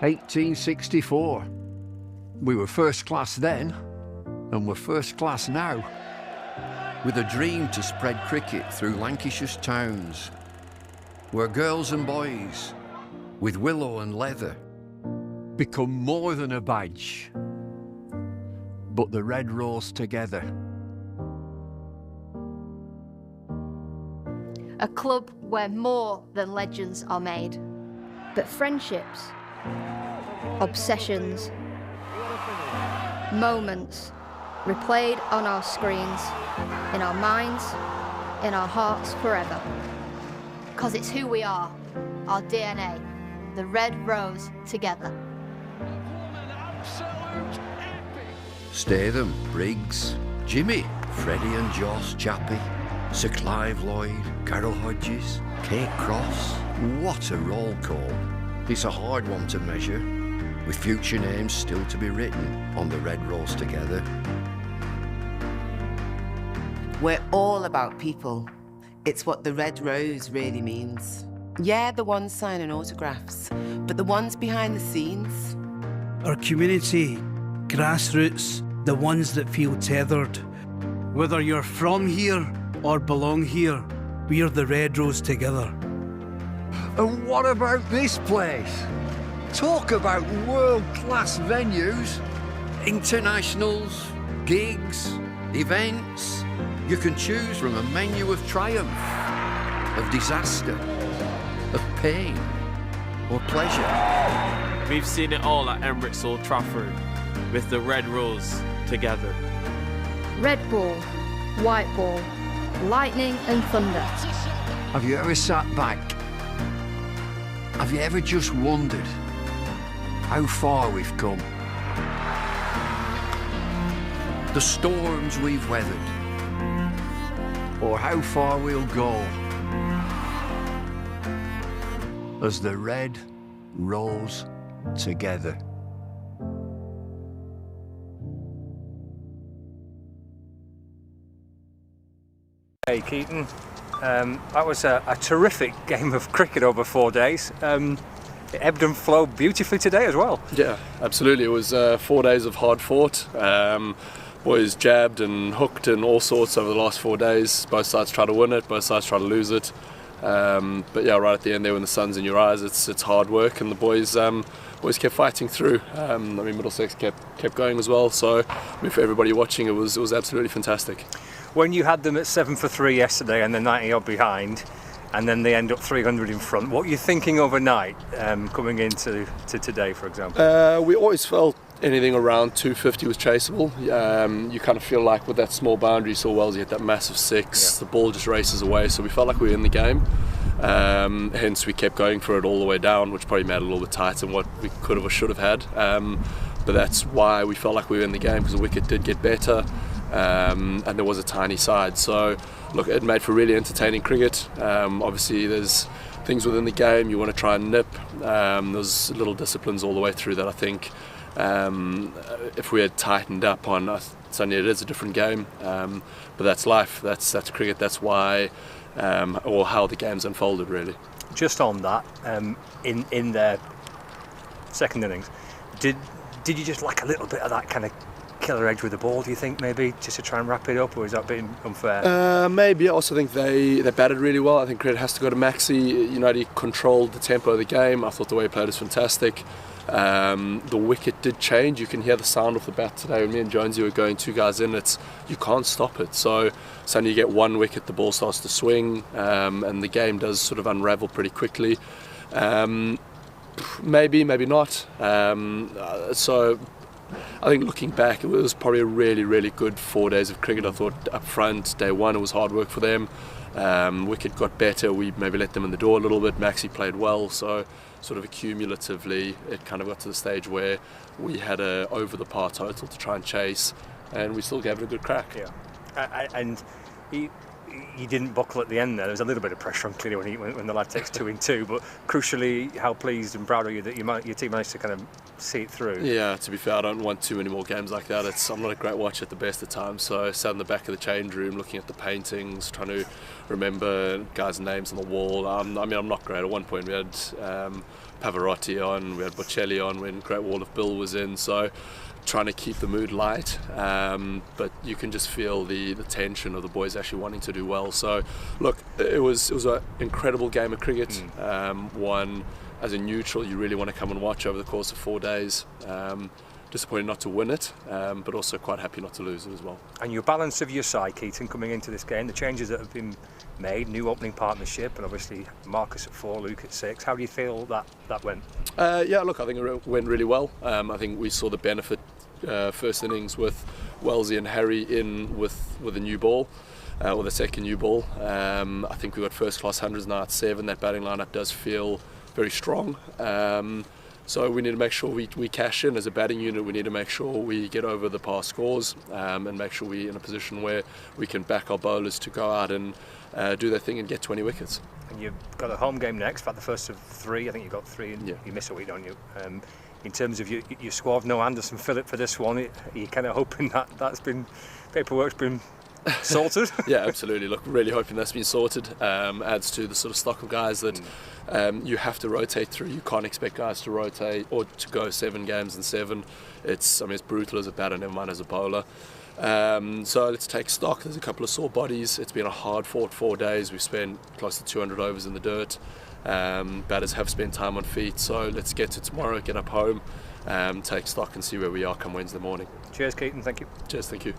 "1864. We were first class then, and we're first class now." With a dream to spread cricket through Lancashire's towns, where girls and boys, with willow and leather, Become more than a badge, but the red rose together. A club where more than legends are made, but friendships, obsessions, moments replayed on our screens, in our minds, in our hearts forever. 'Cause it's who we are, our DNA, the red rose together. Statham, Briggs, Jimmy, Freddie and Joss, Chappie, Sir Clive Lloyd, Carol Hodges, Kate Cross. What a roll call. It's a hard one to measure, with future names still to be written on the red rose together. We're all about people. It's what the red rose really means. Yeah, the ones signing autographs, but the ones behind the scenes. Our community, grassroots, the ones that feel tethered. Whether you're from here or belong here, we're the red rose together. And what about this place? Talk about world-class venues. Internationals, gigs, events. You can choose from a menu of triumph, of disaster, of pain, or pleasure. We've seen it all at Emirates Old Trafford, with the red rose together. Red ball, white ball, lightning and thunder. Have you ever sat back? Have you ever just wondered how far we've come? The storms we've weathered. Or how far we'll go as the red rose together. Hey Keaton, that was a terrific game of cricket over 4 days. It ebbed and flowed beautifully today as well. Yeah, absolutely. It was 4 days of hard fought. Boys jabbed and hooked and all sorts over the last 4 days. Both sides try to win it, both sides try to lose it. But yeah, right at the end there when the sun's in your eyes, it's hard work, and the boys kept fighting through. I mean, Middlesex kept going as well. So I mean, for everybody watching, it was absolutely fantastic. When you had them at 7 for 3 yesterday and they're 90 odd behind, and then they end up 300 in front, what are you thinking overnight coming into today, for example? We always felt anything around 250 was chaseable. You kind of feel like with that small boundary, you saw Wellesley hit that massive six, the ball just races away, so we felt like we were in the game. Hence we kept going for it all the way down, which probably made it a little bit tighter than what we could have or should have had. But that's why we felt like we were in the game, because the wicket did get better, and there was a tiny side. So look, it made for really entertaining cricket. Obviously there's things within the game you want to try and nip. There's little disciplines all the way through that I think if we had tightened up on, suddenly it is a different game. But that's life, that's cricket, that's why, or how the game's unfolded really. Just on that, in their second innings, did you just lack a little bit of that kind of killer edge with the ball, do you think, maybe, just to try and wrap it up, or is that being unfair? Maybe. I also think they batted really well. I think credit has to go to Maxi. You know, he controlled the tempo of the game. I thought the way he played was fantastic. The wicket did change. You can hear the sound of the bat today. When me and Jonesy were going 2 guys in, you can't stop it. So suddenly you get 1 wicket, the ball starts to swing, and the game does sort of unravel pretty quickly. Maybe not. So I think looking back, it was probably a really, really good 4 days of cricket. I thought up front, day one, it was hard work for them. Wicket got better. We maybe let them in the door a little bit. Maxi played well. So sort of accumulatively, it kind of got to the stage where we had a over the par total to try and chase, and we still gave it a good crack. Yeah, and you didn't buckle at the end there. There was a little bit of pressure on clearly when the lad takes 2 in 2, but crucially, how pleased and proud are you that your team managed to kind of see it through? Yeah, to be fair, I don't want too many more games like that. I'm not a great watcher at the best of times, so I sat in the back of the change room looking at the paintings, trying to remember guys' names on the wall. I'm not great. At one point we had Pavarotti on, we had Bocelli on when Great Wall of Bill was in, so trying to keep the mood light, but you can just feel the tension of the boys actually wanting to do well. So look, it was an incredible game of cricket. One as a neutral you really want to come and watch over the course of 4 days. Disappointed not to win it, but also quite happy not to lose it as well. And your balance of your side, Keaton, coming into this game, the changes that have been made, new opening partnership, and obviously Marcus at 4, Luke at 6. How do you feel that went? Look, I think it went really well. I think we saw the benefit first innings with Wellesley and Harry in with a new ball, or the second new ball. I think we've got first class hundreds now at 7. That batting lineup does feel very strong. So we need to make sure we cash in as a batting unit. We need to make sure we get over the par scores, and make sure we're in a position where we can back our bowlers to go out and do their thing and get 20 wickets. And you've got a home game next, about the first of 3. I think you've got 3 and you miss a week, don't you? In terms of your squad, no Anderson Phillip for this one. Are you kind of hoping paperwork's been sorted? Yeah, absolutely. Look, really hoping that's been sorted. Adds to the sort of stock of guys that you have to rotate through. You can't expect guys to rotate or to go 7 games in 7. It's brutal as a batter, never mind as a bowler. So let's take stock. There's a couple of sore bodies. It's been a hard fought 4 days. We've spent close to 200 overs in the dirt. Batters have spent time on feet, so let's get to tomorrow, get up home, take stock and see where we are come Wednesday morning. Cheers, Keaton. Thank you. Cheers, thank you.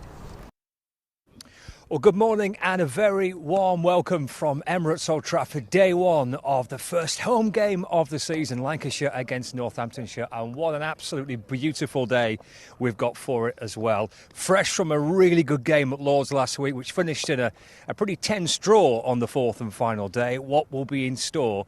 Well, good morning and a very warm welcome from Emirates Old Trafford, day 1 of the first home game of the season, Lancashire against Northamptonshire, and what an absolutely beautiful day we've got for it as well. Fresh from a really good game at Lord's last week, which finished in a pretty tense draw on the 4th and final day. What will be in store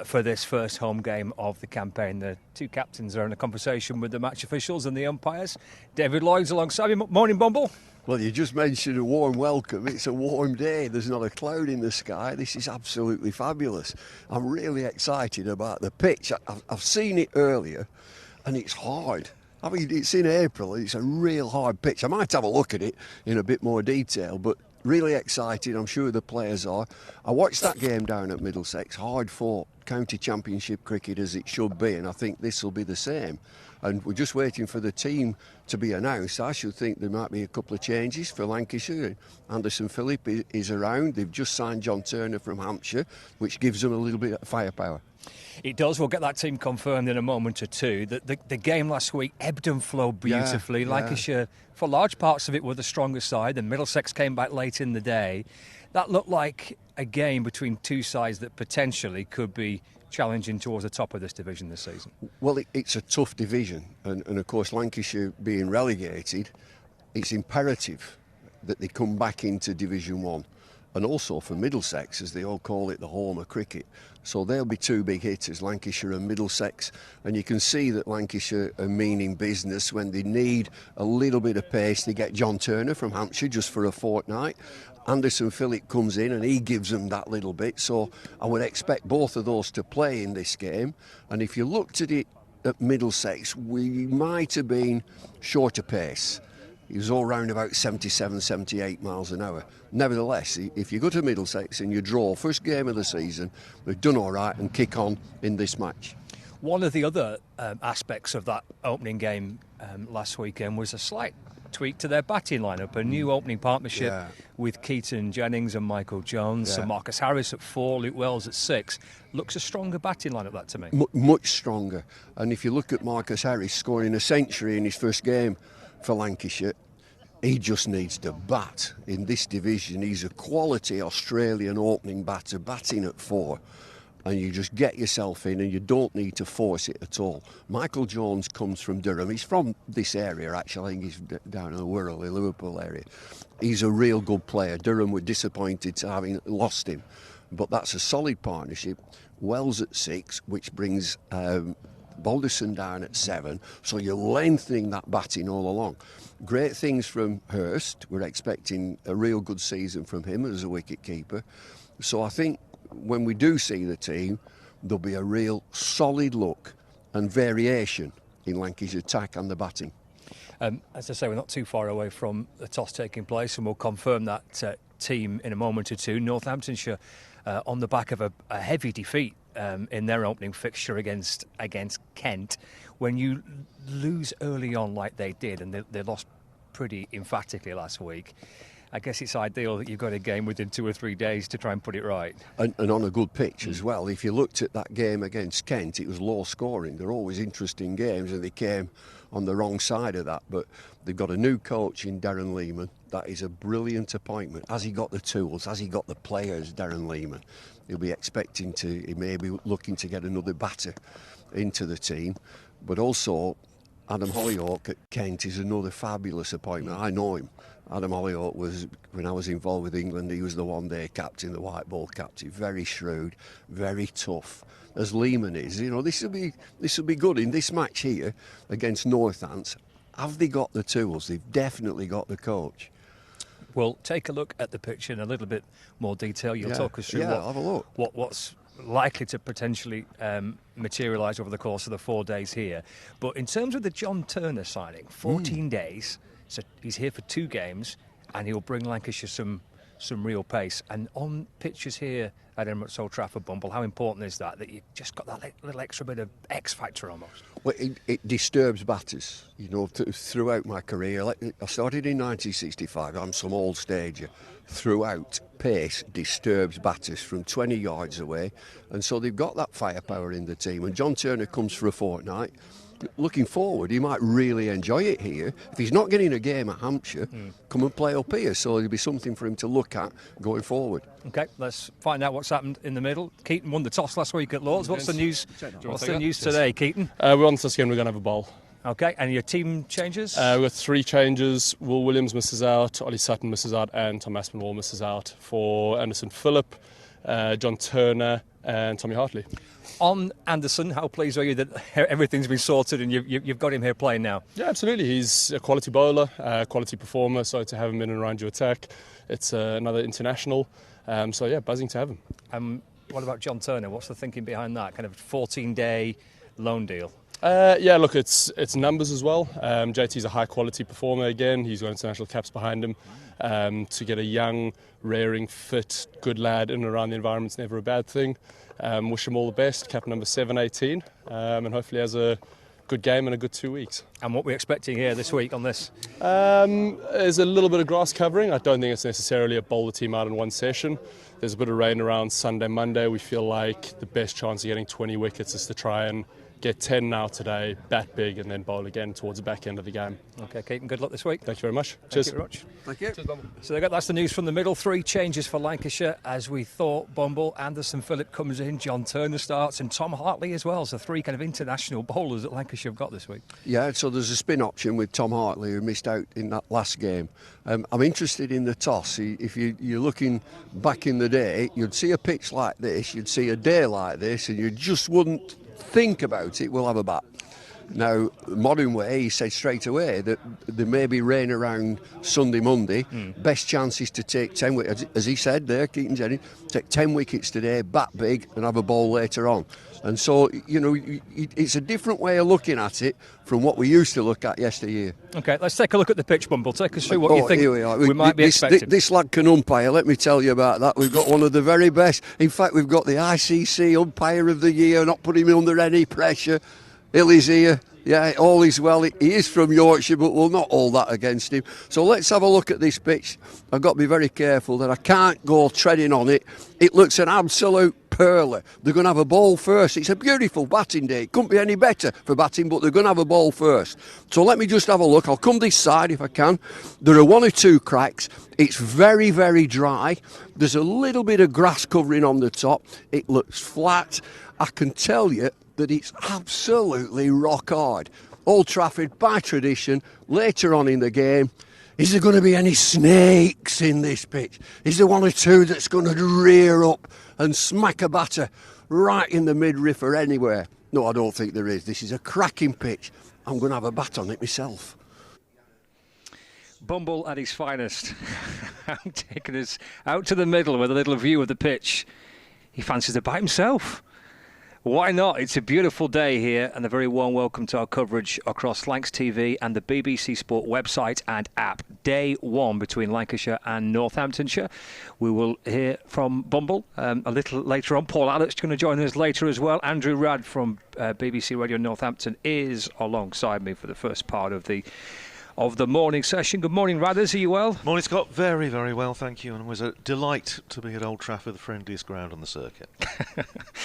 for this first home game of the campaign? The 2 captains are in a conversation with the match officials and the umpires. David Lloyd's alongside me. Morning, Bumble. Well, you just mentioned a warm welcome. It's a warm day. There's not a cloud in the sky. This is absolutely fabulous. I'm really excited about the pitch. I've seen it earlier, and it's hard. I mean, it's in April. It's a real hard pitch. I might have a look at it in a bit more detail, but really excited. I'm sure the players are. I watched that game down at Middlesex. Hard fought county championship cricket as it should be, and I think this will be the same. And we're just waiting for the team to be announced. I should think there might be a couple of changes for Lancashire. Anderson Phillip is around. They've just signed John Turner from Hampshire, which gives them a little bit of firepower. It does. We'll get that team confirmed in a moment or two. The game last week ebbed and flowed beautifully. Lancashire, for large parts of it, were the strongest side. And Middlesex came back late in the day. That looked like a game between 2 sides that potentially could be challenging towards the top of this division this season. Well, it's a tough division. And of course, Lancashire being relegated, it's imperative that they come back into Division 1. And also for Middlesex, as they all call it, the home of cricket. So they'll be 2 big hitters, Lancashire and Middlesex. And you can see that Lancashire are meaning business when they need a little bit of pace. They get John Turner from Hampshire just for a fortnight. Anderson Phillip comes in and he gives them that little bit. So I would expect both of those to play in this game. And if you looked at it at Middlesex, we might have been short of pace. He was all round about 77, 78 miles an hour. Nevertheless, if you go to Middlesex and you draw first game of the season, they've done all right and kick on in this match. One of the other aspects of that opening game last weekend was a slight tweak to their batting lineup, a new opening partnership with Keaton Jennings and Michael Jones, so Marcus Harris at 4, Luke Wells at 6. Looks a stronger batting lineup, that to me. Much stronger. And if you look at Marcus Harris scoring a century in his first game for Lancashire, he just needs to bat in this division. He's a quality Australian opening batter, batting at 4. And you just get yourself in and you don't need to force it at all. Michael Jones comes from Durham. He's from this area, actually. I think he's down in the Wirral, the Liverpool area. He's a real good player. Durham were disappointed to having lost him. But that's a solid partnership. Wells at 6, which brings Balderson down at 7. So you're lengthening that batting all along. Great things from Hurst. We're expecting a real good season from him as a wicket-keeper. So I think when we do see the team, there'll be a real solid look and variation in Lancashire's attack and the batting. As I say, we're not too far away from the toss taking place, and we'll confirm that team in a moment or two. Northamptonshire on the back of a heavy defeat in their opening fixture against Kent. When you lose early on like they did, and they lost pretty emphatically last week, I guess it's ideal that you've got a game within 2 or 3 days to try and put it right. And on a good pitch as well. If you looked at that game against Kent, it was low scoring. They're always interesting games, and they came on the wrong side of that. But they've got a new coach in Darren Lehman. That is a brilliant appointment. Has he got the tools? Has he got the players, Darren Lehman? He may be looking to get another batter into the team. But also, Adam Hollyoak at Kent is another fabulous appointment. I know him. Adam Hollyoak was, when I was involved with England, he was the one-day captain, the white ball captain. Very shrewd, very tough, as Lehman is. You know, this will be good in this match here against Northants. Have they got the tools? They've definitely got the coach. We'll take a look at the picture in a little bit more detail. You'll talk us through have a look. What's likely to potentially materialise over the course of the 4 days here. But in terms of the John Turner signing, 14 days. So he's here for 2 games, and he'll bring Lancashire some real pace. And on pitches here at Emirates Old Trafford, Bumble, how important is that you've just got that little extra bit of X factor almost? Well, it disturbs batters. You know, throughout my career, I started in 1965. I'm some old stager. Throughout, pace disturbs batters from 20 yards away, and so they've got that firepower in the team. And John Turner comes for a fortnight. Looking forward, he might really enjoy it here. If he's not getting a game at Hampshire, come and play up here. So there'll be something for him to look at going forward. OK, let's find out what's happened in the middle. Keaton won the toss last week at Lords. What's the news? What's the news today, Keaton? We're on this game, we're going to have a bowl. OK, and your team changes? We've got 3 changes. Will Williams misses out, Ollie Sutton misses out, and Tom Aspinwall misses out. For Anderson Phillip, John Turner and Tommy Hartley. On Anderson, how pleased are you that everything's been sorted and you've got him here playing now? Yeah, absolutely. He's a quality bowler, quality performer, so to have him in and around your attack, it's another international. So yeah, buzzing to have him. What about John Turner? What's the thinking behind that? Kind of 14-day loan deal? Yeah, look, it's numbers as well. JT's a high-quality performer again. He's got international caps behind him. To get a young, raring, fit, good lad in and around the environment's never a bad thing. Wish him all the best, cap number 718, and hopefully has a good game and a good 2 weeks. And what we're expecting here this week on this? There's a little bit of grass covering. I don't think it's necessarily a bowl the team out in one session. There's a bit of rain around Sunday, Monday. We feel like the best chance of getting 20 wickets is to try and get 10 now today, bat big, and then bowl again towards the back end of the game. OK, Keaton, good luck this week. Thank you very much. Cheers. Thank you very much. Thank you. Cheers, Bumble. So that's the news from the middle. 3 changes for Lancashire, as we thought. Bumble, Anderson Phillip comes in, John Turner starts, and Tom Hartley as well. So 3 kind of international bowlers that Lancashire have got this week. Yeah, so there's a spin option with Tom Hartley, who missed out in that last game. I'm interested in the toss. If you're looking back in the day, you'd see a pitch like this, you'd see a day like this, and you just wouldn't think about it. We'll have a bat. Now, Modern Way, he said straight away that there may be rain around Sunday, Monday. Best chance is to take 10 wickets, as he said there, Keaton Jennings, take 10 wickets today, bat big, and have a ball later on. And so, you know, it's a different way of looking at it from what we used to look at yesteryear. OK, let's take a look at the pitch, Bumble. Take us through what you think we might be expecting. This lad can umpire, let me tell you about that. We've got one of the very best. In fact, we've got the ICC Umpire of the Year, not putting him under any pressure. Illy's here. Yeah, all is well. He is from Yorkshire, but we'll not hold that against him. So let's have a look at this pitch. I've got to be very careful that I can't go treading on it. It looks an absolute pearler. They're going to have a ball first. It's a beautiful batting day. It couldn't be any better for batting, but they're going to have a ball first. So let me just have a look. I'll come this side if I can. There are one or two cracks. It's very, very dry. There's a little bit of grass covering on the top. It looks flat. I can tell you that it's absolutely rock hard. Old Trafford, by tradition, later on in the game, is there going to be any snakes in this pitch? Is there one or two that's going to rear up and smack a batter right in the midriff or anywhere? No, I don't think there is. This is a cracking pitch. I'm going to have a bat on it myself. Bumble at his finest, taking us out to the middle with a little view of the pitch. He fancies it by himself. Why not? It's a beautiful day here, and a very warm welcome to our coverage across Lancs TV and the BBC Sport website and app. Day one between Lancashire and Northamptonshire. We will hear from Bumble a little later on. Paul Allett's going to join us later as well. Andrew Radd from BBC Radio Northampton is alongside me for the first part of the morning session. Good morning, Radders. Are you well? Morning, Scott. Very, very well, thank you. And it was a delight to be at Old Trafford, the friendliest ground on the circuit.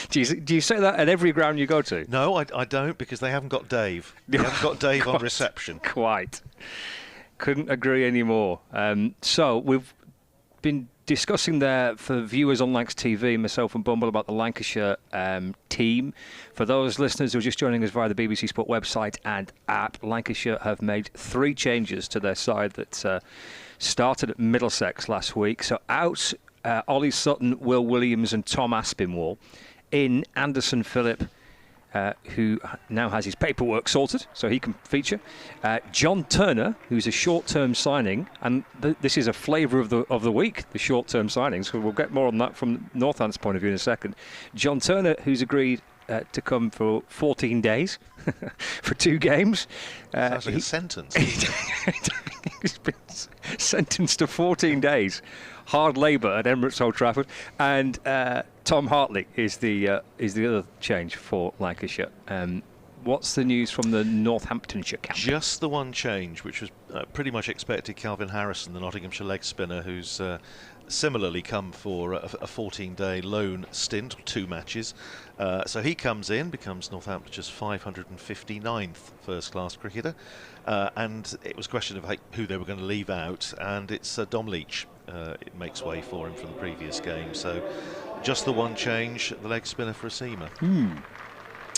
Do you say that at every ground you go to? No, I don't, because they haven't got Dave. They haven't got Dave on reception. Quite. Couldn't agree anymore. So we've been discussing there for viewers on Lancs TV, myself and Bumble, about the Lancashire team. For those listeners who are just joining us via the BBC Sport website and app, Lancashire have made 3 changes to their side that started at Middlesex last week. So out Ollie Sutton, Will Williams and Tom Aspinwall. In Anderson Phillip, who now has his paperwork sorted, so he can feature. John Turner, who's a short-term signing, and this is a flavour of the week, the short-term signings. So we'll get more on that from Northant's point of view in a second. John Turner, who's agreed to come for 14 days for 2 games. Sounds like a sentence. He's been sentenced to 14 days. Hard labour at Emirates Old Trafford. And Tom Hartley is the other change for Lancashire. What's the news from the Northamptonshire camp? Just the one change, which was pretty much expected. Calvin Harrison, the Nottinghamshire leg spinner, who's similarly come for a 14-day loan stint, 2 matches. So he comes in, becomes Northamptonshire's 559th first-class cricketer. And it was a question of who they were going to leave out, and it's Dom Leach. It makes way for him from the previous game. So just the one change, the leg spinner for a seamer.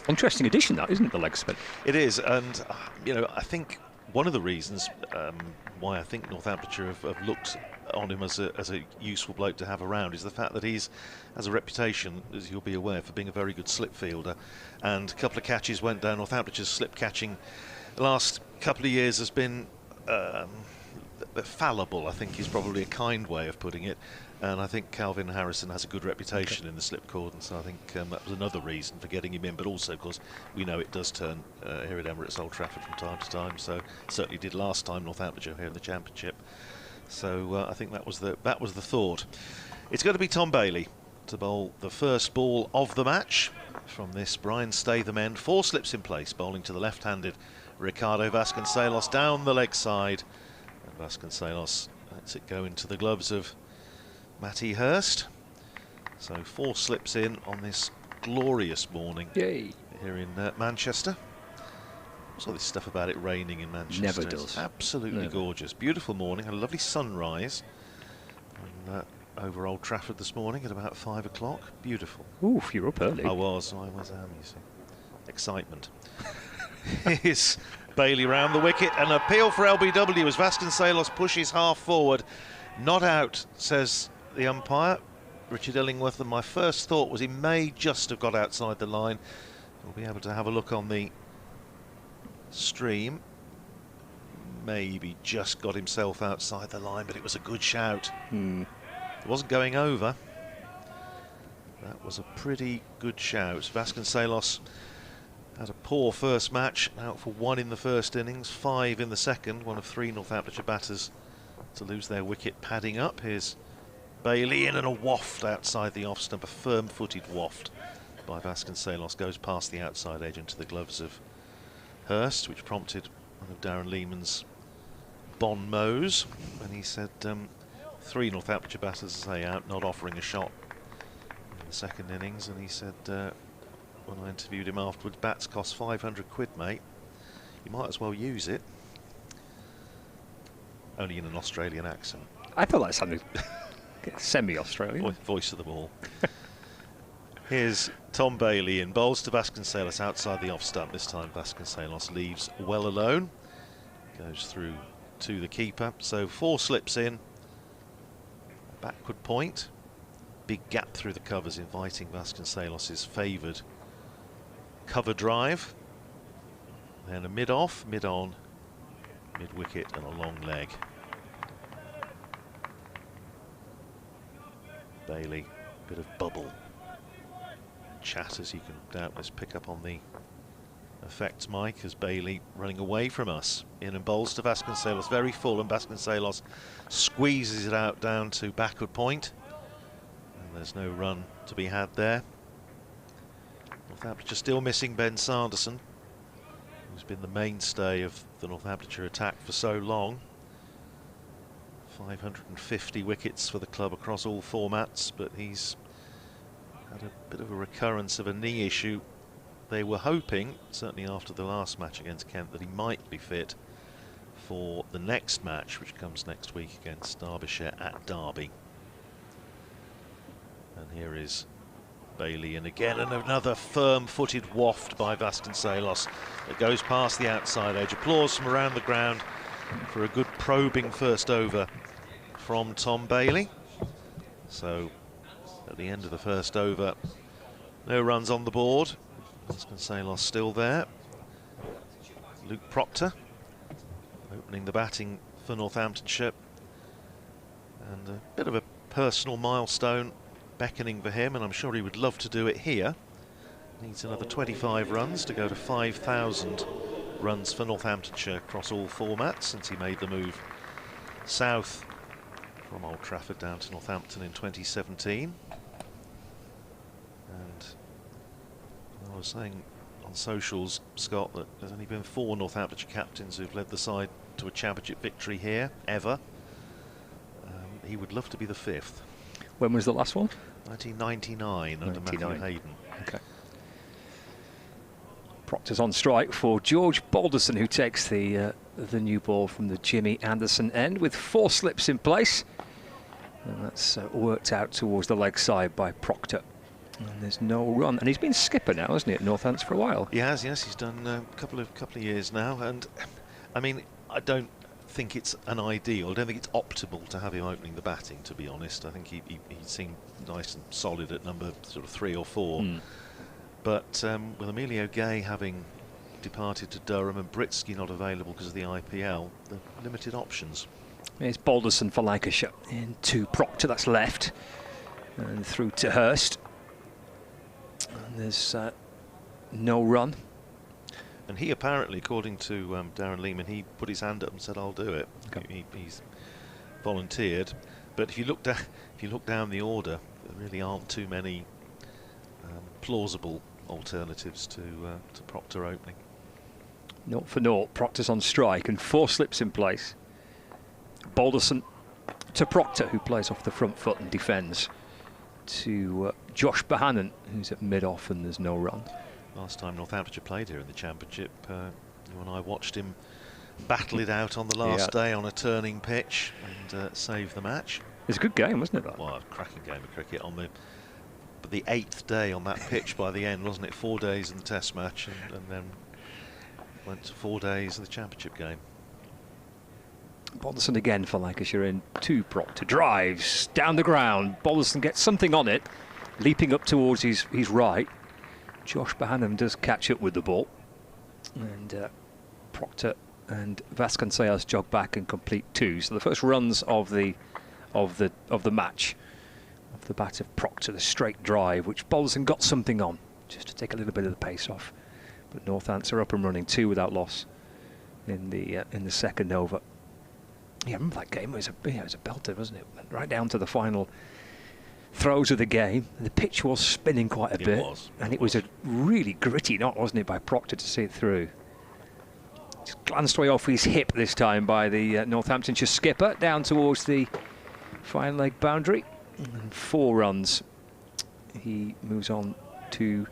Interesting addition, that, isn't it, the leg spin? It is, and I think one of the reasons why I think Northamptonshire have looked on him as a useful bloke to have around is the fact that he's has a reputation, as you'll be aware, for being a very good slip fielder, and a couple of catches went down. Northamptonshire's slip catching the last couple of years has been fallible, I think is probably a kind way of putting it. And I think Calvin Harrison has a good reputation in the slip cordon, so I think that was another reason for getting him in. But also, of course, we know it does turn here at Emirates Old Trafford from time to time. So certainly did last time, Northamptonshire here in the Championship. So I think that was the thought. It's going to be Tom Bailey to bowl the first ball of the match from this Brian Statham end. 4 slips in place, bowling to the left-handed Ricardo Vasconcelos down the leg side. And Vasconcelos lets it go into the gloves of Matty Hurst. So 4 slips in on this glorious morning. Yay. Here in Manchester. What's all this stuff about it raining in Manchester? Never does. It's absolutely gorgeous. Beautiful morning. Had a lovely sunrise and, over Old Trafford this morning at about 5 o'clock. Beautiful. Ooh, you're up early. I was, you see. Excitement. Here's Bailey round the wicket. An appeal for LBW as Vasconcelos pushes half forward. Not out, says the umpire, Richard Illingworth, and my first thought was he may just have got outside the line. We'll be able to have a look on the Stream maybe just got himself outside the line, but it was a good shout. It wasn't going over. That was a pretty good shout. Vasconcelos had a poor first match, out for 1 in the first innings, 5 in the second. One of 3 Northamptonshire batters to lose their wicket, padding up. Here's Bailey in, and a waft outside the off stump, a firm-footed waft by Vasconcelos, goes past the outside edge into the gloves of Hurst, which prompted one of Darren Lehman's bon mots when he said 3 Northamptonshire batters, say, out, not offering a shot in the second innings. And he said, when I interviewed him afterwards, bats cost 500 quid, mate. You might as well use it. Only in an Australian accent. I thought that sounded semi-Australian. Voice of the ball. Here's Tom Bailey in, bowls to Vasconcelos outside the off stump. This time Vasconcelos leaves well alone, goes through to the keeper. So 4 slips in, backward point, big gap through the covers, inviting Vasconcelos' favoured cover drive. Then a mid-off, mid-on, mid-wicket and a long leg. Bailey, bit of bubble chat, as you can doubtless pick up on the effects, Mike, as Bailey running away from us. In and bowls to Vasconcelos, very full, and Vasconcelos squeezes it out down to backward point. And there's no run to be had there. Northamptonshire still missing Ben Sanderson, who's been the mainstay of the Northamptonshire attack for so long. 550 wickets for the club across all formats, but he's had a bit of a recurrence of a knee issue. They were hoping, certainly after the last match against Kent, that he might be fit for the next match, which comes next week against Derbyshire at Derby. And here is Bailey in again, and another firm-footed waft by Vasconcelos that goes past the outside edge. Applause from around the ground for a good probing first over from Tom Bailey. So at the end of the first over, no runs on the board. Vasconcelos still there. Luke Proctor opening the batting for Northamptonshire, and a bit of a personal milestone beckoning for him, and I'm sure he would love to do it here. Needs another 25 runs to go to 5,000 runs for Northamptonshire across all formats since he made the move south from Old Trafford down to Northampton in 2017. And I was saying on socials, Scott, that there's only been 4 Northamptonshire captains who've led the side to a championship victory here, ever. He would love to be the 5th. When was the last one? 1999 under Matthew Hayden. Okay. Proctor's on strike for George Balderson, who takes the new ball from the Jimmy Anderson end with 4 slips in place. And that's worked out towards the leg side by Proctor. And there's no run. And he's been skipper now, hasn't he, at Northants for a while? He has, yes. He's done a couple of years now. And, I mean, I don't think it's an ideal. I don't think it's optimal to have him opening the batting, to be honest. I think he seemed nice and solid at number sort of 3 or 4. But with Emilio Gay having departed to Durham and Britsky not available because of the IPL, the limited options. Here's Balderson for Lancashire into Proctor, that's left, and through to Hurst. And there's no run. And he apparently, according to Darren Lehman, he put his hand up and said, "I'll do it." Okay. He's volunteered. But if you look down the order, there really aren't too many plausible alternatives to Proctor opening. 0 for 0. Proctor's on strike and 4 slips in place. Balderson to Proctor, who plays off the front foot and defends, to Josh Bohannon, who's at mid-off, and there's no run. Last time Northamptonshire played here in the Championship, you and I watched him battle it out on the last day on a turning pitch and save the match. It was a good game, wasn't it? That? Well, a cracking game of cricket on the 8th day on that pitch by the end, wasn't it? 4 days in the Test match, and then went to 4 days of the Championship game. Balderson again for Lancashire in to Proctor. Drives down the ground. Balderson gets something on it, leaping up towards his right. Josh Bohannon does catch up with the ball. And Proctor and Vasconcelos jog back and complete 2. So the first runs of the match, off the bat of Proctor, the straight drive, which Balderson got something on, just to take a little bit of the pace off. But Northants are up and running, 2 without loss in the second over. Yeah, I remember that game. It was a belter, wasn't it? Went right down to the final throws of the game. The pitch was spinning quite a bit, and it was a really gritty knock, wasn't it, by Proctor to see it through. Just glanced away off his hip this time by the Northamptonshire skipper, down towards the fine leg boundary. And 4 runs. He moves on to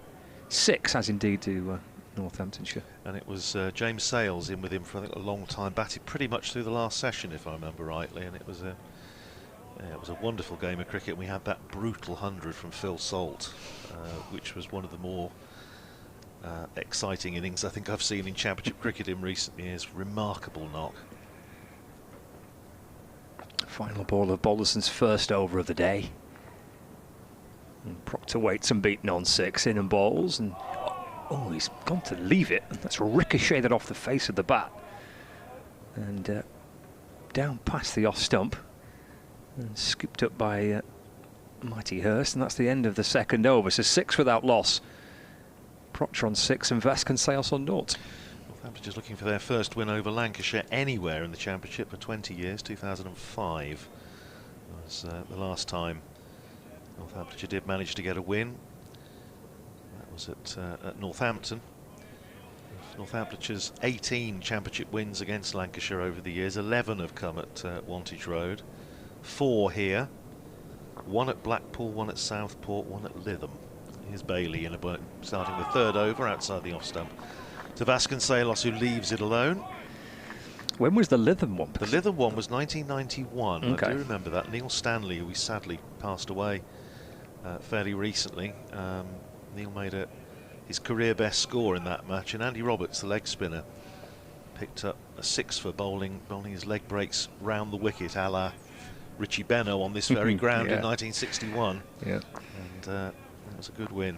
6, as indeed do Northamptonshire. And it was James Sales in with him for I think a long time, batted pretty much through the last session, if I remember rightly, and it was a wonderful game of cricket. We had that brutal 100 from Phil Salt, which was one of the more exciting innings I think I've seen in Championship cricket in recent years. Remarkable knock. Final ball of Balderson's first over of the day. And Proctor waits and beaten on 6, in and bowls, and oh, he's gone to leave it. That's ricocheted off the face of the bat and down past the off stump and scooped up by Mighty Hurst, and that's the end of the second over. So 6 without loss. Proctor on 6 and Vasconcelos on 0. Northamptonshire looking for their first win over Lancashire anywhere in the Championship for 20 years. 2005 was the last time Northamptonshire did manage to get a win. That was at Northampton. Northamptonshire's 18 Championship wins against Lancashire over the years. 11 have come at Wantage Road. 4 here. 1 at Blackpool, 1 at Southport, 1 at Lytham. Here's Bailey in starting the third over outside the off stump. To Vasconcelos, who leaves it alone. When was the Lytham one? The Lytham one was 1991. Okay. I do remember that. Neil Stanley, who sadly passed away fairly recently. Neil made his career best score in that match, and Andy Roberts, the leg spinner, picked up a 6 for bowling his leg breaks round the wicket, a la Richie Benno on this very ground in 1961. Yeah. And that was a good win.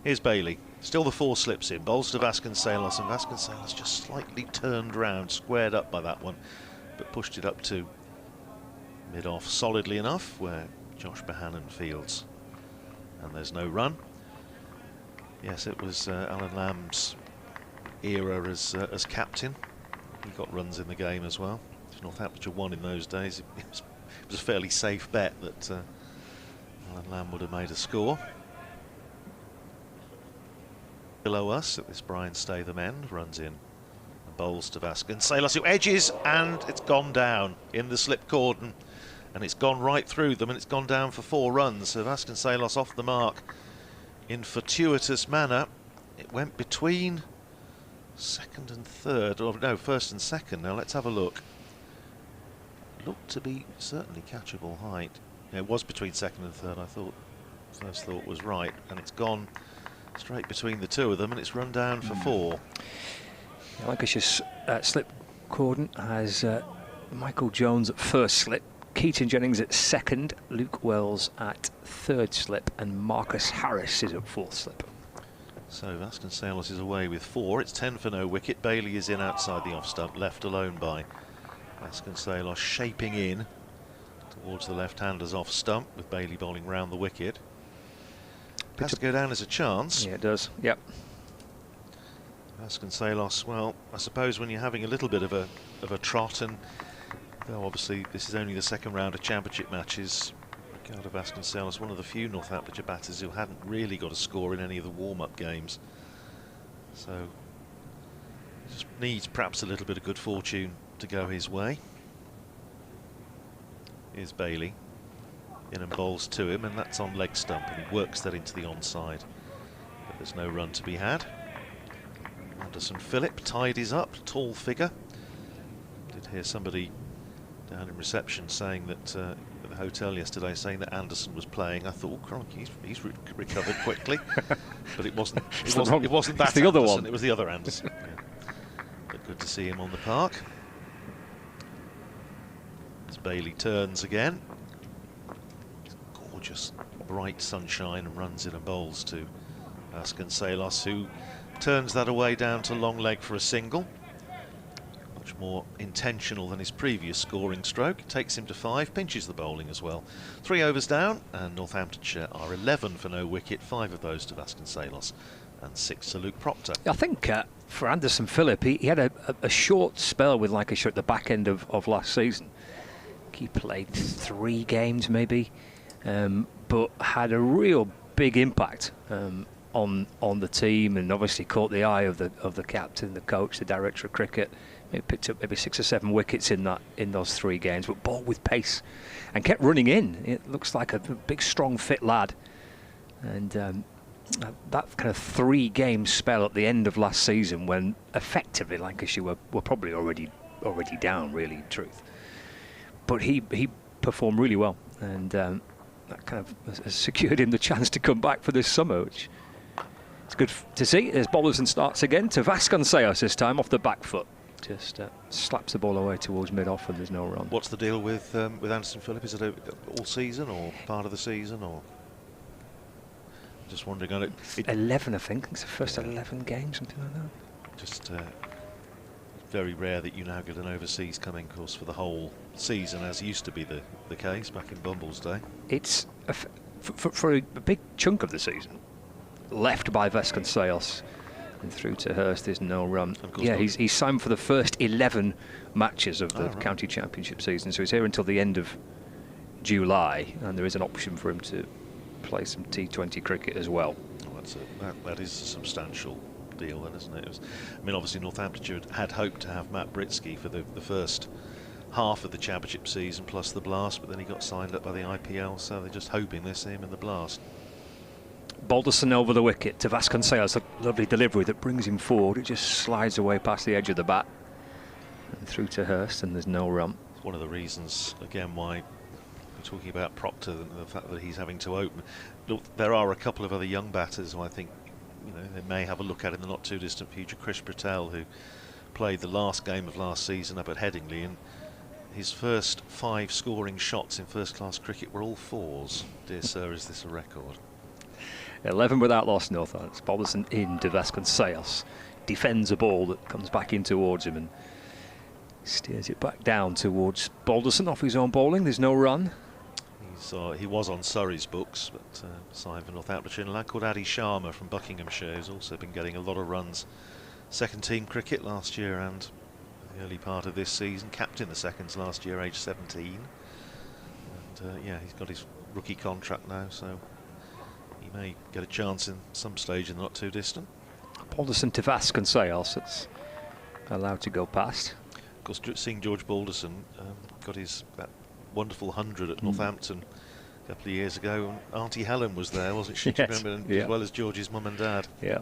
Here's Bailey. Still the 4 slips in. Bowls to Vasconcelos, and Vasconcelos just slightly turned round, squared up by that one, but pushed it up to mid-off solidly enough, where Josh Bohannon fields. And there's no run. Yes, it was Alan Lamb's era as captain. He got runs in the game as well. If Northamptonshire won in those days, it was a fairly safe bet that Alan Lamb would have made a score. Below us at this Brian Statham end, runs in and bowls to Vasconcelos, who edges, and it's gone down in the slip cordon, and it's gone right through them, and it's gone down for 4 runs. So Vasconcelos off the mark in fortuitous manner. It went between second and third, or no, first and second. Now let's have a look. Looked to be certainly catchable height. Yeah, it was between second and third. First thought was right, and it's gone straight between the 2 of them, and it's run down for 4. Lancashire's slip cordon has Michael Jones at first slip, Keaton Jennings at second, Luke Wells at third slip, and Marcus Harris is at 4th slip. So Vasconcelos is away with 4. It's 10 for no wicket. Bailey is in outside the off stump, left alone by Vasconcelos, shaping in towards the left-hander's off stump, with Bailey bowling round the wicket. Has to go down as a chance. Yeah, it does. Yep. Vasconcelos, well, I suppose when you're having a little bit of a trot, and though obviously this is only the second round of Championship matches, Ricardo Vasconcelos, one of the few Northamptonshire batters who hadn't really got a score in any of the warm-up games. So just needs perhaps a little bit of good fortune to go his way. Here's Bailey. In and bowls to him, and that's on leg stump, and he works that into the onside. But there's no run to be had. Anderson Phillip tidies up, tall figure. Did hear somebody down in reception saying that at the hotel yesterday, saying that Anderson was playing. I thought, oh, crikey, he's recovered quickly. But it wasn't. It wasn't that the other Anderson, one. It was the other Anderson. Yeah. But good to see him on the park. As Bailey turns again. Gorgeous bright sunshine, and runs in and bowls to Vasconcelos, who turns that away down to long leg for a single. Much more intentional than his previous scoring stroke. Takes him to 5, pinches the bowling as well. 3 overs down, and Northamptonshire are 11 for no wicket, 5 of those to Vasconcelos and 6 to Luke Proctor. I think for Anderson Phillip, he had a short spell with Lancashire at the back end of last season. He played 3 games maybe, but had a real big impact on the team, and obviously caught the eye of the captain, the coach, the director of cricket. He picked up maybe 6 or 7 wickets in those 3 games, but bowled with pace and kept running in. It looks like a big, strong, fit lad. And that kind of 3-game spell at the end of last season, when effectively Lancashire were probably already down, really, in truth. But he performed really well, and that kind of has secured him the chance to come back for this summer, which it's good to see. As Balderson starts again to Vasconcelos this time off the back foot. Just slaps the ball away towards mid-off, and there's no run. What's the deal with Anderson Phillip? Is it all season or part of the season, or just wondering on it? 11, I think. It's the first 11 games, something like that. Just very rare that you now get an overseas coming course for the whole season, as used to be the case back in Bumble's day. It's for a big chunk of the season left by Vasconcelos. And through to Hurst, there's no run. Yeah, he's signed for the first 11 matches of the County Championship season, so he's here until the end of July, and there is an option for him to play some T20 cricket as well. Oh, that is a substantial deal then, isn't it? I mean, obviously Northamptonshire had hoped to have Matt Britsky for the first half of the Championship season plus the Blast, but then he got signed up by the IPL, so they're just hoping they see him in the Blast. Balderson over the wicket to Vasconcelos, a lovely delivery that brings him forward. It just slides away past the edge of the bat and through to Hurst, and there's no run. It's one of the reasons, again, why we're talking about Proctor and the fact that he's having to open. Look, there are a couple of other young batters who I think they may have a look at in the not too distant future. Chris Patel, who played the last game of last season up at Headingley, and his first 5 scoring shots in first-class cricket were all 4s. Dear sir, is this a record? 11 without loss, Northants. Balderson in to Vasconcelos. Defends a ball that comes back in towards him and steers it back down towards Balderson off his own bowling. There's no run. He was on Surrey's books, but signed for Northamptonshire. And a lad called Adi Sharma from Buckinghamshire, who's also been getting a lot of runs. Second team cricket last year and the early part of this season. Captain the seconds last year, age 17. And yeah, he's got his rookie contract now, so he may get a chance in some stage in the not too distant. Balderson to Vasconcelos, it's allowed to go past. Of course, seeing George Balderson got that wonderful 100 at Northampton a couple of years ago. Auntie Helen was there, wasn't she? Yes. Remember, as well as George's mum and dad. Yeah.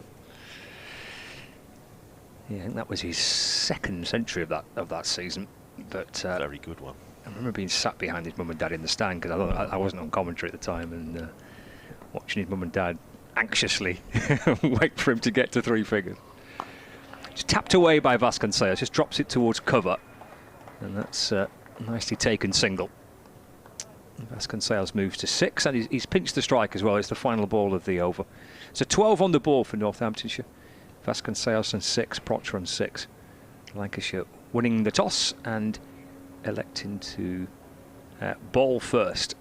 Yeah, I think that was his 2nd century of that season. But very good one. I remember being sat behind his mum and dad in the stand because I wasn't on commentary at the time, and watching his mum and dad anxiously wait for him to get to 3 figures. Just tapped away by Vasconcelos, just drops it towards cover, and that's a nicely taken single. Vasconcelos moves to 6, and he's pinched the strike as well. It's the final ball of the over. So 12 on the board for Northamptonshire. Vasconcelos on 6, Proctor on 6. Lancashire winning the toss and electing to bowl first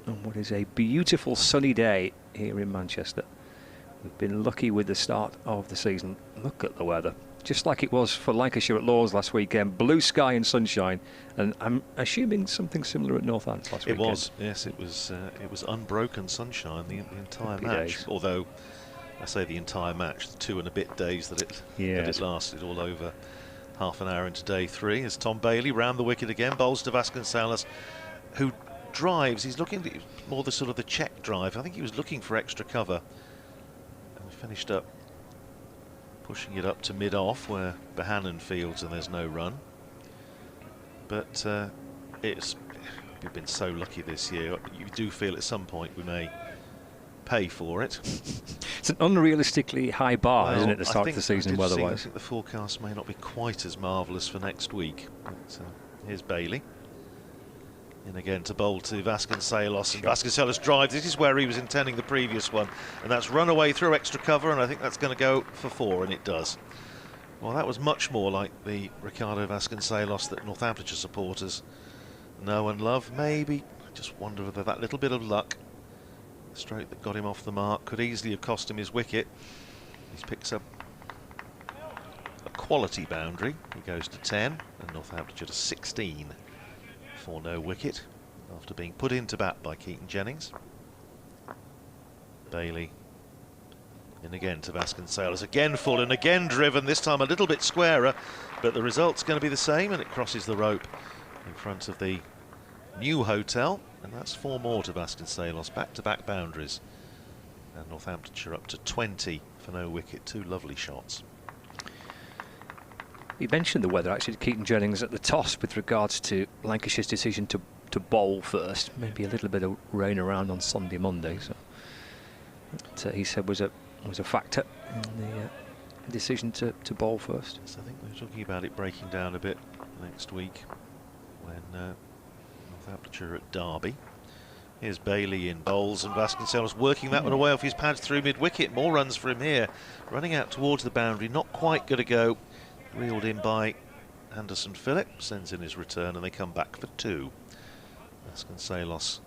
on what is a beautiful sunny day here in Manchester. We've been lucky with the start of the season. Look at the weather. Just like it was for Lancashire at Lord's last weekend. Blue sky and sunshine, and I'm assuming something similar at Northants last weekend. It was, yes, it was unbroken sunshine the entire Happy match. days. Although, I say the entire match, the 2 and a bit days that it lasted, all over half an hour into day 3. As Tom Bailey round the wicket again, bowls to Vasconcelos, who drives. He's looking more the sort of the check drive. I think he was looking for extra cover, and finished up pushing it up to mid-off where Bohannon fields and there's no run. But we've been so lucky this year. You do feel at some point we may pay for it. It's an unrealistically high bar, isn't it, the start of the season weather-wise? I think the forecast may not be quite as marvellous for next week. But, here's Bailey. In again to bowl to Vasconcelos, and Vasconcelos drives. This is where he was intending the previous one, and that's run away through extra cover, and I think that's going to go for 4, and it does. Well, that was much more like the Ricardo Vasconcelos that Northamptonshire supporters know and love. Maybe, I just wonder whether that little bit of luck, the stroke that got him off the mark, could easily have cost him his wicket. He picks up a quality boundary. He goes to 10, and Northamptonshire to 16 for no wicket after being put into bat by Keaton Jennings. Bailey in again to Vasconcelos, again full and again driven, this time a little bit squarer, but the result's going to be the same, and it crosses the rope in front of the new hotel, and that's 4 more to Vasconcelos, back-to-back boundaries, and Northamptonshire up to 20 for no wicket. 2 lovely shots. You mentioned the weather, actually, Keaton Jennings at the toss with regards to Lancashire's decision to bowl first. Maybe a little bit of rain around on Sunday, Monday. So that, he said was a factor in the decision to bowl first. Yes, I think we're talking about it breaking down a bit next week when Northamptonshire at Derby. Here's Bailey in bowls, and Vasconcelos working that one away off his pads through mid-wicket. More runs for him here. Running out towards the boundary, not quite going to go. Reeled in by Anderson Phillip, sends in his return, and they come back for 2. Vasconcelos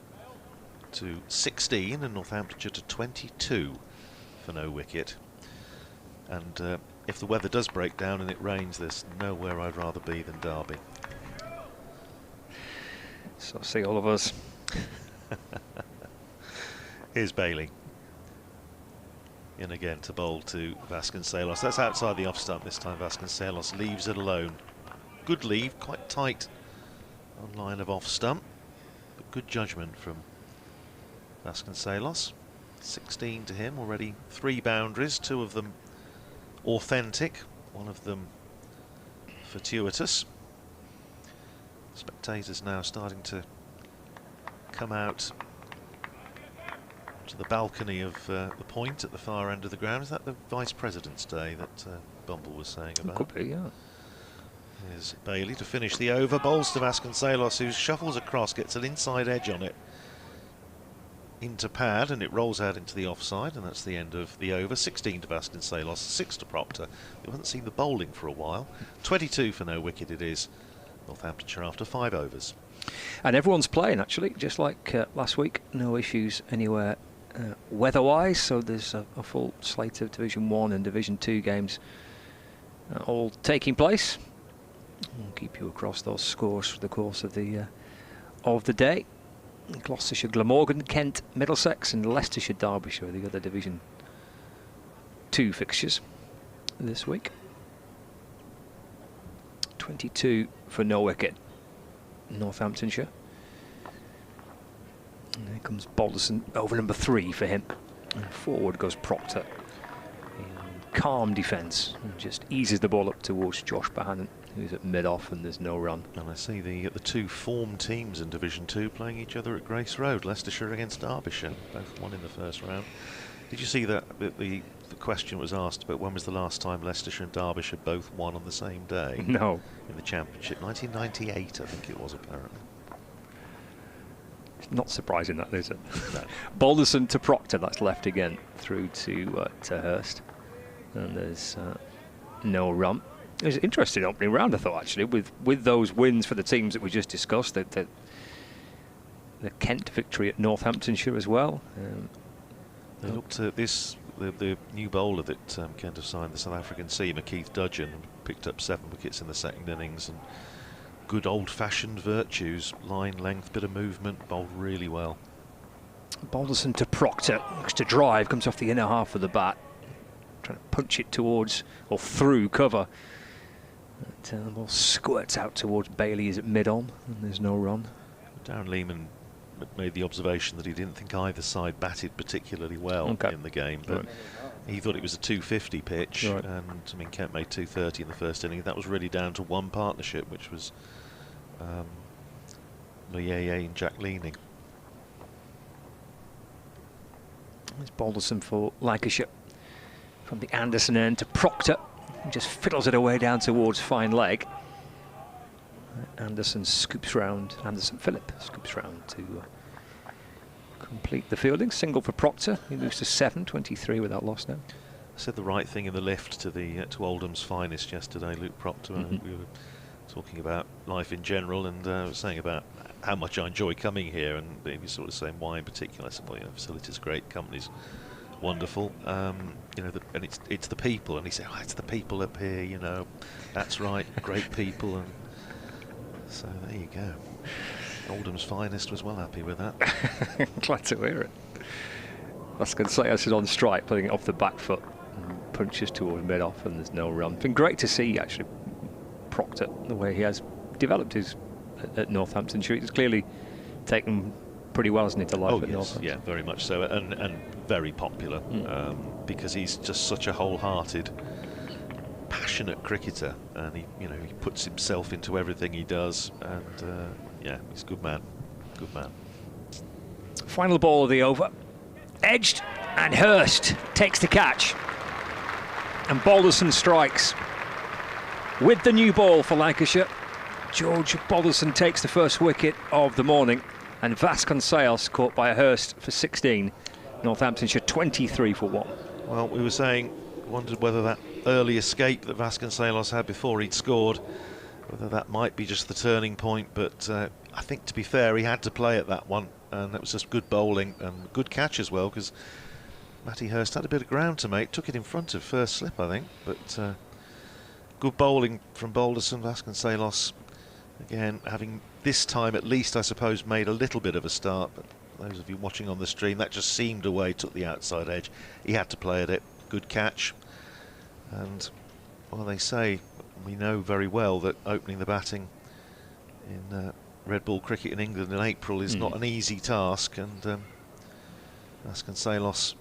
to 16 and Northamptonshire to 22 for no wicket. And if the weather does break down and it rains, there's nowhere I'd rather be than Derby. So see all of us. Here's Bailey. In again to bowl to Vasconcelos. That's outside the off stump this time. Vasconcelos leaves it alone. Good leave, quite tight on line of off stump, but good judgment from Vasconcelos. 16 to him, already 3 boundaries, 2 of them authentic, 1 of them fortuitous. Spectators now starting to come out to the balcony of the point at the far end of the ground. Is that the Vice President's Day that Bumble was saying about? Could be, yeah. Here's Bailey to finish the over. Bowls to Vasconcelos, who shuffles across, gets an inside edge on it into pad, and it rolls out into the offside, and that's the end of the over. 16 to Vasconcelos, 6 to Proctor. We haven't seen the bowling for a while. 22 for no wicket it is. Northamptonshire after 5 overs. And everyone's playing, actually, just like last week. No issues anywhere weather-wise, so there's a full slate of Division 1 and Division 2 games all taking place. We'll keep you across those scores for the course of the day. Gloucestershire, Glamorgan, Kent, Middlesex, and Leicestershire, Derbyshire, the other Division 2 fixtures this week. 22 for no wicket, Northamptonshire. And there comes Balderson, over number 3 for him. And forward goes Proctor. Calm defence, and just eases the ball up towards Josh Bohannon, who's at mid-off, and there's no run. And I see the 2 form teams in Division 2 playing each other at Grace Road. Leicestershire against Derbyshire, both won in the first round. Did you see that the question was asked about when was the last time Leicestershire and Derbyshire both won on the same day? No. In the Championship, 1998, I think it was, apparently. It's not surprising, that, is it? No. Balderson to Proctor, that's left again, through to Hurst. And there's no run. It was an interesting opening round, I thought, actually, with those wins for the teams that we just discussed. The Kent victory at Northamptonshire as well. They looked at this, the new bowler that Kent have signed, the South African seamer, Keith Dudgeon, picked up 7 wickets in the second innings, and good old-fashioned virtues, line length, bit of movement, bowled really well. Balderson to Proctor, looks to drive, comes off the inner half of the bat, trying to punch it towards or through cover. The ball squirts out towards Bailey, is at mid-on, and there's no run. Darren Lehman made the observation that he didn't think either side batted particularly well in the game, but he thought it was a 250 pitch, and I mean, Kent made 230 in the first inning. That was really down to one partnership, which was Loyeye and Jack Leaning. There's Balderson for Lancashire. From the Anderson end to Proctor, he just fiddles it away down towards fine leg. Anderson Phillip scoops round to complete the fielding. Single for Proctor. He moves to 7-23 without loss now. Said the right thing in the lift to Oldham's finest yesterday, Luke Proctor. We were talking about life in general, and I was saying about how much I enjoy coming here, and he was sort of saying why in particular. I said, well, facilities great, company's wonderful, and it's the people. And he said, oh, it's the people up here, that's right, great people. And so there you go. Oldham's finest was well happy with that. Glad to hear it. Vasconcelos is on strike, putting it off the back foot, and punches towards mid-off, and there's no run. Been great to see actually Proctor, the way he has developed his at Northamptonshire. He's clearly taken pretty well, hasn't he, to life at Northampton? Yeah, very much so, and very popular because he's just such a wholehearted, passionate cricketer, and he puts himself into everything he does, and he's a good man. Final ball of the over, edged, and Hurst takes the catch, and Balderson strikes. With the new ball for Lancashire, George Balderson takes the first wicket of the morning, and Vasconcelos caught by a Hurst for 16. Northamptonshire 23 for 1. Well, we were wondered whether that early escape that Vasconcelos had before he'd scored, whether that might be just the turning point, but I think, to be fair, he had to play at that one, and that was just good bowling and good catch as well, because Matty Hurst had a bit of ground to make, took it in front of first slip, I think, but good bowling from Balderson. Vasconcelos, again, having this time at least, I suppose, made a little bit of a start, but those of you watching on the stream, that just seemed away, took the outside edge. He had to play at it. Good catch. And, well, they say, we know very well that opening the batting in Red Ball cricket in England in April is not an easy task, and Vasconcelos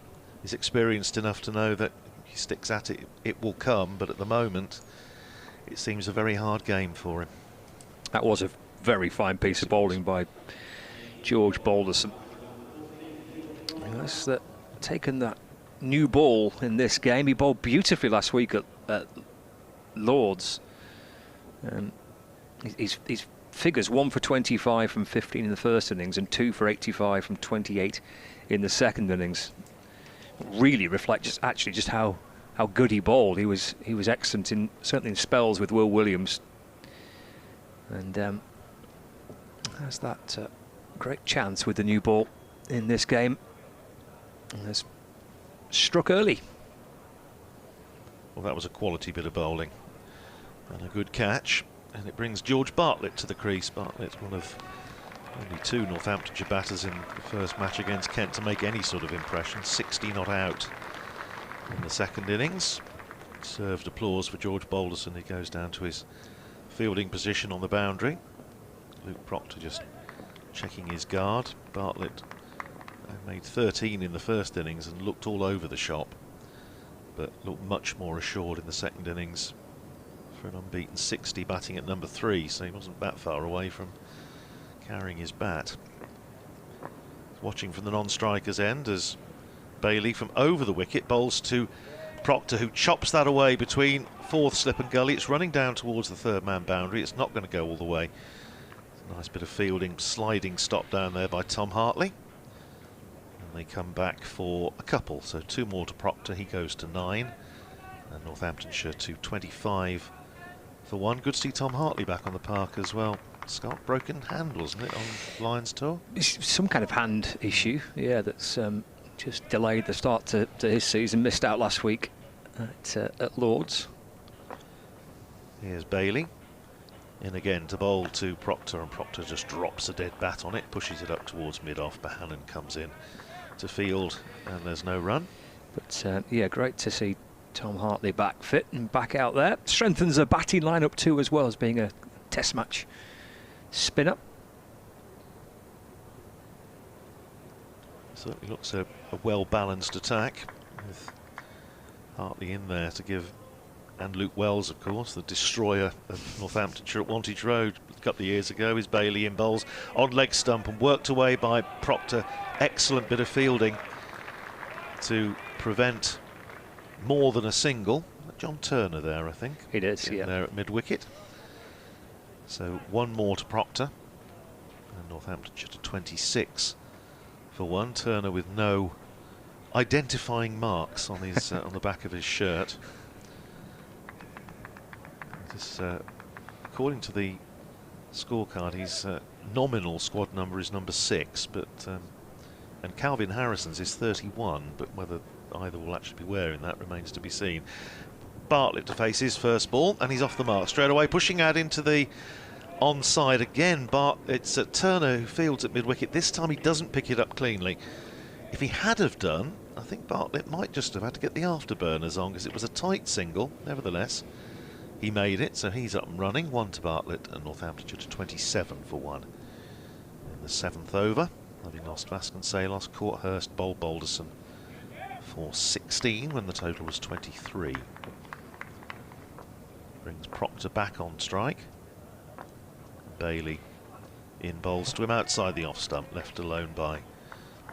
is experienced enough to know that if he sticks at it, it will come, but at the moment it seems a very hard game for him. That was a very fine piece of bowling by George Balderson. That's taken that new ball in this game. He bowled beautifully last week at Lords. His figures 1 for 25 from 15 in the first innings and 2 for 85 from 28 in the second innings. Really reflects just how good he bowled. He was excellent certainly in spells with Will Williams, and has that great chance with the new ball in this game. And has struck early. Well, that was a quality bit of bowling and a good catch, and it brings George Bartlett to the crease. Bartlett's one of only 2 Northamptonshire batters in the first match against Kent to make any sort of impression. 60 not out in the second innings. Served applause for George Balderson. He goes down to his fielding position on the boundary. Luke Proctor just checking his guard. Bartlett made 13 in the first innings and looked all over the shop, but looked much more assured in the second innings for an unbeaten 60, batting at number 3, so he wasn't that far away from carrying his bat. Watching from the non-striker's end as Bailey from over the wicket bowls to Proctor, who chops that away between fourth slip and gully. It's running down towards the third man boundary. It's not going to go all the way. It's a nice bit of fielding, sliding stop down there by Tom Hartley. They come back for a couple, so 2 more to Proctor. He goes to 9, and Northamptonshire to 25 for 1. Good to see Tom Hartley back on the park as well. Scott, broken hand, wasn't it, on Lions tour? It's some kind of hand issue, yeah, that's just delayed the start to his season. Missed out last week at Lords. Here's Bailey in again to bowl to Proctor, and Proctor just drops a dead bat on it, pushes it up towards mid-off. Bohannon comes in to field, and there's no run. But yeah, great to see Tom Hartley back fit and back out there. Strengthens the batting lineup too, as well as being a test match spinner. Certainly looks a well-balanced attack, with Hartley in there to give, and Luke Wells, of course, the destroyer of Northamptonshire at Wantage Road a couple of years ago. Is Bailey in bowls on leg stump and worked away by Proctor. Excellent bit of fielding to prevent more than a single. John Turner there, I think. It is, yeah. There at mid-wicket. So 1 more to Proctor, and Northamptonshire to 26 for 1. Turner with no identifying marks on his on the back of his shirt. This, according to the scorecard, his nominal squad number is number 6, but and Calvin Harrison's is 31, but whether either will actually be wearing that remains to be seen. Bartlett to face his first ball, and he's off the mark straight away, pushing out into the onside again. It's Turner who fields at mid-wicket. This time he doesn't pick it up cleanly. If he had have done, I think Bartlett might just have had to get the afterburners on, because it was a tight single. Nevertheless, he made it, so he's up and running. 1 to Bartlett, and Northamptonshire to 27 for 1. In the 7th over, having lost Vasconcelos, Courthurst bowled Balderson for 16 when the total was 23. Brings Proctor back on strike. Bailey in bowls to him outside the off stump, left alone by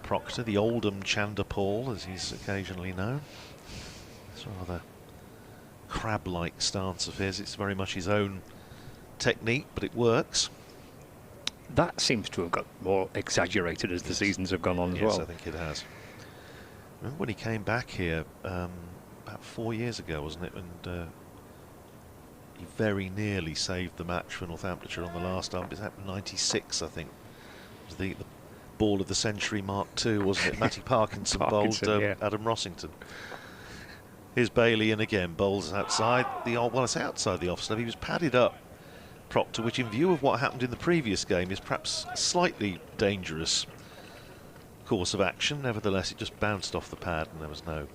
Proctor, the Oldham Chandapal, as he's occasionally known. It's rather crab-like stance of his. It's very much his own technique, but it works. That seems to have got more exaggerated as the seasons have gone on as well. Yes, I think it has. Remember when he came back here about 4 years ago, wasn't it? And he very nearly saved the match for Northamptonshire on the last ump. It happened 96, I think. It was the ball of the century Mark II, wasn't it? Matty Parkinson bowled Adam Rossington. Here's Bailey in again, bowls outside the well, I say outside the off stump. He was padded up, Proctor, which in view of what happened in the previous game is perhaps a slightly dangerous course of action. Nevertheless, it just bounced off the pad and there was no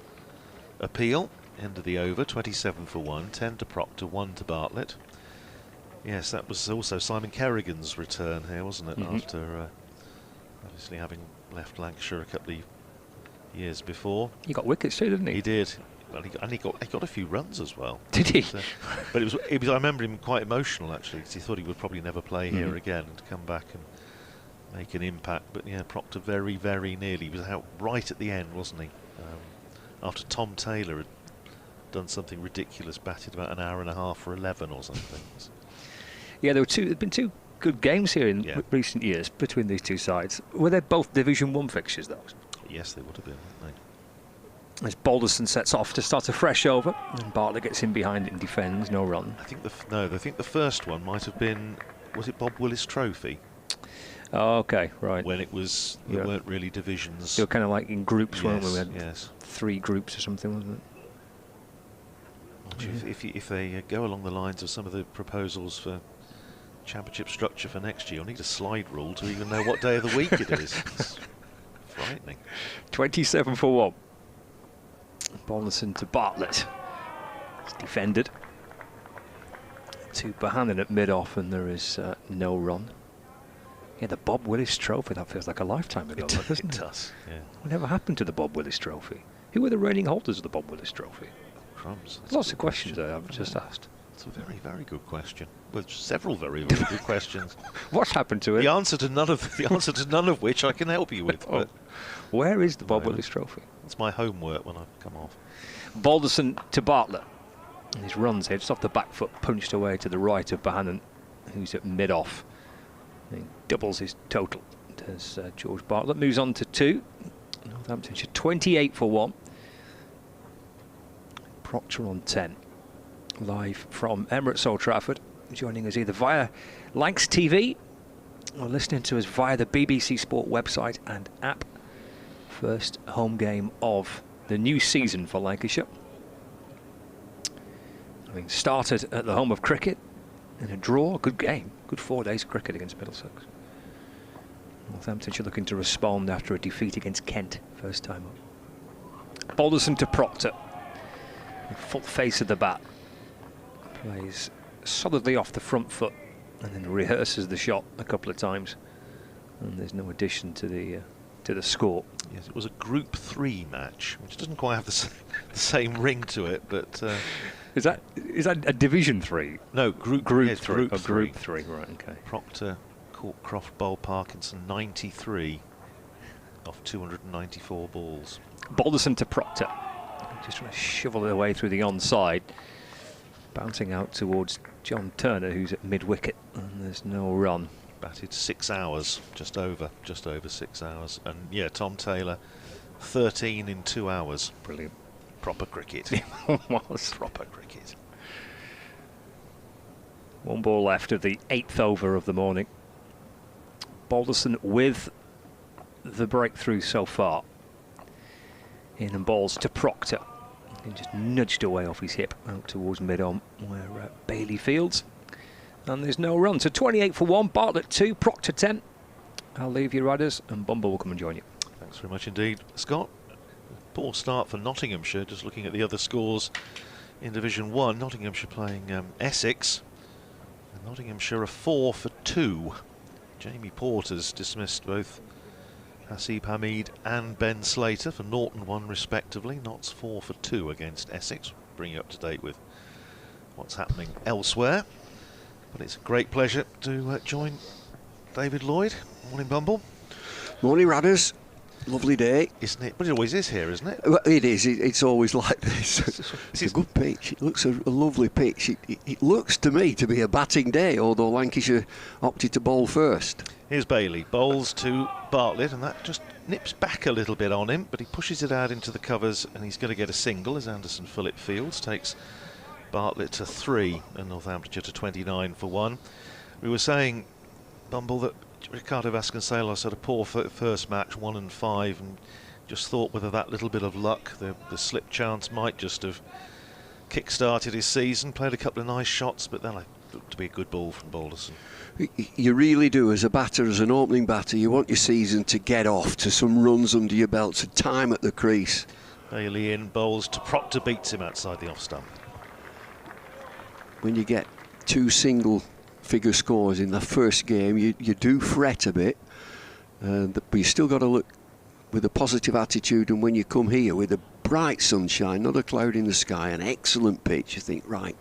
appeal. End of the over, 27 for 1, 10 to Proctor, 1 to Bartlett. Yes, that was also Simon Kerrigan's return here, wasn't it? After obviously having left Lancashire a couple of years before. He got wickets too, didn't he? He did. And he got a few runs as well. Did he? But it was. I remember him quite emotional actually, because he thought he would probably never play here again, and to come back and make an impact. But yeah, Proctor very, very nearly. He was out right at the end, wasn't he? After Tom Taylor had done something ridiculous, batted about an hour and a half for 11 or something. Yeah, there've been 2 good games here in recent years between these 2 sides. Were they both Division 1 fixtures, those? Yes, they would have been, wouldn't they? As Balderson sets off to start a fresh over, and Bartlett gets in behind it and defends, no run. I think the first one might have been, was it Bob Willis Trophy? Oh, okay, right. When it was, there weren't really divisions. They were kind of like in groups, weren't we? We had yes. 3 groups or something, wasn't it? If they go along the lines of some of the proposals for championship structure for next year, you'll need a slide rule to even know what day of the week it is. It's frightening. 27 for 1. Balderson to Bartlett. It's defended. To Bohannon at mid-off, and there is no run. Yeah, the Bob Willis Trophy, that feels like a lifetime ago, doesn't it? It does, yeah. Whatever happened to the Bob Willis Trophy? Who were the reigning holders of the Bob Willis Trophy? Crumbs. Lots of questions there I've just asked. It's a very, very good question. Well, several very, very good questions. What's happened to it? The answer to none of which I can help you with. But where is the Bob Willis Trophy? It's my homework when I come off. Balderson to Bartlett. And his runs here, just off the back foot, punched away to the right of Bohannon, who's at mid-off. He doubles his total as George Bartlett moves on to 2. Northamptonshire 28 for 1. Proctor on 10. Live from Emirates Old Trafford, joining us either via Lancs TV or listening to us via the BBC Sport website and app. First home game of the new season for Lancashire. Having started at the home of cricket in a draw, good game, good 4 days of cricket against Middlesex. Northamptonshire looking to respond after a defeat against Kent, first time up. Balderson to Proctor. Full face of the bat. Plays solidly off the front foot and then rehearses the shot a couple of times. And there's no addition to the score. Yes, it was a Group 3 match, which doesn't quite have the same ring to it, but... Is that a Division 3? No, Group 3. Group 3, right, okay. Proctor, Courtcroft, Bowl, Parkinson, 93 off 294 balls. Balderson to Proctor. Just trying to shovel it away through the onside. Bouncing out towards John Turner, who's at mid-wicket. And there's no run. Batted 6 hours, just over 6 hours. And yeah, Tom Taylor, 13 in 2 hours. Brilliant. Proper cricket. Was. Proper cricket. 1 ball left of the 8th over of the morning. Balderson with the breakthrough so far. In and balls to Proctor. He just nudged away off his hip out towards mid-on where Bailey fields. And there's no run. So 28 for 1, Bartlett 2, Proctor 10. I'll leave you, Riders, and Bumble will come and join you. Thanks very much indeed, Scott. Poor start for Nottinghamshire, just looking at the other scores in Division 1. Nottinghamshire playing Essex. And Nottinghamshire are 4 for 2. Jamie Porter's dismissed both Hasib Hamid and Ben Slater for 0 and 1 respectively. Notts 4 for 2 against Essex. Bring you up to date with what's happening elsewhere. But it's a great pleasure to join David Lloyd. Morning, Bumble. Morning, Radders. Lovely day. Isn't it? But it always is here, isn't it? Well, it is. It's always like this. It's a good pitch. It looks a lovely pitch. It looks to me to be a batting day, although Lancashire opted to bowl first. Here's Bailey. Bowls to Bartlett, and that just nips back a little bit on him, but he pushes it out into the covers, and he's going to get a single as Anderson Phillip fields. Takes Bartlett to 3 and Northamptonshire to 29 for 1. We were saying, Bumble, that Ricardo Vasconcelos had a poor first match, 1 and 5, and just thought whether that little bit of luck, the slip chance, might just have kick-started his season. Played a couple of nice shots, but then it looked to be a good ball from Balderson. You really do, as a batter, as an opening batter. You want your season to get off to some runs under your belt, to time at the crease. Bailey in, bowls to Proctor, beats him outside the off stump. When you get 2 single-figure scores in the first game, you do fret a bit, but you still got to look with a positive attitude. And when you come here with a bright sunshine, not a cloud in the sky, an excellent pitch, you think, right,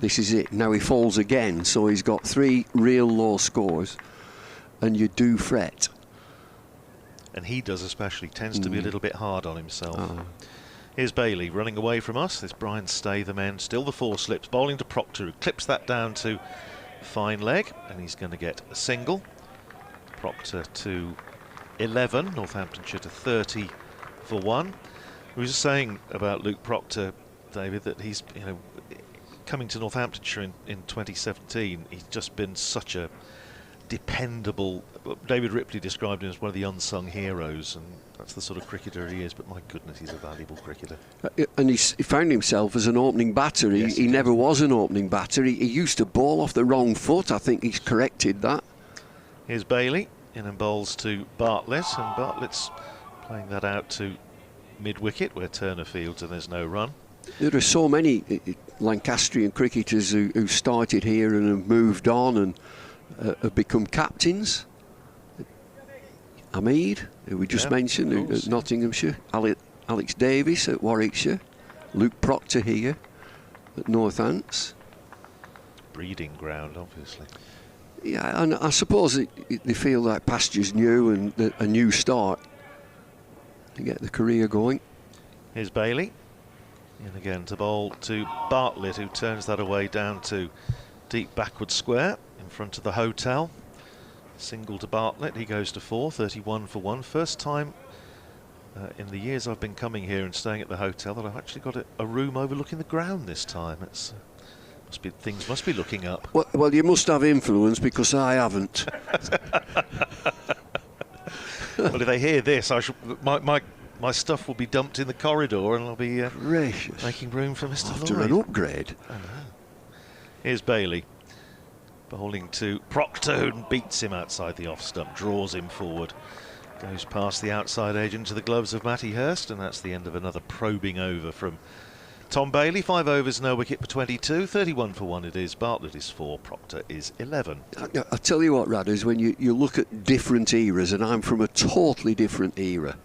this is it. Now he falls again, so he's got 3 real low scores, and you do fret. And he does especially, tends to be a little bit hard on himself. Here's Bailey running away from us. There's Brian Stay, the men. Still the 4 slips. Bowling to Proctor, who clips that down to fine leg, and he's going to get a single. Proctor to 11. Northamptonshire to 30 for 1. We were just saying about Luke Proctor, David, that he's, coming to Northamptonshire in 2017, he's just been such a dependable. David Ripley described him as one of the unsung heroes, and that's the sort of cricketer he is. But my goodness, he's a valuable cricketer. And he found himself as an opening batter. Yes, he never was an opening batter. He used to bowl off the wrong foot. I think he's corrected that. Here's Bailey in and bowls to Bartlett, and Bartlett's playing that out to mid-wicket where Turner fields, and there's no run. There are so many Lancastrian cricketers who started here and have moved on and have become captains. Hamid, who we just mentioned, at Nottinghamshire. Alex Davis at Warwickshire. Luke Proctor here at Northants. Breeding ground, obviously. Yeah, and I suppose they feel like pasture's new and a new start to get the career going. Here's Bailey. In again to bowl to Bartlett, who turns that away down to deep backward square in front of the hotel. Single to Bartlett, he goes to 4, 31 for 1. First time in the years I've been coming here and staying at the hotel that I've actually got a room overlooking the ground this time. It's things must be looking up. Well, you must have influence, because I haven't. Well, if they hear this, my stuff will be dumped in the corridor, and I'll be making room for Mr. After Lloyd. an upgrade. I know. Here's Bailey. Bowling to Proctor, who beats him outside the off stump, draws him forward. Goes past the outside edge into the gloves of Matty Hurst, and that's the end of another probing over from Tom Bailey. 5 overs, no wicket for 22. 31 for 1 it is. Bartlett is 4, Proctor is 11. I tell you what, Radders, when you look at different eras, and I'm from a totally different era,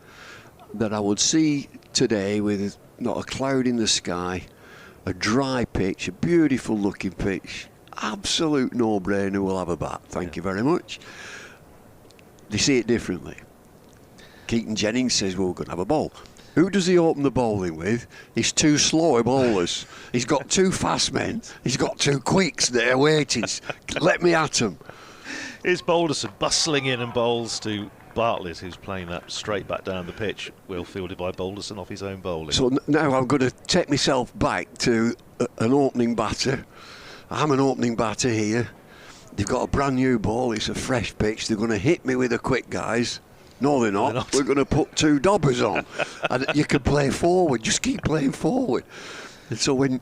that I would see today with not a cloud in the sky, a dry pitch, a beautiful looking pitch, absolute no-brainer, will have a bat. Thank you very much. They see it differently. Keaton Jennings says, well, we're going to have a bowl. Who does he open the bowling with? He's two slow bowlers. He's got two fast men. He's got two quicks there waiting. Let me at him. Here's Balderson bustling in and bowls to Bartlett, who's playing that straight back down the pitch. Well fielded by Balderson off his own bowling. So now I'm going to take myself back to an opening batter. I'm an opening batter here. They've got a brand new ball. It's a fresh pitch. They're going to hit me with the quick guys. No, they're not. We're going to put two dobbers on. And you can play forward. Just keep playing forward. And so when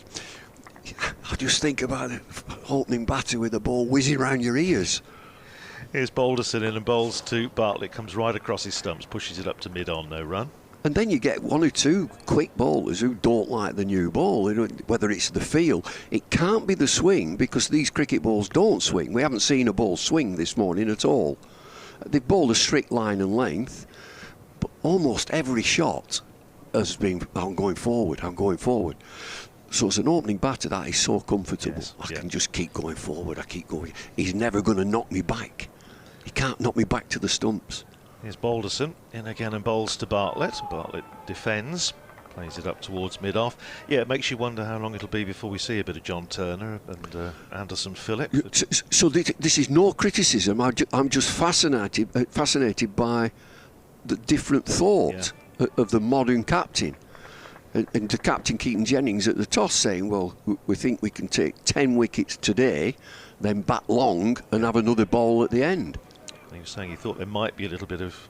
I just think about it, opening batter with the ball whizzing around your ears. Here's Balderson in and bowls to Bartlett. Comes right across his stumps, pushes it up to mid-on, no run. And then you get one or two quick bowlers who don't like the new ball, whether it's the feel. It can't be the swing, because these cricket balls don't swing. We haven't seen a ball swing this morning at all. They've bowled a strict line and length, but almost every shot has been, I'm going forward. So as an opening batter, that is so comfortable. Yes, I can just keep going forward, I keep going. He's never going to knock me back. He can't knock me back to the stumps. Here's Balderson in again and bowls to Bartlett. Bartlett defends, plays it up towards mid-off. Yeah, it makes you wonder how long it'll be before we see a bit of John Turner and Anderson Phillip. So this is no criticism. I'm just fascinated by the different thought of the modern captain. And to Captain Keaton Jennings at the toss saying, well, we think we can take 10 wickets today, then bat long and have another bowl at the end. He was saying he thought there might be a little bit of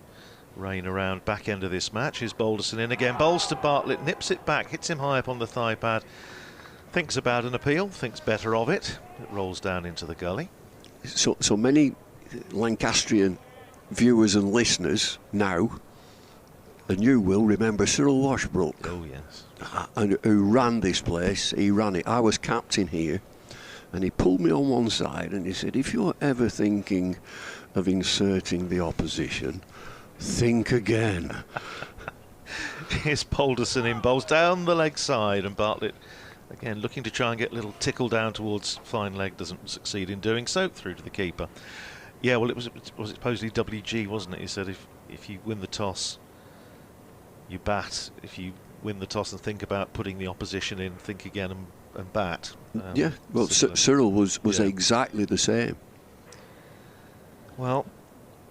rain around back end of this match. Here's Balderson in again, bowls to Bartlett, nips it back, hits him high up on the thigh pad, thinks about an appeal, thinks better of it. It rolls down into the gully. So many Lancastrian viewers and listeners now, and you will remember Cyril Washbrook. Oh yes. And who ran this place. He ran it. I was captain here, and he pulled me on one side and he said, if you're ever thinking of inserting the opposition, think again. Here's Balderson in, bowls down the leg side, and Bartlett again looking to try and get a little tickle down towards fine leg, doesn't succeed in doing so, through to the keeper. Yeah, well, it was supposedly WG, wasn't it? He said if you win the toss, you bat. If you win the toss and think about putting the opposition in, think again and bat. Yeah, well, Cyril was exactly the same. Well,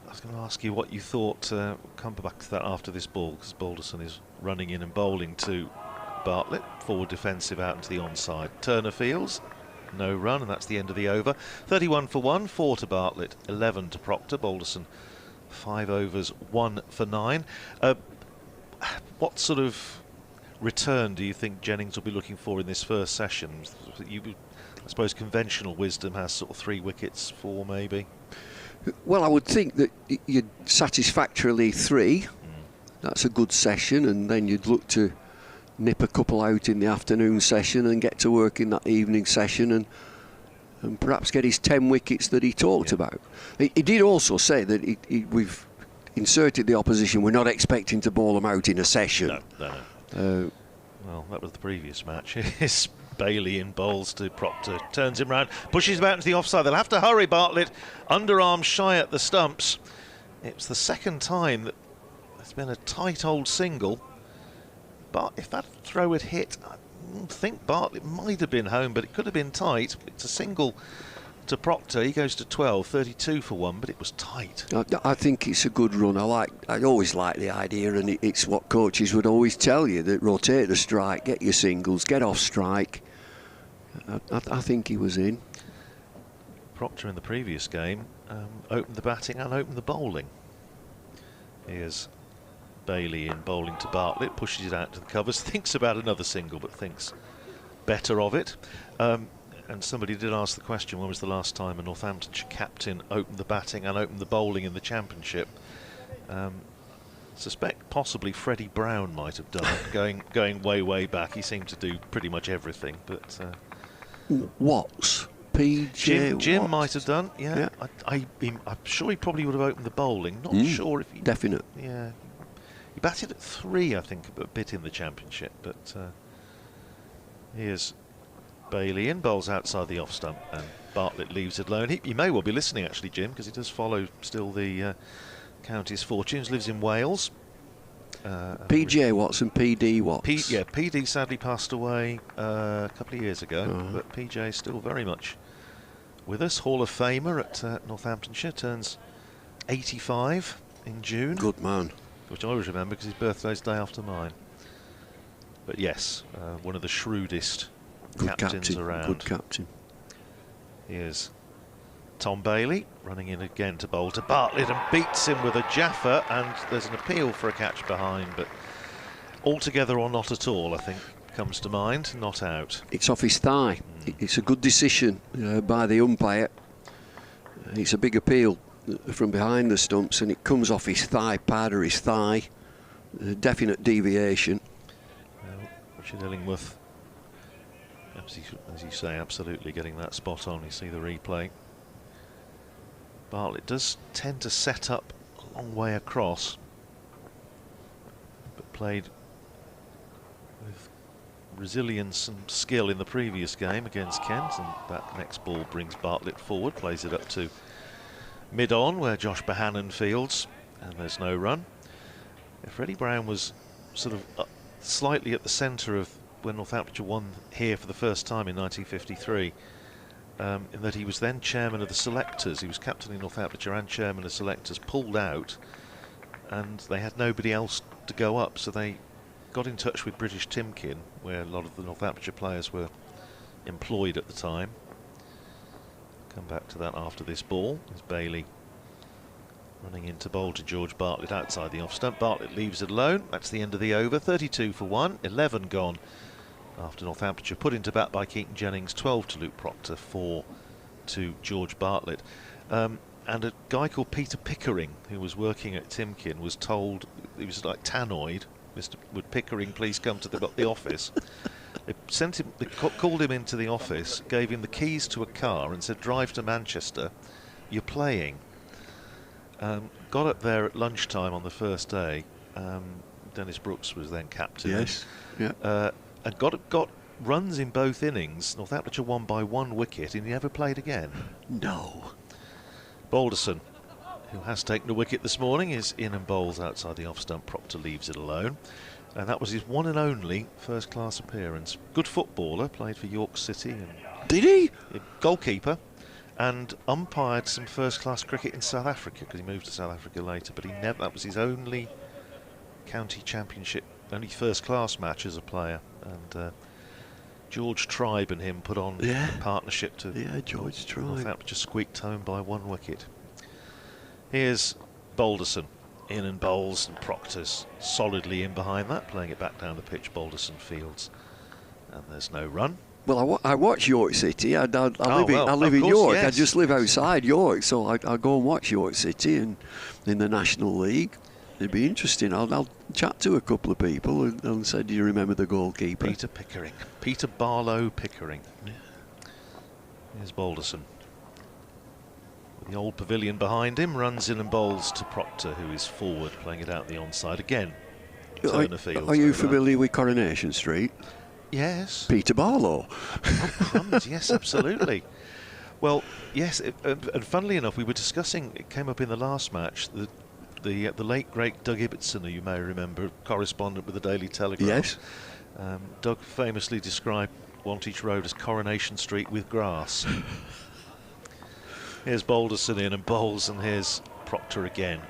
I was going to ask you what you thought. Come back to that after this ball, because Balderson is running in and bowling to Bartlett. Forward defensive out into the onside. Turner fields, no run, and that's the end of the over. 31 for 1, 4 to Bartlett, 11 to Proctor. Balderson 5 overs, 1 for 9. What sort of return do you think Jennings will be looking for in this first session? I suppose conventional wisdom has sort of 3 wickets, 4 maybe. Well, I would think that you'd satisfactorily 3. That's a good session, and then you'd look to nip a couple out in the afternoon session and get to work in that evening session and perhaps get his 10 wickets that he talked about. He did also say that we've inserted the opposition. We're not expecting to bowl them out in a session. No. Well, that was the previous match. It's Bailey in bowls to Proctor, turns him round, pushes him out into the offside. They'll have to hurry, Bartlett. Underarm shy at the stumps. It's the second time that there's been a tight old single. But if that throw had hit, I think Bartlett might have been home, but it could have been tight. It's a single to Proctor. He goes to 12, 32 for 1, but it was tight. I think it's a good run. I always like the idea, and it's what coaches would always tell you, that rotate the strike, get your singles, get off strike. I think he was in. Proctor in the previous game opened the batting and opened the bowling. Here's Bailey in bowling to Bartlett, pushes it out to the covers, thinks about another single, but thinks better of it. And somebody did ask the question, when was the last time a Northamptonshire captain opened the batting and opened the bowling in the Championship? Suspect possibly Freddie Brown might have done it, going way back. He seemed to do pretty much everything. But Watts? PJ Jim Watts? might have done, yeah. I'm sure he probably would have opened the bowling. Not sure if he... Definite. Yeah. He batted at 3, I think, a bit in the Championship. But here's Bailey in, bowls outside the off stump, and Bartlett leaves it alone. He may well be listening, actually, Jim, because he does follow still the county's fortunes, lives in Wales. PJ Watson, PD Watts. PD sadly passed away a couple of years ago, but PJ still very much with us. Hall of Famer at Northamptonshire, turns 85 in June. Good man. Which I always remember because his birthday's the day after mine. But yes, one of the shrewdest captains around. Good captain. Here's Tom Bailey running in again to bowl to Bartlett and beats him with a Jaffa, and there's an appeal for a catch behind, but altogether or not at all, I think, comes to mind. Not out. It's off his thigh. It's a good decision by the umpire. It's a big appeal from behind the stumps, and it comes off his thigh, pad or his thigh. A definite deviation. Well, Richard Illingworth, as you say, absolutely getting that spot on. You see the replay. Bartlett does tend to set up a long way across, but played with resilience and skill in the previous game against Kent, and that next ball brings Bartlett forward, plays it up to mid-on where Josh Bohannon fields, and there's no run. Freddie Brown was sort of slightly at the centre of when Northamptonshire won here for the first time in 1953, in that he was then chairman of the selectors. He was captain in Northamptonshire and chairman of selectors, pulled out, and they had nobody else to go up, so they got in touch with British Timkin, where a lot of the Northamptonshire players were employed at the time. Come back to that after this ball. There's Bailey running into bowl to George Bartlett outside the off stump. Bartlett leaves it alone. That's the end of the over. 32 for 1, 11 gone after Northamptonshire put into bat by Keaton Jennings, 12 to Luke Proctor, 4 to George Bartlett. And a guy called Peter Pickering, who was working at Timkin, was told, he was like tannoyed, Mr. Would Pickering please come to the office? They sent him, they called him into the office, gave him the keys to a car and said, drive to Manchester, you're playing. Got up there at lunchtime on the first day. Dennis Brooks was then captain. Yes, yeah. And got runs in both innings. Northamptonshire won by 1 wicket, and he never played again. No. Balderson, who has taken a wicket this morning, is in and bowls outside the off stump. Proctor leaves it alone. And that was his one and only first-class appearance. Good footballer, played for York City. And did he? Goalkeeper. And umpired some first-class cricket in South Africa, because he moved to South Africa later. But he never. That was his only county championship, only first-class match as a player. And George Tribe and him put on a partnership to George Tribe. Northamptonshire squeaked home by 1 wicket. Here's Balderson. In and bowls, and Proctor's solidly in behind that, playing it back down the pitch. Balderson fields, and there's no run. Well, I watch York City. I live in course, York. yes. I just live outside York, so I go and watch York City and in the National League. It'd be interesting. I'll chat to a couple of people and say, do you remember the goalkeeper? Peter Pickering. Peter Barlow Pickering. Yeah. Here's Balderson. The old pavilion behind him, runs in and bowls to Proctor, who is forward, playing it out the onside again. Turner fields. Are you familiar with Coronation Street? Yes. Peter Barlow. Oh, crumbs, yes, absolutely. Well, yes, and funnily enough, we were discussing, it came up in the last match, the late, great Doug Ibbotson, who you may remember, correspondent with the Daily Telegraph. Yes. Doug famously described Wantage Road as Coronation Street with grass. Here's Balderson in and bowls, and here's Proctor again.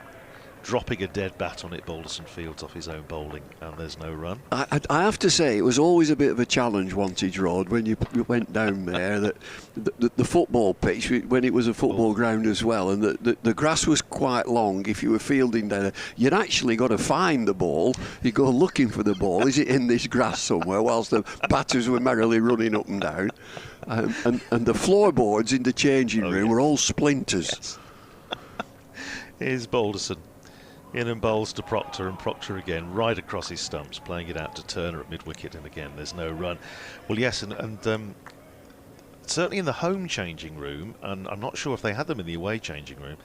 Dropping a dead bat on it, Balderson fields off his own bowling, and there's no run. I have to say, it was always a bit of a challenge, Wantage Road, when you went down there. That the football pitch, when it was a football ground as well, and the grass was quite long. If you were fielding down there, you'd actually got to find the ball. You go looking for the ball. Is it in this grass somewhere? Whilst the batters were merrily running up and down. And the floorboards in the changing room were all splinters. Yes. Here's Balderson. In and bowls to Proctor, and Proctor again, right across his stumps, playing it out to Turner at mid-wicket, and again there's no run. Well, yes, and certainly in the home changing room, and I'm not sure if they had them in the away changing room,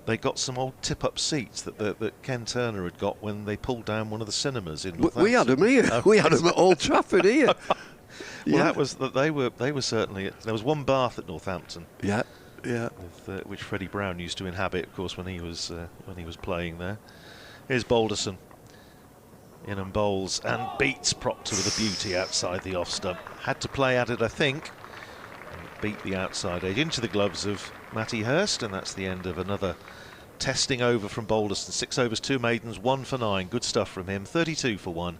they got some old tip-up seats that Ken Turner had got when they pulled down one of the cinemas in Northampton. We had them here. We had them at Old Trafford here. Well, that was that they were certainly. There was one bath at Northampton. Yeah. Yeah. With, which Freddie Brown used to inhabit, of course, when he was playing there. Here's Balderson. in and bowls and beats Proctor with a beauty outside the off stump. Had to play at it, I think. And beat the outside edge into the gloves of Matty Hurst, and that's the end of another testing over from Balderston. 6 overs, 2 maidens, 1 for 9. Good stuff from him. 32 for 1.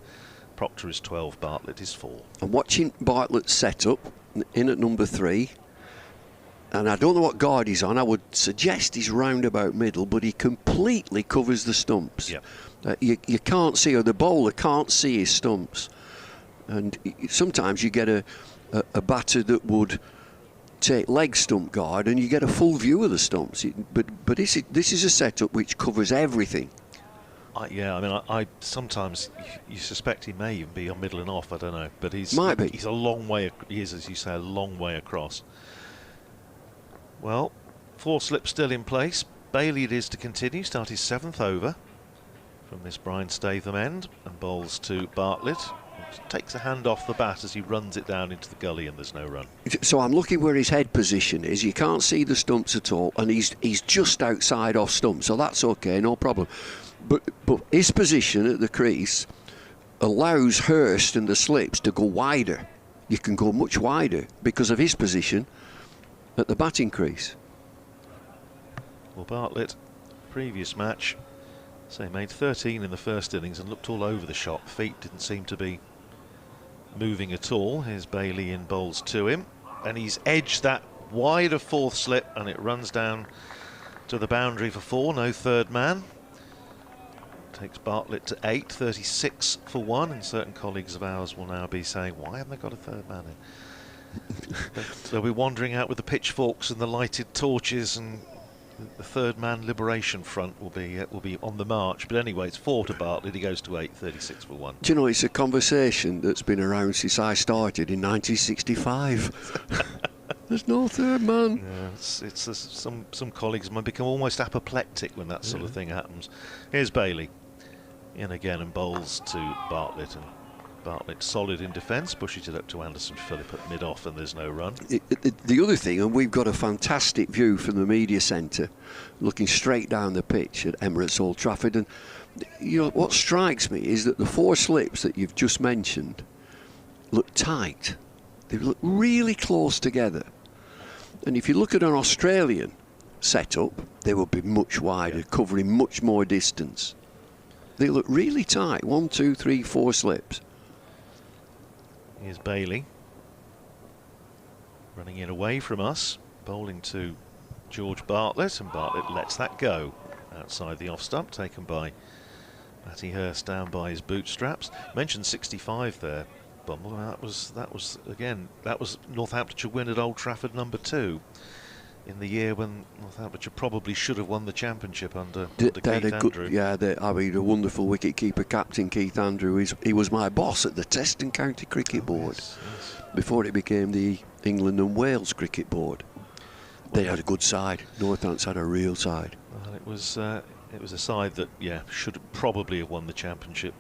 Proctor is 12, Bartlett is 4. I'm watching Bartlett set up in at number 3, and I don't know what guard he's on. I would suggest he's round about middle, but he completely covers the stumps. Yep. You can't see, or the bowler can't see his stumps, and sometimes you get a batter that would take leg stump guard and you get a full view of the stumps, but this is a setup which covers everything. Yeah, I mean, I sometimes you suspect he may even be on middle and off. I don't know, but he's a long way. He is, as you say, a long way across. Well, 4 slips still in place. Bailey it is to continue. Start his 7th over from this Brian Statham end and bowls to Bartlett. Takes a hand off the bat as he runs it down into the gully, and there's no run. So I'm looking where his head position is. You can't see the stumps at all, and he's just outside off stump, so that's okay, no problem. But his position at the crease allows Hurst and the slips to go wider. You can go much wider because of his position at the batting crease. Well, Bartlett, previous match, so he made 13 in the first innings and looked all over the shop. Feet didn't seem to be moving at all. Here's Bailey in bowls to him, and he's edged that wider 4th slip, and it runs down to the boundary for 4. No third man. Takes Bartlett to 8, 36 for 1, and certain colleagues of ours will now be saying, why haven't they got a third man in? They'll be wandering out with the pitchforks and the lighted torches, and the third man liberation front will be on the march. But anyway, it's 4 to Bartlett. He goes to 8, 36 for 1. Do you know, it's a conversation that's been around since I started in 1965. There's no third man. Yeah, some colleagues might become almost apoplectic when that sort of thing happens. Here's Bailey in again and bowls to Bartlett, and Bartlett solid in defence, pushes it up to Anderson Phillip at mid-off, and there's no run. The other thing, and we've got a fantastic view from the media centre looking straight down the pitch at Emirates Old Trafford, and you know what strikes me is that the 4 slips that you've just mentioned look tight. They look really close together, and if you look at an Australian setup, they will be much wider, covering much more distance. They look really tight. 1, 2, 3, 4 slips. Here's Bailey running in away from us, bowling to George Bartlett, and Bartlett lets that go outside the off stump, taken by Matty Hurst down by his bootstraps. Mentioned 65 there, Bumble. That was Northamptonshire win at Old Trafford #2 in the year when Northamptonshire probably should have won the championship under Keith Andrew. A wonderful wicket-keeper captain, Keith Andrew. He was my boss at the Test and County Cricket Board before it became the England and Wales Cricket Board. They had a good side. Northampton had a real side. Well, it was a side that should probably have won the championship.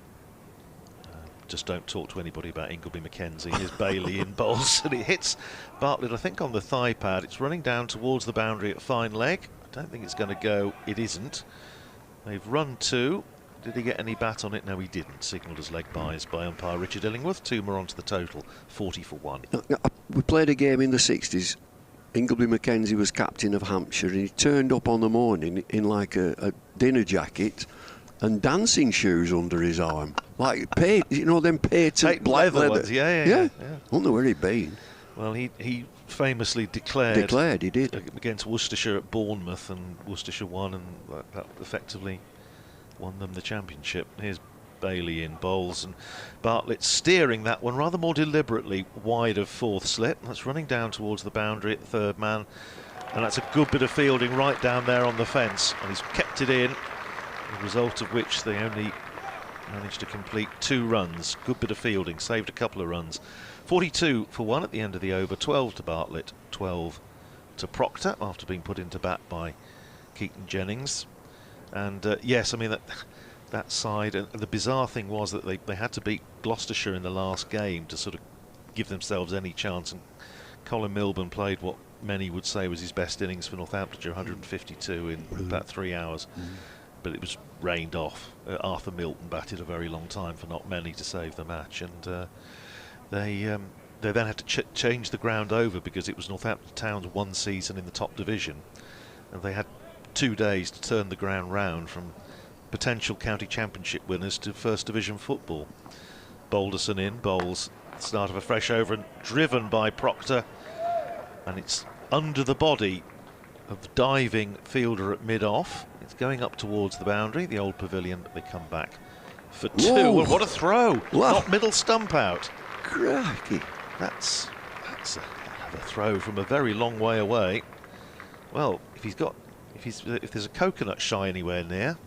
Just don't talk to anybody about Ingleby Mackenzie. Here's Bailey in bowls, and it hits Bartlett, I think, on the thigh pad. It's running down towards the boundary at fine leg. I don't think it's going to go. It isn't. They've run 2. Did he get any bat on it? No, he didn't. Signalled as leg byes by umpire Richard Illingworth. 2 more onto the total, 40 for 1. We played a game in the 60s. Ingleby Mackenzie was captain of Hampshire, and he turned up on the morning in like a dinner jacket and dancing shoes under his arm, like them patent black leather ones. Yeah. I wonder where he'd been. Well, he famously declared he did against Worcestershire at Bournemouth, and Worcestershire won, and that effectively won them the championship. Here's Bailey in bowls, and Bartlett steering that one rather more deliberately wide of 4th slip. That's running down towards the boundary at third man, and that's a good bit of fielding right down there on the fence, and he's kept it in. The result of which they only managed to complete 2 runs. Good bit of fielding, saved a couple of runs. 42 for 1 at the end of the over. 12 to Bartlett, 12 to Proctor after being put into bat by Keaton Jennings. And yes, I mean that side. And the bizarre thing was that they had to beat Gloucestershire in the last game to sort of give themselves any chance. And Colin Milburn played what many would say was his best innings for Northamptonshire, 152 in about 3 hours. but it was rained off. Arthur Milton batted a very long time for not many to save the match, and they then had to change the ground over because it was Northampton Town's one season in the top division, and they had 2 days to turn the ground round from potential county championship winners to first division football. Balderson in, bowls start of a fresh over and driven by Proctor, and it's under the body of the diving fielder at mid-off. It's going up towards the boundary, the old pavilion, but they come back for 2. Whoa. And what a throw! Wow. Not middle stump out. Crikey. That's a throw from a very long way away. Well, if there's a coconut shy anywhere near,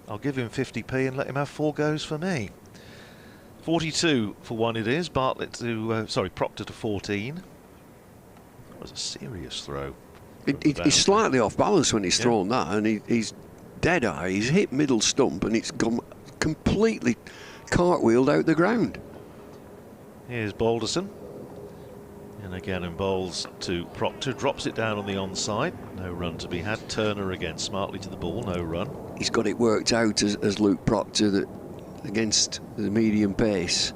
I'll give him 50p and let him have 4 goes for me. 42 for 1 it is. Proctor to 14. That was a serious throw. He's slightly off balance when he's thrown that, and he's dead eye. He's hit middle stump, and it's gone completely cartwheeled out the ground. Here's Balderson. And again, in bowls to Proctor, drops it down on the onside. No run to be had. Turner again, smartly to the ball, no run. He's got it worked out as Luke Proctor that against the medium pace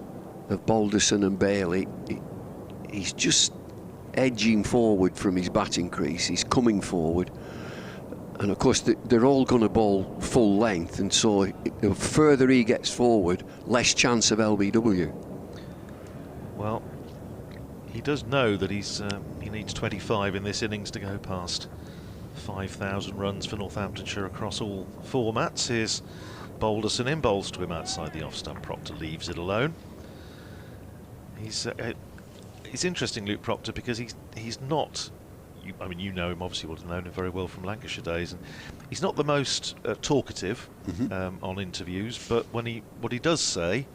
of Balderson and Bailey, he's just edging forward from his batting crease. He's coming forward, and of course they're all going to bowl full length, and so the further he gets forward, less chance of LBW. Well, he does know that he needs 25 in this innings to go past 5,000 runs for Northamptonshire across all formats. Here's Balderson in, bowls to him outside the off stump. Proctor leaves it alone. It's interesting, Luke Proctor, because he's not. You know him, obviously, would have known him very well from Lancashire days, and he's not the most talkative on interviews, but what he does say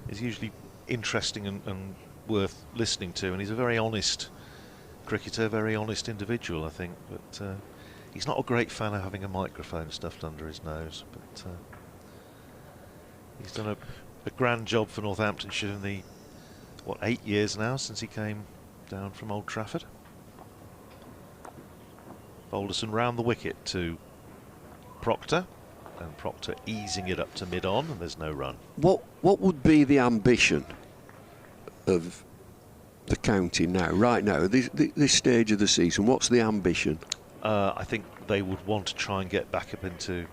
is usually interesting and worth listening to, and he's a very honest cricketer, very honest individual, I think. But he's not a great fan of having a microphone stuffed under his nose. But he's done a grand job for Northamptonshire in the 8 years now since he came down from Old Trafford. Balderson round the wicket to Proctor, and Proctor easing it up to mid-on, and there's no run. What would be the ambition of the county now, right now, this stage of the season? What's the ambition? I think they would want to try and get back up into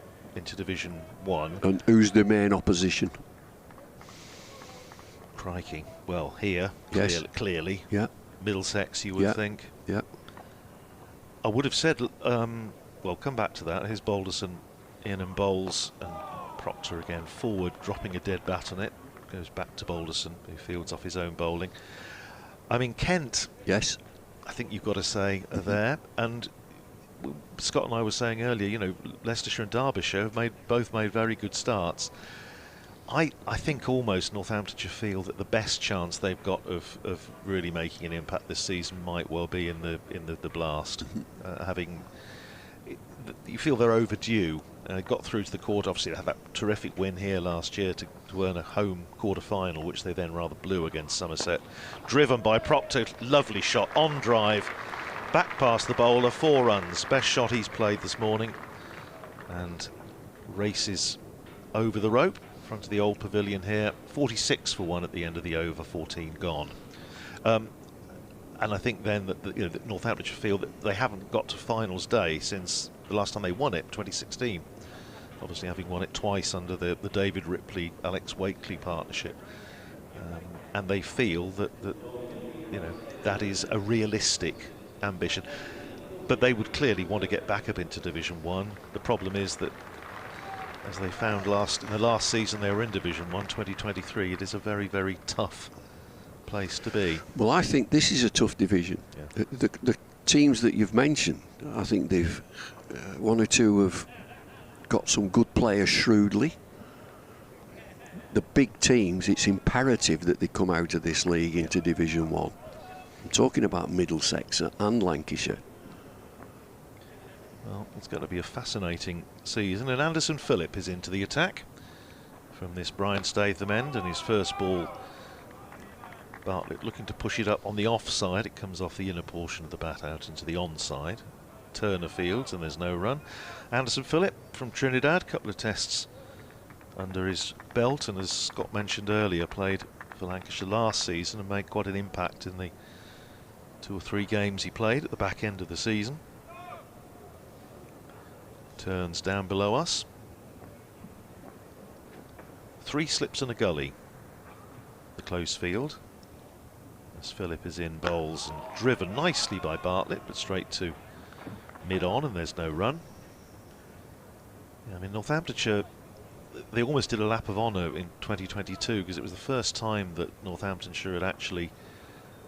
Division 1. And who's the main opposition? Crikey. Well, here, yes. clearly. Yeah. Middlesex, you would think. Yeah. I would have said, well, come back to that. Here's Balderson in and bowls, and Proctor again forward, dropping a dead bat on it. Goes back to Balderson, who fields off his own bowling. I mean, Kent. Yes. I think you've got to say are there. And Scott and I were saying earlier, Leicestershire and Derbyshire have both made very good starts. I think almost Northamptonshire feel that the best chance they've got of really making an impact this season might well be in the blast. You feel they're overdue. Got through to the quarter. Obviously, they had that terrific win here last year to earn a home quarter-final, which they then rather blew against Somerset. Driven by Proctor, lovely shot on drive, back past the bowler, 4 runs. Best shot he's played this morning, and races over the rope. Front of the old pavilion here, 46 for 1 at the end of the over, 14 gone. And I think then that Northamptonshire feel that they haven't got to finals day since the last time they won it, 2016. Obviously, having won it twice under the David Ripley, Alex Wakely partnership, and they feel that is a realistic ambition. But they would clearly want to get back up into Division 1. The problem is that, as they found in the last season they were in Division 1, 2023, it is a very, very tough place to be. Well, I think this is a tough division. Yeah. The teams that you've mentioned, I think they've one or two have got some good players shrewdly. The big teams, it's imperative that they come out of this league into Division 1. I'm talking about Middlesex and Lancashire. Well, it's going to be a fascinating season, and Anderson Phillip is into the attack from this Brian Statham end, and his first ball, Bartlett looking to push it up on the offside. It comes off the inner portion of the bat out into the onside. Turner fields, and there's no run. Anderson Phillip from Trinidad, couple of tests under his belt, and as Scott mentioned earlier, played for Lancashire last season and made quite an impact in the 2 or 3 games he played at the back end of the season. Turns down below us. 3 slips and a gully. The close field. As Phillip is in, bowls, and driven nicely by Bartlett, but straight to mid-on, and there's no run. Yeah, I mean, Northamptonshire, they almost did a lap of honour in 2022 because it was the first time that Northamptonshire had actually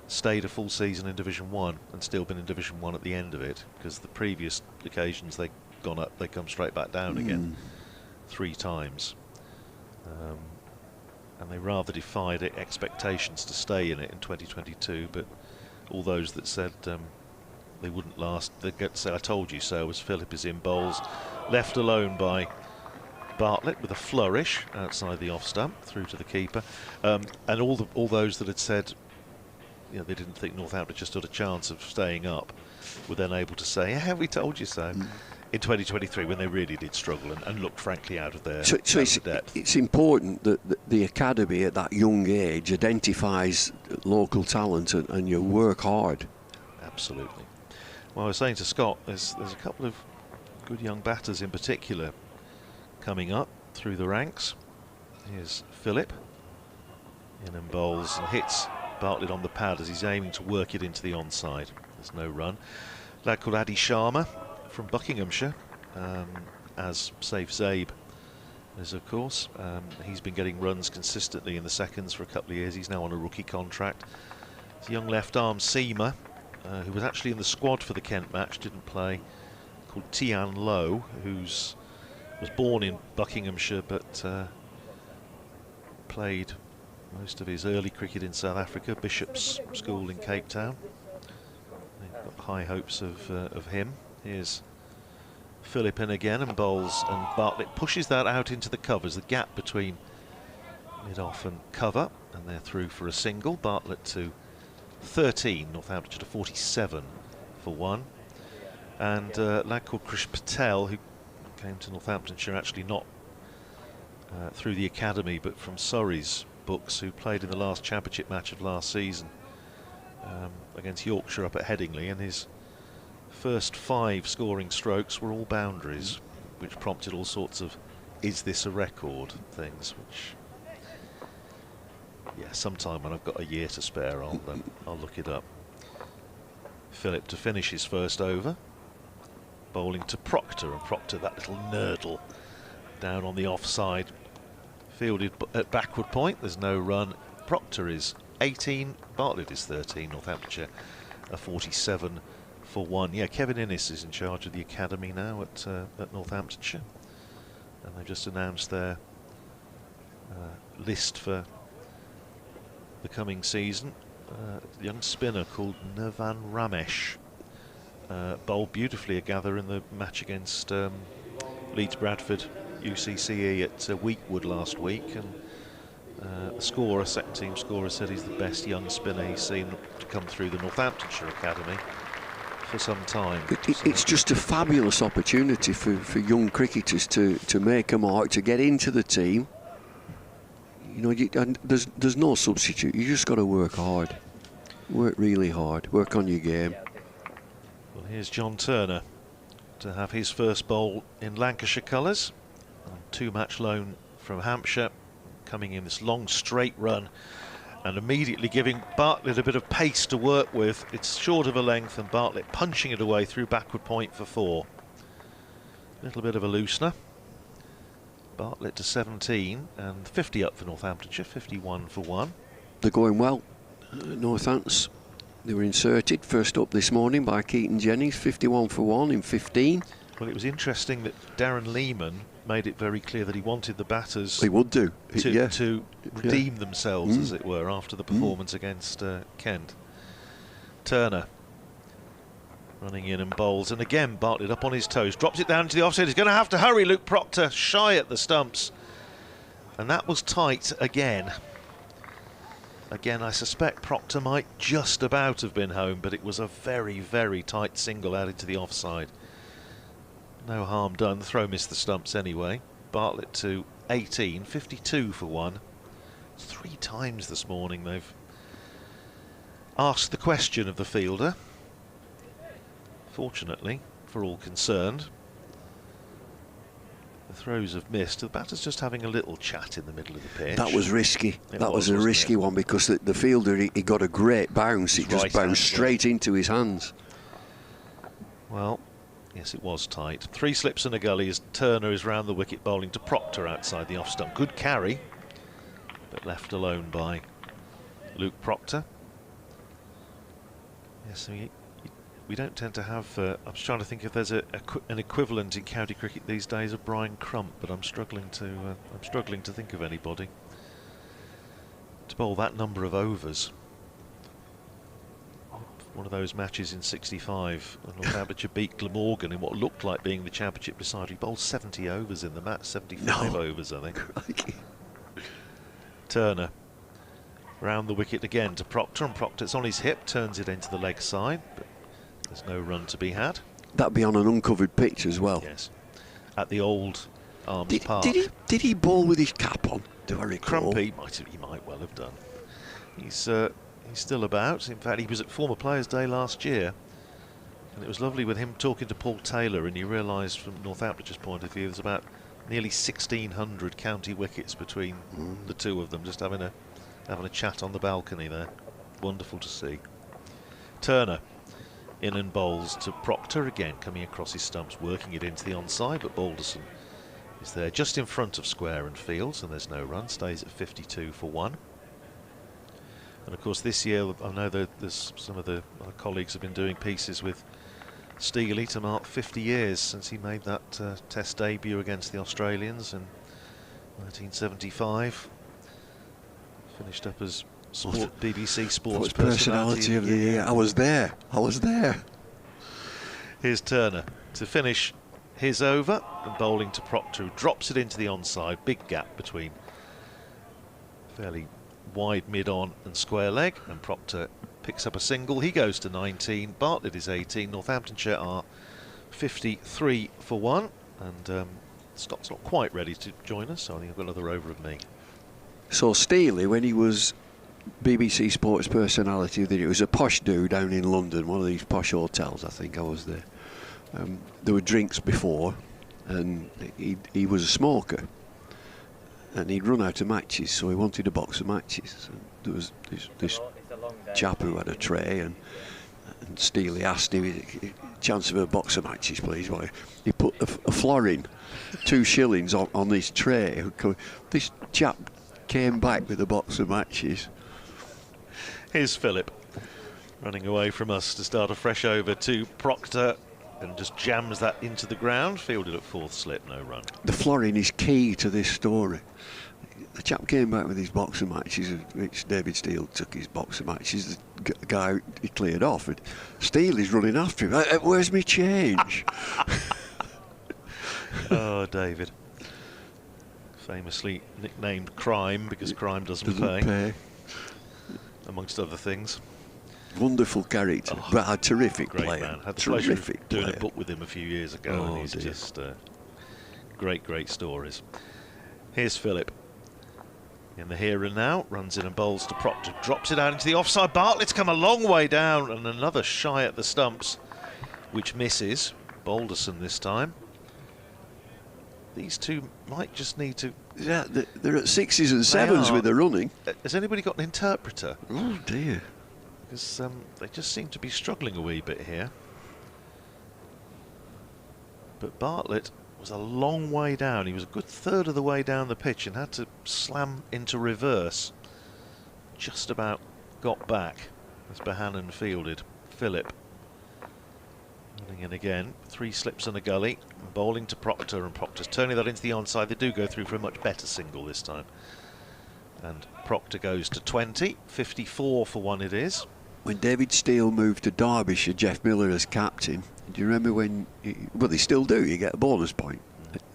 stayed a full season in Division 1 and still been in Division 1 at the end of it, because the previous occasions they'd gone up, they come straight back down again 3 times. And they rather defied expectations to stay in it in 2022, but all those that said they wouldn't last, they'd get to say, I told you so, as Phillip is in, bowls, left alone by Bartlett with a flourish outside the off stump through to the keeper, and all those that had said, you know, they didn't think Northamptonshire stood a chance of staying up were then able to say, yeah, we told you so. In 2023, when they really did struggle and looked frankly out of their depth. It's important that the academy at that young age identifies local talent and you work hard. Absolutely. Well, I was saying to Scott, there's a couple of good young batters in particular coming up through the ranks. Here's Phillip, in and bowls and hits Bartlett on the pad as he's aiming to work it into the onside. There's no run. A lad called Adi Sharma from Buckinghamshire, as Saif Zaib is, of course. He's been getting runs consistently in the seconds for a couple of years. He's now on a rookie contract. It's a young left-arm seamer who was actually in the squad for the Kent match, didn't play, called Tian Low, was born in Buckinghamshire but played most of his early cricket in South Africa, Bishop's School in Cape Town. They've got high hopes of him. Here's Phillip in again and bowls, and Bartlett pushes that out into the covers, the gap between mid-off and cover, and they're through for a single. Bartlett to 13, Northamptonshire to 47 for 1. And a lad called Krish Patel, who came to Northamptonshire actually not through the academy but from Surrey's books, who played in the last championship match of last season against Yorkshire up at Headingley, and his first 5 scoring strokes were all boundaries, which prompted all sorts of "is this a record" things, which, yeah, sometime when I've got a year to spare I'll look it up. Phillip to finish his first over, bowling to Proctor, and Proctor, that little nurdle down on the offside, fielded at backward point. There's no run. Proctor is 18, Bartlett is 13, Northamptonshire a 47 for 1. Yeah, Kevin Innes is in charge of the academy now at Northamptonshire, and they've just announced their list for the coming season. A young spinner called Nirvan Ramesh bowled beautifully a gather in the match against Leeds Bradford UCCE at Weekwood last week, and the second team scorer, said he's the best young spinner he's seen to come through the Northamptonshire academy for some time. It's just a fabulous opportunity for young cricketers to make a mark, to get into the team. You know, and there's no substitute. You just got to work hard, work really hard, work on your game. Well, here's John Turner to have his first bowl in Lancashire colours. 2-match loan from Hampshire, coming in this long straight run and immediately giving Bartlett a bit of pace to work with. It's short of a length, and Bartlett punching it away through backward point for 4. Little bit of a loosener. Bartlett to 17 and 50 up for Northamptonshire, 51 for 1. They're going well, Northants. They were inserted first up this morning by Keaton Jennings, 51 for 1 in 15. Well, it was interesting that Darren Lehman made it very clear that he wanted the batters to redeem themselves, as it were, after the performance against Kent. Turner running in and bowls, and again Bartlett up on his toes, drops it down to the offside. He's going to have to hurry. Luke Proctor shy at the stumps, and that was tight again. Again, I suspect Proctor might just about have been home, but it was a very, very tight single out into the offside. No harm done. The throw missed the stumps anyway. Bartlett to 18, 52 for one. 3 times this morning they've asked the question of the fielder. Fortunately, for all concerned, the throws have missed. The batter's just having a little chat in the middle of the pitch. That was risky. That was a wasn't risky one, because the fielder, he got a great bounce. It just bounced straight into his hands. Well, yes, it was tight. 3 slips and a gully as Turner is round the wicket bowling to Proctor outside the off stump. Good carry, but left alone by Luke Proctor. Yes, we don't tend to have... I was trying to think if there's an equivalent in county cricket these days of Brian Crump, but I'm struggling to think of anybody to bowl that number of overs. One of those matches in '65, Northamptonshire beat Glamorgan in what looked like being the championship decider. He bowled 70 overs in the match, 75 overs, I think. Turner round the wicket again to Proctor, and Proctor's on his hip, turns it into the leg side, but there's no run to be had. That'd be on an uncovered pitch as well. Yes, at the old Arms Park. Did he bowl with his cap on? Do I recall? Crumpy, he might well have done. He's still about. In fact, he was at Former Players' Day last year, and it was lovely with him talking to Paul Taylor, and you realised from Northamptonshire's point of view there's about nearly 1,600 county wickets between the two of them, just having a chat on the balcony there. Wonderful to see. Turner in and bowls to Proctor again, coming across his stumps, working it into the onside, but Balderson is there just in front of square and fields, and there's no run. Stays at 52 for one. And of course this year I know that there's some of our colleagues have been doing pieces with Steely to mark 50 years since he made that test debut against the Australians in 1975. Finished up as BBC Sports Personality of the Year. I was there. Here's Turner to finish his over, and bowling to Proctor, who drops it into the onside. Big gap between fairly wide mid-on and square leg, and Proctor picks up a single. He goes to 19, Bartlett is 18, Northamptonshire are 53 for one, and Stock's not quite ready to join us, so I think I've got another over of me. So Steely, when he was BBC Sports Personality, it was a posh dude down in London, one of these posh hotels. I think I was there. There were drinks before, and he was a smoker, and he'd run out of matches, so he wanted a box of matches. And there was this chap who had a tray, and Steely asked him, "Chance of a box of matches, please." Well, he put a florin, 2 shillings on this tray. This chap came back with a box of matches. Here's Phillip running away from us to start a fresh over to Proctor, and just jams that into the ground. Fielded at 4th slip, no run. The florin is key to this story. The chap came back with his box of matches, which David Steele took his box of matches. The guy he cleared off, and Steele is running after him. Where's my change? Oh, David. Famously nicknamed Crime because crime doesn't pay. Amongst other things. Wonderful character, but a terrific great player. Man. Had the pleasure of doing a book with him a few years ago, and he's just great stories. Here's Phillip in the here and now, runs in and bowls to Proctor, drops it out into the offside. Bartlett's come a long way down, and another shy at the stumps, which misses. Balderson this time. These two might just need to... Yeah, they're at 6s and 7s with the running. Has anybody got an interpreter? Oh dear. Because they just seem to be struggling a wee bit here. But Bartlett was a long way down. He was a good third of the way down the pitch and had to slam into reverse. Just about got back as Bohannon fielded. Phillip running in again. 3 slips and a gully. Bowling to Proctor, and Proctor's turning that into the onside. They do go through for a much better single this time. And Proctor goes to 20. 54 for one it is. When David Steele moved to Derbyshire, Jeff Miller as captain, do you remember when... Well, they still do. You get a bonus point.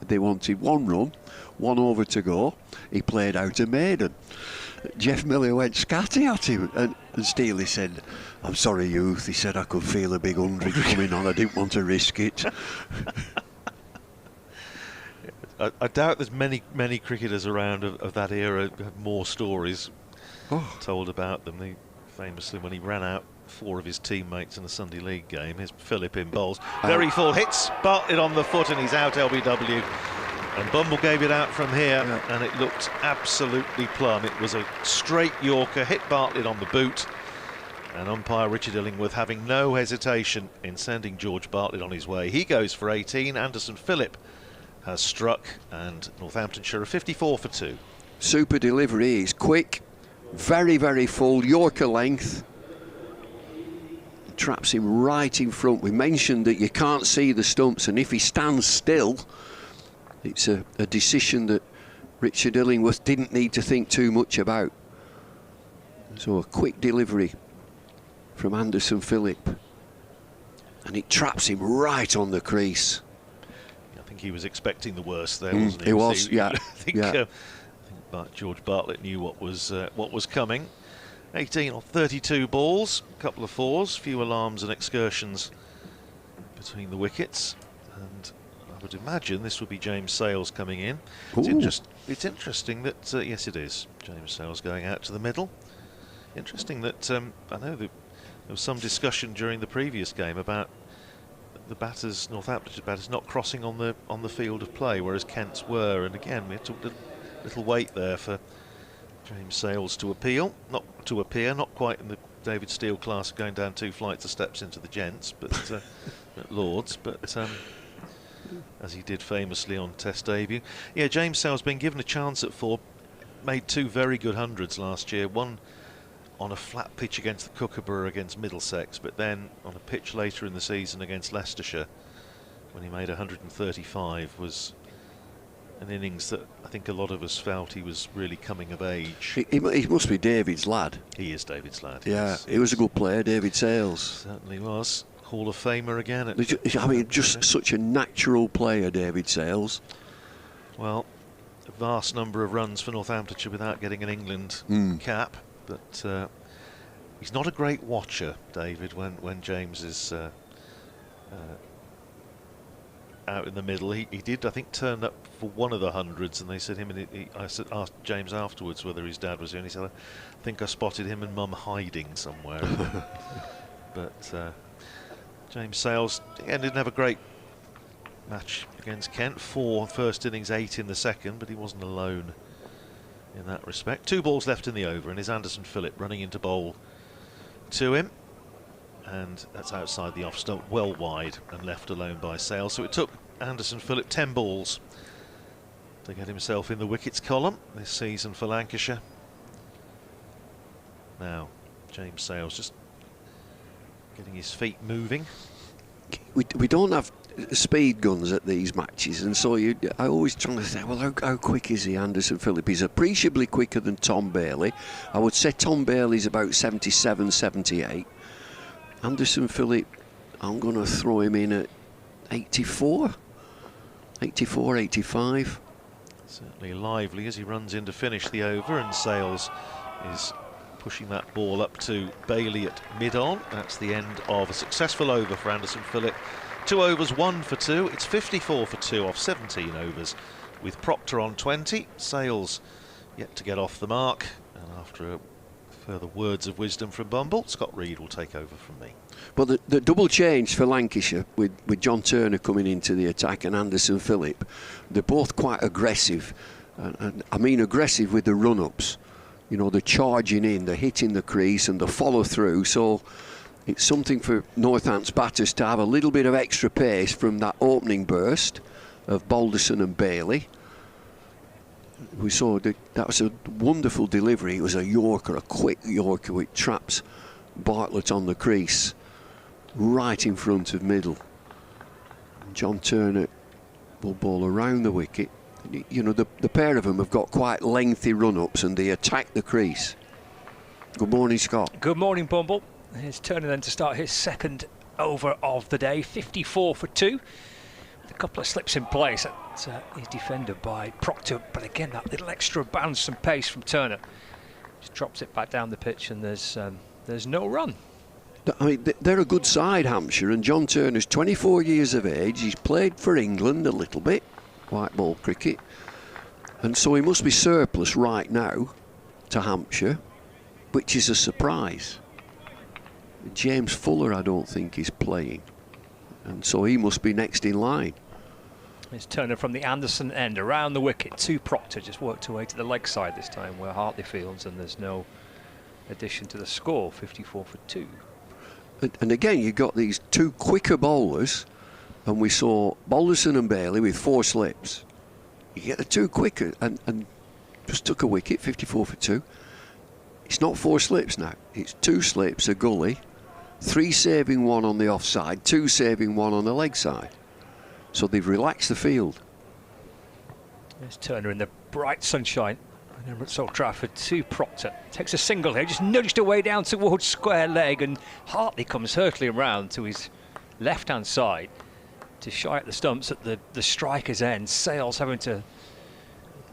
They wanted 1 run, 1 over to go. He played out a maiden. Jeff Miller went scatty at him, and Steely said, "I'm sorry, youth." He said, "I could feel a big 100 coming on. I didn't want to risk it." I doubt there's many cricketers around of that era who have more stories told about them. Famously, when he ran out 4 of his teammates in the Sunday League game, here's Phillip in bowls. Very full, hits Bartlett on the foot, and he's out LBW. And Bumble gave it out from here, and it looked absolutely plumb. It was a straight Yorker, hit Bartlett on the boot, and umpire Richard Illingworth having no hesitation in sending George Bartlett on his way. He goes for 18. Anderson Phillip has struck, and Northamptonshire are 54 for 2. Super delivery. He's quick, very, very full, Yorker length. Traps him right in front. We mentioned that you can't see the stumps, and if he stands still, it's a decision that Richard Illingworth didn't need to think too much about. So a quick delivery from Anderson Phillip, and it traps him right on the crease. I think he was expecting the worst there, wasn't he? He was, yeah. I think George Bartlett knew what was coming. 18 or 32 balls, a couple of 4s, few alarms and excursions between the wickets, and I would imagine this would be James Sales coming in. It's interesting that, yes it is, James Sales going out to the middle. Interesting that, I know there was some discussion during the previous game about the batters, Northamptonshire batters, not crossing on the field of play, whereas Kent's were, and again we took a little wait there for James Sales to appear, not quite in the David Steele class of going down 2 flights of steps into the gents, but at Lords, but as he did famously on Test debut. Yeah, James Sales been given a chance at 4, made 2 very good hundreds last year, one on a flat pitch against the Kookaburra against Middlesex, but then on a pitch later in the season against Leicestershire when he made 135 was an innings that I think a lot of us felt he was really coming of age. He must be David's lad. He is David's lad. Yeah, he was a good player, David Sales. Certainly was. Hall of Famer again. I mean, just such a natural player, David Sales. Well, a vast number of runs for Northamptonshire without getting an England cap, but he's not a great watcher, David, when James is out in the middle. He did, I think, turn up for one of the hundreds, and they said I asked James afterwards whether his dad was here, and he said, I think I spotted him and Mum hiding somewhere. But James Sales, again, didn't have a great match against Kent. 4 first innings, 8 in the second, but he wasn't alone in that respect. 2 balls left in the over, and is Anderson Phillip running into bowl to him. And that's outside the off stump, well wide and left alone by Sales. So it took Anderson Phillip 10 balls to get himself in the wickets column this season for Lancashire. Now, James Sales just getting his feet moving. We don't have speed guns at these matches, and so I always trying to think, well, how quick is he, Anderson Phillip? He's appreciably quicker than Tom Bailey. I would say Tom Bailey's about 77, 78. Anderson Phillip, I'm going to throw him in at 84, 85. Certainly lively as he runs in to finish the over, and Sales is pushing that ball up to Bailey at mid-on. That's the end of a successful over for Anderson Phillip. 2 overs, 1 for 2. It's 54 for 2 off 17 overs with Proctor on 20. Sales yet to get off the mark, and after further words of wisdom from Bumble, Scott Reed will take over from me. Well, the double change for Lancashire with John Turner coming into the attack and Anderson Phillip, they're both quite aggressive, and I mean aggressive with the run-ups. You know, the charging in, the hitting the crease and the follow through. So it's something for Northants batters to have a little bit of extra pace from that opening burst of Balderson and Bailey. We saw that was a wonderful delivery. It was a Yorker, a quick Yorker, which traps Bartlett on the crease right in front of middle. John Turner will bowl around the wicket. You know, the pair of them have got quite lengthy run-ups and they attack the crease. Good morning, Scott. Good morning, Bumble. Here's Turner then to start his second over of the day, 54 for 2. With a couple of slips in place. He's defended by Proctor, but again, that little extra bounce and pace from Turner Just drops it back down the pitch, and there's no run. I mean, they're a good side, Hampshire, and John Turner's 24 years of age. He's played for England a little bit, white ball cricket, and so he must be surplus right now to Hampshire, which is a surprise. James Fuller, I don't think, is playing, and so he must be next in line. It's Turner from the Anderson end, around the wicket to Proctor, just worked away to the leg side this time, where Hartley fields, and there's no addition to the score, 54 for 2. And again, you've got these two quicker bowlers, and we saw Balderson and Bailey with 4 slips. You get the two quicker, and just took a wicket, 54 for 2. It's not 4 slips now, it's 2 slips, a gully, 3 saving 1 on the offside, 2 saving 1 on the leg side. So they've relaxed the field. There's Turner in the bright sunshine at Emirates Old Trafford to Proctor. Takes a single here, just nudged away down towards square leg, and Hartley comes hurtling around to his left-hand side to shy at the stumps at the striker's end. Sales having to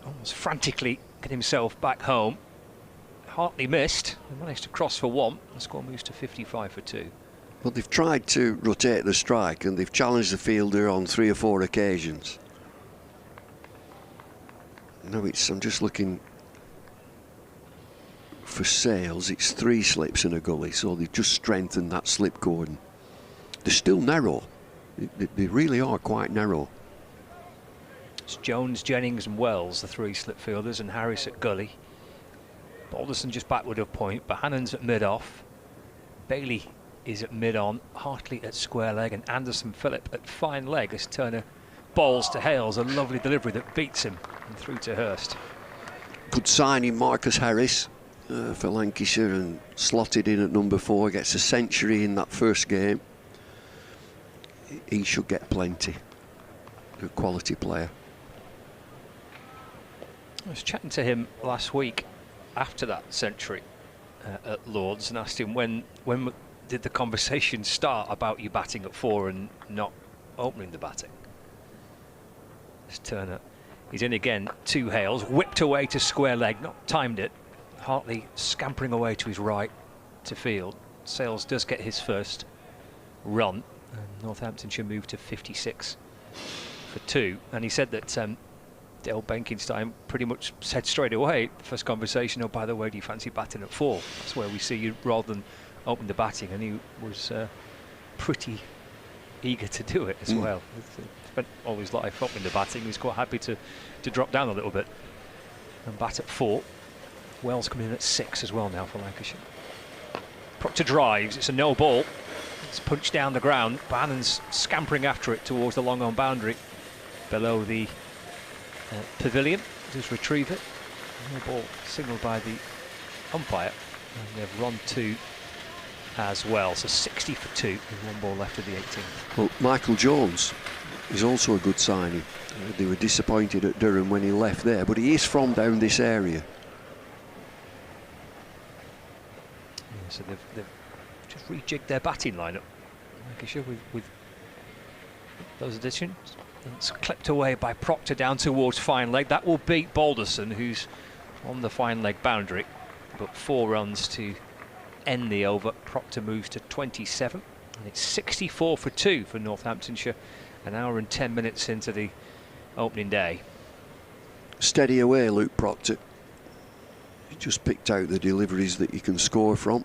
almost frantically get himself back home. Hartley missed and managed to cross for 1. The score moves to 55 for 2. Well, they've tried to rotate the strike, and they've challenged the fielder on 3 or 4 occasions. No, I'm just looking for Sales. It's 3 slips in a gully, so they've just strengthened that slip cordon. They're still narrow. They really are quite narrow. It's Jones, Jennings and Wells, the 3 slip fielders, and Harris at gully. Balderson just backward of point, Bohannon's at mid-off. Bailey is at mid-on, Hartley at square leg, and Anderson Phillip at fine leg as Turner bowls to Hales, a lovely delivery that beats him and through to Hurst. Good signing, Marcus Harris for Lancashire, and slotted in at number 4, gets a century in that first game. He should get plenty. A quality player. I was chatting to him last week after that century at Lords and asked him when did the conversation start about you batting at 4 and not opening the batting. It's Turner, he's in again, 2 Hales, whipped away to square leg, not timed it. Hartley scampering away to his right to field. Sales does get his first run, and Northamptonshire moved to 56 for 2. And he said that Dale Benkenstein pretty much said straight away, first conversation, oh, by the way, do you fancy batting at 4? That's where we see you rather than open the batting, and he was pretty eager to do it as well. Spent all his life opening the batting. He's quite happy to drop down a little bit and bat at 4. Wells coming in at 6 as well now for Lancashire. Proctor drives, it's a no ball. It's punched down the ground. Bannon's scampering after it towards the long on boundary below the pavilion. Just retrieve it. No ball signalled by the umpire, and they've run 2 as well, so 60 for 2 with 1 ball left of the 18th. Well, Michael Jones is also a good signing. They were disappointed at Durham when he left there, but he is from down this area. Yeah, so they've just rejigged their batting lineup, Lancashire, with those additions. It's clipped away by Proctor down towards fine leg. That will beat Balderson, who's on the fine leg boundary, but 4 runs to end the over. Proctor moves to 27, and it's 64 for 2 for Northamptonshire, an hour and 10 minutes into the opening day. Steady away, Luke Proctor. He just picked out the deliveries that you can score from.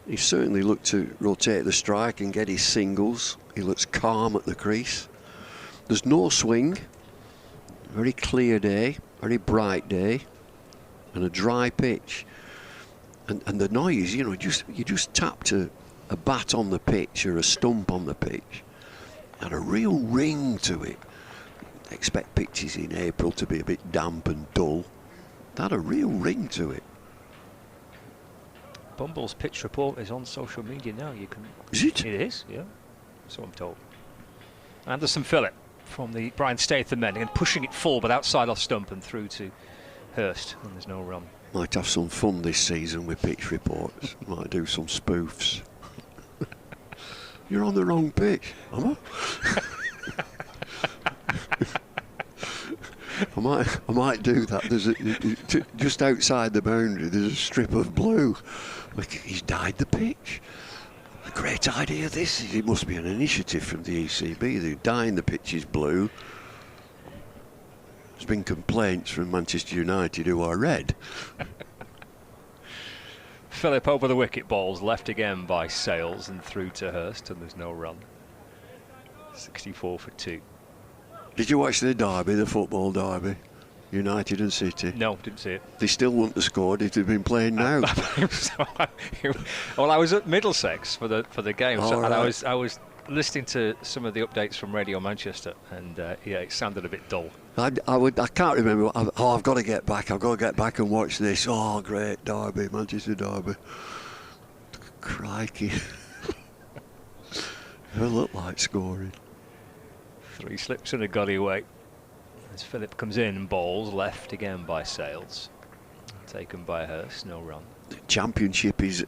He certainly looked to rotate the strike and get his singles. He looks calm at the crease. There's no swing. Very clear day, very bright day, and a dry pitch. And the noise, you know, you just tapped a bat on the pitch or a stump on the pitch, and a real ring to it. Expect pitches in April to be a bit damp and dull. That had a real ring to it. Bumble's pitch report is on social media now. You can. Is it? It is, yeah. So I'm told. Anderson Phillip from the Brian Statham men, and pushing it full but outside off stump and through to Hurst, and there's no run. Might have some fun this season with pitch reports. Might do some spoofs. You're on the wrong pitch, am I? I might do that. just outside the boundary, there's a strip of blue. Look, he's dyed the pitch. A great idea this is. It must be an initiative from the ECB. They're dyeing the pitches blue. There's been complaints from Manchester United who are red. Phillip over the wicket, balls left again by Sales and through to Hurst, and there's no run. 64 for 2. Did you watch the derby, the football derby? United and City? No, didn't see it. They still wouldn't have scored if they'd been playing now. Well, I was at Middlesex for the game, Oh, and right. I was listening to some of the updates from Radio Manchester, and yeah, it sounded a bit dull. I can't remember. I've got to get back. I've got to get back and watch this. Oh, great derby, Manchester derby. Crikey. It looked like scoring. 3 slips and a gully away as Phillip comes in and bowls left again by Sales. Taken by Hurst, no run. The Championship is,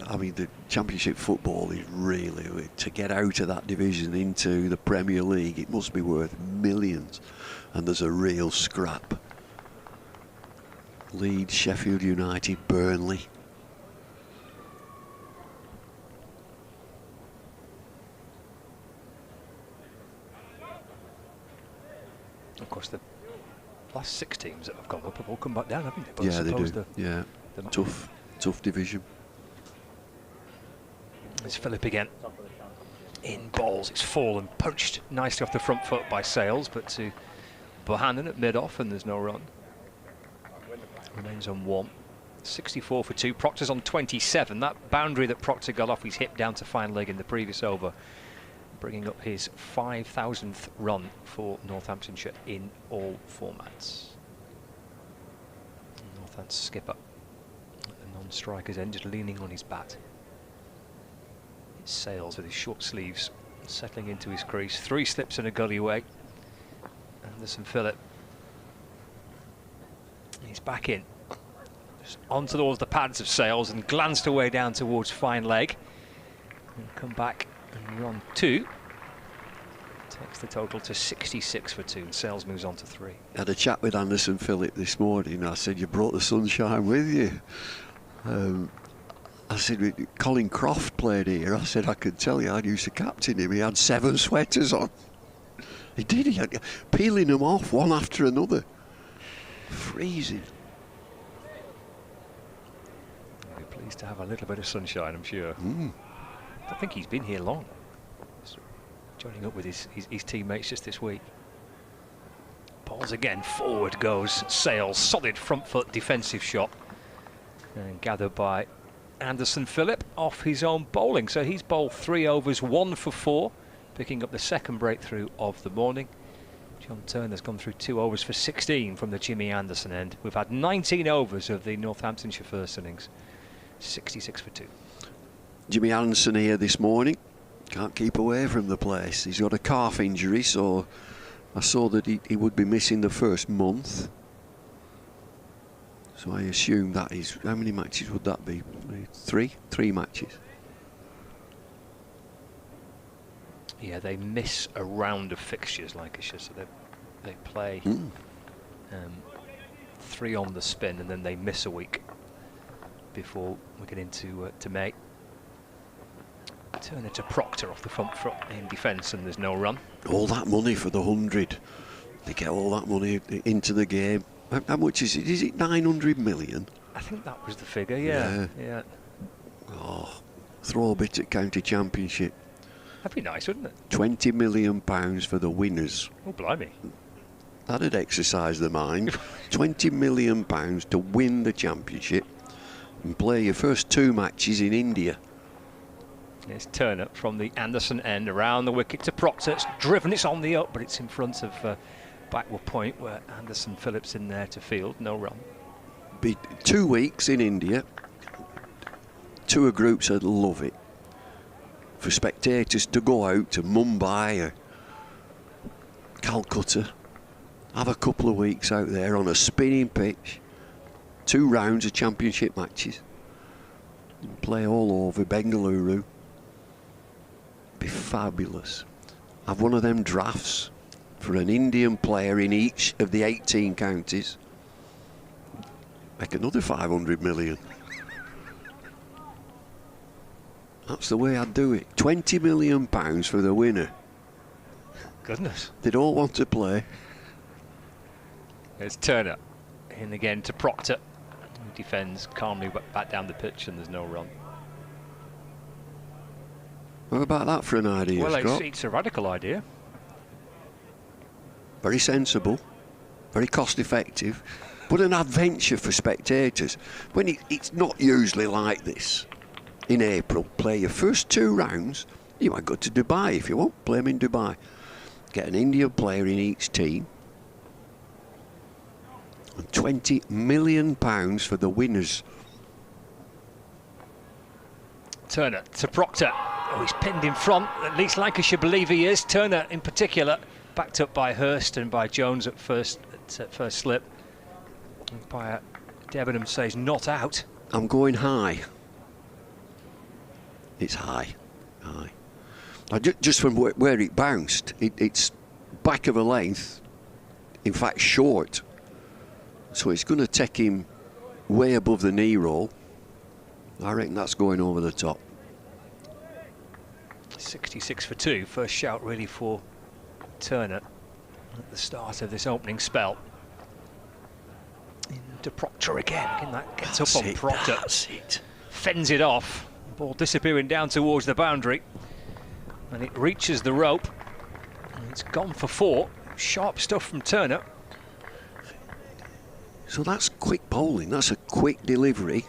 I mean, the Championship football is really, to get out of that division into the Premier League, it must be worth millions. And there's a real scrap. Leeds, Sheffield United, Burnley. Of course, the last 6 teams that have gone up have all come back down, haven't they? But I Yeah, they suppose do. Yeah, tough division. It's Phillip again. In balls, it's fallen, punched nicely off the front foot by Sales, but to Bohannon at mid-off, and there's no run. Remains on 1. 64 for 2. Proctor's on 27. That boundary that Proctor got off his hip down to fine leg in the previous over, bringing up his 5,000th run for Northamptonshire in all formats. Northampton skipper at the non-striker's end, just leaning on his bat. It Sales with his short sleeves settling into his crease. 3 slips and a gully away. Anderson Phillip. He's back in. Just on towards the pads of Sales and glanced away down towards fine leg. And come back and run 2. Takes the total to 66 for 2. And Sales moves on to 3. I had a chat with Anderson Phillip this morning. I said, you brought the sunshine with you. I said, Colin Croft played here. I said, I could tell you, I used to captain him. He had 7 sweaters on. He did. He had peeling them off one after another. Freezing. I'll be pleased to have a little bit of sunshine, I'm sure. I don't think he's been here long. Just joining up with his teammates just this week. Balls again, forward goes Sales. Solid front foot defensive shot. And gathered by Anderson Phillip off his own bowling. So he's bowled 3 overs, 1 for 4. Picking up the second breakthrough of the morning. John Turner's gone through 2 overs for 16 from the Jimmy Anderson end. We've had 19 overs of the Northamptonshire first innings. 66 for 2. Jimmy Anderson here this morning. Can't keep away from the place. He's got a calf injury, so I saw that he would be missing the first month. So I assume that is, how many matches would that be? 3 matches. Yeah, they miss a round of fixtures, Lancashire, so they play 3 on the spin, and then they miss a week before we get into to May. Turner to Proctor off the front foot in defence, and there's no run. All that money for the 100. They get all that money into the game. How much is it? Is it 900 million? I think that was the figure, yeah. Oh, throw a bit at County Championship. That'd be nice, wouldn't it? £20 million for the winners. Oh, blimey. That'd exercise the mind. £20 million to win the championship and play your first 2 matches in India. It's Turner from the Anderson end around the wicket to Proctor. It's driven, it's on the up, but it's in front of backward point where Anderson Phillips in there to field. No run. Be 2 weeks in India. Tour groups would love it. For spectators to go out to Mumbai or Calcutta, have a couple of weeks out there on a spinning pitch, 2 rounds of championship matches, and play all over Bengaluru. Be fabulous. Have one of them drafts for an Indian player in each of the 18 counties. make another 500 million. That's the way I'd do it. £20 million for the winner. Goodness. They don't want to play. It's Turner in again to Proctor, who defends calmly back down the pitch, and there's no run. What about that for an idea, Well, Scott? it's a radical idea. Very sensible, very cost effective, but an adventure for spectators. When it's not usually like this. In April, play your first 2 rounds. You might go to Dubai if you want, play them in Dubai. Get an Indian player in each team. And £20 million for the winners. Turner to Proctor. Oh, he's pinned in front. At least Lancashire believe he is. Turner in particular, backed up by Hurst and by Jones at first slip. Umpire Debenham says not out. I'm going high. It's high. Just from where it bounced, it's back of a length, in fact short. So it's going to take him way above the knee roll. I reckon that's going over the top. 66 for 2. First shout really for Turner at the start of this opening spell. Into Proctor again. That gets up on Proctor. That's it. Fends it off. Ball disappearing down towards the boundary. And it reaches the rope. And it's gone for 4. Sharp stuff from Turner. So that's quick bowling. That's a quick delivery.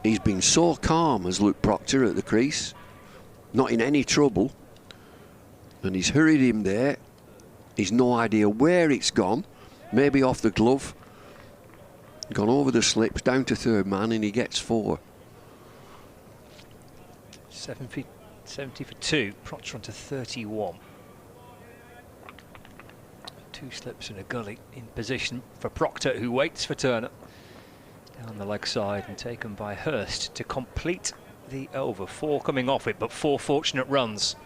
He's been so calm as Luke Proctor at the crease. Not in any trouble. And he's hurried him there. He's no idea where it's gone. Maybe off the glove. Gone over the slips, down to third man, and he gets 4. 70 for 2. Proctor onto 31. 2 slips and a gully in position for Proctor, who waits for Turner. Down the leg side and taken by Hurst to complete the over. 4 coming off it, but 4 fortunate runs.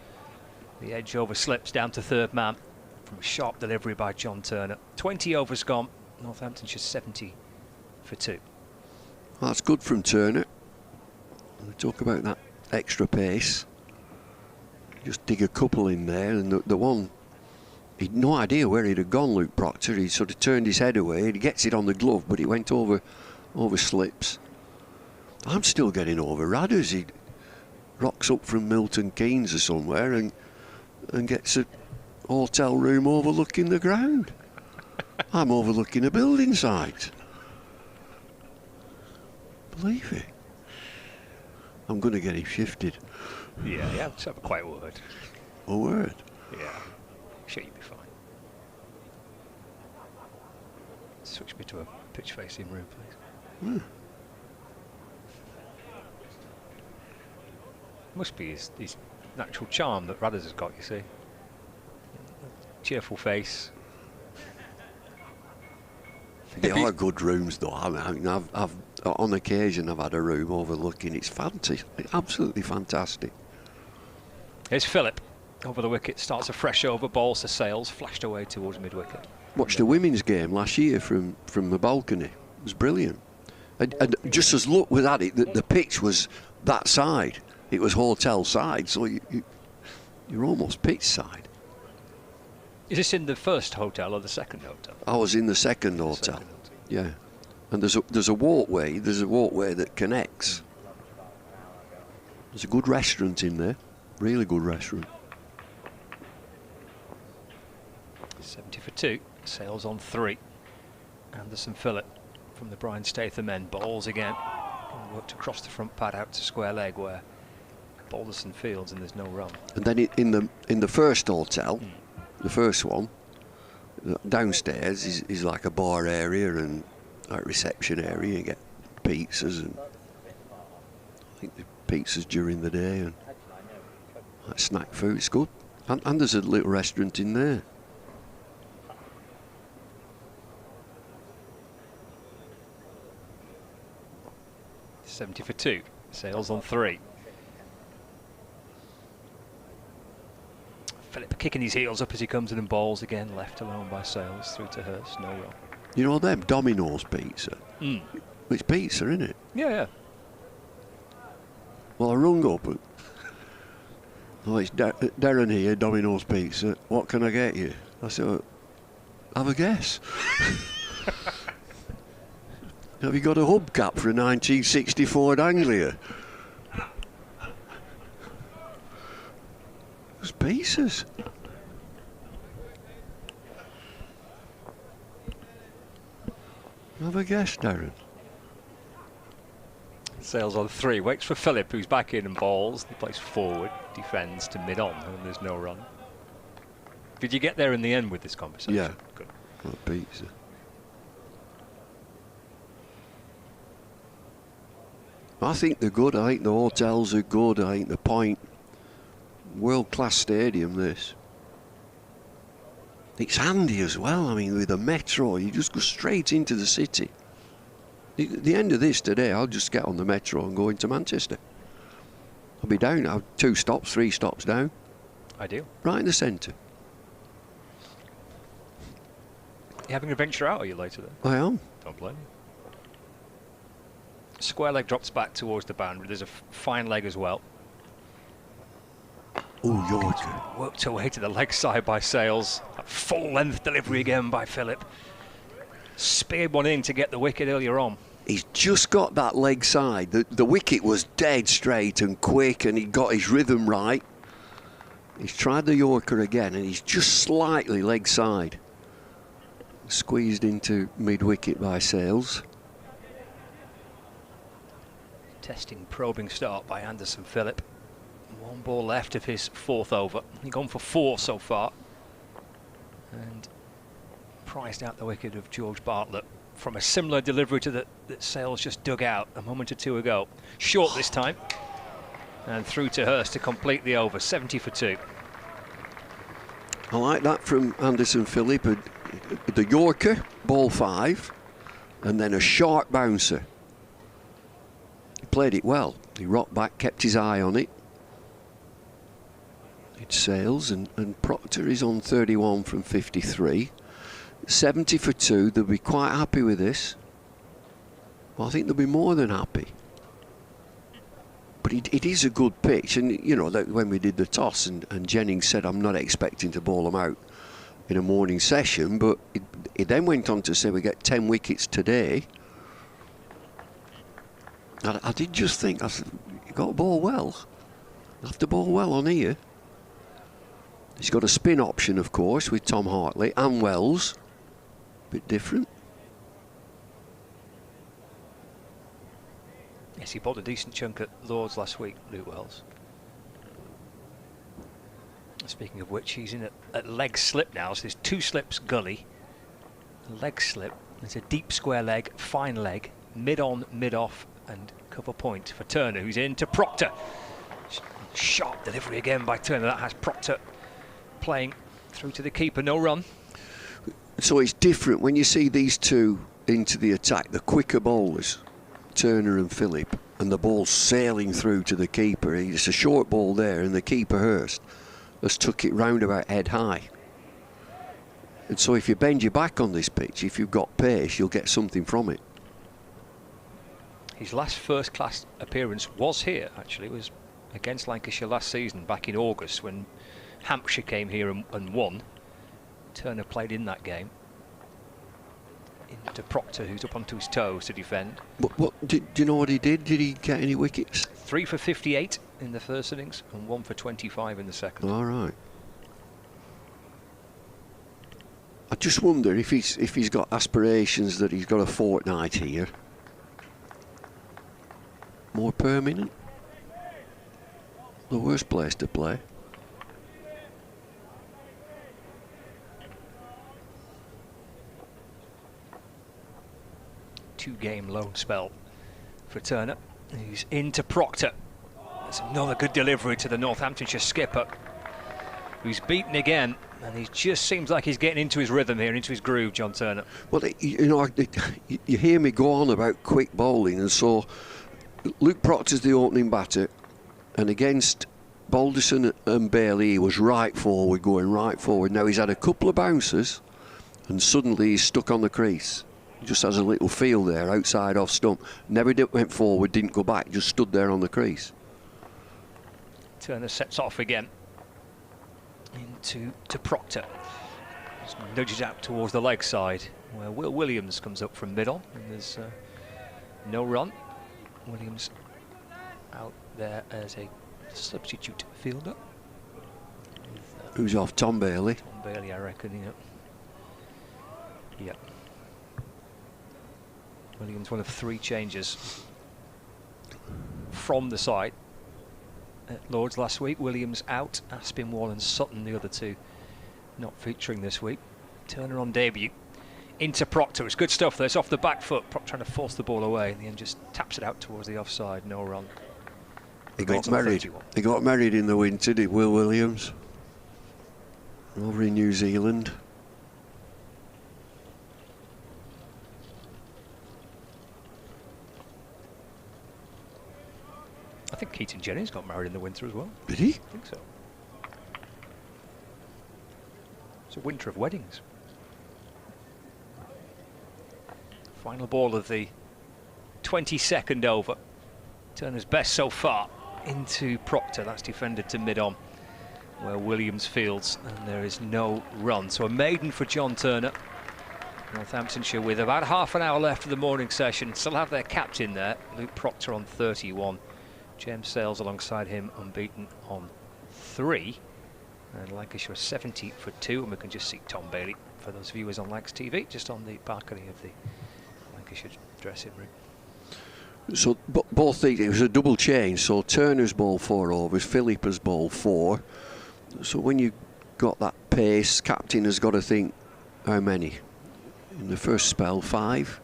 The edge over slips down to third man from a sharp delivery by John Turner. 20 overs gone. Northamptonshire 70 for 2. Well, that's good from Turner. We talk about that extra pace. Just dig a couple in there, and the one, he'd no idea where he'd have gone, Luke Proctor. He sort of turned his head away. He gets it on the glove, but it went over slips. I'm still getting over Radders. He rocks up from Milton Keynes or somewhere and gets a hotel room overlooking the ground. I'm overlooking a building site. Believe it. I'm going to get him shifted. Yeah, let's have a quiet word. A word? Yeah, sure you'll be fine. Switch me to a pitch facing room, please. Must be his natural charm that Radders has got, you see. Cheerful face. They are good rooms, though. I mean, I've on occasion I've had a room overlooking. It's fantastic, absolutely fantastic. Here's Phillip over the wicket, starts a fresh over, balls to Sales, flashed away towards mid-wicket. Watched the women's game last year from the balcony. It was brilliant. And just as luck was at it, the pitch was that side. It was hotel side, so you're almost pitch side. Is this in the first hotel or the second hotel? I was in the second hotel. Yeah. And there's a walkway. There's a walkway that connects. There's a good restaurant in there. Really good restaurant. 70 for 2. Sales on 3. Anderson Phillip from the Brian Statham Men bowls again. And worked across the front pad out to square leg where Balderson fields and there's no run. And then in the first hotel, the first one, downstairs is like a bar area and like reception area. You get pizzas and I think the pizzas during the day and like snack food. It's good. And there's a little restaurant in there. $70 for 2. Sales on 3. Phillip kicking his heels up as he comes in and bowls again, left alone by Sales through to Hurst, no run. You know them Domino's pizza? It's pizza, isn't it? Yeah. Well, I rung up. Oh, it's Darren here, Domino's Pizza. What can I get you? I said, well, have a guess. Have you got a hubcap for a 1960 Ford Anglia? It's pizzas. Have a guess, Darren. Sales on 3. Waits for Philip, who's back in and bowls. He plays forward, defends to mid-on, and there's no run. Did you get there in the end with this conversation? Yeah. Good. Well, pizza. I think they're good. I think the hotels are good. I think the Point, world-class stadium, this. It's handy as well. I mean, with the metro, you just go straight into the city. At the end of this today, I'll just get on the metro and go into Manchester. I'll be down. I'll 2 stops, 3 stops down. Ideal. Right in the centre. You having a venture out, are you, later then? I am. Don't blame you. Square leg drops back towards the boundary. There's a fine leg as well. Oh, Yorker. Worked away to the leg side by Sales. A full length delivery again by Philip. Speared one in to get the wicket earlier on. He's just got that leg side. The wicket was dead straight and quick, and he got his rhythm right. He's tried the Yorker again, and he's just slightly leg side. Squeezed into mid-wicket by Sales. Testing, probing start by Anderson Phillip. 1 ball left of his 4th over. He's gone for 4 so far. And prized out the wicket of George Bartlett from a similar delivery to that Sales just dug out a moment or 2 ago. Short this time. And through to Hurst to complete the over. 70 for 2. I like that from Anderson Phillip. The Yorker, ball 5, and then a sharp bouncer. He played it well. He rocked back, kept his eye on it. It's Sales, and Proctor is on 31 from 53. 70 for 2. They'll be quite happy with this. Well, I think they'll be more than happy. But it is a good pitch, and you know that when we did the toss, and Jennings said, "I'm not expecting to bowl them out in a morning session," but it then went on to say we get 10 wickets today. I did just think, I said, you got to bowl well. You have to bowl well on here. He's got a spin option, of course, with Tom Hartley and Wells. Bit different. Yes, he bowled a decent chunk at Lord's last week, Luke Wells. Speaking of which, he's in at leg slip now, so there's 2 slips gully. Leg slip, there's a deep square leg, fine leg, mid-on, mid-off, and cover point for Turner, who's in to Proctor. Sharp delivery again by Turner. That has Proctor playing through to the keeper, no run. So it's different when you see these two into the attack, the quicker bowlers, Turner and Phillip, and the ball sailing through to the keeper. It's a short ball there, and the keeper, Hurst, has took it round about head high. And so if you bend your back on this pitch, if you've got pace, you'll get something from it. His last first-class appearance was here, actually. It was against Lancashire last season, back in August, when Hampshire came here and won. Turner played in that game. Into Proctor, who's up onto his toes to defend. Do you know what he did? Did he get any wickets? 3 for 58 in the first innings and 1 for 25 in the second. All right. I just wonder if he's got aspirations that he's got a fortnight here. More permanent. The worst place to play. Two-game loan spell for Turner. He's into Proctor. That's another good delivery to the Northamptonshire skipper, who's beaten again, and he just seems like he's getting into his rhythm here, into his groove, John Turner. Well, you know, you hear me go on about quick bowling, and so Luke Proctor's the opening batter, and against Balderson and Bailey, he was right forward, going right forward. Now he's had a couple of bounces, and suddenly he's stuck on the crease. Just has a little field there outside off stump. Never went forward, didn't go back, just stood there on the crease. Turner sets off again to Proctor. Just nudges out towards the leg side, where Will Williams comes up from middle, and there's no run. Williams out there as a substitute fielder. Who's off? Tom Bailey. Tom Bailey, I reckon. Yep. Williams, one of 3 changes from the side at Lords last week. Williams out, Aspinwall and Sutton, the other 2 not featuring this week. Turner on debut into Proctor. It's good stuff. There's off the back foot. Proctor trying to force the ball away, and then just taps it out towards the offside. No run. He got married. He got married in the winter, did Will Williams? Over in New Zealand. I think Keaton Jennings got married in the winter as well. Did he? I think so. It's a winter of weddings. Final ball of the 22nd over. Turner's best so far into Proctor. That's defended to mid-on, where Williams fields, and there is no run. So a maiden for John Turner. Northamptonshire with about half an hour left of the morning session. Still have their captain there, Luke Proctor, on 31. James Sales alongside him, unbeaten on 3. And Lancashire 70 for 2, and we can just see Tom Bailey, for those viewers on Lancs TV, just on the balcony of the Lancashire dressing room. So both these, it was a double change, so Turner's ball 4 overs, Philippa's ball 4. So when you got that pace, captain has got to think, how many? In the first spell, 5.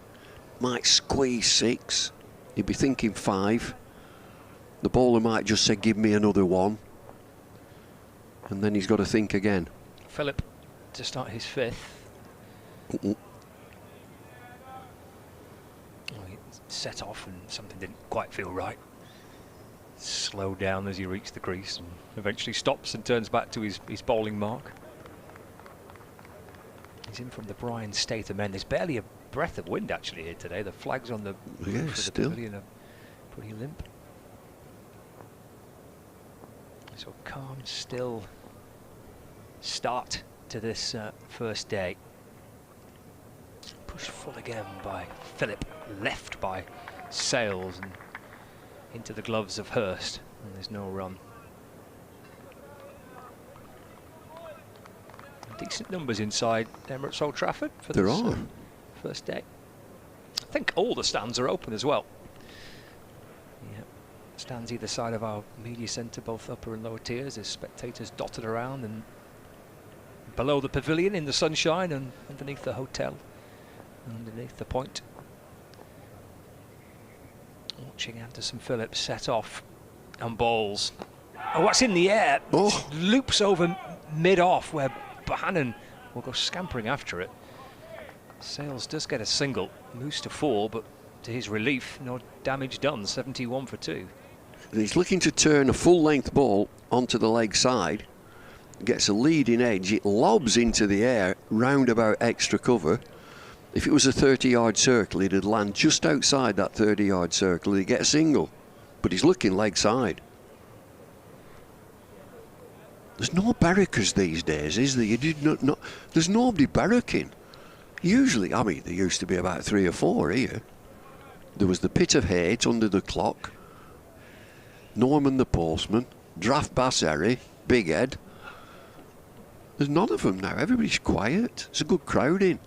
Might squeeze 6. He'd be thinking 5. The bowler might just say, give me another 1. And then he's got to think again. Philip to start his 5th. He Set off and something didn't quite feel right. Slowed down as he reached the crease and eventually stops and turns back to his bowling mark. He's in from the Brian Statham end. There's barely a breath of wind actually here today. The flags on the roof of the pavilion are pretty limp. So calm, still start to this first day. Pushed full again by Philip, left by Sales and into the gloves of Hurst, and there's no run. Decent numbers inside Emirates Old Trafford for this first day. I think all the stands are open as well. Yeah, stands either side of our media centre, both upper and lower tiers. There's spectators dotted around, and below the pavilion in the sunshine, and underneath the hotel, underneath the point. Watching Anderson Phillips set off and bowls. Oh, that's in the air. Oh. Loops over mid-off where Bohannon will go scampering after it. Sales does get a single, moves to 4, but to his relief, no damage done. 71 for 2. He's looking to turn a full-length ball onto the leg side. Gets a leading edge. It lobs into the air, round about extra cover. If it was a 30-yard circle, it'd land just outside that 30-yard circle. He'd get a single, but he's looking leg side. There's no barrackers these days, is there? You did not. There's nobody barracking. Usually, I mean, there used to be about 3 or 4 here. There was the Pit of Hate under the clock, Norman the Postman, Draft Bass Harry, Big Ed. There's none of them now. Everybody's quiet. It's a good crowd in.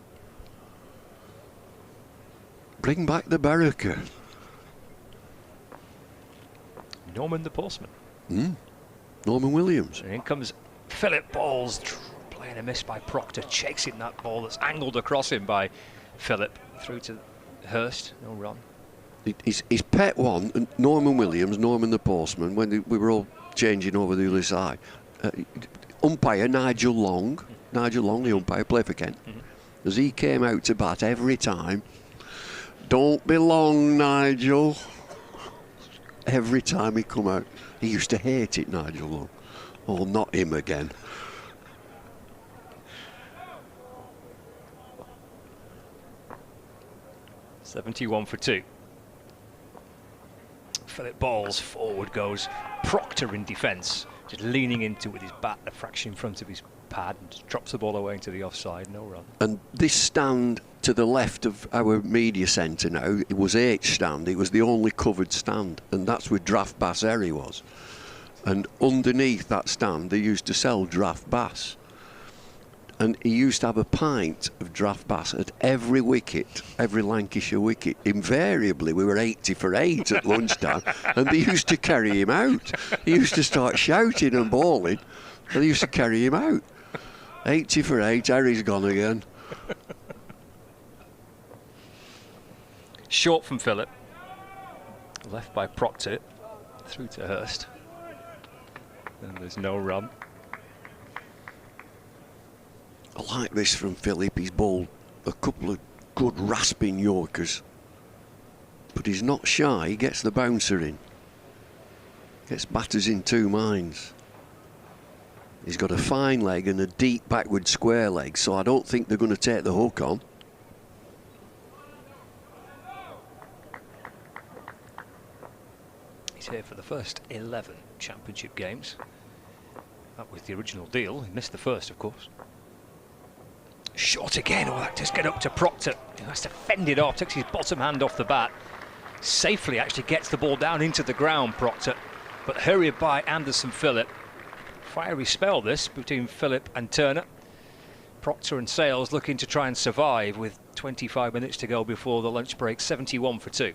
Bring back the barracker. Norman the Postman. Norman Williams. And in comes Philip Bowles, playing a miss by Proctor, chasing that ball that's angled across him by Philip, through to Hurst, no run. His pet one, Norman Williams, Norman the Postman, when we were all changing over the other side. Umpire Nigel Long, the umpire, played for Kent. As he came out to bat every time, don't be long, Nigel. Every time he come out. He used to hate it, Nigel Long. Oh, not him again. 71 for 2. Philip bowls, forward goes Proctor in defence, just leaning into with his bat a fraction in front of his pad, and just drops the ball away into the offside, no run. And this stand to the left of our media centre now, it was H stand, it was the only covered stand, and that's where draft bass Harry was. And underneath that stand they used to sell draft bass, and he used to have a pint of draft bass at every wicket, every Lancashire wicket. Invariably we were 80 for 8 at lunchtime, and they used to carry him out. He used to start shouting and bawling, and they used to carry him out. 80 for 8, Harry's gone again. Short from Philip, left by Proctor, through to Hurst, and there's no run. I like this from Philip. He's bowled a couple of good rasping Yorkers, but he's not shy. He gets the bouncer in, gets batters in 2 minds. He's got a fine leg and a deep backward square leg, so I don't think they're going to take the hook on. He's here for the first 11 championship games. That was the original deal. He missed the first, of course. Short again. Oh, that just get up to Proctor, who has to fend it off, takes his bottom hand off the bat. Safely actually gets the ball down into the ground, Proctor, but hurried by Anderson Phillip. Fiery spell this between Phillip and Turner. Proctor and Sales looking to try and survive with 25 minutes to go before the lunch break. 71 for 2.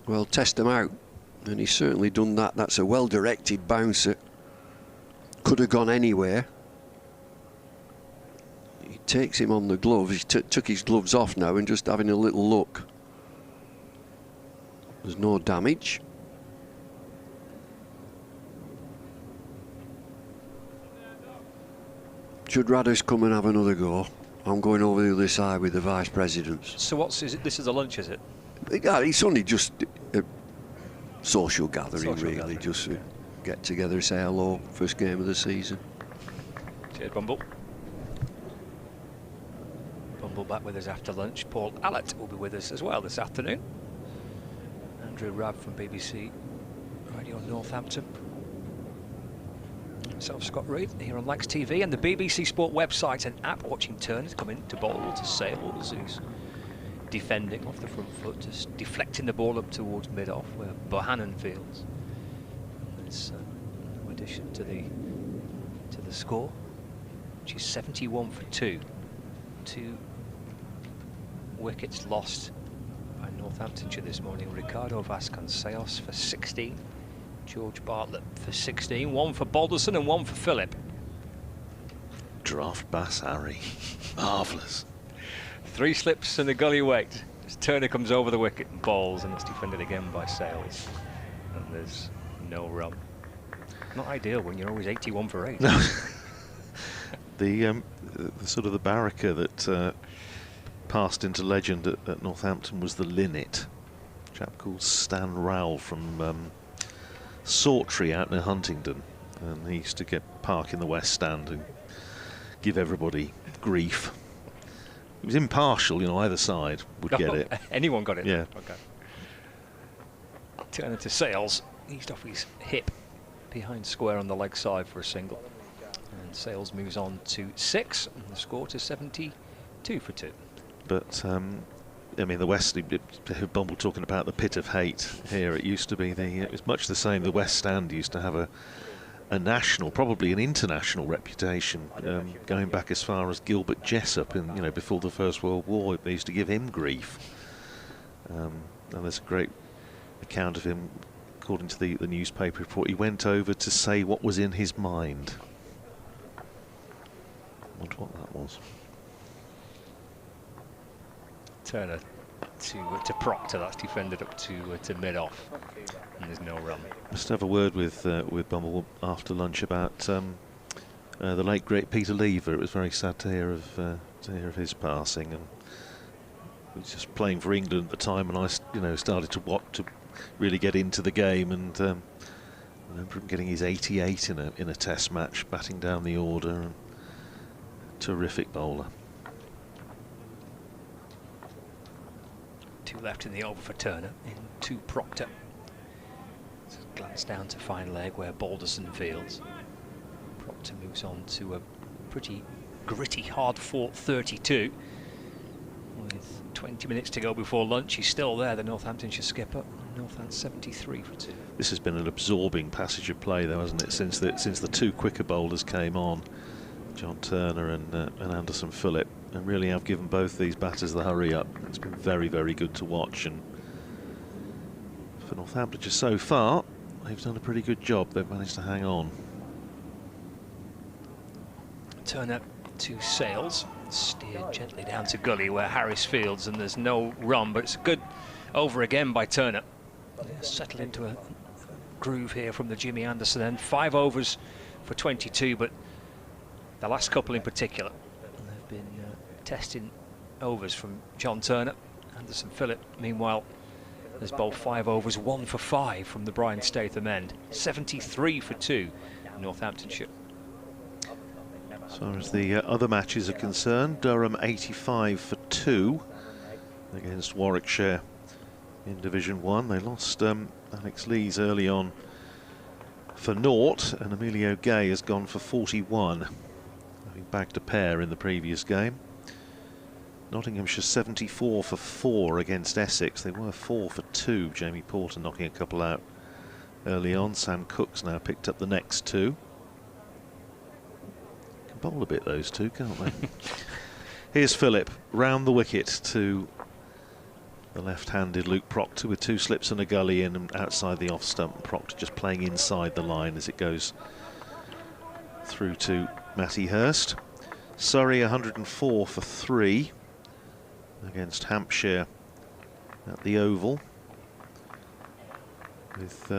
Well, test him out, and he's certainly done that. That's a well-directed bouncer. Could have gone anywhere. He takes him on the gloves. He took his gloves off now and just having a little look. There's no damage. Should Radders come and have another go? I'm going over the other side with the vice presidents. So is it? This is a lunch, is it? Yeah, it's only just a social gathering, really. Gathering, just to get together, say hello, first game of the season. Cheers, Bumble. Bumble back with us after lunch. Paul Allett will be with us as well this afternoon. Andrew Rabb from BBC Radio Northampton. Myself, Scott Reed, here on Lax TV and the BBC Sport website and app, watching Turner come in to bowl to Sales, who's defending off the front foot, just deflecting the ball up towards mid-off where Bohannon fields. There's no addition to the score, which is 71 for 2. 2 wickets lost by Northamptonshire this morning. Ricardo Vasconcelos for 16. George Bartlett for 16, 1 for Balderson and 1 for Philip. Draft bass Harry. Marvellous. 3 slips and a gully wait as Turner comes over the wicket and bowls, and it's defended again by Sales. And there's no run. Not ideal when you're always 81 for 8. No. The sort of the barracker that passed into legend at Northampton was the Linnet. A chap called Stan Rowell from Sawtry out near Huntingdon, and he used to park in the West Stand and give everybody grief. He was impartial, you know, either side would get it. Anyone got it? Yeah. Okay. Turner to Sales, eased off his hip behind square on the leg side for a single, and Sales moves on to 6 and the score to 72 for 2. But I mean, the West, Bumble talking about the pit of hate here, it used to be it was much the same. The West Stand used to have a national, probably an international reputation, going back as far as Gilbert Jessup, and before the First World War, they used to give him grief. And there's a great account of him, according to the newspaper report. He went over to say what was in his mind. I wonder what that was. Turner to Proctor, that's defended up to mid-off, and there's no run. Must have a word with Bumble after lunch about the late great Peter Lever. It was very sad to hear of his passing, and he was just playing for England at the time, and I started to really get into the game, and I remember him getting his 88 in a Test match, batting down the order, and terrific bowler. 2 left in the over for Turner, in 2 Proctor. So glance down to fine leg where Balderson fields. Proctor moves on to a pretty gritty, hard-fought 32. With 20 minutes to go before lunch, he's still there, the Northamptonshire skipper. Northants 73 for 2. This has been an absorbing passage of play, though, hasn't it? Since the 2 quicker bowlers came on, John Turner and Anderson Phillip, and really have given both these batters the hurry up. It's been very, very good to watch, and for Northamptonshire so far, they've done a pretty good job. They've managed to hang on. Turner to Sales, steered gently down to gully where Harris fields, and there's no run, but it's a good over again by Turner. Settle into a groove here from the Jimmy Anderson end. 5 overs for 22, but the last couple in particular, they've been testing overs from John Turner. Anderson Phillip, meanwhile, has bowled 5 overs, 1 for 5 from the Brian Statham end. 73 for 2 in Northamptonshire. As far as the other matches are concerned, Durham 85 for 2 against Warwickshire in Division 1. They lost Alex Lees early on for 0, and Emilio Gay has gone for 41, having bagged a pair in the previous game. Nottinghamshire 74 for 4 against Essex. They were 4 for 2. Jamie Porter knocking a couple out early on. Sam Cook's now picked up the next 2. Can bowl a bit, those two, can't they? Here's Phillip round the wicket to the left-handed Luke Proctor with 2 slips and a gully in and outside the off stump. Proctor just playing inside the line as it goes through to Matty Hurst. Surrey 104 for 3 against Hampshire at the Oval, with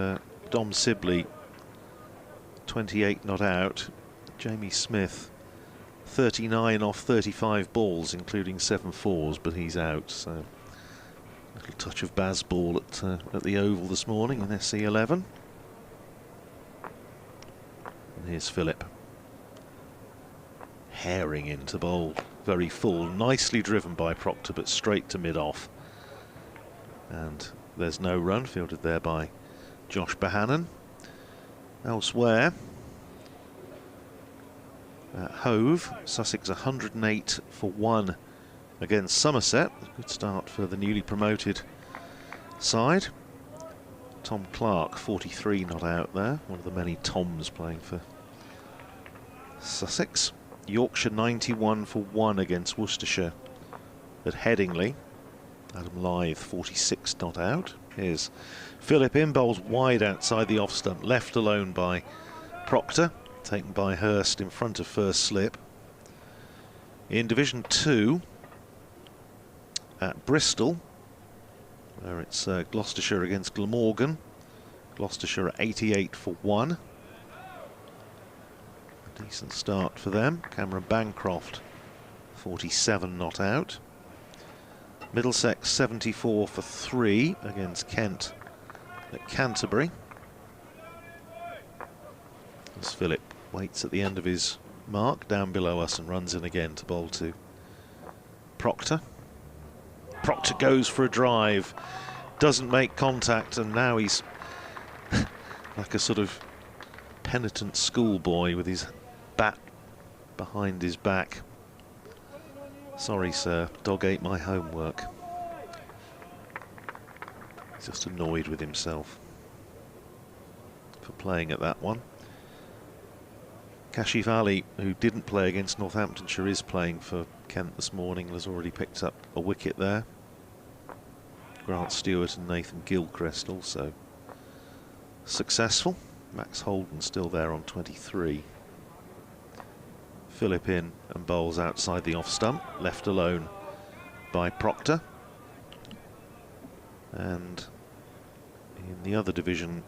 Dom Sibley 28 not out. Jamie Smith 39 off 35 balls, including 7 fours, but he's out. So a little touch of Bazball at the Oval this morning in SC11. And here's Phillip. Herring into bowl, very full, nicely driven by Proctor, but straight to mid-off. And there's no run, fielded there by Josh Bohannon. Elsewhere, at Hove, Sussex 108 for 1 against Somerset. A good start for the newly promoted side. Tom Clark 43 not out there, one of the many Toms playing for Sussex. Yorkshire 91 for 1 against Worcestershire at Headingley. Adam Lyth 46 not out. Here's Phillip in, bowls wide outside the off stump, left alone by Proctor, taken by Hurst in front of first slip. In Division 2 at Bristol, where it's Gloucestershire against Glamorgan. Gloucestershire at 88 for 1. Decent start for them. Cameron Bancroft 47 not out. Middlesex 74 for 3 against Kent at Canterbury. As Phillip waits at the end of his mark down below us and runs in again to bowl to Proctor. Proctor goes for a drive, doesn't make contact, and now he's like a sort of penitent schoolboy with his bat behind his back. Sorry, sir, dog ate my homework. He's just annoyed with himself for playing at that one. Kashif Ali, who didn't play against Northamptonshire, is playing for Kent this morning, has already picked up a wicket there. Grant Stewart and Nathan Gilchrist also successful. Max Holden still there on 23. Phillip in and bowls outside the off stump, left alone by Proctor. And in the other Division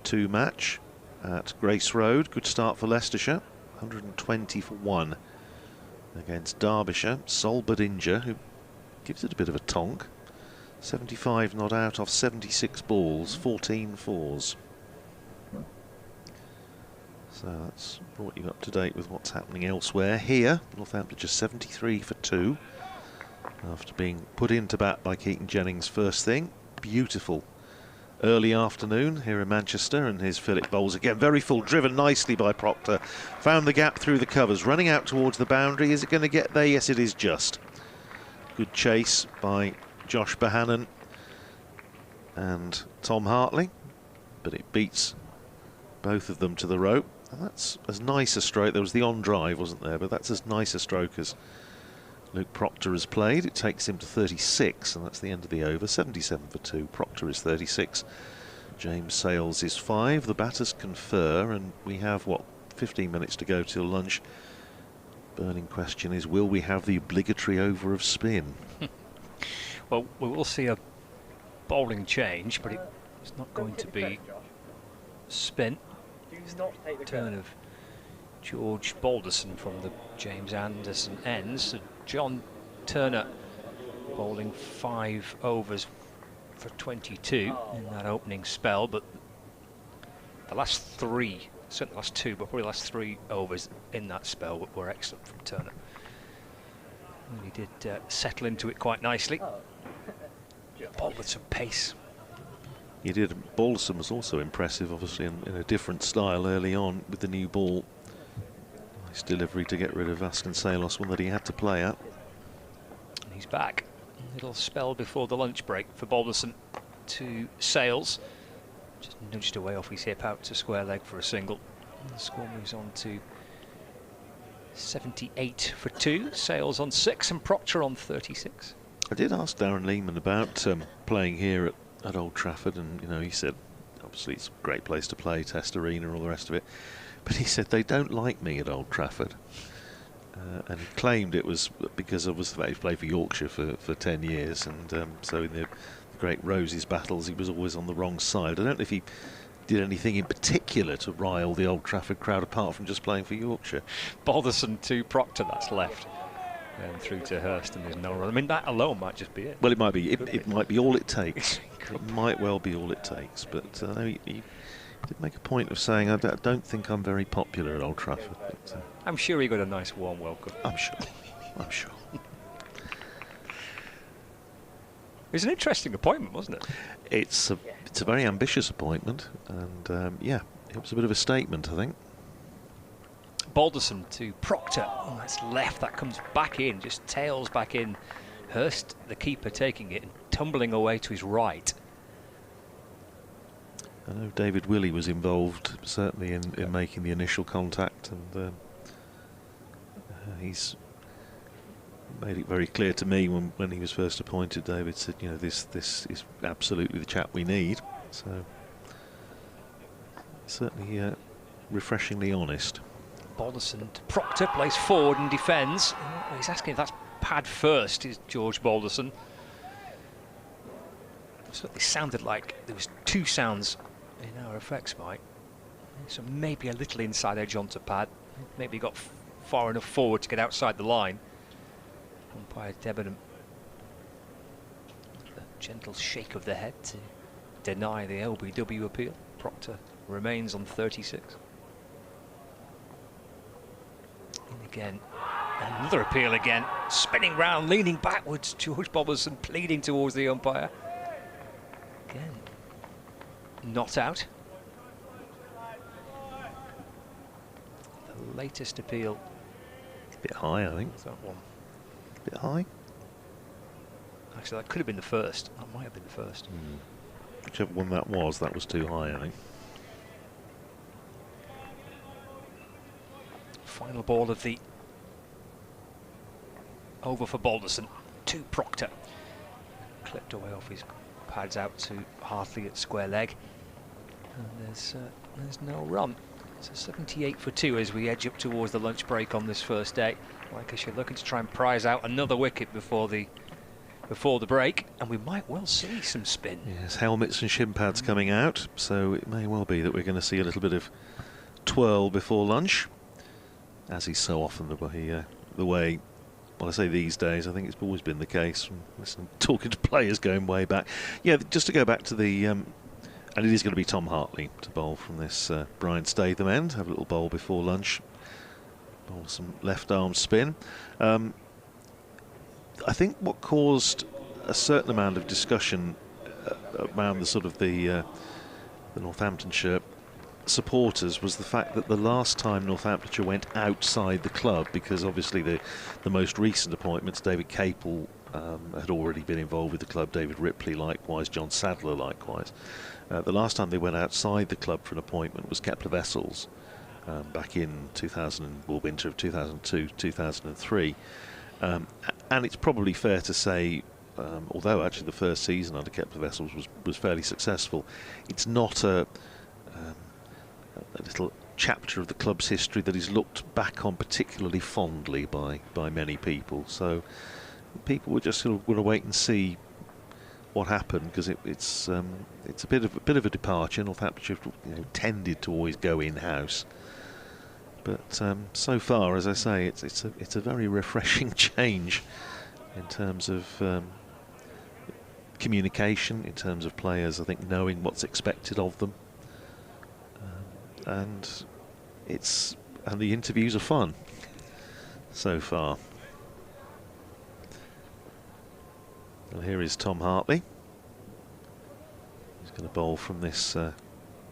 2 match at Grace Road, good start for Leicestershire, 120 for 1 against Derbyshire. Sol Badinger, who gives it a bit of a tonk, 75 not out off 76 balls, 14 fours. So that's brought you up to date with what's happening elsewhere. Here, Northamptonshire 73 for 2 after being put into bat by Keaton Jennings first thing. Beautiful early afternoon here in Manchester, and his Philip bowls again. Very full, driven nicely by Proctor. Found the gap through the covers, running out towards the boundary. Is it going to get there? Yes, it is just. Good chase by Josh Bohannon and Tom Hartley, but it beats both of them to the rope. And that's as nice a stroke. There was the on drive, wasn't there? But that's as nice a stroke as Luke Proctor has played. It takes him to 36, and that's the end of the over. 77 for 2. Proctor is 36. James Sales is 5. The batters confer, and we have, what, 15 minutes to go till lunch. Burning question is, will we have the obligatory over of spin? Well, we will see a bowling change, but it's not going to be spin. Turn of George Balderson from the James Anderson ends. So John Turner bowling 5 overs for 22 in that opening spell, but the last 3, certainly the last 2, but probably the last 3 overs in that spell were excellent from Turner. And he did settle into it quite nicely. Bowled with some pace. He did. Balderson was also impressive, obviously, in a different style early on with the new ball. Nice delivery to get rid of Vasconcelos, one that he had to play at. And he's back. A little spell before the lunch break for Balderson to Sales. Just nudged away off his hip out to square leg for a single. And the score moves on to 78 for 2. Sales on 6 and Proctor on 36. I did ask Darren Lehman about playing here at Old Trafford, and he said obviously it's a great place to play, Test Arena, all the rest of it, but he said they don't like me at Old Trafford, and he claimed it was because obviously he played for Yorkshire for 10 years, and so in the great Roses battles he was always on the wrong side. I don't know if he did anything in particular to rile the Old Trafford crowd apart from just playing for Yorkshire. Balderson to Proctor, that's left. And through to Hurst, and there's no run. I mean, that alone might just be it. Well, it might be. It might be all it takes. It might well be all it takes. But he did make a point of saying, I don't think I'm very popular at Old Trafford. But, I'm sure he got a nice warm welcome. I'm sure. I'm sure. It was an interesting appointment, wasn't it? It's a very ambitious appointment, and yeah, it was a bit of a statement, I think. Balderson to Proctor. Oh, that's left. That comes back in, just tails back in. Hurst, the keeper, taking it and tumbling away to his right. I know David Willey was involved, certainly, in making the initial contact, and he's made it very clear to me when he was first appointed. David said, this is absolutely the chap we need. So certainly refreshingly honest. Balderson to Proctor, plays forward and defends. Oh, he's asking if that's pad first, is George Balderson. It certainly sounded like there was 2 sounds in our effects, Mike. So maybe a little inside edge onto pad. Maybe got far enough forward to get outside the line. Umpire Debenham. A gentle shake of the head to deny the LBW appeal. Proctor remains on 36. Again, another appeal again, spinning round, leaning backwards, George Balderson pleading towards the umpire. Again, not out. The latest appeal. It's a bit high, I think. That one. A bit high? Actually, that could have been the first. That might have been the first. Whichever one that was too high, I think. Final ball of the over for Balderson to Proctor. Clipped away off his pads out to Hartley at square leg. And there's no run. So 78 for 2 as we edge up towards the lunch break on this first day. Lancashire looking to try and prize out another wicket before the break, and we might well see some spin. Yes, helmets and shin pads coming out, so it may well be that we're going to see a little bit of twirl before lunch, as is so often the way. Well, I say these days, I think it's always been the case from talking to players going way back. Yeah, just to go back to the and it is going to be Tom Hartley to bowl from this Brian Statham end. Have a little bowl before lunch. Bowl some left arm spin. The I think what caused a certain amount of discussion around the sort of the Northamptonshire supporters was the fact that the last time Northamptonshire went outside the club, because obviously the most recent appointments, David Capel had already been involved with the club, David Ripley likewise, John Sadler likewise. The last time they went outside the club for an appointment was Kepler Wessels back in winter of 2002-2003. And it's probably fair to say, although actually the first season under Kepler Wessels was fairly successful, it's not a little chapter of the club's history that is looked back on particularly fondly by many people. So people were just sort of going to wait and see what happened, because it's a bit of a departure. Northamptonshire, tended to always go in-house, but so far, as I say, it's a very refreshing change in terms of communication, in terms of players, I think, knowing what's expected of them, and the interviews are fun so far. Well, here is Tom Hartley. He's going to bowl from this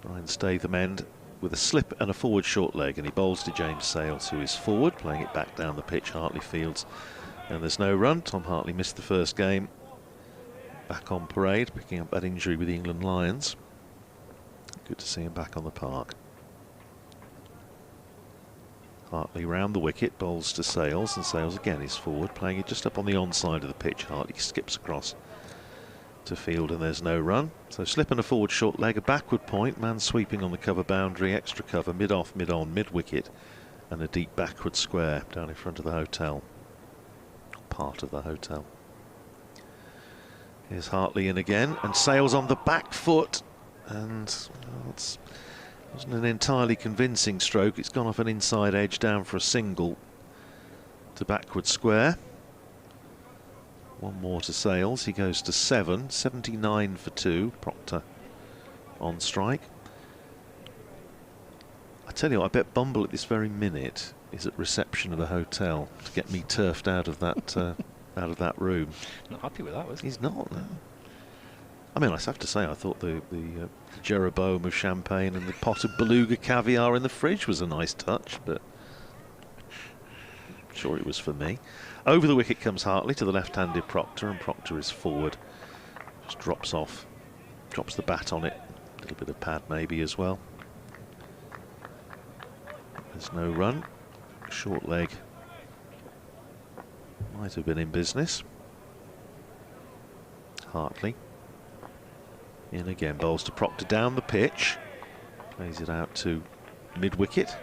Brian Statham end with a slip and a forward short leg, and he bowls to James Sales, who is forward, playing it back down the pitch. Hartley fields, and there's no run. Tom Hartley missed the first game, back on parade, picking up that injury with the England Lions. Good to see him back on the park. Hartley round the wicket, bowls to Sales, and Sales again is forward, playing it just up on the onside of the pitch. Hartley skips across to field, and there's no run. So slip and a forward short leg, a backward point, man sweeping on the cover boundary, extra cover, mid-off, mid-on, mid-wicket, and a deep backward square down in front of the hotel, part of the hotel. Here's Hartley in again, and Sales on the back foot, and it wasn't an entirely convincing stroke. It's gone off an inside edge down for a single to backward square. One more to Sales. He goes to 7, 79 for 2. Proctor on strike. I tell you what, I bet Bumble at this very minute is at reception of the hotel to get me turfed out of that out of that room. Not happy with that, was he? He's not, no. I mean, I have to say, I thought the Jeroboam of champagne and the pot of beluga caviar in the fridge was a nice touch, but I'm sure it was for me. Over the wicket comes Hartley to the left-handed Proctor, and Proctor is forward. Just drops off, drops the bat on it. A little bit of pad maybe as well. There's no run. Short leg might have been in business. Hartley in again, bowls to Proctor down the pitch, plays it out to mid-wicket,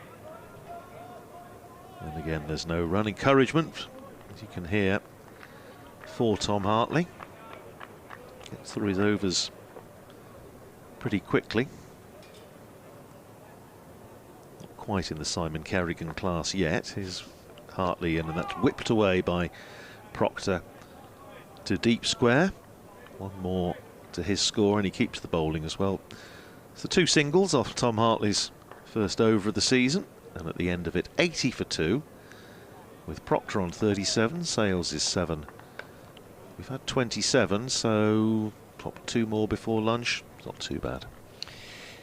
and again there's no run. Encouragement, as you can hear, for Tom Hartley. Gets through his overs pretty quickly. Not quite in the Simon Kerrigan class yet. Here's Hartley in, and that's whipped away by Proctor to deep square. One more to his score, and he keeps the bowling as well. So 2 singles off Tom Hartley's first over of the season, and at the end of it 80 for 2, with Proctor on 37, Sales is 7. We've had 27, so pop 2 more before lunch. It's not too bad.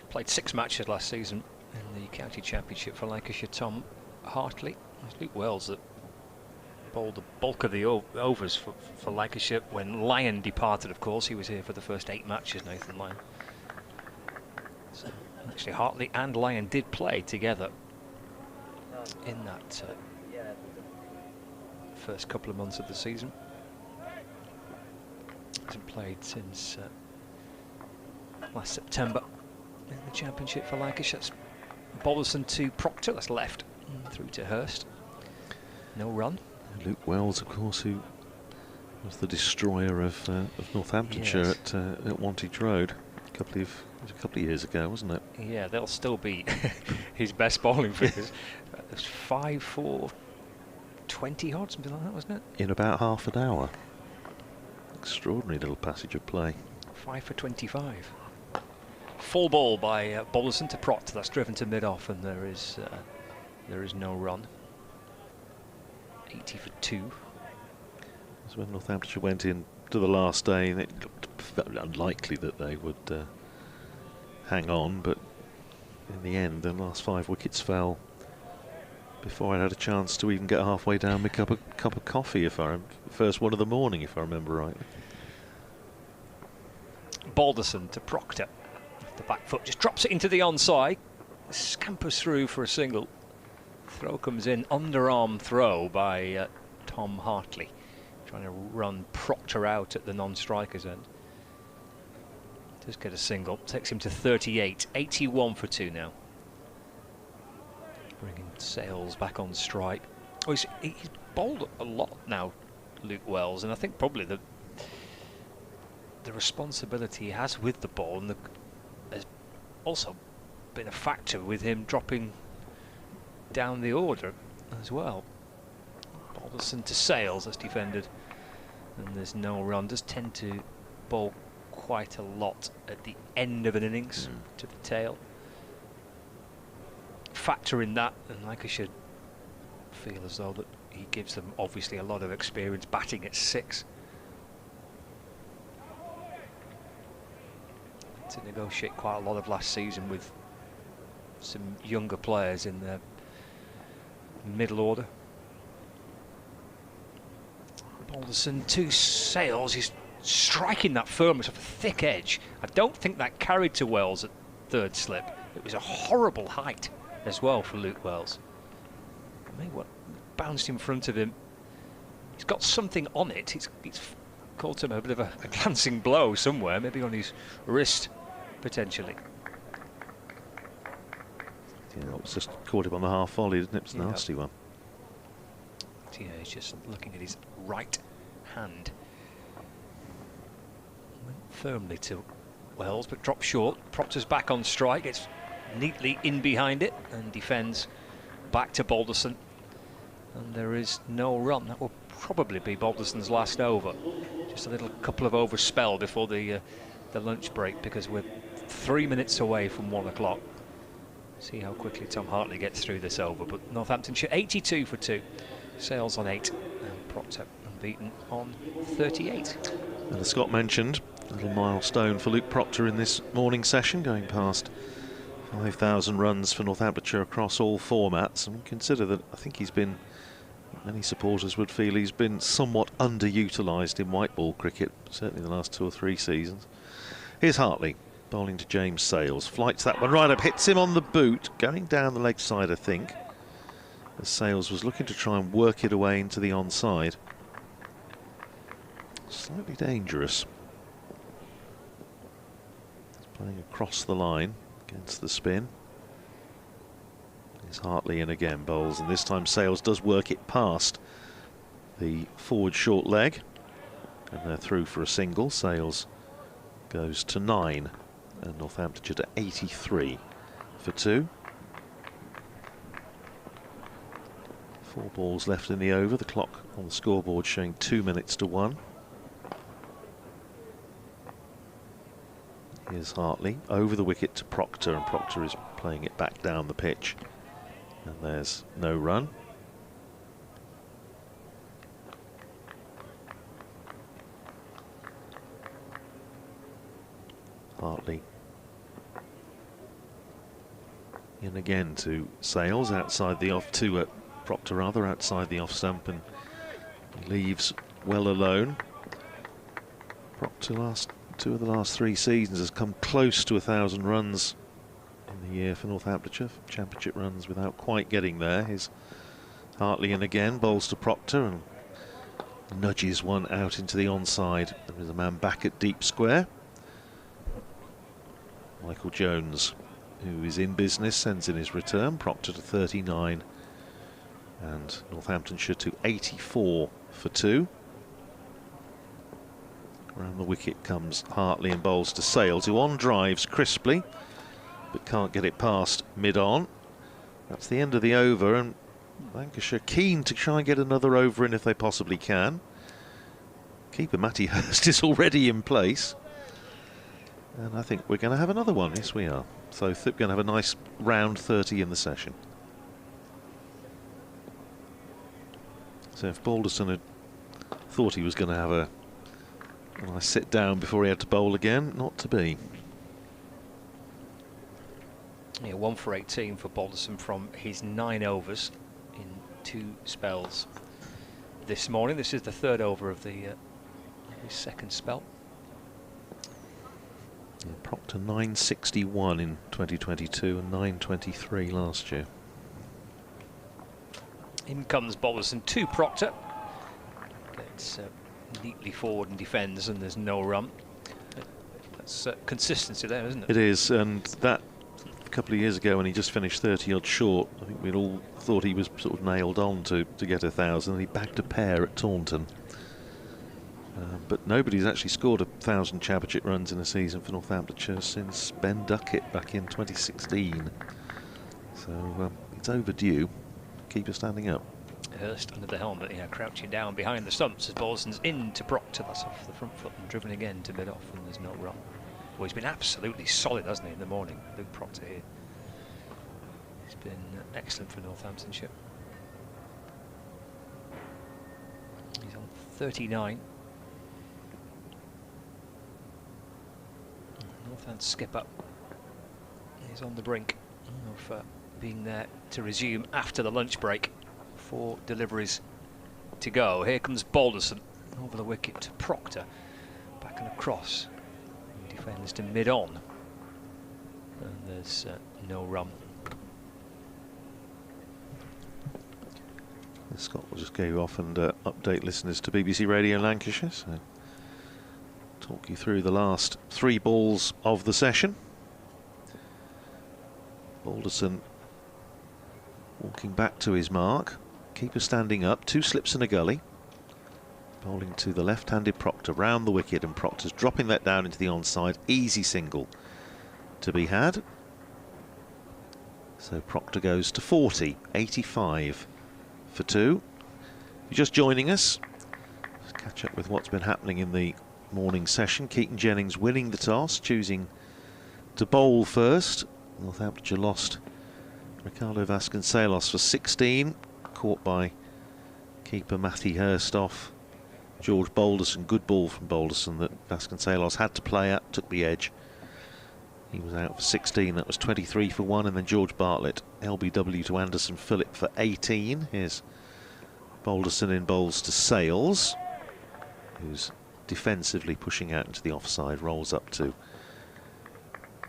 Played 6 matches last season in the County Championship for Lancashire, Tom Hartley. It was Luke Wells that bowled the bulk of the overs for Lancashire when Lyon departed. Of course, he was here for the first 8 matches, Nathan Lyon. So actually Hartley and Lyon did play together in that first couple of months of the season. Hasn't played since last September in the Championship for Lancashire. That's Bollerson to Proctor, that's left, through to Hurst. No run. Luke Wells, of course, who was the destroyer of Northamptonshire, yes, at Wantage Road a couple of years ago, wasn't it? Yeah, they'll still be his best bowling figures. It was 5 for 20 odd, something like that, wasn't it? In about half an hour. Extraordinary little passage of play. 5 for 25. Full ball by Bollerson to Proctor. That's driven to mid-off, and there is no run. 80 for 2. So when Northamptonshire went in to the last day, and it looked very unlikely that they would hang on, but in the end, the last 5 wickets fell before I'd had a chance to even get halfway down my cup of coffee, first one of the morning, if I remember rightly. Balderson to Proctor. The back foot just drops it into the onside. Scampers through for a single. Throw comes in, underarm throw by Tom Hartley, trying to run Proctor out at the non-striker's end. Does get a single, takes him to 38, 81 for 2 now. Bringing Sales back on strike. Oh, he's bowled a lot now, Luke Wells, and I think probably the responsibility he has with the ball and has also been a factor with him dropping down the order as well. Balderson to Sales as defended, and there's no run. Does tend to bowl quite a lot at the end of an innings to the tail. Factor in that, and Lancashire feel as though that he gives them obviously a lot of experience batting at 6. To negotiate quite a lot of last season with some younger players in the middle order. Balderson to Sales. He's striking that firmness off a thick edge. I don't think that carried to Wells at 3rd slip. It was a horrible height as well for Luke Wells. Maybe what bounced in front of him. He's got something on it. It's caught him a bit of a glancing blow somewhere, maybe on his wrist potentially. Yeah, it was just caught him on the half volley, didn't it? It was a nasty one. Yeah, he's just looking at his right hand. Went firmly to Wells, but dropped short. Proctor's back on strike. It's neatly in behind it and defends back to Balderson. And there is no run. That will probably be Balderson's last over. Just a little couple of over spell before the lunch break, because we're 3 minutes away from 1 o'clock. See how quickly Tom Hartley gets through this over. But Northamptonshire 82 for 2. Sales on 8 and Proctor unbeaten on 38. And as Scott mentioned, a little milestone for Luke Proctor in this morning session, going past 5,000 runs for Northamptonshire across all formats. And consider that I think he's been, many supporters would feel he's been somewhat underutilised in white ball cricket, certainly the last 2 or 3 seasons. Here's Hartley bowling to James Sales. Flights that one right up, hits him on the boot, going down the leg side, I think, as Sales was looking to try and work it away into the onside. Slightly dangerous. He's playing across the line against the spin. Here's Hartley in again, bowls, and this time Sales does work it past the forward short leg, and they're through for a single. Sales goes to 9 and Northamptonshire to 83 for 2. 4 balls left in the over, the clock on the scoreboard showing 2 minutes to 1. Here's Hartley over the wicket to Proctor, and Proctor is playing it back down the pitch, and there's no run. Hartley in again to Sales outside the off, to Proctor rather, outside the off stump, and he leaves well alone. Proctor last 2 of the last 3 seasons has come close to 1,000 runs in the year for Northamptonshire, championship runs without quite getting there. Here's Hartley in again, bowls to Proctor and nudges one out into the onside. There is a man back at deep square. Michael Jones, who is in business, sends in his return. Proctor to 39 and Northamptonshire to 84 for 2. Around the wicket comes Hartley and bowls to Sales, who on drives crisply but can't get it past mid-on. That's the end of the over, and Lancashire keen to try and get another over in if they possibly can. Keeper Matty Hurst is already in place, and I think we're going to have another one. Yes, we are. So we're going to have a nice round 30 in the session. So if Balderson had Thought he was going to have a nice sit down before he had to bowl again. Not to be. Yeah, 1 for 18 for Balderson from his 9 overs in 2 spells this morning. This is the 3rd over of his second spell. And Proctor 961 in 2022 and 923 last year. In comes Balderson to Proctor. Gets neatly forward and defends, and there's no run. That's consistency there, isn't it? It is, and that a couple of years ago when he just finished 30 odd short, I think we'd all thought he was sort of nailed on to get 1,000. He bagged a pair at Taunton. But nobody's actually scored 1,000 championship runs in a season for Northamptonshire since Ben Duckett back in 2016. So it's overdue. Keeper standing up. Hurst under the helmet, crouching down behind the stumps as Balderson's into Proctor. That's off the front foot and driven again to mid-off, and there's no run. Well, he's been absolutely solid, hasn't he, in the morning, Luke Proctor here. He's been excellent for Northamptonshire. He's on 39. Northam skipper is on the brink of being there to resume after the lunch break. 4 deliveries to go. Here comes Balderson over the wicket to Proctor, back and across. He defends to mid-on, and there's no run. Scott will just go off and update listeners to BBC Radio Lancashire. So talk you through the last 3 balls of the session. Balderson walking back to his mark. Keeper standing up, 2 slips and a gully. Bowling to the left-handed Proctor round the wicket, and Proctor's dropping that down into the onside. Easy single to be had. So Proctor goes to 40, 85 for 2. If you're just joining us, let's catch up with what's been happening in the morning session. Keaton Jennings winning the toss, choosing to bowl first. Northamptonshire lost Ricardo Vasconcelos for 16, caught by keeper Matthew Hurst off George Balderson. Good ball from Balderson that Vasconcelos had to play at, took the edge. He was out for 16, that was 23 for 1, and then George Bartlett, LBW to Anderson Phillip for 18. Here's Balderson in bowls to Sales, who's defensively pushing out into the offside, rolls up to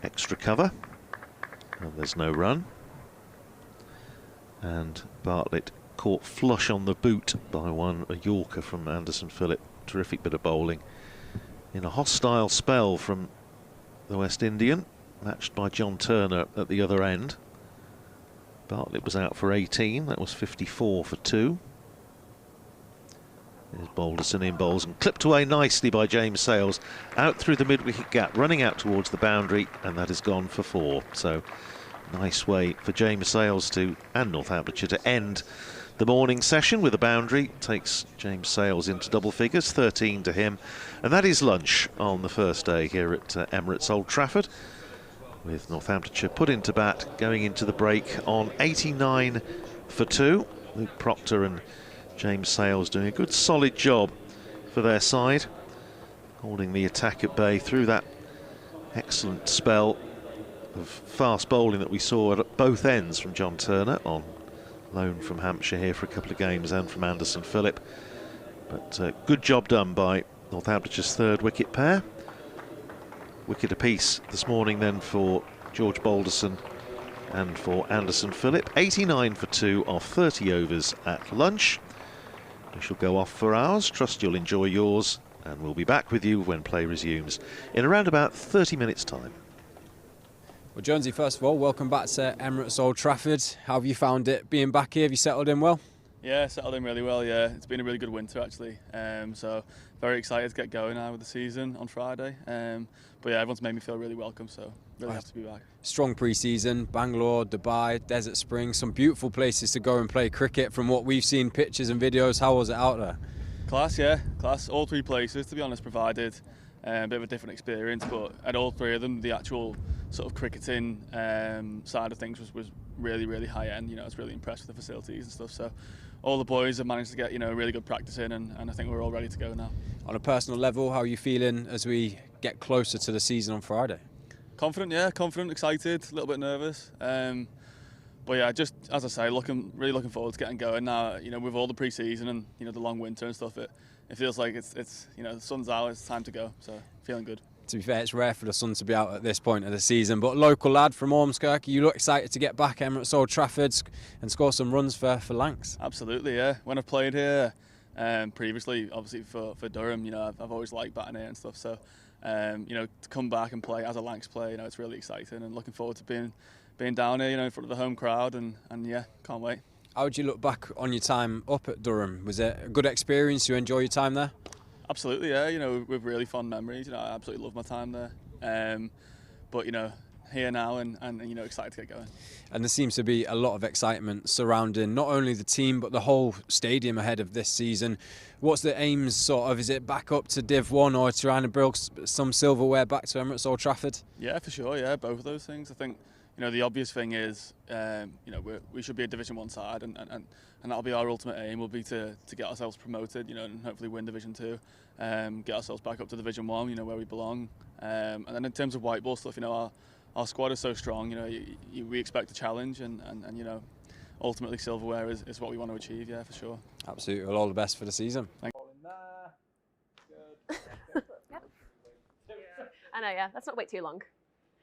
extra cover, and there's no run. And Bartlett caught flush on the boot by a Yorker from Anderson Phillip. Terrific bit of bowling in a hostile spell from the West Indian, matched by John Turner at the other end. Bartlett was out for 18, that was 54 for 2. There's Balderson in bowls and clipped away nicely by James Sales, out through the mid-wicket gap, running out towards the boundary, and that has gone for 4. So nice way for James Sales and Northamptonshire to end the morning session with a boundary. Takes James Sales into double figures, 13 to him, and that is lunch on the first day here at Emirates Old Trafford, with Northamptonshire put into bat going into the break on 89 for 2. Luke Proctor and James Sales doing a good solid job for their side, holding the attack at bay through that excellent spell of fast bowling that we saw at both ends from John Turner, on loan from Hampshire here for a couple of games, and from Anderson Phillip. But good job done by Northamptonshire's 3rd wicket pair. Wicket apiece this morning then for George Balderson and for Anderson Phillip. 89 for 2 off 30 overs at lunch. We shall go off for ours. Trust you'll enjoy yours, and we'll be back with you when play resumes in around about 30 minutes time. Well, Jonesy, first of all, welcome back to Emirates Old Trafford. How have you found it being back here? Have you settled in well? Yeah, settled in really well, yeah. It's been a really good winter, actually. So very excited to get going now with the season on Friday. But yeah, everyone's made me feel really welcome, so really happy to be back. Strong pre-season, Bangalore, Dubai, Desert Springs, some beautiful places to go and play cricket from what we've seen, pictures and videos. How was it out there? Class, yeah, class. All 3 places, to be honest, provided a bit of a different experience, but at all 3 of them, the actual sort of cricketing side of things was really, really high end. You know, I was really impressed with the facilities and stuff, so all the boys have managed to get really good practice in, and I think we're all ready to go now. On a personal level, how are you feeling as we get closer to the season on Friday? Confident, excited, a little bit nervous. But yeah, just as I say, really looking forward to getting going now. With all the pre-season and the long winter and stuff, it feels like it's the sun's out, it's time to go. So feeling good. To be fair, it's rare for the sun to be out at this point of the season, but local lad from Ormskirk, you look excited to get back Emirates Old Trafford and score some runs for Lancs. Absolutely, yeah. When I've played here previously, obviously for Durham, I've always liked batting here and stuff. So, to come back and play as a Lancs player, it's really exciting, and looking forward to being down here, in front of the home crowd, and yeah, can't wait. How would you look back on your time up at Durham? Was it a good experience? You enjoy your time there? Absolutely, yeah. With really fond memories. I absolutely love my time there. But here now and excited to get going. And there seems to be a lot of excitement surrounding not only the team but the whole stadium ahead of this season. What's the aims sort of? Is it back up to Div 1 or trying to bring some silverware back to Emirates Old Trafford? Yeah, for sure. Yeah, both of those things. I think the obvious thing is we should be a Division 1 side, and that'll be our ultimate aim. Will be to get ourselves promoted, and hopefully win Division 2, get ourselves back up to Division 1, where we belong. And then in terms of white ball stuff, our squad is so strong. We expect a challenge, and ultimately silverware is what we want to achieve. Yeah, for sure. Absolutely. Well, all the best for the season. Thank I know, yeah. Let's not wait too long.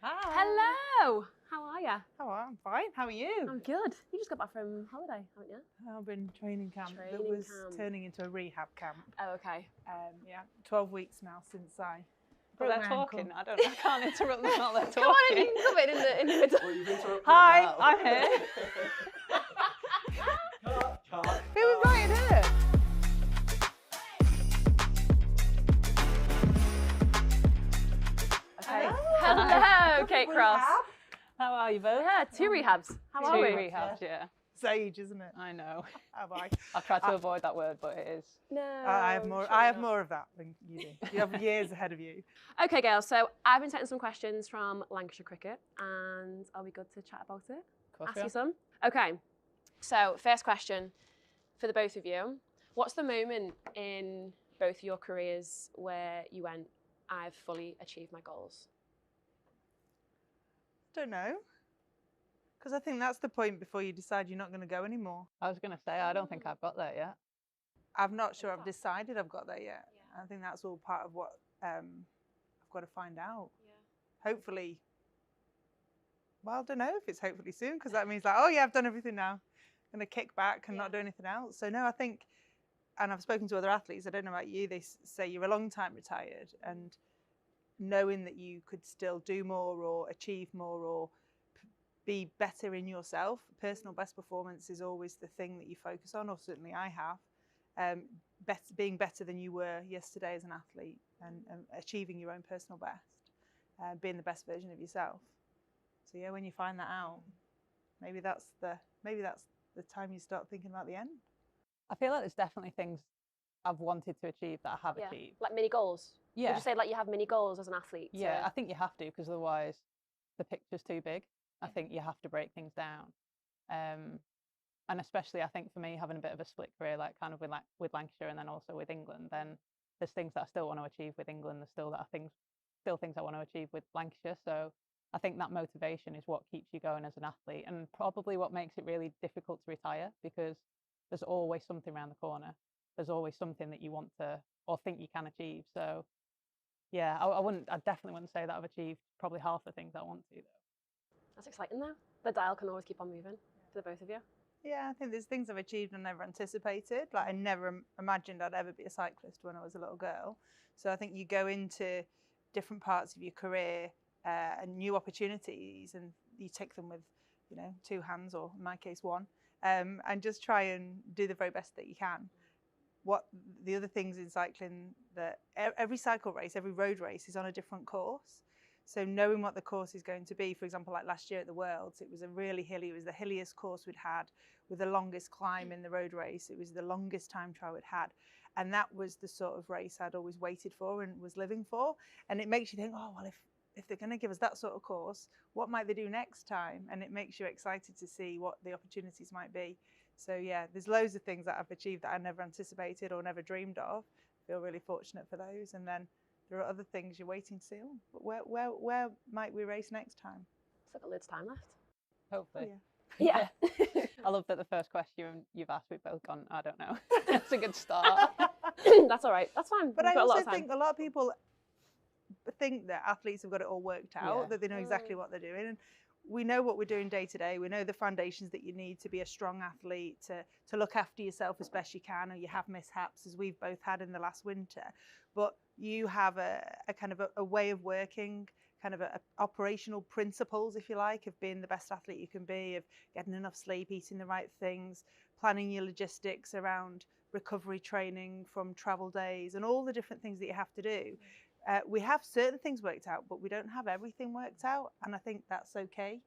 Hi. Hello. How are you? I'm fine. How are you? I'm good. You just got back from holiday, haven't you? I've been training camp. That was turning into a rehab camp. Oh, okay. Yeah, 12 weeks now since I. But they're talking. I can't interrupt them while they're talking. Come on, you can come in the middle. Well, you've interrupted Hi, now. I'm here. Who invited her? Okay. Hello, Kate Cross. How are you both? Yeah, 2 rehabs. How are we? 2 rehabs, yeah. It's age, isn't it? I know. Have I? I've tried to avoid that word, but it is. No. I have more. I have more of that than you do. You have years ahead of you. Okay, girls. So I've been taking some questions from Lancashire cricket, and are we good to chat about it? Of course. Ask you some. Okay. So first question for the both of you: what's the moment in both your careers where you went, "I've fully achieved my goals"? Don't know. Because I think that's the point before you decide you're not going to go anymore. I was going to say, I don't think I've got there yet. I'm not sure I've decided I've got there yet. Yeah. I think that's all part of what I've got to find out. Yeah. Hopefully, well, I don't know if it's hopefully soon, because that means like, oh yeah, I've done everything now. I'm going to kick back and not do anything else. So no, I think, and I've spoken to other athletes, I don't know about you, they say you're a long time retired, and knowing that you could still do more or achieve more or be better in yourself. Personal best performance is always the thing that you focus on, or certainly I have. Being better than you were yesterday as an athlete, and achieving your own personal best, being the best version of yourself. So yeah, when you find that out, maybe that's the time you start thinking about the end. I feel like there's definitely things I've wanted to achieve that I have achieved. Like mini goals? Yeah. Would you say like you have mini goals as an athlete? Yeah, I think you have to, because otherwise the picture's too big. I think you have to break things down. And especially I think for me, having a bit of a split career, like kind of with Lancashire and then also with England, then there's things that I still want to achieve with England. There's still things I want to achieve with Lancashire. So I think that motivation is what keeps you going as an athlete, and probably what makes it really difficult to retire, because there's always something around the corner. There's always something that you want to or think you can achieve. So yeah, I definitely wouldn't say that I've achieved probably half the things I want to, though. That's exciting though. The dial can always keep on moving for the both of you. Yeah, I think there's things I've achieved and never anticipated. Like I never imagined I'd ever be a cyclist when I was a little girl. So I think you go into different parts of your career and new opportunities, and you take them with, 2 hands, or in my case 1, and just try and do the very best that you can. What the other things in cycling, that every cycle race, every road race is on a different course. So knowing what the course is going to be, for example, like last year at the Worlds, it was a really hilly, it was the hilliest course we'd had with the longest climb in the road race. It was the longest time trial we'd had. And that was the sort of race I'd always waited for and was living for. And it makes you think, oh, well, if they're going to give us that sort of course, what might they do next time? And it makes you excited to see what the opportunities might be So yeah, there's loads of things that I've achieved that I never anticipated or never dreamed of. I feel really fortunate for those. And then there are other things you're waiting to see. But where might we race next time? It's like a loads of time left. Hopefully. Yeah. I love that the first question you've asked, we've both gone, I don't know. That's a good start. That's all right. That's fine. But We've I got a lot also of time. think a lot of people think that athletes have got it all worked out, Yeah. that they know exactly what they're doing. And we know what we're doing day to day. We know the foundations that you need to be a strong athlete, to look after yourself as best you can, or you have mishaps, as we've both had in the last winter. But you have a kind of a way of working, kind of a operational principles, if you like, of being the best athlete you can be, of getting enough sleep, eating the right things, planning your logistics around recovery training from travel days, and all the different things that you have to do. We have certain things worked out, but we don't have everything worked out, and I think that's okay.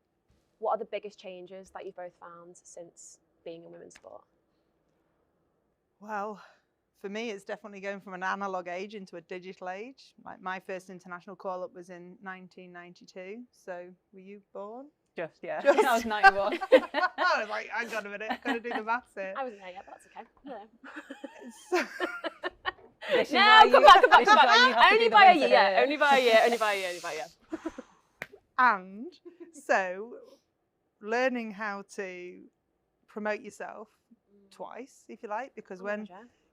What are the biggest changes that you've both found since being in women's sport? Well, for me, it's definitely going from an analog age into a digital age. Like my first international call-up was in 1992. So were you born? Just, yeah. Just. I was 91. I was like, hang on a minute, I've got to do the maths here. I wasn't there yet, but that's okay. So, No, come back. Only by a year. Only by a year. And so learning how to promote yourself twice, if you like, because when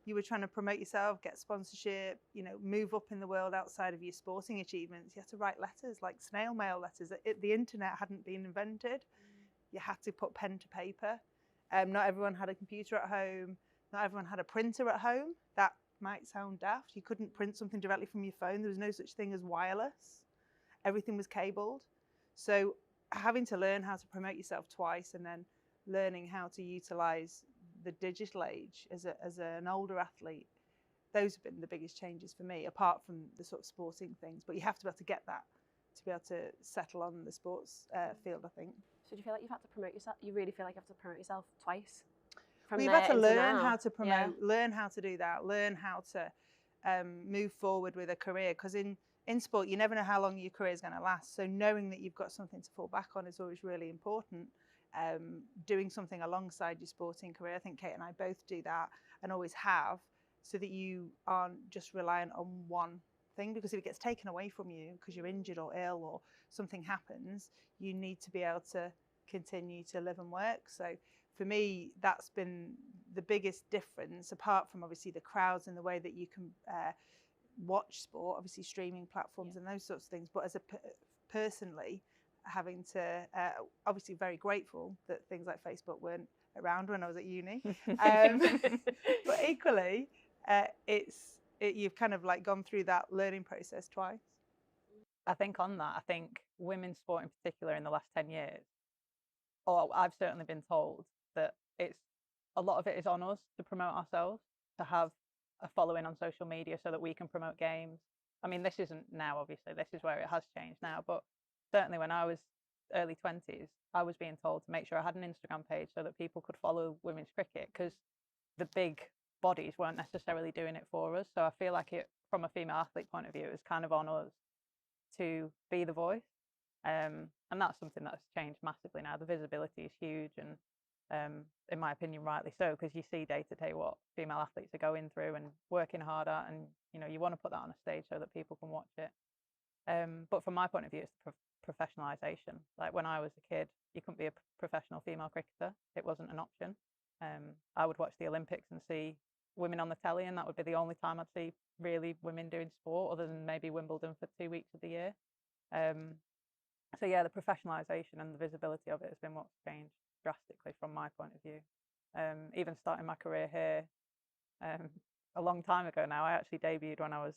you were trying to promote yourself, get sponsorship, move up in the world outside of your sporting achievements, you had to write letters, like snail mail letters. The internet hadn't been invented. You had to put pen to paper. Not everyone had a computer at home. Not everyone had a printer at home. That might sound daft. You couldn't print something directly from your phone. There was no such thing as wireless. Everything was cabled. So having to learn how to promote yourself twice, and then learning how to utilize the digital age as an older athlete, those have been the biggest changes for me, apart from the sort of sporting things. But you have to be able to get that to be able to settle on the sports field, I think. So do you feel like you've had to promote yourself? You really feel like you have to promote yourself twice? Well, you've had to learn how to promote, learn how to do that, learn how to move forward with a career. Because in sport, you never know how long your career is going to last. So knowing that you've got something to fall back on is always really important. Doing something alongside your sporting career, I think Kate and I both do that and always have, so that you aren't just reliant on one thing. Because if it gets taken away from you because you're injured or ill or something happens, you need to be able to continue to live and work. So for me, that's been the biggest difference, apart from obviously the crowds and the way that you can watch sport, obviously streaming platforms and those sorts of things. But as a personally, having to, obviously very grateful that things like Facebook weren't around when I was at uni. But equally, you've kind of like gone through that learning process twice. I think on that, I think women's sport in particular in the last 10 years, or I've certainly been told that a lot of it is on us to promote ourselves, to have a following on social media so that we can promote games. I mean, this isn't now, obviously, this is where it has changed now, but certainly when I was early 20s, I was being told to make sure I had an Instagram page so that people could follow women's cricket, because the big bodies weren't necessarily doing it for us. So I feel like from a female athlete point of view, it was kind of on us to be the voice. And that's something that's changed massively now. The visibility is huge, and in my opinion, rightly so, because you see day to day what female athletes are going through and working hard at, and you want to put that on a stage so that people can watch it. But from my point of view, it's the professionalisation. Like when I was a kid, you couldn't be a professional female cricketer. It wasn't an option. I would watch the Olympics and see women on the telly, and that would be the only time I'd see really women doing sport, other than maybe Wimbledon for 2 weeks of the year. So yeah, the professionalisation and the visibility of it has been what's changed drastically from my point of view. Even starting my career here a long time ago now. I actually debuted when I was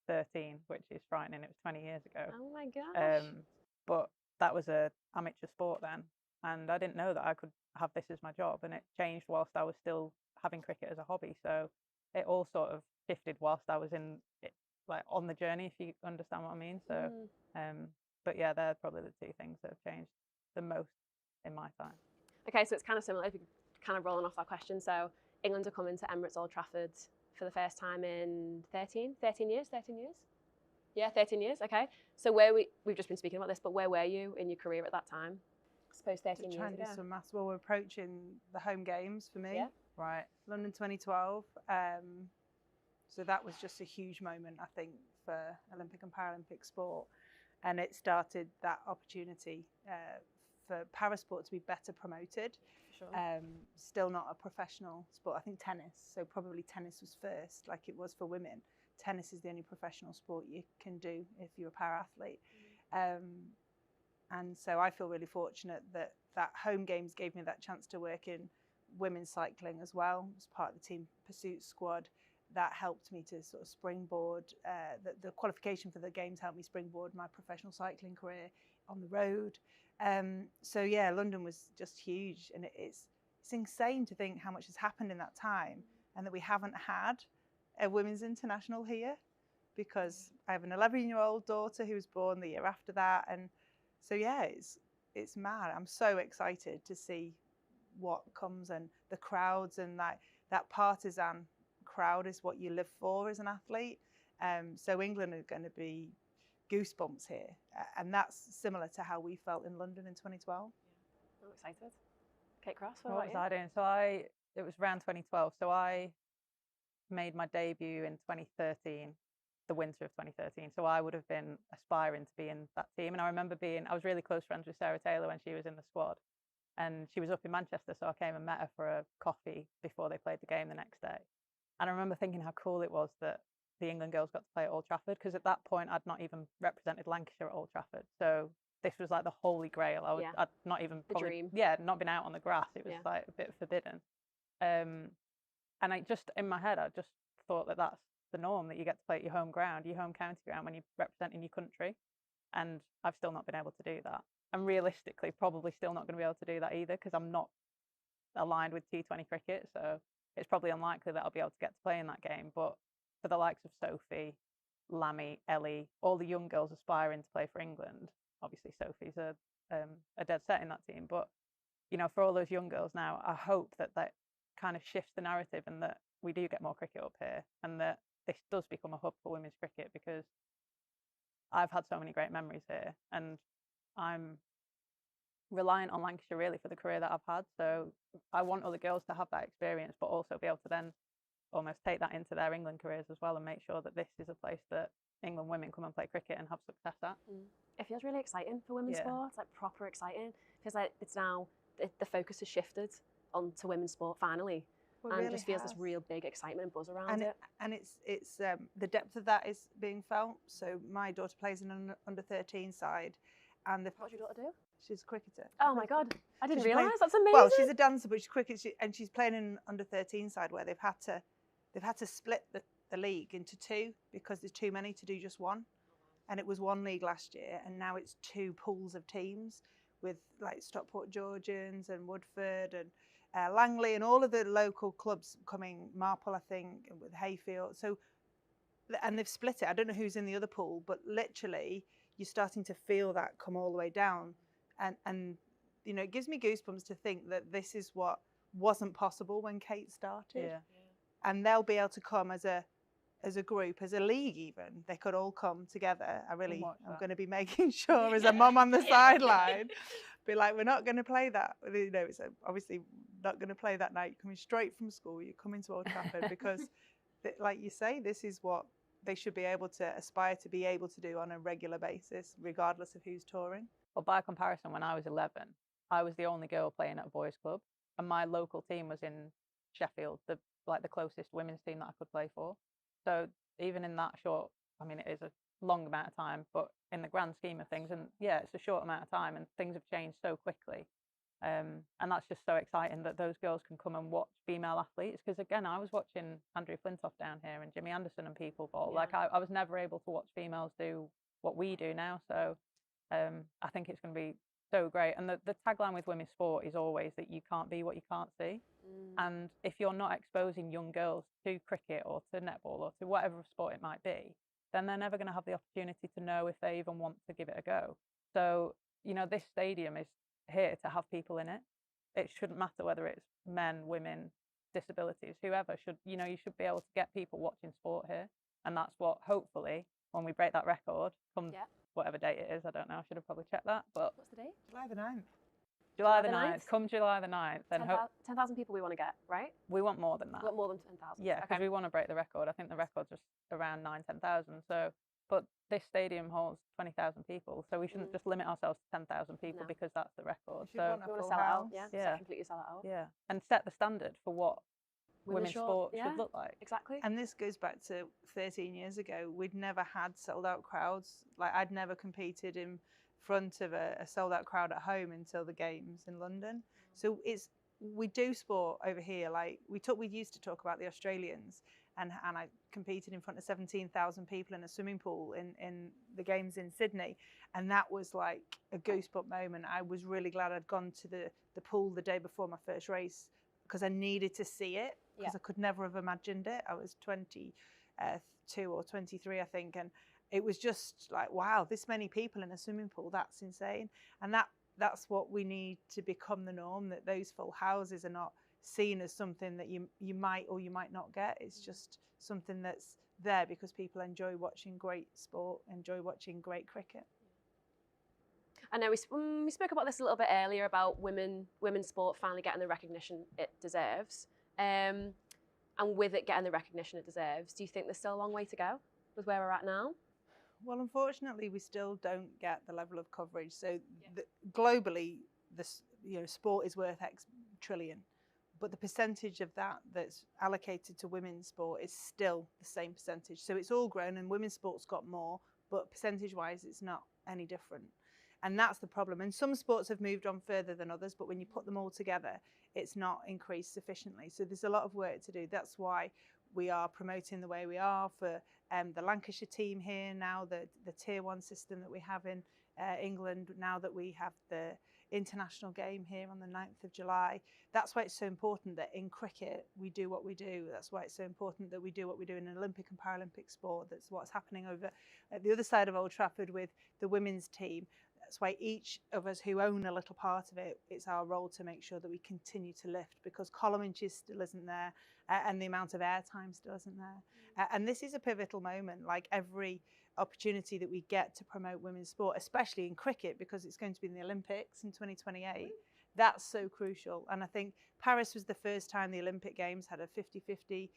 13, which is frightening. It was 20 years ago. Oh my gosh. But that was a amateur sport then, and I didn't know that I could have this as my job, and it changed whilst I was still having cricket as a hobby. So it all sort of shifted whilst I was in it, like on the journey, if you understand what I mean. So but yeah, they're probably the two things that have changed the most in my time. Okay, so it's kind of similar, if you kind of rolling off that question. So England are coming to Emirates Old Trafford for the first time in 13 years? Yeah, 13 years, okay. So we've just been speaking about this, but where were you in your career at that time? suppose 13 Try years and do ago. some maths. Well, we're approaching the home games for me. Yeah. Right. London 2012. So that was just a huge moment, I think, for Olympic and Paralympic sport. And it started that opportunity for parasport to be better promoted. Sure. Still not a professional sport. I think tennis. So probably tennis was first, like it was for women. Tennis is the only professional sport you can do if you're a para-athlete. And so I feel really fortunate that home games gave me that chance to work in women's cycling as well as part of the team pursuit squad. That helped me to sort of springboard, the qualification for the games helped me springboard my professional cycling career on the road. So yeah, London was just huge, and it's insane to think how much has happened in that time and that we haven't had a women's international here, because I have an 11-year-old daughter who was born the year after that. And so yeah, it's mad. I'm so excited to see what comes, and the crowds, and that partisan crowd is what you live for as an athlete. So England are going to be goosebumps here, and that's similar to how we felt in London in 2012. I'm excited. Kate Cross, What was I doing? So it was around 2012. So I made my debut in 2013, the winter of 2013. So I would have been aspiring to be in that team. And I remember I was really close friends with Sarah Taylor when she was in the squad. And she was up in Manchester, so I came and met her for a coffee before they played the game the next day. And I remember thinking how cool it was that the England girls got to play at Old Trafford, because at that point I'd not even represented Lancashire at Old Trafford. So this was like the holy grail. I'd not even dream. not been out on the grass. It was like a bit forbidden. And I just, in my head, I just thought that that's the norm, that you get to play at your home ground, your home county ground, when you're representing your country. And I've still not been able to do that. And realistically, probably still not going to be able to do that either, because I'm not aligned with T20 cricket. So it's probably unlikely that I'll be able to get to play in that game. But for the likes of Sophie, Lammy, Ellie, all the young girls aspiring to play for England, obviously Sophie's a dead set in that team. But, you know, for all those young girls now, I hope that kind of shifts the narrative, and that we do get more cricket up here, and that this does become a hub for women's cricket, because I've had so many great memories here, and I'm reliant on Lancashire really for the career that I've had. So I want other girls to have that experience, but also be able to then almost take that into their England careers as well, and make sure that this is a place that England women come and play cricket and have success at. It feels really exciting for women's sport, like proper exciting. It feels like it's now, the focus has shifted onto women's sport finally. Well, and really it just feels has. this real big excitement and buzz around it. And it's the depth of that is being felt. So my daughter plays in an under-13 side, and What's your daughter do? She's a cricketer. Oh my God, I didn't She's realise. playing- That's amazing. Well, she's a dancer, but she's cricket, and she's playing in an under-13 side where they've had to split the league into two, because there's too many to do just one. And it was one league last year, and now it's two pools of teams, with like Stockport Georgians and Woodford and Langley and all of the local clubs coming, Marple I think, with Hayfield. So, and they've split it. I don't know who's in the other pool, but literally you're starting to feel that come all the way down. And you know, it gives me goosebumps to think that this is what wasn't possible when Kate started. Yeah. And they'll be able to come as a group, as a league even. They could all come together. I'm going to be making sure as a mum on the sideline, be like, we're not going to play that. You know, it's obviously not going to play that night. You're coming straight from school, you're coming to Old Trafford, because like you say, this is what they should be able to aspire to be able to do on a regular basis, regardless of who's touring. Well, by comparison, when I was 11, I was the only girl playing at a boys' club, and my local team was in Sheffield, the closest women's team that I could play for. So even in that short, I mean, it is a long amount of time, but in the grand scheme of things, and yeah, it's a short amount of time, and things have changed so quickly. And that's just so exciting that those girls can come and watch female athletes. Because again, I was watching Andrew Flintoff down here and Jimmy Anderson and people bowl. Yeah. Like I was never able to watch females do what we do now. So I think it's going to be so great. And the tagline with women's sport is always that you can't be what you can't see. And if you're not exposing young girls to cricket or to netball or to whatever sport it might be, then they're never going to have the opportunity to know if they even want to give it a go. So, you know, this stadium is here to have people in it. It shouldn't matter whether it's men, women, disabilities, whoever should, you know, you should be able to get people watching sport here. And that's what, hopefully, when we break that record, come whatever date it is, I don't know, I should have probably checked that. But what's the date? July the 9th. July the 9th. Come July the 9th. Then 10,000 people we want to get, right? We want more than that. We want more than 10,000. Yeah, because we want to break the record. I think the record's just around 10,000. So, but this stadium holds 20,000 people, so we shouldn't just limit ourselves to 10,000 people because that's the record. So we want to sell it out. Yeah. Completely sell it out. Yeah, and set the standard for what women's sport should look like. Exactly. And this goes back to 13 years ago. We'd never had sold out crowds. Like, I'd never competed in front of a sold out crowd at home until the games in London. So we do sport over here. Like we used to talk about the Australians, and I competed in front of 17,000 people in a swimming pool in the games in Sydney, and that was like a goosebump moment. I was really glad I'd gone to the pool the day before my first race because I needed to see it, because I could never have imagined it. I was 22 or 23, I think, and it was just like, wow, this many people in a swimming pool, that's insane. And that's what we need to become the norm, that those full houses are not seen as something that you might or you might not get. It's just something that's there because people enjoy watching great sport, enjoy watching great cricket. I know we spoke about this a little bit earlier about women's sport finally getting the recognition it deserves. And with it getting the recognition it deserves, do you think there's still a long way to go with where we're at now? Well, unfortunately, we still don't get the level of coverage. So globally, sport is worth X trillion, but the percentage of that that's allocated to women's sport is still the same percentage. So it's all grown, and women's sport's got more, but percentage-wise, it's not any different. And that's the problem. And some sports have moved on further than others, but when you put them all together, it's not increased sufficiently. So there's a lot of work to do. That's why we are promoting the way we are for the Lancashire team here now, the Tier 1 system that we have in England, now that we have the international game here on the 9th of July. That's why it's so important that in cricket we do what we do. That's why it's so important that we do what we do in an Olympic and Paralympic sport. That's what's happening over at the other side of Old Trafford with the women's team. That's why each of us who own a little part of it, it's our role to make sure that we continue to lift, because column inches still isn't there and the amount of airtime still isn't there. And this is a pivotal moment, like every opportunity that we get to promote women's sport, especially in cricket, because it's going to be in the Olympics in 2028. That's so crucial. And I think Paris was the first time the Olympic Games had a 50-50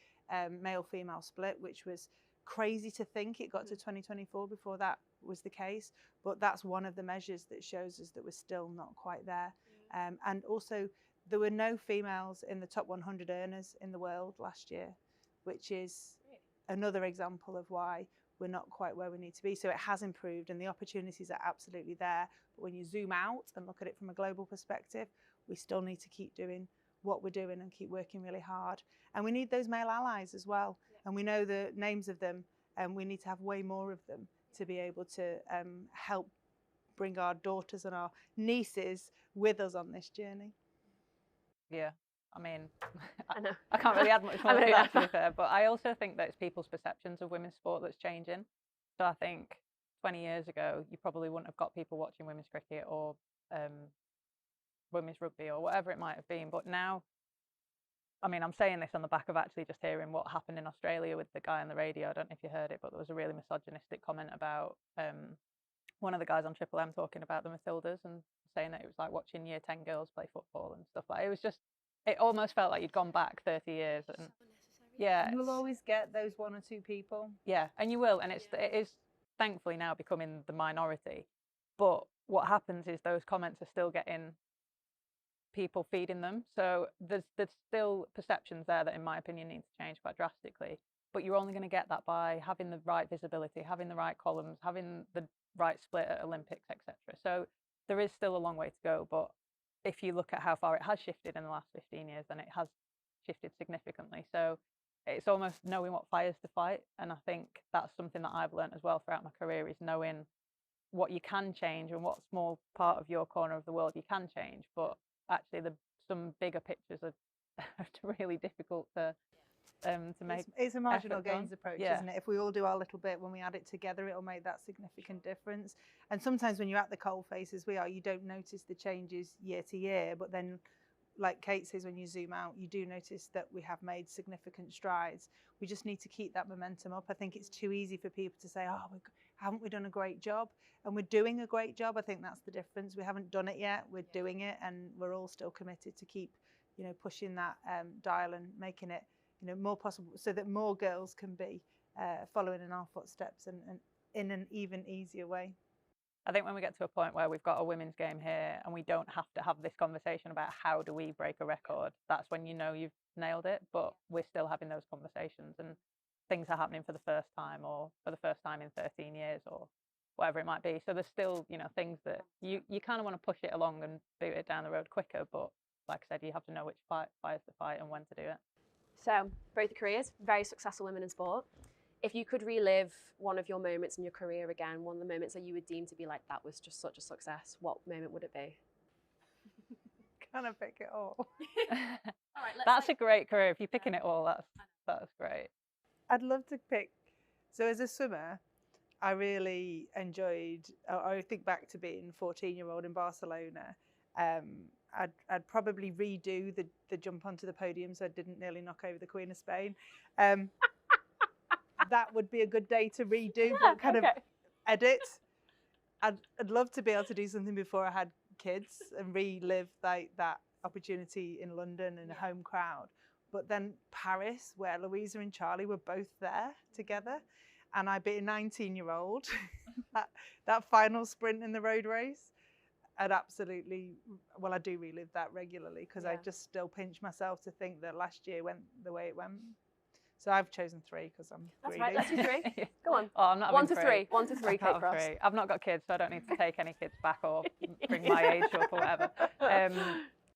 male-female split, which was crazy to think it got to 2024 before that was the case. But that's one of the measures that shows us that we're still not quite there. And also, there were no females in the top 100 earners in the world last year, which is another example of why we're not quite where we need to be. So it has improved and the opportunities are absolutely there. But when you zoom out and look at it from a global perspective, we still need to keep doing what we're doing and keep working really hard. And we need those male allies as well. And we know the names of them, and we need to have way more of them to be able to help bring our daughters and our nieces with us on this journey. Yeah, I mean, I can't really add much more to that, to be fair, but I also think that it's people's perceptions of women's sport that's changing. So I think 20 years ago, you probably wouldn't have got people watching women's cricket or women's rugby or whatever it might have been. But now, I mean, I'm saying this on the back of actually just hearing what happened in Australia with the guy on the radio. I don't know if you heard it, but there was a really misogynistic comment about one of the guys on Triple M talking about the Matildas and saying that it was like watching year 10 girls play football and stuff like that. It was just, it almost felt like you'd gone back 30 years. And yeah, you'll always get those one or two people. Yeah, and you will, and it is thankfully now becoming the minority. But what happens is those comments are still getting people feeding them. So there's still perceptions there that, in my opinion, need to change quite drastically. But you're only going to get that by having the right visibility, having the right columns, having the right split at Olympics, etc. So there is still a long way to go. But if you look at how far it has shifted in the last 15 years, then it has shifted significantly. So it's almost knowing what fires to fight. And I think that's something that I've learned as well throughout my career, is knowing what you can change and what small part of your corner of the world you can change. But actually, some bigger pictures are really difficult to make. It's a marginal gains approach, yeah. Isn't it? If we all do our little bit, when we add it together, it'll make that significant difference. And sometimes when you're at the coalface, as we are, you don't notice the changes year to year. But then, like Kate says, when you zoom out, you do notice that we have made significant strides. We just need to keep that momentum up. I think it's too easy for people to say, oh, haven't we done a great job? And we're doing a great job. I think that's the difference. We haven't done it yet. We're doing it, and we're all still committed to keep, pushing that dial and making it, more possible, so that more girls can be following in our footsteps and in an even easier way. I think when we get to a point where we've got a women's game here and we don't have to have this conversation about how do we break a record, that's when you've nailed it. But we're still having those conversations, and things are happening for the first time, or for the first time in 13 years, or whatever it might be. So there's still, things that you kind of want to push it along and boot it down the road quicker. But like I said, you have to know which fires to fight and when to do it. So both careers, very successful women in sport. If you could relive one of your moments in your career again, one of the moments that you would deem to be like, that was just such a success, what moment would it be? Can I pick it all? All right, that's a great career. If you're picking it all, that's great. I'd love to pick. So as a swimmer, I really enjoyed, I think back to being 14-year-old in Barcelona. I'd probably redo the jump onto the podium so I didn't nearly knock over the Queen of Spain. That would be a good day to redo, but kind of edit. I'd love to be able to do something before I had kids and relive like that opportunity in London in a home crowd. But then Paris, where Louisa and Charlie were both there together, and I beat a 19-year-old, that final sprint in the road race, I'd absolutely, I do relive that regularly, because I just still pinch myself to think that last year went the way it went. So I've chosen 3 because I'm That's greedy. right, let's do 3. Go on. Oh, I'm not 1 to 3. 1 to 3, Kate Cross. I've not got kids, so I don't need to take any kids back or bring my age up or whatever.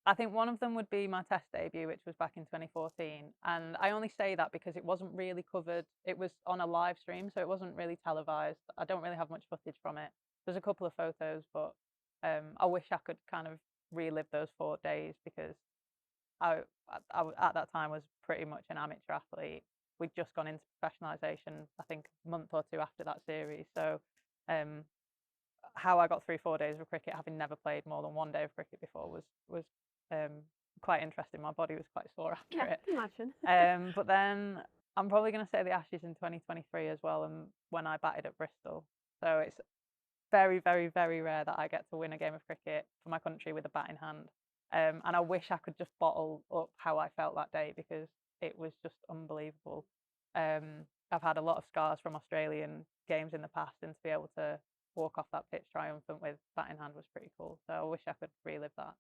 I think one of them would be my Test debut, which was back in 2014. And I only say that because it wasn't really covered. It was on a live stream, so it wasn't really televised. I don't really have much footage from it. There's a couple of photos, but I wish I could kind of relive those 4 days, because I at that time was pretty much an amateur athlete. We'd just gone into professionalisation, I think, a month or 2 after that series. So how I got through 4 days of cricket, having never played more than 1 day of cricket before, was quite interesting. My body was quite sore after it. I can imagine. But then I'm probably going to say the Ashes in 2023 as well, and when I batted at Bristol. So it's very, very, very rare that I get to win a game of cricket for my country with a bat in hand. And I wish I could just bottle up how I felt that day, because it was just unbelievable. I've had a lot of scars from Australian games in the past, and to be able to walk off that pitch triumphant with bat in hand was pretty cool. So I wish I could relive that.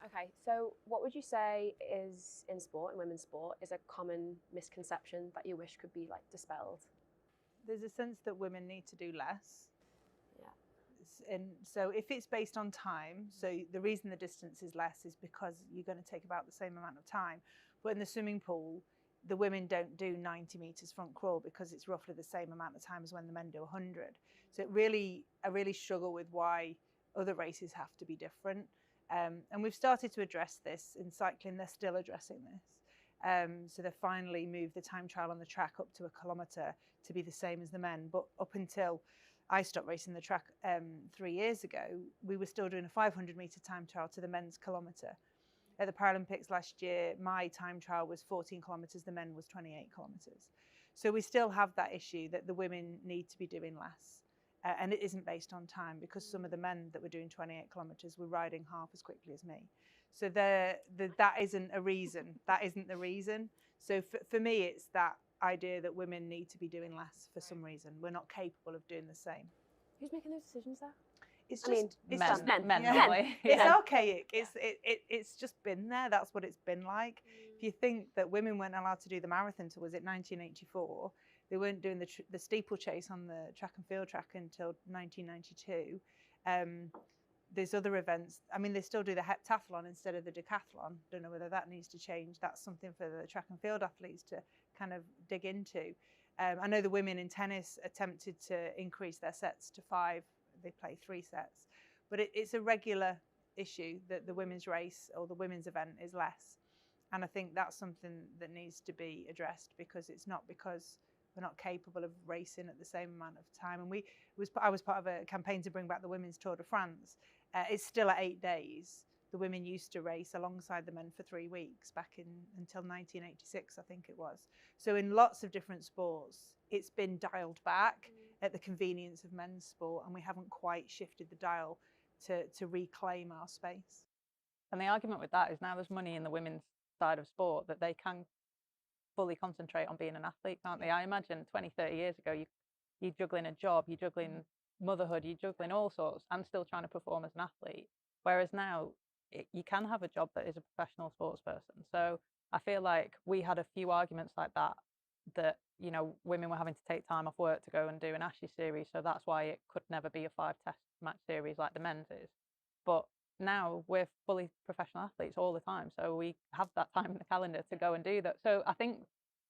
Okay, so what would you say is, in sport, in women's sport, is a common misconception that you wish could be dispelled? There's a sense that women need to do less. Yeah. And so if it's based on time, so the reason the distance is less is because you're going to take about the same amount of time. But in the swimming pool, the women don't do 90 metres front crawl because it's roughly the same amount of time as when the men do 100. So I really struggle with why other races have to be different. And we've started to address this in cycling. They're still addressing this. So they finally moved the time trial on the track up to 1 kilometre to be the same as the men. But up until I stopped racing the track 3 years ago, we were still doing a 500 metre time trial to the men's kilometre. At the Paralympics last year, my time trial was 14 kilometres, the men was 28 kilometres. So we still have that issue that the women need to be doing less. And it isn't based on time, because some of the men that were doing 28 kilometres were riding half as quickly as me. So that isn't a reason. That isn't the reason. So for me, it's that idea that women need to be doing less for some reason. We're not capable of doing the same. Who's making those decisions there? It's just men. Yeah. It's archaic. It's just been there. That's what it's been like. If you think that women weren't allowed to do the marathon till, was it 1984? They weren't doing the steeplechase on the track and field track until 1992. There's other events. I mean, they still do the heptathlon instead of the decathlon. Don't know whether that needs to change. That's something for the track and field athletes to kind of dig into. I know the women in tennis attempted to increase their sets to 5. They play 3 sets. But it's a regular issue that the women's race or the women's event is less. And I think that's something that needs to be addressed, because it's not because we're not capable of racing at the same amount of time. And I was part of a campaign to bring back the women's Tour de France. It's still at 8 days. The women used to race alongside the men for 3 weeks back until 1986, I think it was. So in lots of different sports, it's been dialed back. at the convenience of men's sport, and we haven't quite shifted the dial to reclaim our space. And the argument with that is now there's money in the women's side of sport that they can fully concentrate on being an athlete, can't they? I imagine 20, 30 years ago, you're juggling a job, you're juggling motherhood, you're juggling all sorts and still trying to perform as an athlete. Whereas now you can have a job that is a professional sports person. So I feel like we had a few arguments like that, you know, women were having to take time off work to go and do an Ashes series. So that's why it could never be a 5-test match series like the men's is. But now we're fully professional athletes all the time. So we have that time in the calendar to go and do that. So I think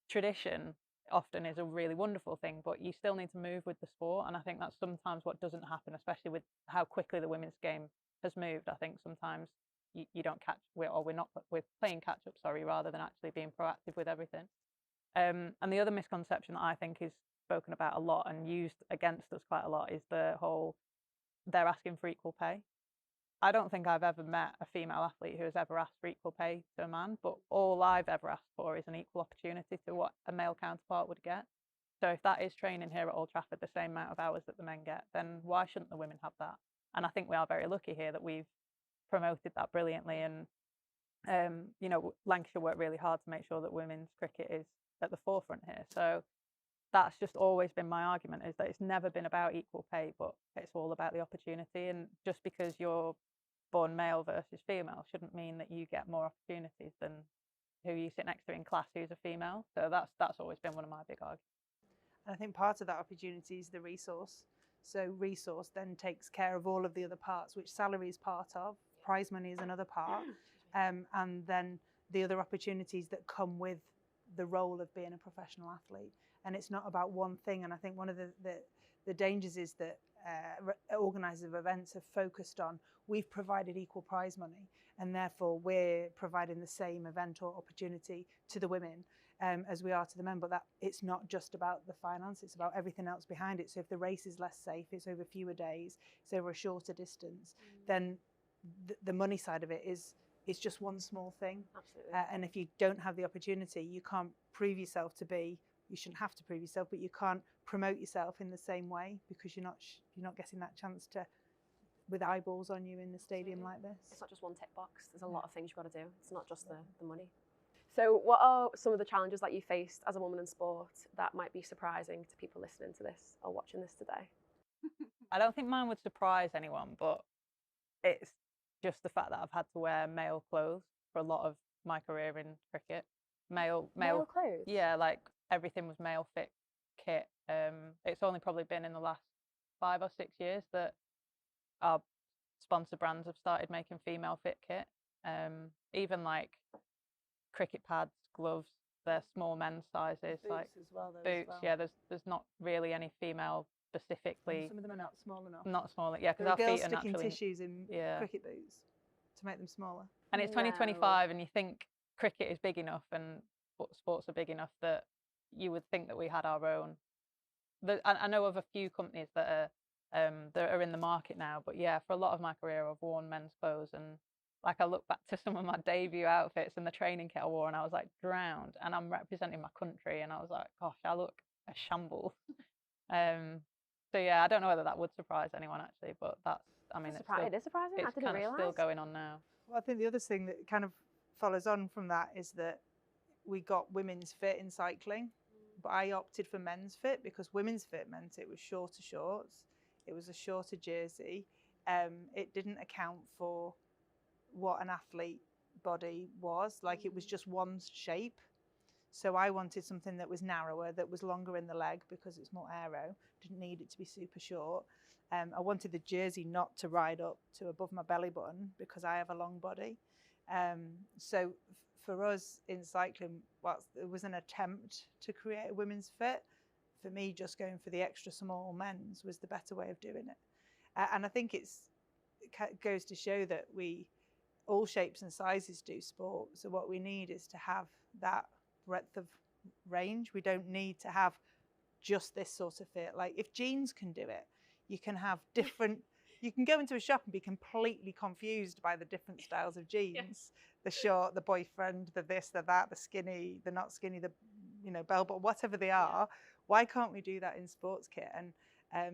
tradition often is a really wonderful thing, but you still need to move with the sport. And I think that's sometimes what doesn't happen, especially with how quickly the women's game has moved. I think sometimes you don't catch, we're playing catch up, rather than actually being proactive with everything. And the other misconception that I think is spoken about a lot and used against us quite a lot is the whole, they're asking for equal pay. I don't think I've ever met a female athlete who has ever asked for equal pay to a man, but all I've ever asked for is an equal opportunity to what a male counterpart would get. So if that is training here at Old Trafford the same amount of hours that the men get, then why shouldn't the women have that? And I think we are very lucky here that we've promoted that brilliantly. And, you know, Lancashire worked really hard to make sure that women's cricket is at the forefront here. So that's just always been my argument, is that it's never been about equal pay, but it's all about the opportunity. And just because you're born male versus female shouldn't mean that you get more opportunities than who you sit next to in class who's a female. So that's always been one of my big arguments. And I think part of that opportunity is the resource. So resource then takes care of all of the other parts, which salary is part of, prize money is another part, and then the other opportunities that come with the role of being a professional athlete. And it's not about one thing. And I think one of the dangers is that organisers of events have focused on, we've provided equal prize money and therefore we're providing the same event or opportunity to the women as we are to the men. But that it's not just about the finance, it's about everything else behind it. So if the race is less safe, it's over fewer days, it's over a shorter distance, then the money side of it is just one small thing. Absolutely. And if you don't have the opportunity, you can't prove yourself to be, you shouldn't have to prove yourself, but you can't promote yourself in the same way because you're not getting that chance to, with eyeballs on you in the stadium like this. It's not just one tick box. There's a lot of things you've got to do. It's not just the money. So what are some of the challenges that you faced as a woman in sport that might be surprising to people listening to this or watching this today? I don't think mine would surprise anyone, but it's just the fact that I've had to wear male clothes for a lot of my career in cricket. Male clothes? Yeah, like everything was male fit kit. It's only probably been in the last 5 or 6 years that our sponsor brands have started making female fit kit. Even like cricket pads, gloves, they're small men's sizes. Boots like as well, though, boots, yeah. There's not really any female specifically. And some of them are not small enough. Not small, yeah, because there our are girls feet are sticking naturally tissues in cricket boots to make them smaller. And it's 2025, and you think cricket is big enough and sports are big enough that you would think that we had our own. I know of a few companies that are in the market now, but yeah, for a lot of my career, I've worn men's clothes, and like I look back to some of my debut outfits and the training kit I wore, and I was like drowned, and I'm representing my country, and I was like, gosh, I look a shambles. So yeah, I don't know whether that would surprise anyone actually, but that's, I mean, it is surprising. I didn't realise. It's still going on now. Well, I think the other thing that kind of follows on from that is that we got women's fit in cycling, but I opted for men's fit because women's fit meant it was shorter shorts, it was a shorter jersey, it didn't account for what an athlete body was, like it was just one shape. So I wanted something that was narrower, that was longer in the leg because it's more aero, didn't need it to be super short. I wanted the jersey not to ride up to above my belly button because I have a long body. So for us in cycling, whilst it was an attempt to create a women's fit, for me just going for the extra small men's was the better way of doing it. And I think it goes to show that all shapes and sizes do sport. So what we need is to have that breadth of range. We don't need to have just this sort of fit. Like if jeans can do it, you can have different, you can go into a shop and be completely confused by the different styles of jeans. The short, the boyfriend, the this, the that, the skinny, the not skinny, the bell bottom, whatever they are. Why can't we do that in sports kit? And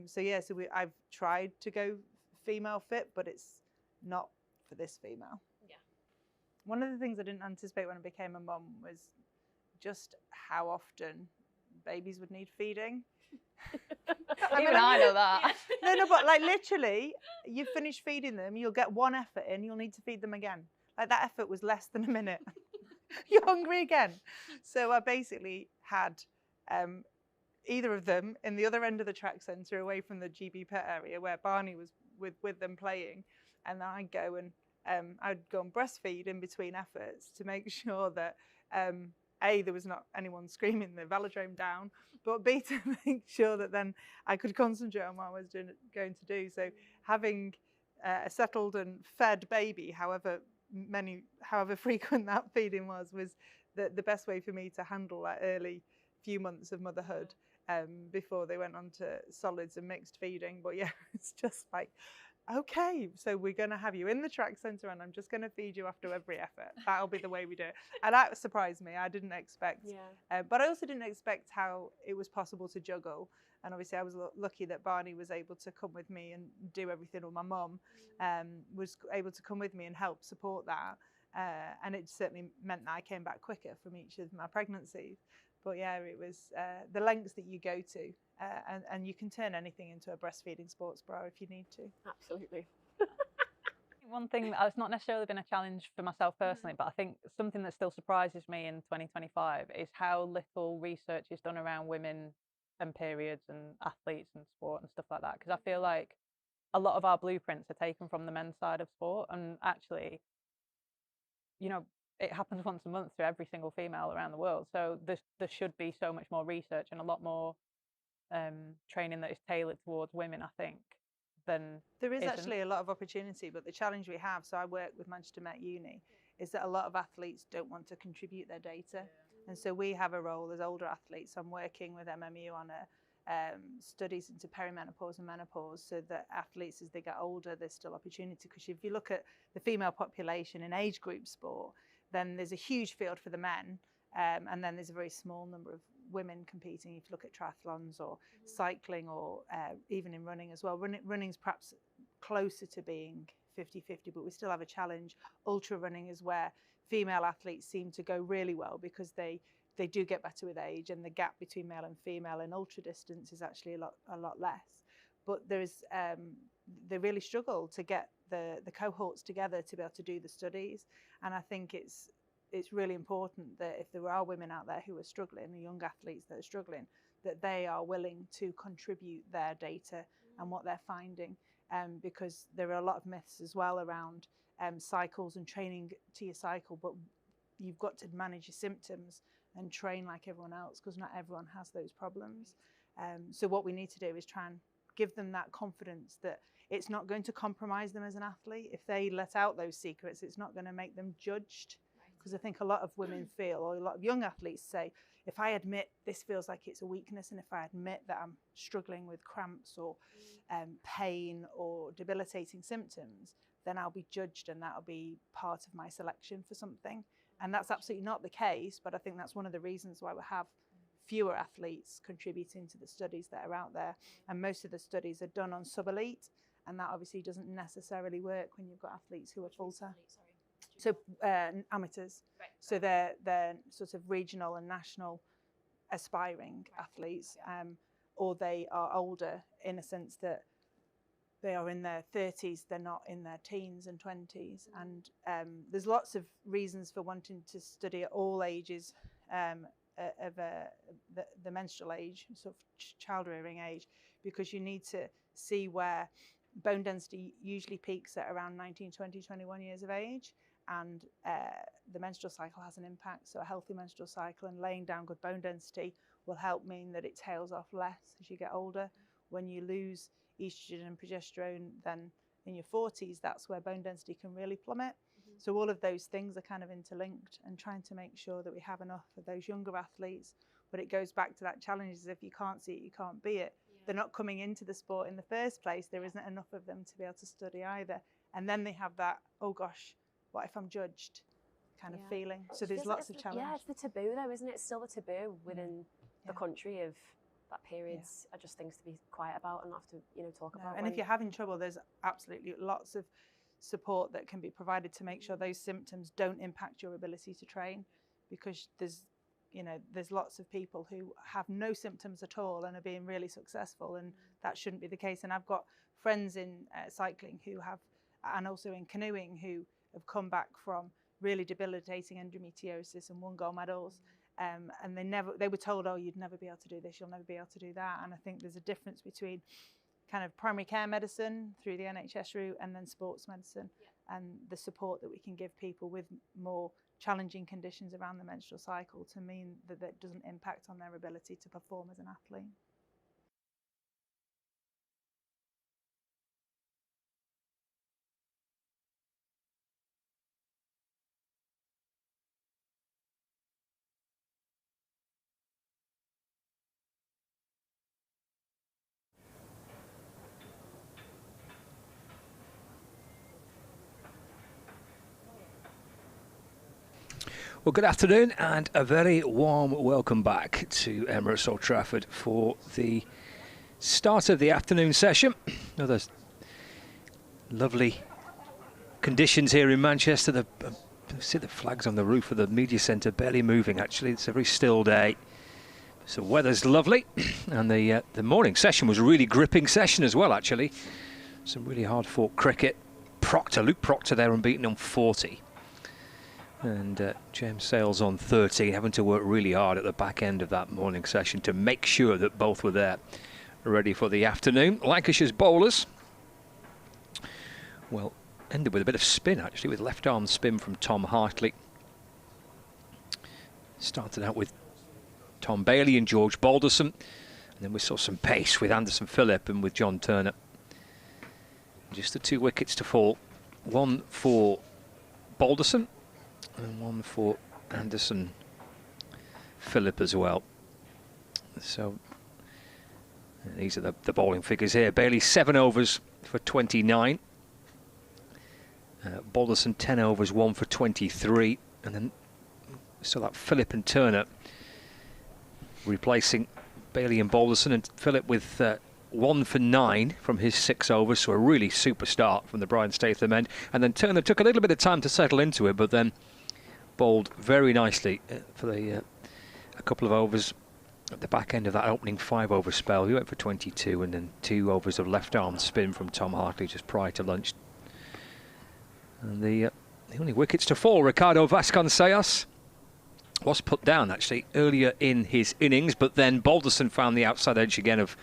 So yeah, I've tried to go female fit, but it's not for this female. Yeah. One of the things I didn't anticipate when I became a mum was just how often babies would need feeding. Even I know that. No, but like literally, you finish feeding them, you'll get one effort in, you'll need to feed them again. Like that effort was less than a minute. You're hungry again. So I basically had either of them in the other end of the track centre away from the GB pet area where Barney was with them playing, and then I'd go and breastfeed in between efforts to make sure that A, there was not anyone screaming the velodrome down, but B, to make sure that then I could concentrate on what I was going to do. So having a settled and fed baby, however frequent that feeding was the best way for me to handle that early few months of motherhood before they went on to solids and mixed feeding. But yeah, it's just like, okay, so we're going to have you in the track centre and I'm just going to feed you after every effort. That'll be the way we do it. And that surprised me. I didn't expect. Yeah. But I also didn't expect how it was possible to juggle. And obviously I was lucky that Barney was able to come with me and do everything, or my mum was able to come with me and help support that. And it certainly meant that I came back quicker from each of my pregnancies. But yeah, it was the lengths that you go to, and you can turn anything into a breastfeeding sports bra if you need to. Absolutely. One thing that's not necessarily been a challenge for myself personally, but I think something that still surprises me in 2025 is how little research is done around women and periods and athletes and sport and stuff like that. Because I feel like a lot of our blueprints are taken from the men's side of sport, and actually, you know, it happens once a month to every single female around the world. So there should be so much more research and a lot more training that is tailored towards women, I think, than there is isn't. Actually a lot of opportunity, but the challenge we have, so I work with Manchester Met Uni, is that a lot of athletes don't want to contribute their data. And so we have a role as older athletes. I'm working with MMU on studies into perimenopause and menopause, so that athletes, as they get older, there's still opportunity. Because if you look at the female population in age group sport, then there's a huge field for the men, and then there's a very small number of women competing. If you look at triathlons or cycling, or even in running as well. Running's perhaps closer to being 50-50, but we still have a challenge. Ultra running is where female athletes seem to go really well, because they do get better with age, and the gap between male and female in ultra distance is actually a lot less. But there's they really struggle to get the cohorts together to be able to do the studies. And I think it's really important that if there are women out there who are struggling, the young athletes that are struggling, that they are willing to contribute their data and what they're finding, because there are a lot of myths as well around cycles and training to your cycle, but you've got to manage your symptoms and train like everyone else, because not everyone has those problems. So what we need to do is try and give them that confidence that it's not going to compromise them as an athlete. If they let out those secrets, it's not going to make them judged. Because I think a lot of women feel, or a lot of young athletes say, if I admit this feels like it's a weakness, and if I admit that I'm struggling with cramps or pain or debilitating symptoms, then I'll be judged, and that'll be part of my selection for something. And that's absolutely not the case, but I think that's one of the reasons why we have fewer athletes contributing to the studies that are out there. And most of the studies are done on sub-elite, and that obviously doesn't necessarily work when you've got athletes who are full-time. So amateurs. Right. So they're sort of regional and national aspiring athletes, or they are older in a sense that they are in their 30s, they're not in their teens and 20s. And there's lots of reasons for wanting to study at all ages of the menstrual age, sort of child rearing age, because you need to see where bone density usually peaks at around 19, 20, 21 years of age. And the menstrual cycle has an impact. So a healthy menstrual cycle and laying down good bone density will help mean that it tails off less as you get older. When you lose estrogen and progesterone, then in your 40s, that's where bone density can really plummet. So all of those things are kind of interlinked, and trying to make sure that we have enough of those younger athletes. But it goes back to that challenge, is if you can't see it, you can't be it. Yeah. They're not coming into the sport in the first place. There isn't enough of them to be able to study either. And then they have that, oh gosh, what if I'm judged kind of feeling. So there's lots of challenges. Yeah, it's the taboo though, isn't it? It's still the taboo within the country of periods are just things to be quiet about and not have to talk about. And if you're having trouble, there's absolutely lots of support that can be provided to make sure those symptoms don't impact your ability to train, because there's lots of people who have no symptoms at all and are being really successful, and that shouldn't be the case. And I've got friends in cycling who have, and also in canoeing, who have come back from really debilitating endometriosis and won gold medals. And they were told, oh, you'd never be able to do this, you'll never be able to do that. And I think there's a difference between kind of primary care medicine through the NHS route and then sports medicine, and the support that we can give people with more challenging conditions around the menstrual cycle to mean that that doesn't impact on their ability to perform as an athlete. Well, good afternoon and a very warm welcome back to Emirates Old Trafford for the start of the afternoon session. Another lovely conditions here in Manchester. See the flags on the roof of the media centre barely moving, actually. It's a very still day. So weather's lovely, and the morning session was a really gripping session as well, actually. Some really hard-fought cricket. Luke Proctor there unbeaten on 40. And James Sales on 13, having to work really hard at the back end of that morning session to make sure that both were there, ready for the afternoon. Lancashire's bowlers, well, ended with a bit of spin, actually, with left-arm spin from Tom Hartley. Started out with Tom Bailey and George Balderson, and then we saw some pace with Anderson Phillip and with John Turner. Just the 2 wickets to fall. One for Balderson, and one for Anderson Phillip as well. So these are the bowling figures here. Bailey 7 overs for 29. Balderson 10 overs, 1 for 23. And then so that Phillip and Turner replacing Bailey and Balderson, and Phillip with 1 for 9 from his 6 overs. So a really super start from the Brian Statham end. And then Turner took a little bit of time to settle into it, but then bowled very nicely for a couple of overs at the back end of that opening 5-over spell. He went for 22, and then 2 overs of left-arm spin from Tom Hartley just prior to lunch. And the only wickets to fall, Ricardo Vasconcelos was put down actually earlier in his innings, but then Balderson found the outside edge again of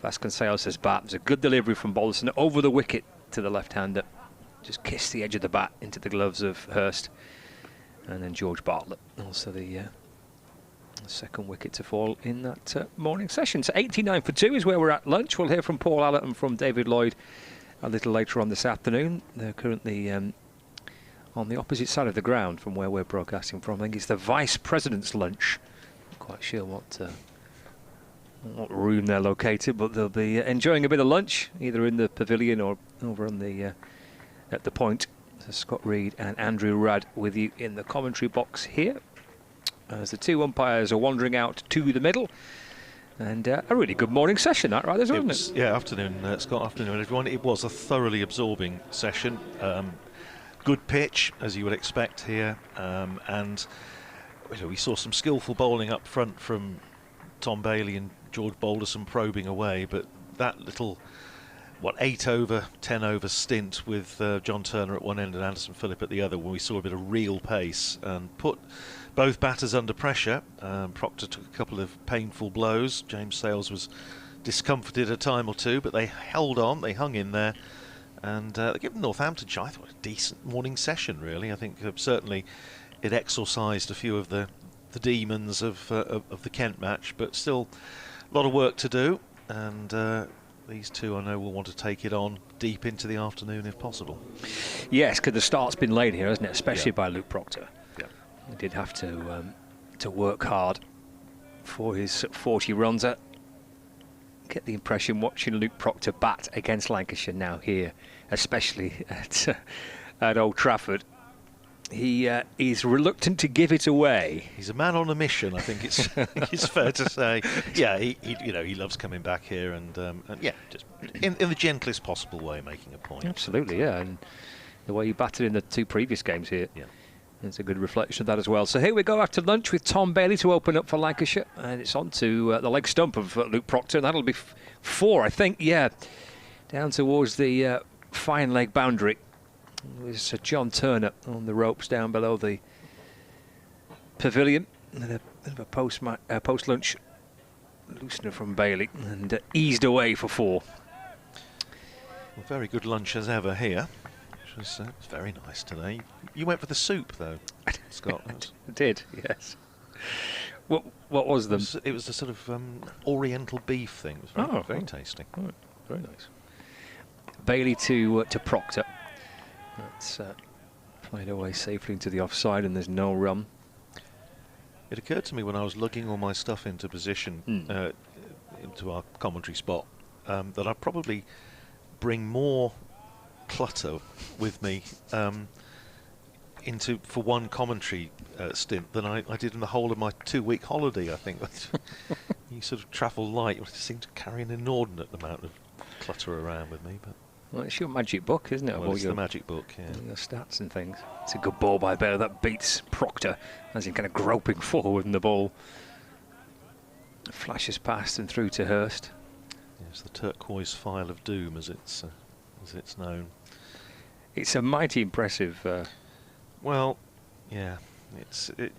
Vasconcelos' bat. It was a good delivery from Balderson over the wicket to the left-hander. Just kissed the edge of the bat into the gloves of Hurst. And then George Bartlett, also the second wicket to fall in that morning session. So 89 for 2 is where we're at lunch. We'll hear from Paul Allott and from David Lloyd a little later on this afternoon. They're currently on the opposite side of the ground from where we're broadcasting from. I think it's the Vice President's lunch. Not quite sure what room they're located, but they'll be enjoying a bit of lunch, either in the pavilion or over on the at the point. So Scott Reed and Andrew Rudd with you in the commentary box here, as the 2 umpires are wandering out to the middle. And a really good morning session, that right, isn't it? Yeah, afternoon, Scott, afternoon everyone. It was a thoroughly absorbing session. Good pitch, as you would expect here, and we saw some skillful bowling up front from Tom Bailey and George Balderson probing away, but that little 8 over, 10 over stint with John Turner at one end and Anderson Phillip at the other, when we saw a bit of real pace and put both batters under pressure. Proctor took a couple of painful blows. James Sales was discomforted a time or two, but they held on, they hung in there, and given Northamptonshire, I thought a decent morning session really. I think certainly it exorcised a few of the demons of the Kent match, but still a lot of work to do, and these two, I know, will want to take it on deep into the afternoon if possible. Yes, because the start's been laid here, hasn't it? Especially by Luke Proctor. Yeah. He did have to work hard for his 40 runs. I get the impression watching Luke Proctor bat against Lancashire now here, especially at Old Trafford, He's reluctant to give it away. He's a man on a mission, I think it's fair to say. Yeah, he loves coming back here and yeah, just in the gentlest possible way, making a point. Absolutely, yeah, and the way he batted in the 2 previous games here. Yeah. It's a good reflection of that as well. So here we go after lunch with Tom Bailey to open up for Lancashire. And it's on to the leg stump of Luke Proctor. And that'll be 4, I think. Yeah, down towards the fine leg boundary. There's John Turner on the ropes down below the pavilion. And a bit of a post-lunch loosener from Bailey. And eased away for 4. Well, very good lunch as ever here. It's very nice today. You went for the soup, though, Scott. I did, yes. What was them? It was a sort of Oriental beef thing. It was very tasty. Oh, very nice. Bailey to Proctor. That's played away safely into the offside, and there's no run. It occurred to me when I was lugging all my stuff into position, into our commentary spot, that I'd probably bring more clutter with me for one commentary stint than I did in the whole of my 2-week holiday. I think you sort of travel light. You seem to carry an inordinate amount of clutter around with me. But well, it's your magic book, isn't it? Well, it's the magic book, yeah. Your stats and things. It's a good ball by Bailey. That beats Proctor as he's kind of groping forward, and the ball flashes past and through to Hurst. Yes, the turquoise file of doom, as it's known. It's a mighty impressive. Well, yeah,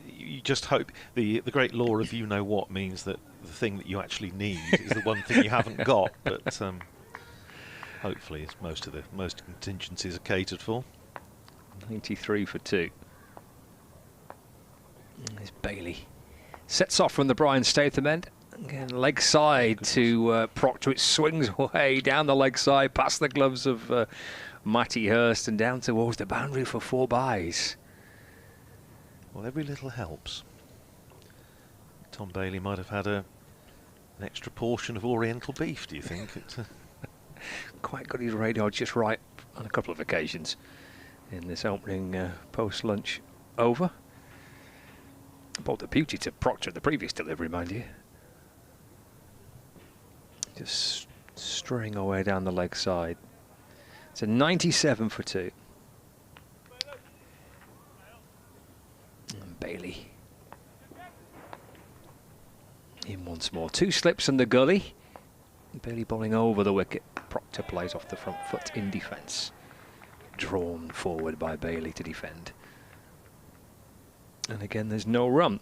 you just hope the great law of you know what means that the thing that you actually need is the one thing you haven't got. But hopefully, most contingencies are catered for. 93 for 2. There's Bailey. Sets off from the Brian Statham end. Again, leg side to Proctor. It swings away down the leg side, past the gloves of Matty Hurst, and down towards the boundary for 4 byes. Well, every little helps. Tom Bailey might have had an extra portion of Oriental beef, do you think? Quite got his radar just right on a couple of occasions in this opening post-lunch over. Bowled the beauty to Proctor the previous delivery, mind you. Just straying away down the leg side. It's a 97 for 2. And Bailey in once more. 2 slips in the gully. Bailey bowling over the wicket. Proctor plays off the front foot in defence. Drawn forward by Bailey to defend. And again, there's no run.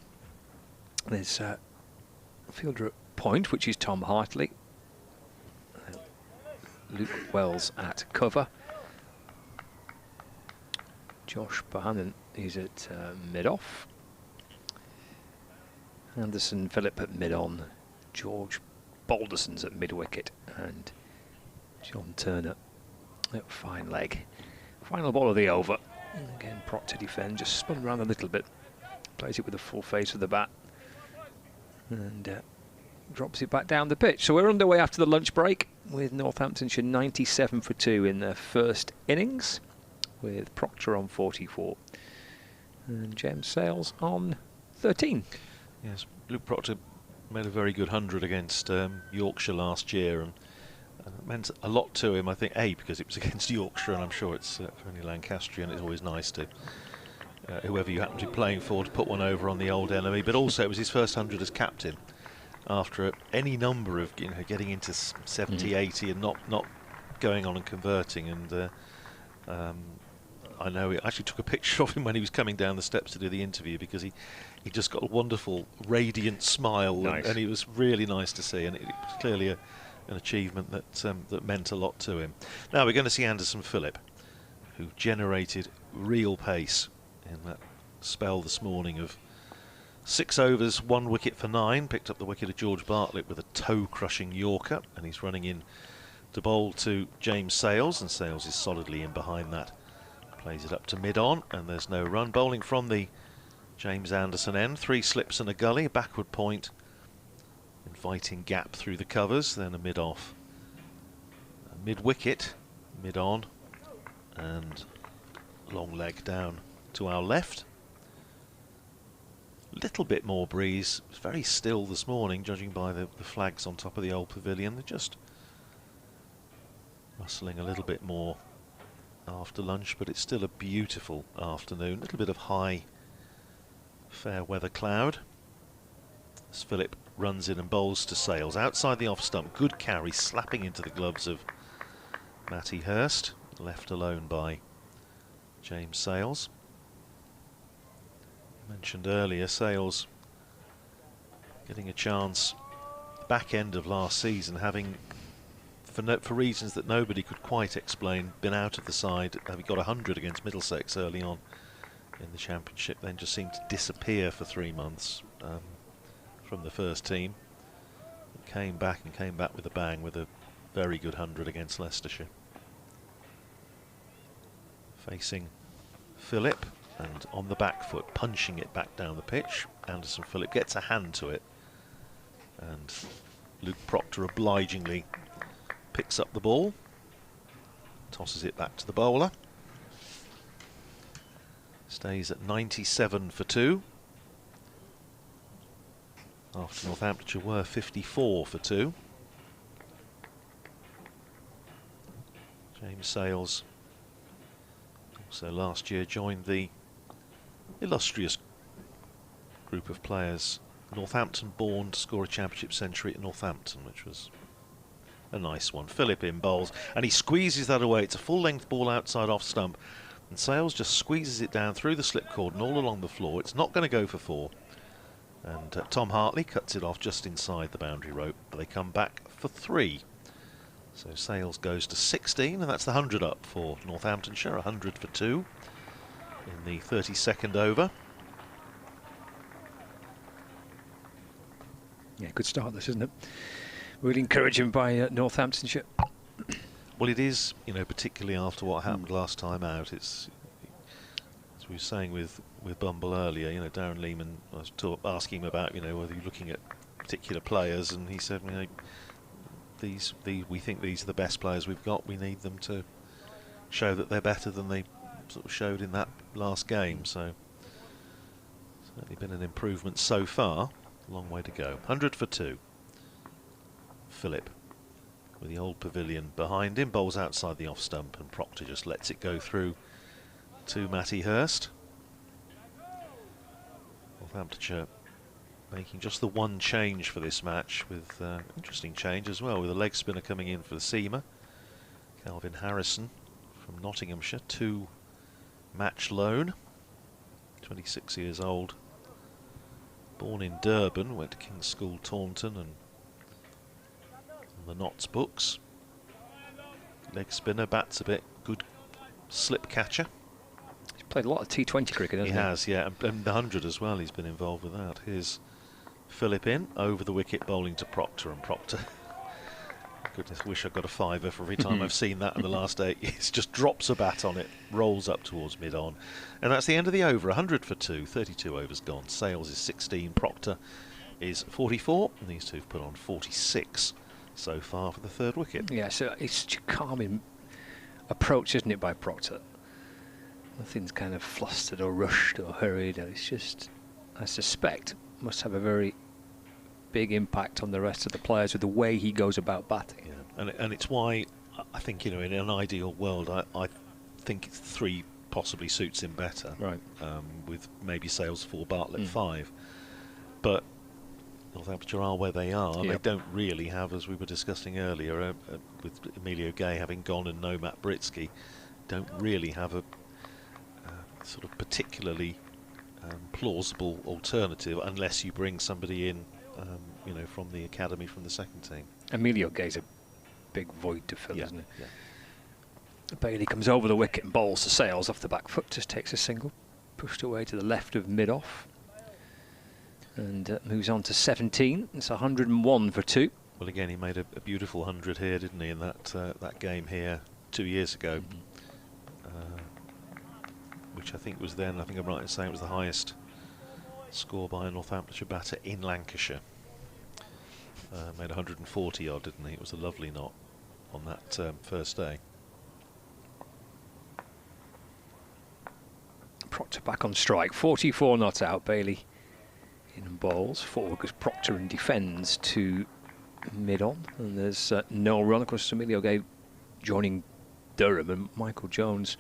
There's a fielder at point, which is Tom Hartley. Luke Wells at cover. Josh Bohannon is at mid-off. Anderson Phillip at mid-on. George Balderson's at mid-wicket. And John Turner at fine leg. Final ball of the over. And again, Proctor defend, just spun around a little bit. Plays it with the full face of the bat. And drops it back down the pitch. So we're underway after the lunch break with Northamptonshire 97 for 2 in their first innings, with Proctor on 44 and James Sales on 13. Yes, Luke Proctor made a very good 100 against Yorkshire last year, and it meant a lot to him, I think, because it was against Yorkshire, and I'm sure it's for any Lancastrian, it's always nice to whoever you happen to be playing for to put one over on the old enemy, but also it was his first 100 as captain after any number of getting into 70, 80 and not going on and converting. And I know he actually took a picture of him when he was coming down the steps to do the interview, because he just got a wonderful radiant smile. Nice. and it was really nice to see, and it was clearly an achievement that meant a lot to him. Now we're going to see Anderson Phillip, who generated real pace in that spell this morning of 6 overs, 1 wicket for 9. Picked up the wicket of George Bartlett with a toe-crushing Yorker, and he's running in to bowl to James Sales, and Sales is solidly in behind that. Plays it up to mid-on, and there's no run. Bowling from the James Anderson end, 3 slips and a gully, a backward point, inviting gap through the covers, then a mid-off, mid-wicket, mid-on, and long leg down to our left. Little bit more breeze. It's very still this morning, judging by the flags on top of the old pavilion. They're just rustling a little bit more after lunch, but it's still a beautiful afternoon. A little bit of high fair weather cloud as Philip runs in and bowls to Sales. Outside the off stump, good carry, slapping into the gloves of Matty Hurst, left alone by James Sales. Mentioned earlier, Sales getting a chance back end of last season, having for reasons that nobody could quite explain been out of the side, having got 100 against Middlesex early on in the Championship, then just seemed to disappear for 3 months from the first team. Came back with a bang with a very good 100 against Leicestershire. Facing Philip, and on the back foot, punching it back down the pitch. Anderson Phillip gets a hand to it, and Luke Proctor obligingly picks up the ball, tosses it back to the bowler. Stays at 97 for 2. After Northamptonshire were 54 for 2. James Sales also last year joined the illustrious group of players, Northampton born to score a championship century at Northampton, which was a nice one. Philip in bowls, and he squeezes that away. It's a full length ball outside off stump, and Sales just squeezes it down through the slip cord and all along the floor. It's not going to go for 4, and Tom Hartley cuts it off just inside the boundary rope, but they come back for 3. So Sales goes to 16, and that's the 100 up for Northamptonshire. 100 for 2 in the 32nd over. Yeah, good start this, isn't it? Really encouraging by Northamptonshire. Well, it is, you know, particularly after what happened last time out. It's, as we were saying with Bumble earlier, you know, Darren Lehman, I was asking him about, you know, whether you're looking at particular players, and he said, you know, we think these are the best players we've got. We need them to show that they're better than they sort of showed in that last game. So certainly been an improvement so far. Long way to go. 100 for 2. Philip with the old pavilion behind him, bowls outside the off stump, and Proctor just lets it go through to Matty Hurst. Northamptonshire making just the one change for this match, with interesting change as well, with a leg spinner coming in for the seamer. Calvin Harrison from Nottinghamshire, 2 match loan, 26 years old, born in Durban, went to King's School Taunton and on the Notts books. Leg spinner, bats a bit, good slip catcher. He's played a lot of T20 cricket, hasn't he? He has, yeah, and the 100 as well, he's been involved with that. Here's Philip in, over the wicket, bowling to Proctor, and Proctor, goodness, wish I got a fiver for every time I've seen that in the last 8 years. Just drops a bat on it, rolls up towards mid-on. And that's the end of the over. 100 for 2, 32 overs gone. Sales is 16, Proctor is 44, and these two have put on 46 so far for the 3rd wicket. Yeah, so it's such a calming approach, isn't it, by Proctor? Nothing's kind of flustered or rushed or hurried. It's just, I suspect, must have a very big impact on the rest of the players with the way he goes about batting. Yeah. And it's why I think, you know, in an ideal world, I think 3 possibly suits him better. Right. With maybe Sales 4, Bartlett 5. But Northamptonshire are where they are. Yep. They don't really have, as we were discussing earlier, with Emilio Gay having gone and no Matt Britsky, don't really have a sort of particularly plausible alternative unless you bring somebody in, you know, from the academy, from the 2nd team. Emilio Gay's a big void to fill, yeah, isn't it? Yeah. Bailey comes over the wicket and bowls to Sales off the back foot, just takes a single, pushed away to the left of mid-off, and moves on to 17. It's 101 for 2. Well, again, he made a beautiful 100 here, didn't he, in that game here 2 years ago, which I think was then, I think I'm right in saying it was the highest score by a Northamptonshire batter in Lancashire. Made 140 odd, didn't he? It was a lovely knot on that first day. Proctor back on strike. 44 not out. Bailey in and bowls. 4 because Proctor and defends to mid-on. And there's no run. Of course, Emilio Gay joining Durham and Michael Jones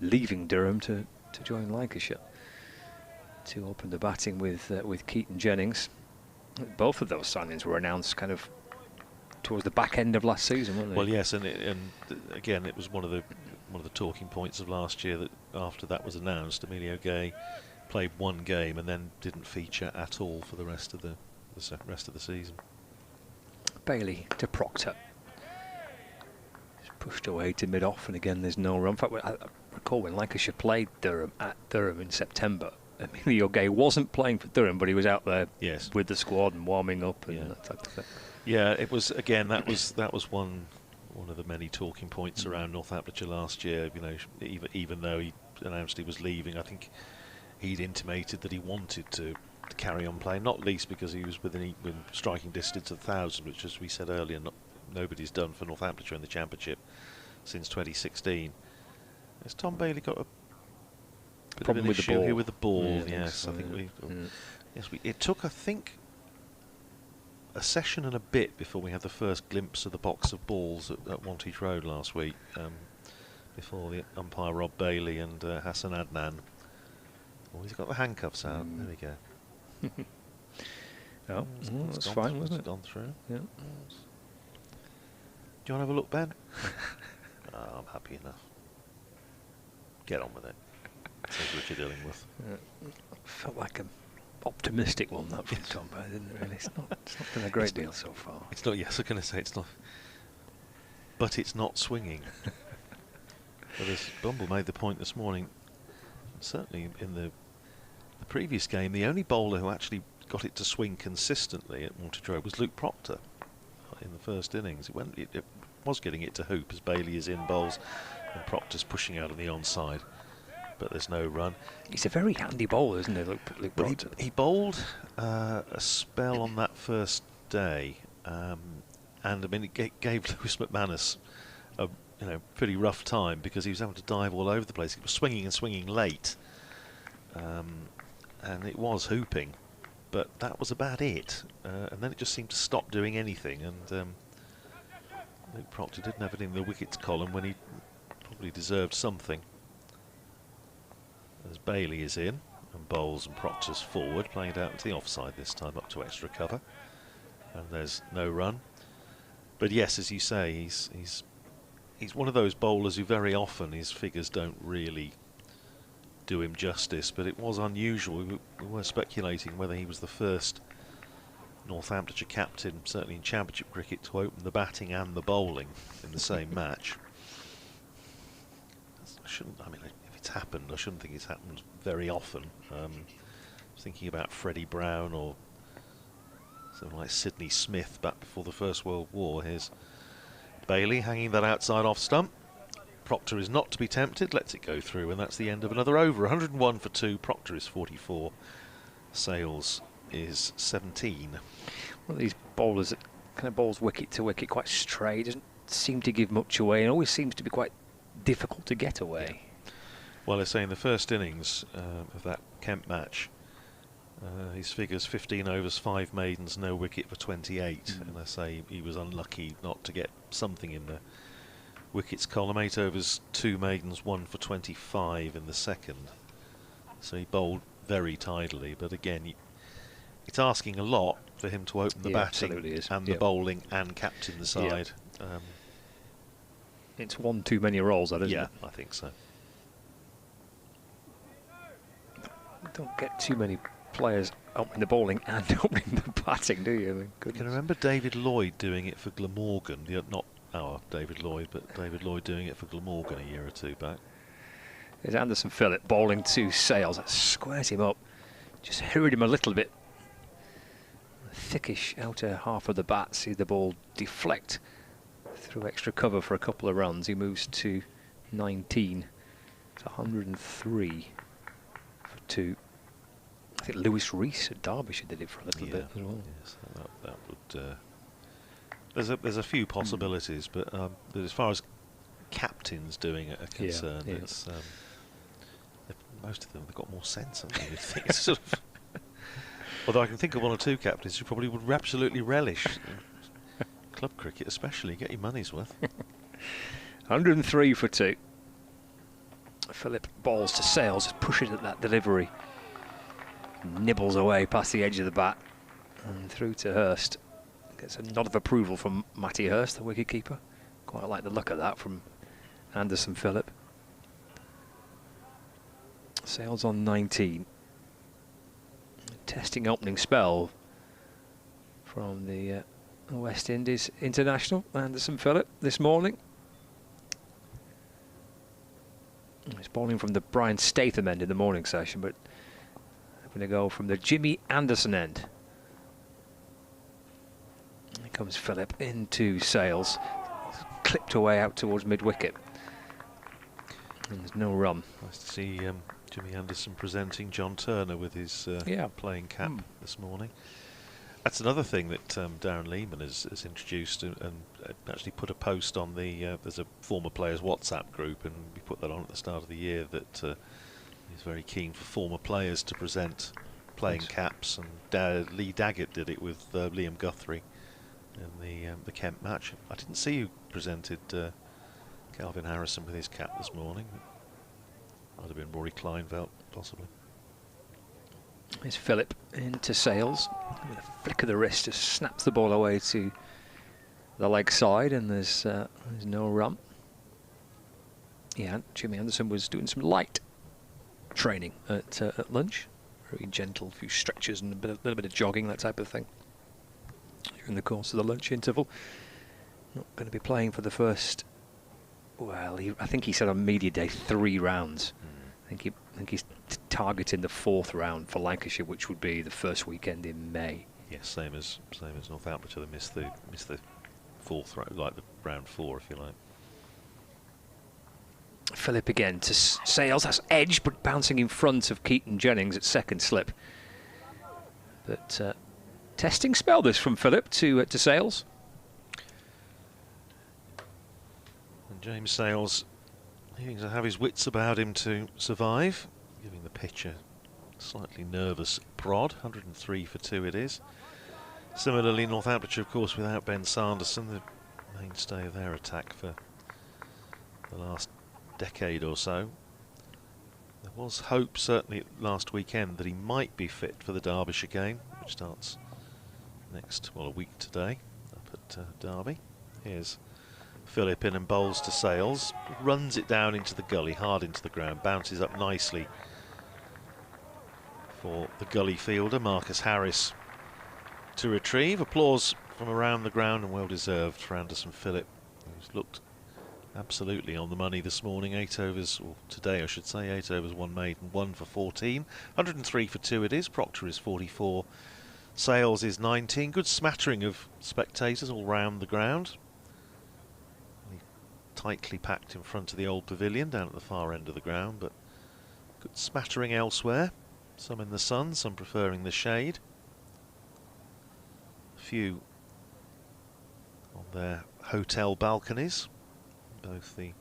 leaving Durham to join Lancashire to open the batting with Keaton Jennings. Both of those signings were announced kind of towards the back end of last season, weren't they? Well, yes, and again, it was one of the talking points of last year that after that was announced, Emilio Gay played 1 game and then didn't feature at all for the rest of the season. Bailey to Proctor. He's pushed away to mid-off, and again there's no run. In fact, I recall when Lancashire played Durham at Durham in September, Emilio Gay wasn't playing for Durham, but he was out there with the squad and warming up and that type of thing. Yeah, it was, again, that was one of the many talking points around Northamptonshire last year. You know, even though he announced he was leaving, I think he'd intimated that he wanted to carry on playing, not least because he was within striking distance of 1,000, which, as we said earlier, nobody's done for Northamptonshire in the Championship since 2016. Has Tom Bailey got a problem with the ball here with the ball? Yes, I think it took, I think, a session and a bit before we had the first glimpse of the box of balls at Wantage Road last week, before the umpire Rob Bailey and Hassan Adnan. Oh, he's got the handcuffs out. There we go. That's fine, wasn't it? Gone through. Yeah. Do you want to have a look, Ben? I'm happy enough. Get on with it. That's what you're dealing with. Felt like an optimistic one, that from Tom, but didn't it really? It's not been a great deal so far. It's not. Yes, I was going to say it's not. But it's not swinging. But as Bumble made the point this morning, certainly in the previous game, the only bowler who actually got it to swing consistently at Wantage Road was Luke Proctor in the first innings. It was getting it to hoop as Bailey is in bowls and Proctor's pushing out on the onside. But there's no run. He's a very handy bowler, isn't he, Luke Proctor? He bowled a spell on that first day, and I mean it gave Lewis McManus a pretty rough time because he was having to dive all over the place. He was swinging and swinging late, and it was hooping, but that was about it. And then it just seemed to stop doing anything. And Luke Proctor didn't have it in the wickets column when he probably deserved something. As Bailey is in and bowls and Proctor's forward, playing it out into the offside this time, up to extra cover, and there's no run. But yes, as you say, he's one of those bowlers who very often his figures don't really do him justice, but it was unusual. We were speculating whether he was the first Northamptonshire captain, certainly in Championship cricket, to open the batting and the bowling in the same match. I mean, if it's happened, I shouldn't think it's happened very often. I was thinking about Freddie Brown or someone like Sidney Smith back before the First World War. Here's Bailey hanging that outside off stump. Proctor is not to be tempted, lets it go through, and that's the end of another over. 101 for 2, Proctor is 44, Sales is 17. One of these bowlers that kind of bowls wicket to wicket quite straight, doesn't seem to give much away, and always seems to be quite difficult to get away. Well, I say in the first innings of that Kent match, his figures 15 overs, 5 maidens, no wicket for 28. And I say he was unlucky not to get something in the wickets column. 8 overs, 2 maidens, 1 for 25 in the second. So he bowled very tidily, but again, it's asking a lot for him to open the batting and the bowling and captain the side. It's one too many roles, that isn't it? Yeah, I think so. Don't get too many players opening the bowling and opening the batting, do you? I mean, you can remember David Lloyd doing it for Glamorgan, not our David Lloyd, but David Lloyd doing it for Glamorgan a year or two back. There's Anderson Phillip bowling to Sales. That squares him up, just hurried him a little bit. The thickish outer half of the bat, see the ball deflect through extra cover for a couple of runs. He moves to 19. It's 103 for 2. I think Lewis Rees at Derbyshire did it for a little bit as well. Yes, that would. There's a few possibilities, but as far as captains doing it are concerned, it's most of them have got more sense, haven't they? It's sort of although I can think of one or two captains who probably would absolutely relish club cricket, especially. Get your money's worth. 103 for 2. Philip bowls to Sales, pushes at that delivery. Nibbles away past the edge of the bat and through to Hurst. Gets a nod of approval from Matty Hurst, the wicketkeeper. Quite like the look of that from Anderson Phillip. Sales on 19. Testing opening spell from the West Indies international, Anderson Phillip, this morning. He's bowling from the Brian Statham end in the morning session, but having a go from the Jimmy Anderson end. Here comes Phillip into Sales. He's clipped away out towards mid-wicket. And there's no run. Nice to see Jimmy Anderson presenting John Turner with his playing cap this morning. That's another thing that Darren Lehman has introduced and actually put a post on the there's a former players WhatsApp group, and we put that on at the start of the year, that he's very keen for former players to present playing caps, and Lee Daggett did it with Liam Guthrie in the Kent match. I didn't see you presented Calvin Harrison with his cap this morning. Might have been Rory Kleinveld, possibly. Here's Phillip into Sales. With a flick of the wrist, just snaps the ball away to the leg side, and there's no run. Yeah, Jimmy Anderson was doing some light training at lunch. Very gentle, a few stretches and a little bit of jogging, that type of thing, during the course of the lunch interval. Not going to be playing for the first, well, I think he said on media day 3 rounds. I think he's targeting the 4th round for Lancashire, which would be the first weekend in May. Yes, same as Northamptonshire. They missed the 4th round, like the round 4, if you like. Phillip again to Sales. That's edge, but bouncing in front of Keaton Jennings at second slip. But testing spell this from Phillip to Sales. And James Sales needing to have his wits about him to survive, giving the pitch a slightly nervous prod. 103 for 2 it is. Similarly, Northamptonshire, of course, without Ben Sanderson, the mainstay of their attack for the last decade or so. There was hope, certainly last weekend, that he might be fit for the Derbyshire game, which starts a week today, up at Derby. Here's Phillip in and bowls to Sales, runs it down into the gully, hard into the ground, bounces up nicely for the gully fielder, Marcus Harris, to retrieve. Applause from around the ground, and well deserved for Anderson Phillip, who's looked absolutely on the money this morning. 8 overs, or today I should say, 8 overs, 1 maiden, 1 for 14. 103 for 2 it is. Proctor is 44. Sales is 19. Good smattering of spectators all round the ground. Tightly packed in front of the old pavilion down at the far end of the ground, but good smattering elsewhere. Some in the sun, some preferring the shade. A few on their hotel balconies, both the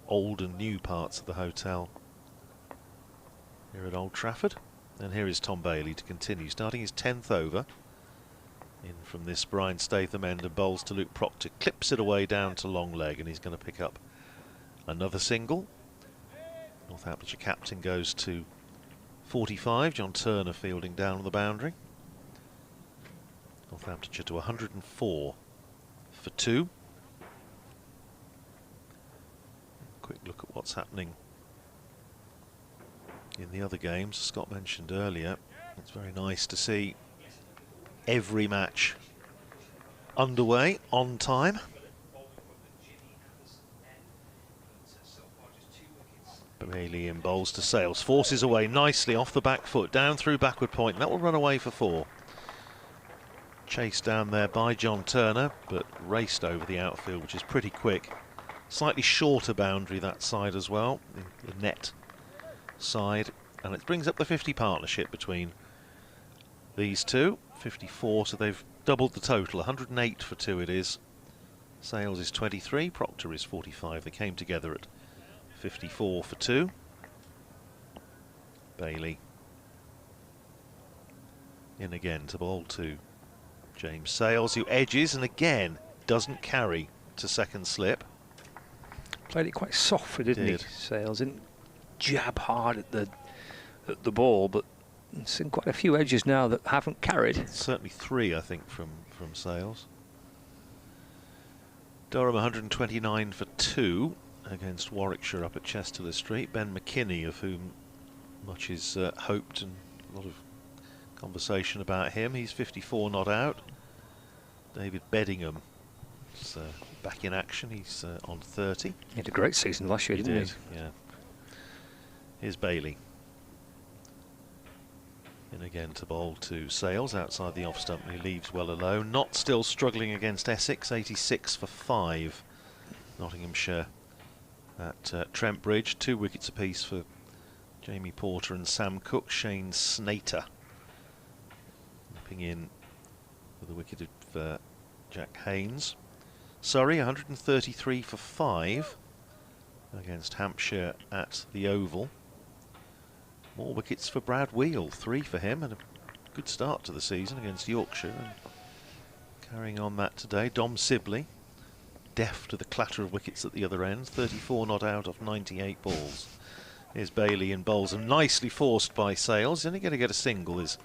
old and new parts of the hotel here at Old Trafford. And here is Tom Bailey to continue, starting his 10th over. In from this Brian Statham end, and bowls to Luke Proctor, clips it away down to long leg, and he's going to pick up another single. Northamptonshire captain goes to 45. John Turner fielding down on the boundary. Northamptonshire to 104 for 2. Quick look at what's happening in the other games. Scott mentioned earlier, it's very nice to see every match underway on time. Bailey in bowls to Sales, forces away nicely off the back foot, down through backward point, and that will run away for 4. Chased down there by John Turner, but raced over the outfield, which is pretty quick. Slightly shorter boundary that side as well, the net side, and it brings up the 50 partnership between these two. 54, so they've doubled the total. 108 for 2 it is. Sales is 23, Proctor is 45. They came together at 54 for 2. Bailey in again to bowl to James Sales, who edges and again doesn't carry to second slip. Played it quite softly, didn't he? Sales didn't jab hard at the ball, but seen quite a few edges now that haven't carried. Certainly 3, I think, from Sales. Durham 129 for 2 against Warwickshire up at Chester Street. Ben McKinney, of whom much is hoped and a lot of conversation about him. He's 54 not out. David Beddingham is back in action. He's on 30. He had a great season last year, didn't he? Yeah. Here's Bailey. In again to bowl to Sales outside the off stump, and he leaves well alone. Not still struggling against Essex, 86 for 5. Nottinghamshire at Trent Bridge. 2 wickets apiece for Jamie Porter and Sam Cook. Shane Snater nipping in with the wicket of Jack Haynes. Surrey 133 for 5 against Hampshire at the Oval. More wickets for Brad Wheel, 3 for him, and a good start to the season against Yorkshire. And carrying on that today, Dom Sibley, deaf to the clatter of wickets at the other end, 34 not out of 98 balls. Here's Bailey in bowls, and nicely forced by Sales. He's only going to get a single as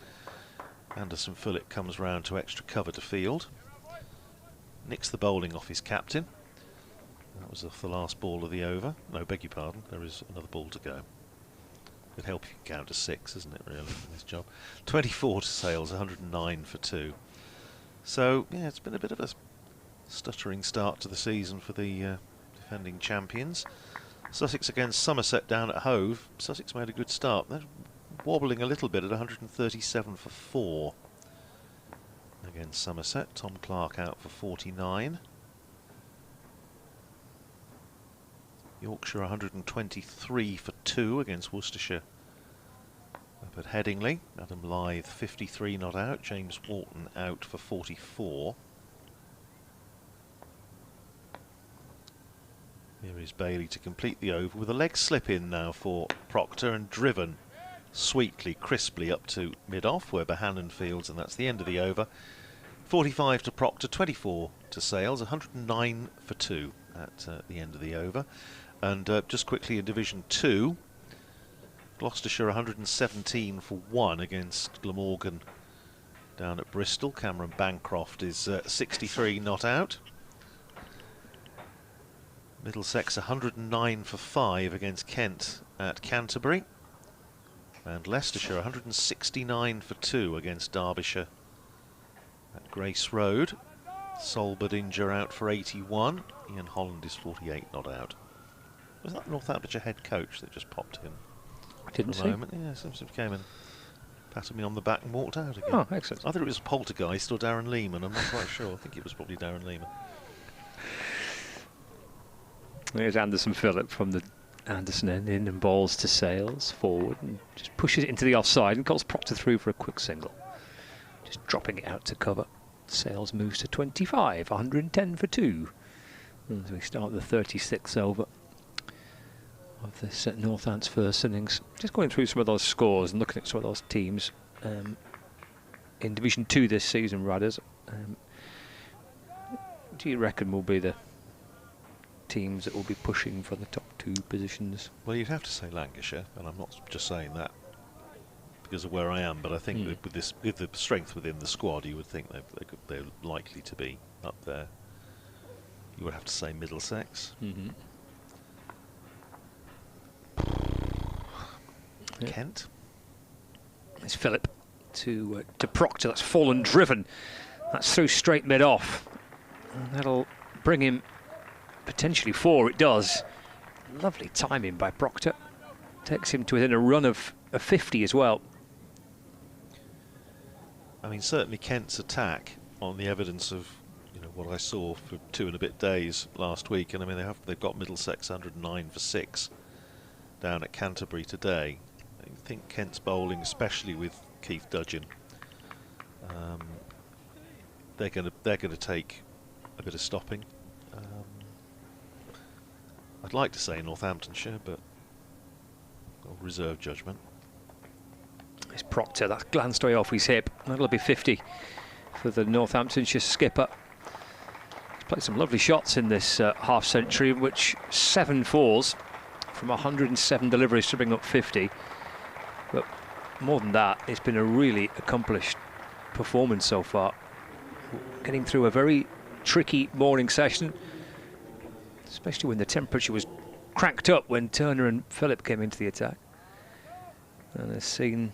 Anderson Phillip comes round to extra cover to field. Nicks the bowling off his captain. That was off the last ball of the over. No, beg your pardon, there is another ball to go. It'd help if you can count to 6, isn't it, really, in this job. 24 to Sales, 109 for 2. So, yeah, it's been a bit of a stuttering start to the season for the defending champions. Sussex against Somerset down at Hove. Sussex made a good start. They're wobbling a little bit at 137 for 4 against Somerset. Tom Clark out for 49. Yorkshire 123 for 2 against Worcestershire up at Headingley. Adam Lyth 53 not out. James Walton out for 44. Here is Bailey to complete the over with a leg slip in now for Proctor, and driven sweetly, crisply up to mid-off where Bohannon fields, and that's the end of the over. 45 to Proctor, 24 to Sales, 109 for 2 at the end of the over. And just quickly in Division 2, Gloucestershire 117 for 1 against Glamorgan down at Bristol. Cameron Bancroft is 63 not out. Middlesex 109 for 5 against Kent at Canterbury. And Leicestershire 169 for 2 against Derbyshire at Grace Road. Sol Bedinger out for 81. Ian Holland is 48 not out. Was that Northamptonshire head coach that just popped in? I didn't see. Moment? Yeah, Simpson came and patted me on the back and walked out again. Oh, excellent. Either it was Poltergeist or Darren Lehman, I'm not quite sure. I think it was probably Darren Lehman. There's Anderson Phillip from the Anderson end in and balls to Sales forward and just pushes it into the offside and calls Proctor through for a quick single. Just dropping it out to cover. Sales moves to 25, 110 for 2. As we start the 36th over of this Northants first innings. Just going through some of those scores and looking at some of those teams in Division 2 this season, Radders. Do you reckon will be the teams that will be pushing for the top 2 positions? Well, you'd have to say Lancashire, and I'm not just saying that because of where I am, but I think that with the strength within the squad, you would think they're likely to be up there. You would have to say Middlesex. Kent. It's Phillip to Proctor. That's fallen driven. That's through straight mid-off. That'll bring him potentially 4. It does. Lovely timing by Proctor. Takes him to within a run of 50 as well. I mean, certainly Kent's attack on the evidence of what I saw for 2 and a bit days last week, and I mean they've got Middlesex 109 for 6 down at Canterbury today. I think Kent's bowling, especially with Keith Dudgeon, they're going to take a bit of stopping. I'd like to say Northamptonshire, but I'll reserve judgment. It's Proctor, that's glanced away off his hip. That'll be 50 for the Northamptonshire skipper. He's played some lovely shots in this half century, in which 7 fours from 107 deliveries to bring up 50. But more than that, it's been a really accomplished performance so far. Getting through a very tricky morning session, especially when the temperature was cranked up when Turner and Phillip came into the attack. And has seen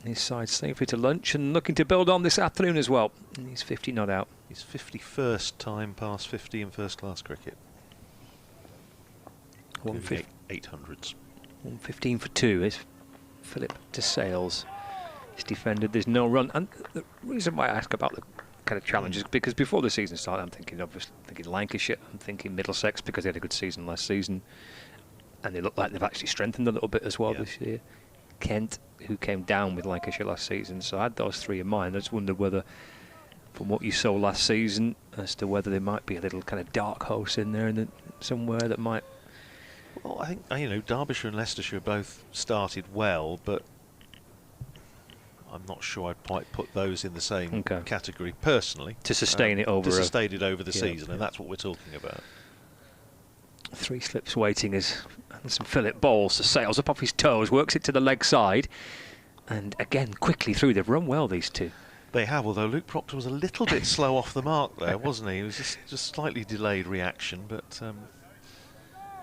his side safely to lunch and looking to build on this afternoon as well. And he's 50 not out. His 51st time past 50 in first-class cricket. 800s. 115 for 2 is Phillip to Sales. He's defended, there's no run. And the reason why I ask about the kind of challenges, because before the season started, I'm thinking Lancashire, I'm thinking Middlesex, because they had a good season last season. And they look like they've actually strengthened a little bit as well this year. Kent, who came down with Lancashire last season, so I had those 3 in mind. I just wondered whether, from what you saw last season, as to whether there might be a little kind of dark horse in there and somewhere that might. Well, I think, you know, Derbyshire and Leicestershire both started well, but I'm not sure I'd quite put those in the same category personally. To sustain it over. To sustain it over the season, and that's what we're talking about. 3 slips waiting as Anderson Phillip bowls. The Sails up off his toes, works it to the leg side, and again quickly through. They've run well, these two. They have, although Luke Proctor was a little bit slow off the mark there, wasn't he? It was just slightly delayed reaction, but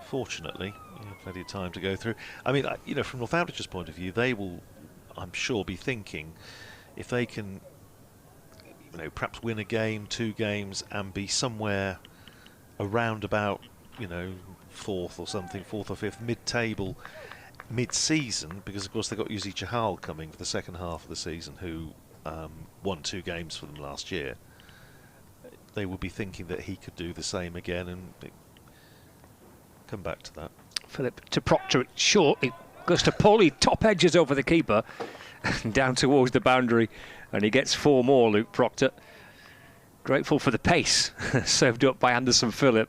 fortunately, plenty of time to go through. I mean, you know, from Northamptonshire's point of view, they will, I'm sure, be thinking if they can, you know, perhaps win a game, 2 games, and be somewhere around about, you know, 4th or something, 4th or 5th, mid-table, mid-season, because of course they've got Yuzi Chahal coming for the second half of the season, who won 2 games for them last year. They will be thinking that he could do the same again, and come back to that. Phillip to Proctor, short, it goes to Paulie, top edges over the keeper, down towards the boundary, and he gets 4 more, Luke Proctor. Grateful for the pace served up by Anderson Phillip.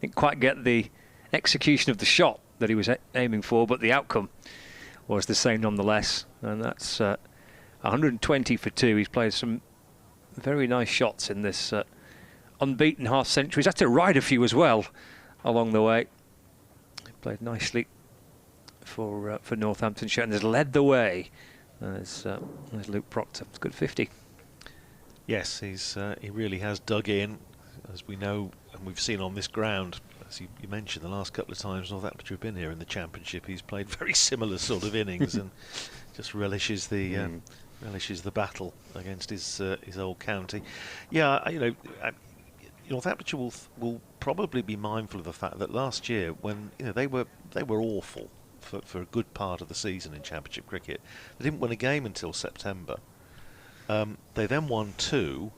Didn't quite get the execution of the shot that he was aiming for, but the outcome was the same nonetheless. And that's 120 for 2. He's played some very nice shots in this unbeaten half century. He's had to ride a few as well along the way. He played nicely for Northamptonshire and has led the way as Luke Proctor. It's good 50. Yes, he really has dug in, as we know and we've seen on this ground. As you mentioned, the last couple of times Northamptonshire have been here in the Championship, he's played very similar sort of innings and just relishes the battle against his old county. Yeah, you know, Northamptonshire will probably be mindful of the fact that last year, when they were awful for a good part of the season in Championship cricket, they didn't win a game until September. They then won 2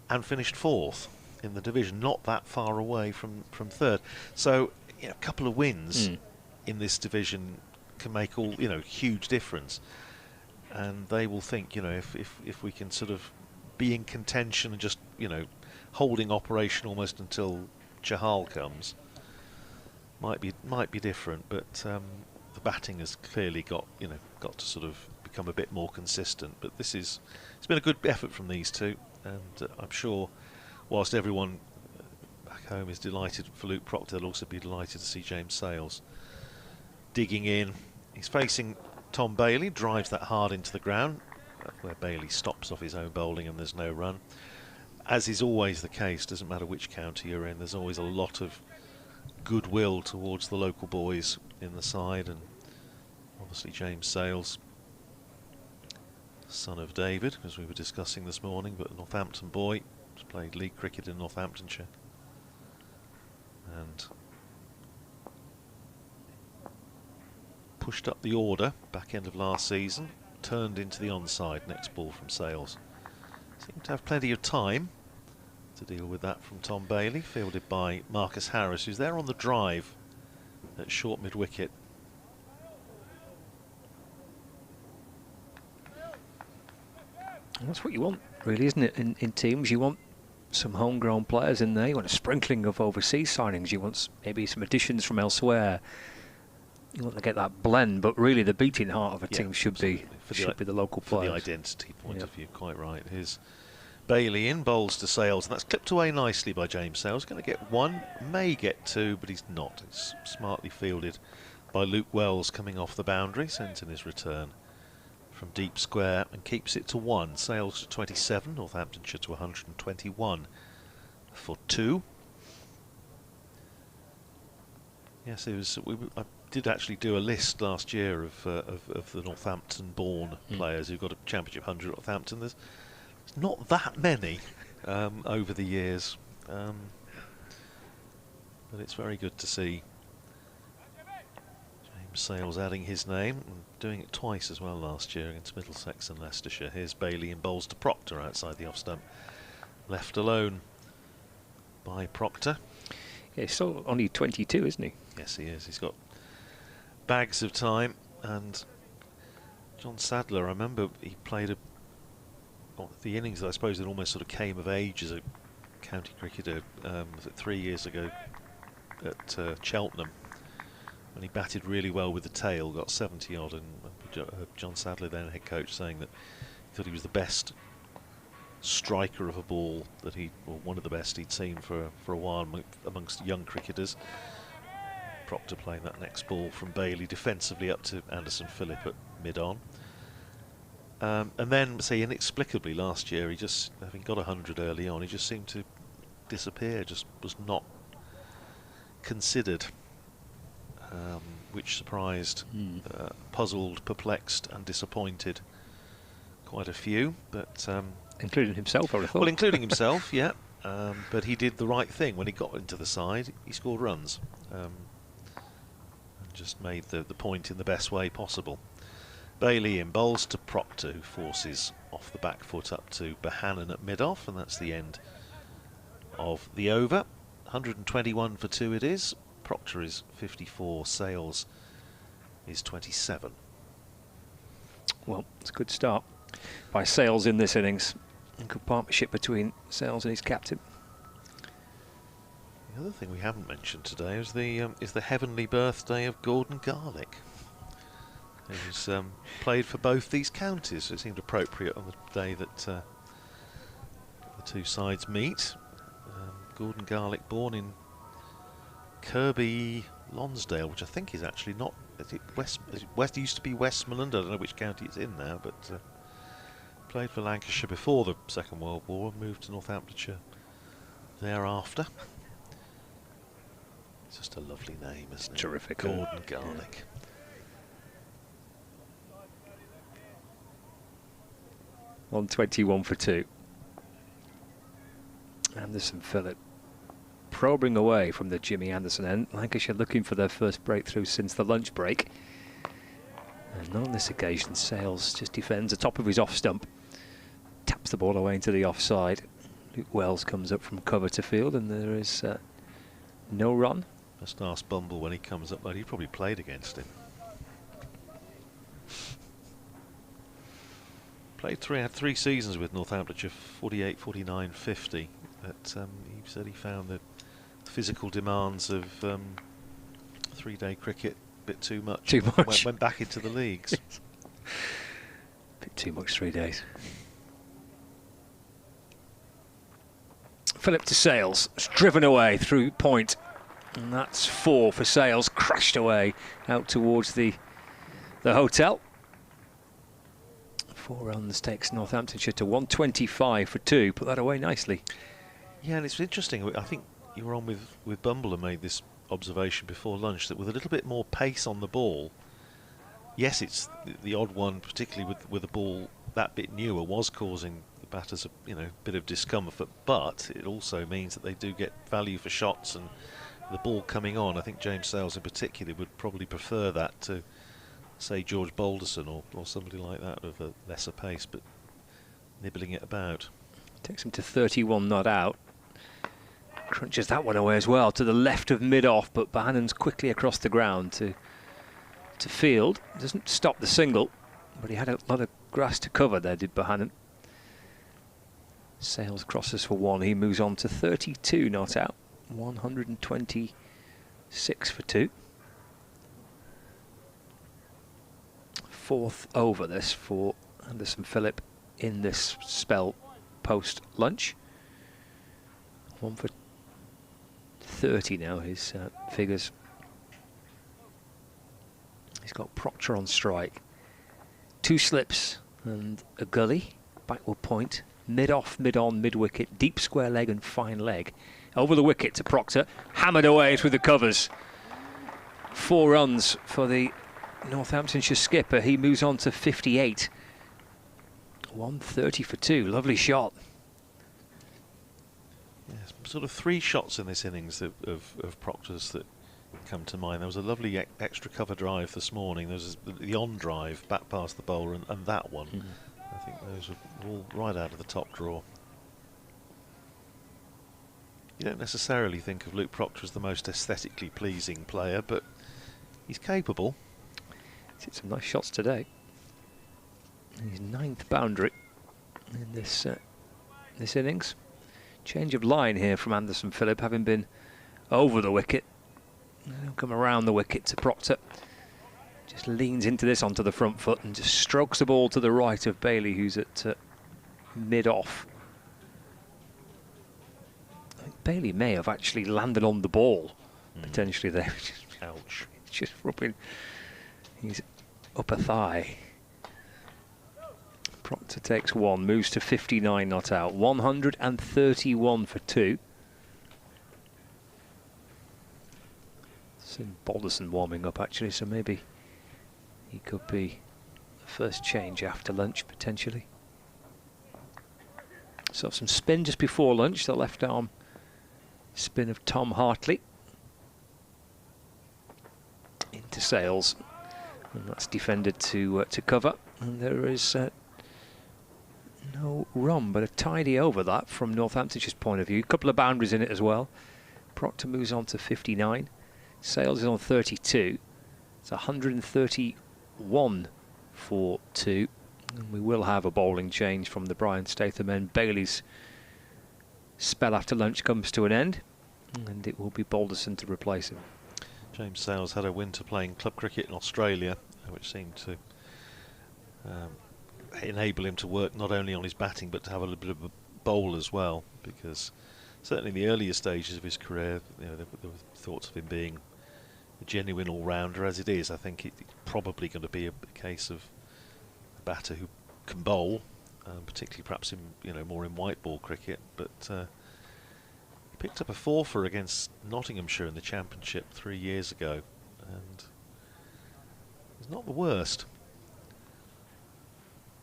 and finished 4th in the division, not that far away from 3rd. So, a couple of wins in this division can make huge difference. And they will think, if we can sort of be in contention and just, holding operation almost until Chahal comes, might be different. But the batting has clearly got to sort of become a bit more consistent. But it's been a good effort from these two, and I'm sure whilst everyone back home is delighted for Luke Proctor, they'll also be delighted to see James Sales digging in. He's facing Tom Bailey, drives that hard into the ground, where Bailey stops off his own bowling and there's no run. As is always the case, doesn't matter which county you're in, there's always a lot of goodwill towards the local boys in the side, and obviously James Sales, son of David, as we were discussing this morning, but a Northampton boy, has played league cricket in Northamptonshire, and pushed up the order back end of last season, turned into the onside next ball from Sales. Seemed to have plenty of time to deal with that from Tom Bailey, fielded by Marcus Harris, who's there on the drive at short mid-wicket. That's what you want, really, isn't it? In teams, you want some homegrown players in there. You want a sprinkling of overseas signings. You want maybe some additions from elsewhere. You want to get that blend, but really the beating heart of a team should be the local for players. the identity point of view. Quite right. Here's Bailey in, bowls to Sales, and that's clipped away nicely by James Sales. Going to get one, may get two, but he's not. It's smartly fielded by Luke Wells, coming off the boundary, sends in his return from deep square and keeps it to 1. Sales to 27, Northamptonshire to 121 for 2. Yes, it was. I did actually do a list last year of the Northampton-born players who got a Championship 100 at Northampton. There's not that many over the years, but it's very good to see James Sales adding his name and doing it twice as well last year against Middlesex and Leicestershire. Here's Bailey in bowls to Proctor outside the off stump, left alone by Proctor. Yeah, he's still only 22, isn't he? Yes, he is. He's got bags of time. And John Sadler, I remember he played the innings that I suppose that almost sort of came of age as a county cricketer, was it 3 years ago at Cheltenham, when he batted really well with the tail, got 70 odd, and John Sadler, then head coach, saying that he thought he was the best striker of a ball that or one of the best he'd seen for a while amongst young cricketers. Proctor playing that next ball from Bailey defensively up to Anderson Phillip at mid-on. And then, say, inexplicably last year, he just, having got 100 early on, he just seemed to disappear, just was not considered, which surprised, puzzled, perplexed and disappointed quite a few, but including himself, I would have thought. Well, including himself, yeah. But he did the right thing when he got into the side. He scored runs, and just made the point in the best way possible. Bailey in bowls to Proctor, who forces off the back foot up to Bohannon at mid-off, and that's the end of the over. 121 for 2 it is. Proctor is 54, Sales is 27. Well, it's a good start by Sales in this innings. A good partnership between Sales and his captain. The other thing we haven't mentioned today is the heavenly birthday of Gordon Garlick, who's played for both these counties, so it seemed appropriate on the day that the two sides meet. Gordon Garlick, born in Kirby Lonsdale, which I think is actually not, is it West used to be Westmoreland, I don't know which county it's in now, but played for Lancashire before the Second World War and moved to Northamptonshire thereafter. It's just a lovely name, isn't it? Terrific. Gordon Garlick. Yeah. 121 for 2. Anderson Phillip probing away from the Jimmy Anderson end. Lancashire looking for their first breakthrough since the lunch break. And on this occasion, Sales just defends the top of his off stump. Taps the ball away into the offside. Luke Wells comes up from cover to field, and there is no run. Must ask Bumble when he comes up, but he probably played against him. Had 3 seasons with Northamptonshire, 48, 49, 50. But he said he found the physical demands of 3-day cricket a bit too much. Too much. Went back into the leagues. Bit too much 3 days. Phillip to Sales. It's driven away through point. And that's 4 for Sales. Crashed away out towards the hotel. 4 runs takes Northamptonshire to 125 for 2. Put that away nicely. Yeah, and it's interesting. I think you were on with Bumble and made this observation before lunch that with a little bit more pace on the ball, yes, it's the odd one, particularly with the ball that bit newer, was causing the batters a bit of discomfort, but it also means that they do get value for shots and the ball coming on. I think James Sales in particular would probably prefer that to, say, George Balderson or somebody like that of a lesser pace, but nibbling it about. Takes him to 31 not out. Crunches that one away as well to the left of mid-off, but Bohannon's quickly across the ground to field. Doesn't stop the single, but he had a lot of grass to cover there, did Bohannon. Sales crosses for 1. He moves on to 32 not out. 126 for 2. 4th over this for Anderson Phillip in this spell post-lunch. 1 for 30 now, his figures. He's got Proctor on strike. 2 slips and a gully. Backward point. Mid-off, mid-on, mid-wicket. Deep square leg and fine leg. Over the wicket to Proctor. Hammered away through the covers. 4 runs for the Northamptonshire skipper. He moves on to 58. 130 for 2. Lovely shot. Yes, sort of 3 shots in this innings of Proctor's that come to mind. There was a lovely extra cover drive this morning. There was the on drive back past the bowler, and that one. I think those are all right out of the top drawer. You don't necessarily think of Luke Proctor as the most aesthetically pleasing player, but he's capable. He's hit some nice shots today. His 9th boundary in this innings. Change of line here from Anderson Phillip, having been over the wicket. Come around the wicket to Proctor. Just leans into this onto the front foot and just strokes the ball to the right of Bailey, who's at mid-off. I think Bailey may have actually landed on the ball, potentially there. Ouch. Just rubbing his upper thigh. Proctor takes 1, moves to 59 not out. 131 for 2. Seen Balderson warming up actually, so maybe he could be the first change after lunch potentially. So some spin just before lunch, the left arm spin of Tom Hartley into Sales, and that's defended to cover, and there is no run, but a tidy over that from Northamptonshire's point of view. A couple of boundaries in it as well. Proctor moves on to 59. Sales is on 32. It's 131 for 2. And we will have a bowling change from the Brian Statham end. Bailey's spell after lunch comes to an end, and it will be Balderson to replace him. James Sales had a winter playing club cricket in Australia, which seemed to enable him to work not only on his batting but to have a little bit of a bowl as well, because certainly in the earlier stages of his career, you know, there were thoughts of him being a genuine all-rounder. As it is, I think it's probably going to be a case of a batter who can bowl, particularly perhaps in more in white ball cricket. But he picked up a 4-for against Nottinghamshire in the Championship 3 years ago, and it's not the worst.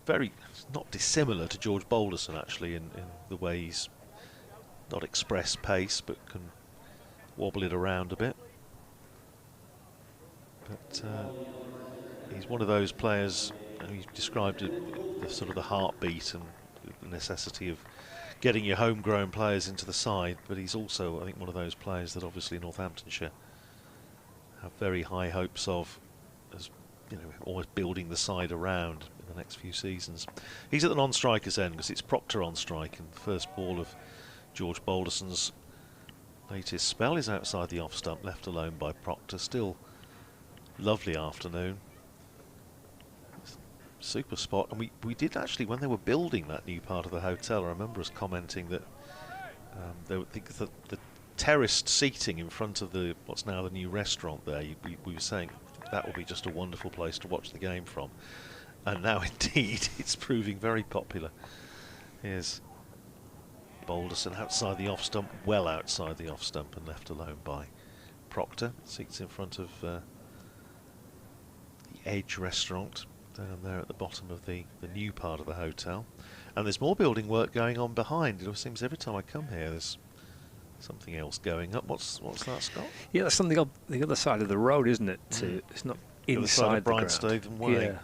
Very not dissimilar to George Balderson actually in the way he's not express pace but can wobble it around a bit. But he's one of those players, he described it, the sort of the heartbeat and the necessity of getting your homegrown players into the side, but he's also, I think, one of those players that obviously Northamptonshire have very high hopes of, as almost building the side around in the next few seasons. He's at the non-striker's end because it's Proctor on strike, and the first ball of George Balderson's latest spell is outside the off stump, left alone by Proctor. Still lovely afternoon, super spot. And we did actually, when they were building that new part of the hotel, I remember us commenting that the terraced seating in front of what's now the new restaurant there, we were saying that will be just a wonderful place to watch the game from, and now indeed it's proving very popular. Here's Balderson outside the off stump, well outside the off stump, and left alone by Proctor. Seats in front of the Edge restaurant down there at the bottom of the new part of the hotel, and there's more building work going on behind. It seems every time I come here there's something else going up. What's that, Scott? Yeah, that's on the other side of the road, isn't it? It's not inside the Brian ground. Statham Way. Yeah.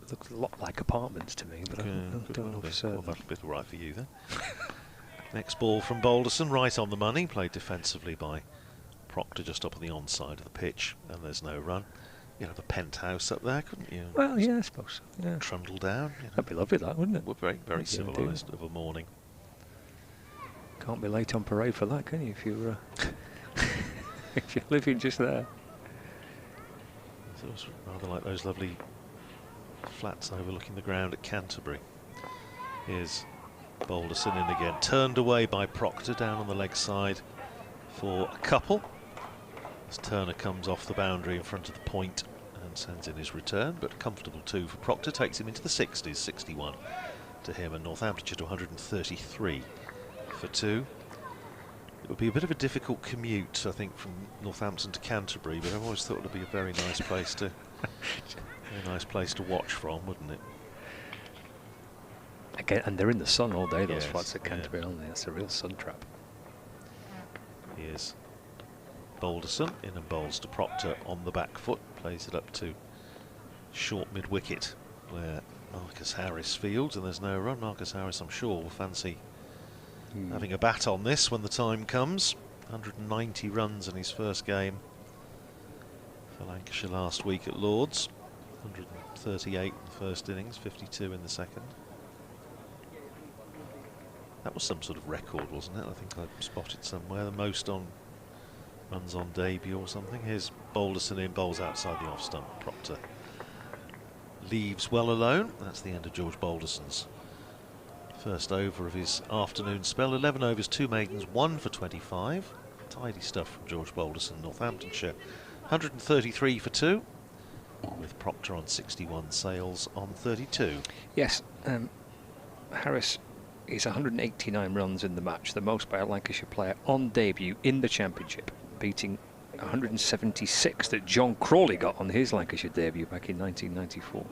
It looks a lot like apartments to me, but I don't know for certain. Well, that'll be all right for you then. Next ball from Balderson, right on the money, played defensively by Proctor just up on the onside of the pitch, and there's no run. The penthouse up there, couldn't you? Well, yeah, I suppose so. Yeah. Trundle down. That'd be lovely, that, wouldn't it? Would very, very civilised of a morning. Can't be late on parade for that, can you? If you're if you're living just there. So it's rather like those lovely flats overlooking the ground at Canterbury. Here's Balderson in again, turned away by Proctor down on the leg side for a couple. As Turner comes off the boundary in front of the point and sends in his return, but a comfortable 2 for Proctor, takes him into the 60s, 61 to him, and Northamptonshire to 133 for 2. It would be a bit of a difficult commute, I think, from Northampton to Canterbury, but I've always thought it would be a very nice place to watch from, wouldn't it? Again, and they're in the sun all day, those flats at Canterbury, aren't they? That's a real sun trap. Here's Balderson in and bowls to Proctor on the back foot, plays it up to short mid-wicket where Marcus Harris fields, and there's no run. Marcus Harris, I'm sure, will fancy having a bat on this when the time comes. 190 runs in his first game for Lancashire last week at Lord's. 138 in the first innings, 52 in the second. That was some sort of record, wasn't it? I think I spotted somewhere the most on runs on debut or something. Here's Balderson in, bowls outside the off stump. Proctor leaves well alone. That's the end of George Balderson's first over of his afternoon spell. 11 overs, 2 maidens, 1 for 25. Tidy stuff from George Balderson, Northamptonshire. 133 for 2, with Proctor on 61, Sales on 32. Yes, Harris is 189 runs in the match, the most by a Lancashire player on debut in the Championship, beating 176 that John Crawley got on his Lancashire debut back in 1994.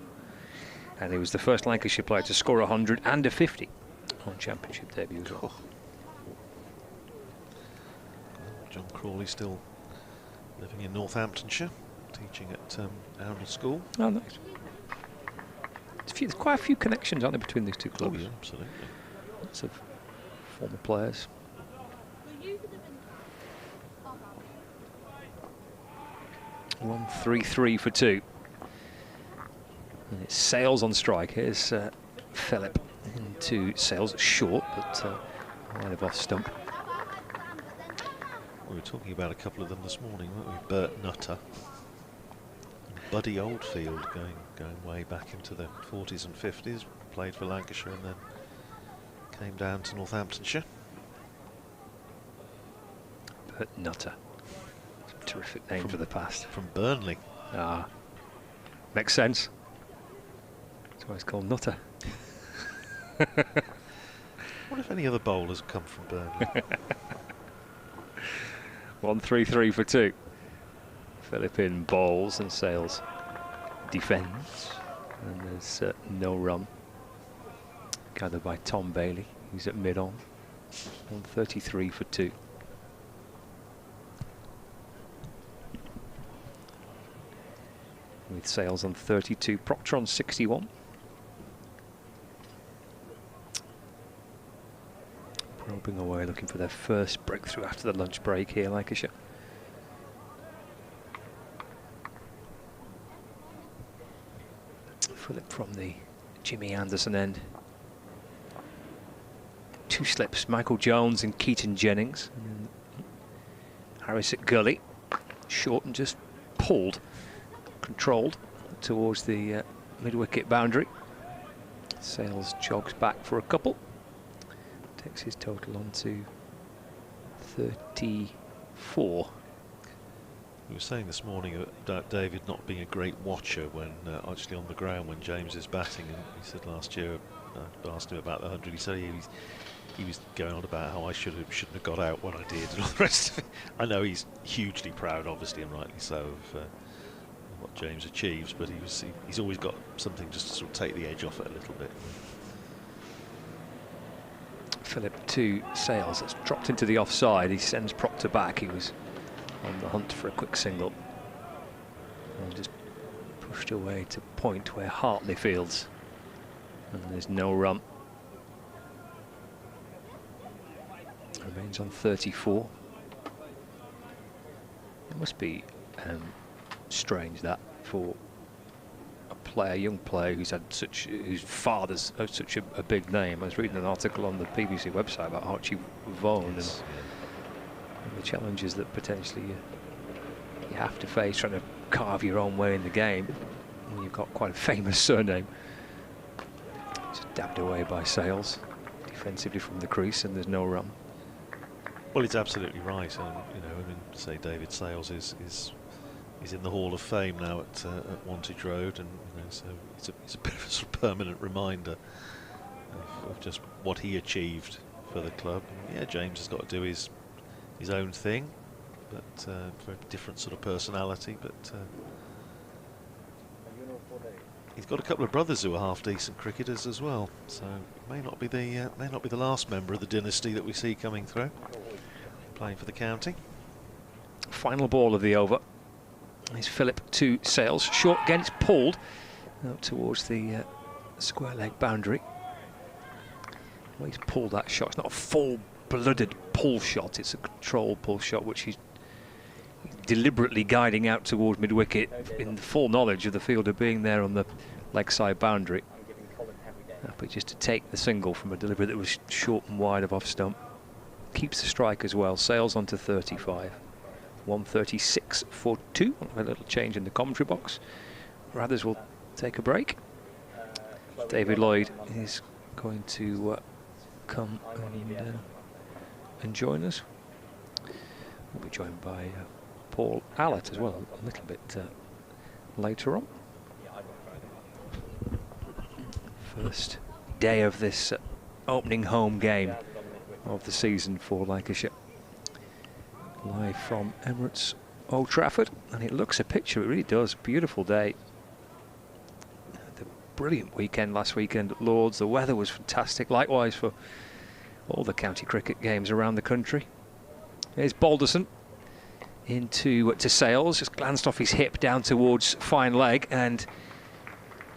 And he was the first Lancashire player to score 100 and a 50 on Championship debut as well. John Crawley still living in Northamptonshire, teaching at Arundel School. Oh, nice. There's quite a few connections, aren't there, between these two clubs? Oh, yeah, absolutely. Lots of former players. One, 3 for 2. And it's Sales on strike. Here's Phillip into Sales, short, but wide of off stump. We were talking about a couple of them this morning, weren't we? Bert Nutter and Buddy Oldfield, going way back into the 40s and 50s, played for Lancashire and then came down to Northamptonshire. Bert Nutter. Terrific name for the past. From Burnley. Ah, makes sense. That's why it's called Nutter. What if any other bowlers come from Burnley? 1-3-3 for 2. Philippine bowls and Sales defends, and there's no run. Gathered by Tom Bailey. He's at mid-on. 133 for 2. With Sales on 32, Proctor on 61. Probing away, looking for their first breakthrough after the lunch break here, Lancashire. Phillip from the Jimmy Anderson end. 2 slips, Michael Jones and Keaton Jennings. And Harris at gully, short and just pulled, controlled towards the mid-wicket boundary. Sales jogs back for a couple. Takes his total on to 34. We were saying this morning about David not being a great watcher when actually on the ground when James is batting, and he said last year, I asked him about the 100, he said he was going on about how I shouldn't have got out when I did and all the rest of it. I know he's hugely proud, obviously, and rightly so, of what James achieves, but he's always got something just to sort of take the edge off it a little bit. Phillip to Sales, that's dropped into the offside. He sends Proctor back. He was on the hunt for a quick single and just pushed away to point where Hartley fields, and there's no run. Remains on 34. It must be strange that for a young player whose father's such a big name. I was reading an article on the BBC website about Archie Vaughan, and the challenges that potentially you have to face trying to carve your own way in the game when you've got quite a famous surname. Just dabbed away by Sales, defensively from the crease, and there's no run. Well, it's absolutely right. You know, I mean, say David Sales is in the Hall of Fame now at Wantage Road, and you know, so it's a bit of a sort of permanent reminder of just what he achieved for the club. And yeah, James has got to do his own thing, but for a different sort of personality. But he's got a couple of brothers who are half decent cricketers as well, so it may not be the last member of the dynasty that we see coming through, playing for the county. Final ball of the over is Phillip to Sales. Short again, it's pulled out towards the square leg boundary. Well, he's pulled that shot. It's not a full-blooded pull shot, it's a controlled pull shot, which he's deliberately guiding out towards mid-wicket in the full knowledge of the fielder being there on the leg side boundary. But just to take the single from a delivery that was short and wide of off stump. Keeps the strike as well. Sails on to 35. 136 for 2. A little change in the commentary box. Rathers will take a break. David Lloyd is going to come and join us. We'll be joined by Paul Allott as well a little bit later on. First day of this opening home game of the season for Lancashire. Live from Emirates Old Trafford, and it looks a picture, it really does. Beautiful day. The brilliant weekend last weekend at Lord's. The weather was fantastic, likewise for all the county cricket games around the country. Here's Balderson into to Sales, just glanced off his hip down towards fine leg, and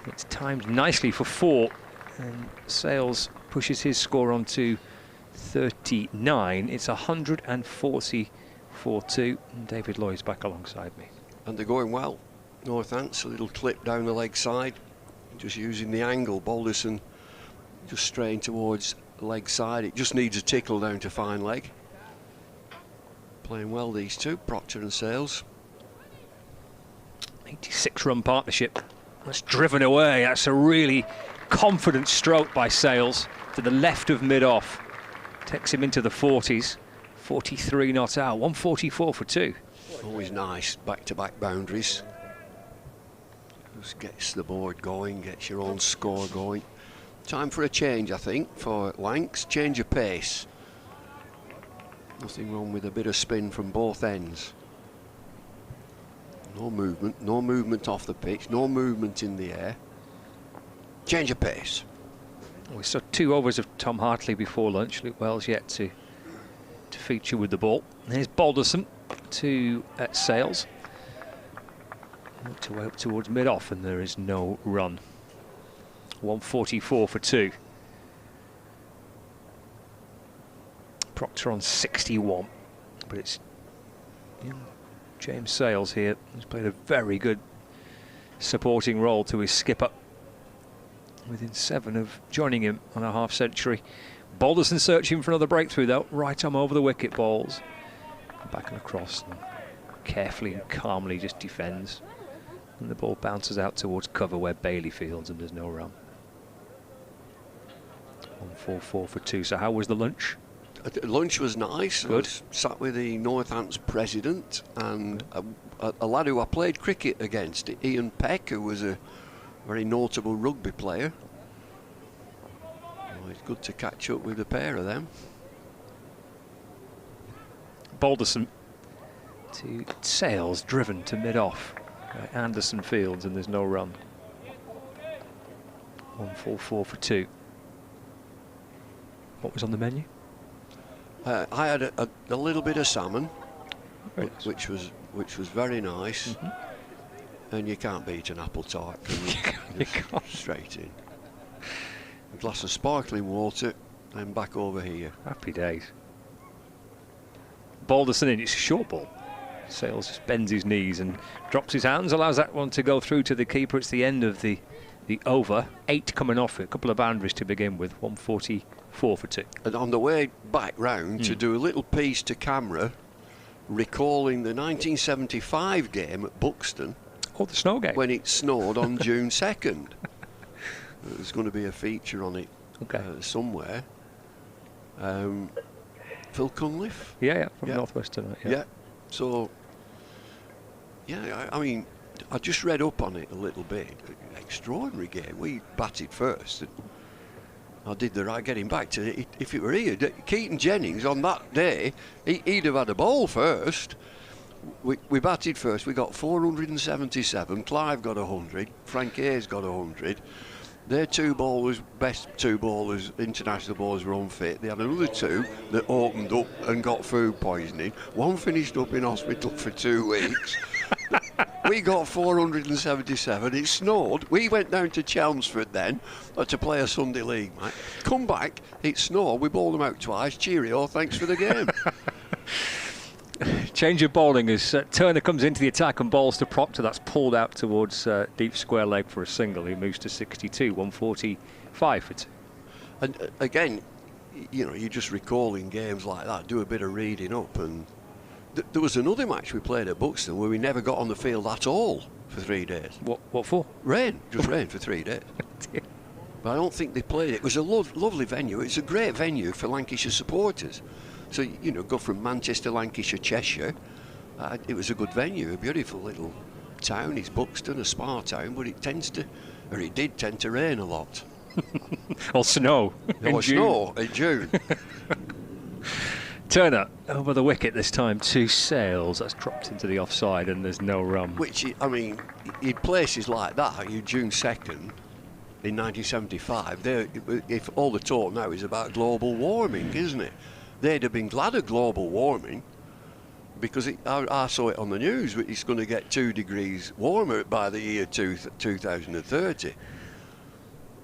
it's timed nicely for 4, and Sales pushes his score on to 39. It's 140 for 2, and David Lloyd's back alongside me. And they're going well. Northants, a little clip down the leg side, just using the angle. Balderson just straying towards the leg side. It just needs a tickle down to fine leg. Playing well, these two, Proctor and Sales. 86-run partnership. That's driven away. That's a really confident stroke by Sales to the left of mid-off. Takes him into the 40s. 43 not out. 144 for 2. Always nice back-to-back boundaries. Just gets the board going, gets your own score going. Time for a change, I think, for Lancs. Change of pace. Nothing wrong with a bit of spin from both ends. No movement off the pitch, no movement in the air. Change of pace. We saw 2 overs of Tom Hartley before lunch. Luke Wells yet to feature with the ball. And here's Balderson to Sales. To up towards mid-off, and there is no run. 144 for 2. Proctor on 61, but it's James Sales here. He's played a very good supporting role to his skipper. Within 7 of joining him on a half-century. Balderson searching for another breakthrough though. Right arm over the wicket balls. Back and across. And carefully and calmly just defends. And the ball bounces out towards cover where Bailey fields, and there's no run. 144 for 2. So how was the lunch? Lunch was nice. Good. I sat with the Northants president and a lad who I played cricket against, Ian Peck, who was a very notable rugby player. Well, it's good to catch up with a pair of them. Balderson to Sales, driven to mid-off by Anderson Fields, and there's no run. 144 for 2. What was on the menu? I had a little bit of salmon, which was very nice. And you can't beat an apple tart. You can't. Straight in. A glass of sparkling water, and back over here. Happy days. Balderson in, it's a short ball. Sales just bends his knees and drops his hands, allows that one to go through to the keeper. It's the end of the over. 8 coming off it, a couple of boundaries to begin with. 144 for 2. And on the way back round to do a little piece to camera, recalling the 1975 game at Buxton. Oh, the snow game. When it snowed on June 2nd. There's going to be a feature on it somewhere. Phil Cunliffe? Yeah, from Northwest tonight. Yeah. So, yeah, I mean, I just read up on it a little bit. Extraordinary game. We batted first. And I did the right getting back to it. If it were here, Keaton Jennings on that day, he'd have had a ball first. We batted first. We got 477. Clive got 100. Frank Hayes got 100. Their two bowlers, best two bowlers, international bowlers, were unfit. They had another two that opened up and got food poisoning. One finished up in hospital for 2 weeks. We got 477. It snowed. We went down to Chelmsford then to play a Sunday league match. Come back, it snowed. We bowled them out twice. Cheerio, thanks for the game. Change of bowling as Turner comes into the attack and bowls to Proctor. That's pulled out towards deep square leg for a single. He moves to 62, 145 for 2. And again, you know, you're just recalling games like that. Do a bit of reading up. And there was another match we played at Buxton where we never got on the field at all for 3 days. What for? Rain. Just rain for 3 days. But I don't think they played it. It was a lovely venue. It's a great venue for Lancashire supporters. So, you know, go from Manchester, Lancashire, Cheshire. It was a good venue, a beautiful little town. It's Buxton, a spa town, but it did tend to rain a lot. Or snow. Or snow in June. Turner over the wicket this time, 2 sails. That's dropped into the offside and there's no run. Which, I mean, in places like that, you June 2nd in 1975, if all the talk now is about global warming, isn't it? They'd have been glad of global warming because I saw it on the news. It's going to get 2 degrees warmer by the year 2030.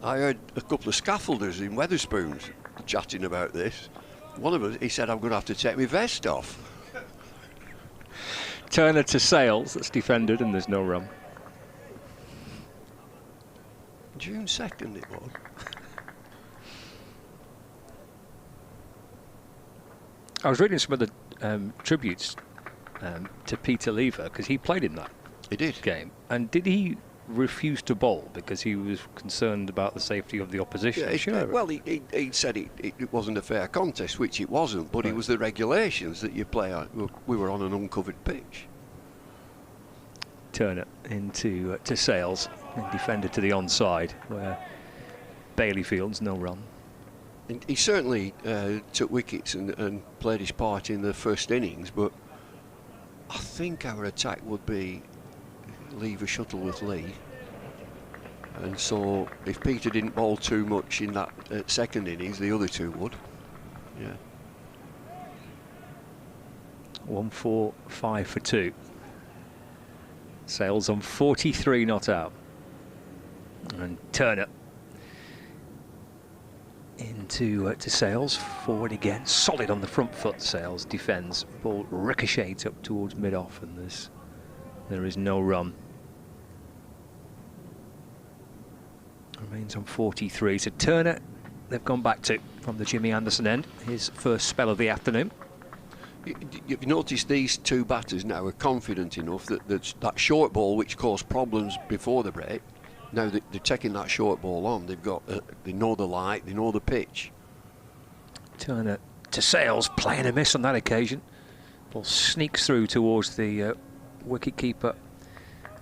I heard a couple of scaffolders in Wetherspoons chatting about this. One of us, he said, I'm going to have to take my vest off. Turner to Sales, that's defended and there's no run. June 2nd it was. I was reading some of the tributes to Peter Lever because he played in that game. And did he refuse to bowl because he was concerned about the safety of the opposition? Yeah, well, he said it wasn't a fair contest, which it wasn't, but it was the regulations that you play on. We were on an uncovered pitch. Turner into to Sales and defended to the onside where Bailey Fields, no run. And he certainly took wickets and played his part in the first innings, but I think our attack would be Lever Shuttleworth Lee. And so if Peter didn't bowl too much in that second innings, the other two would. Yeah. 145 for 2. Sales on 43 not out. And Turner into to Sales, forward again, solid on the front foot. Sales defends, ball ricochets up towards mid-off, and there is no run. Remains on 43. So Turner, they've gone back to from the Jimmy Anderson end, his first spell of the afternoon. You've noticed these two batters now are confident enough that short ball, which caused problems before the break, now they're taking that short ball on. They know the light, they know the pitch. Turner to Sales, playing a miss on that occasion. Ball sneaks through towards the wicket-keeper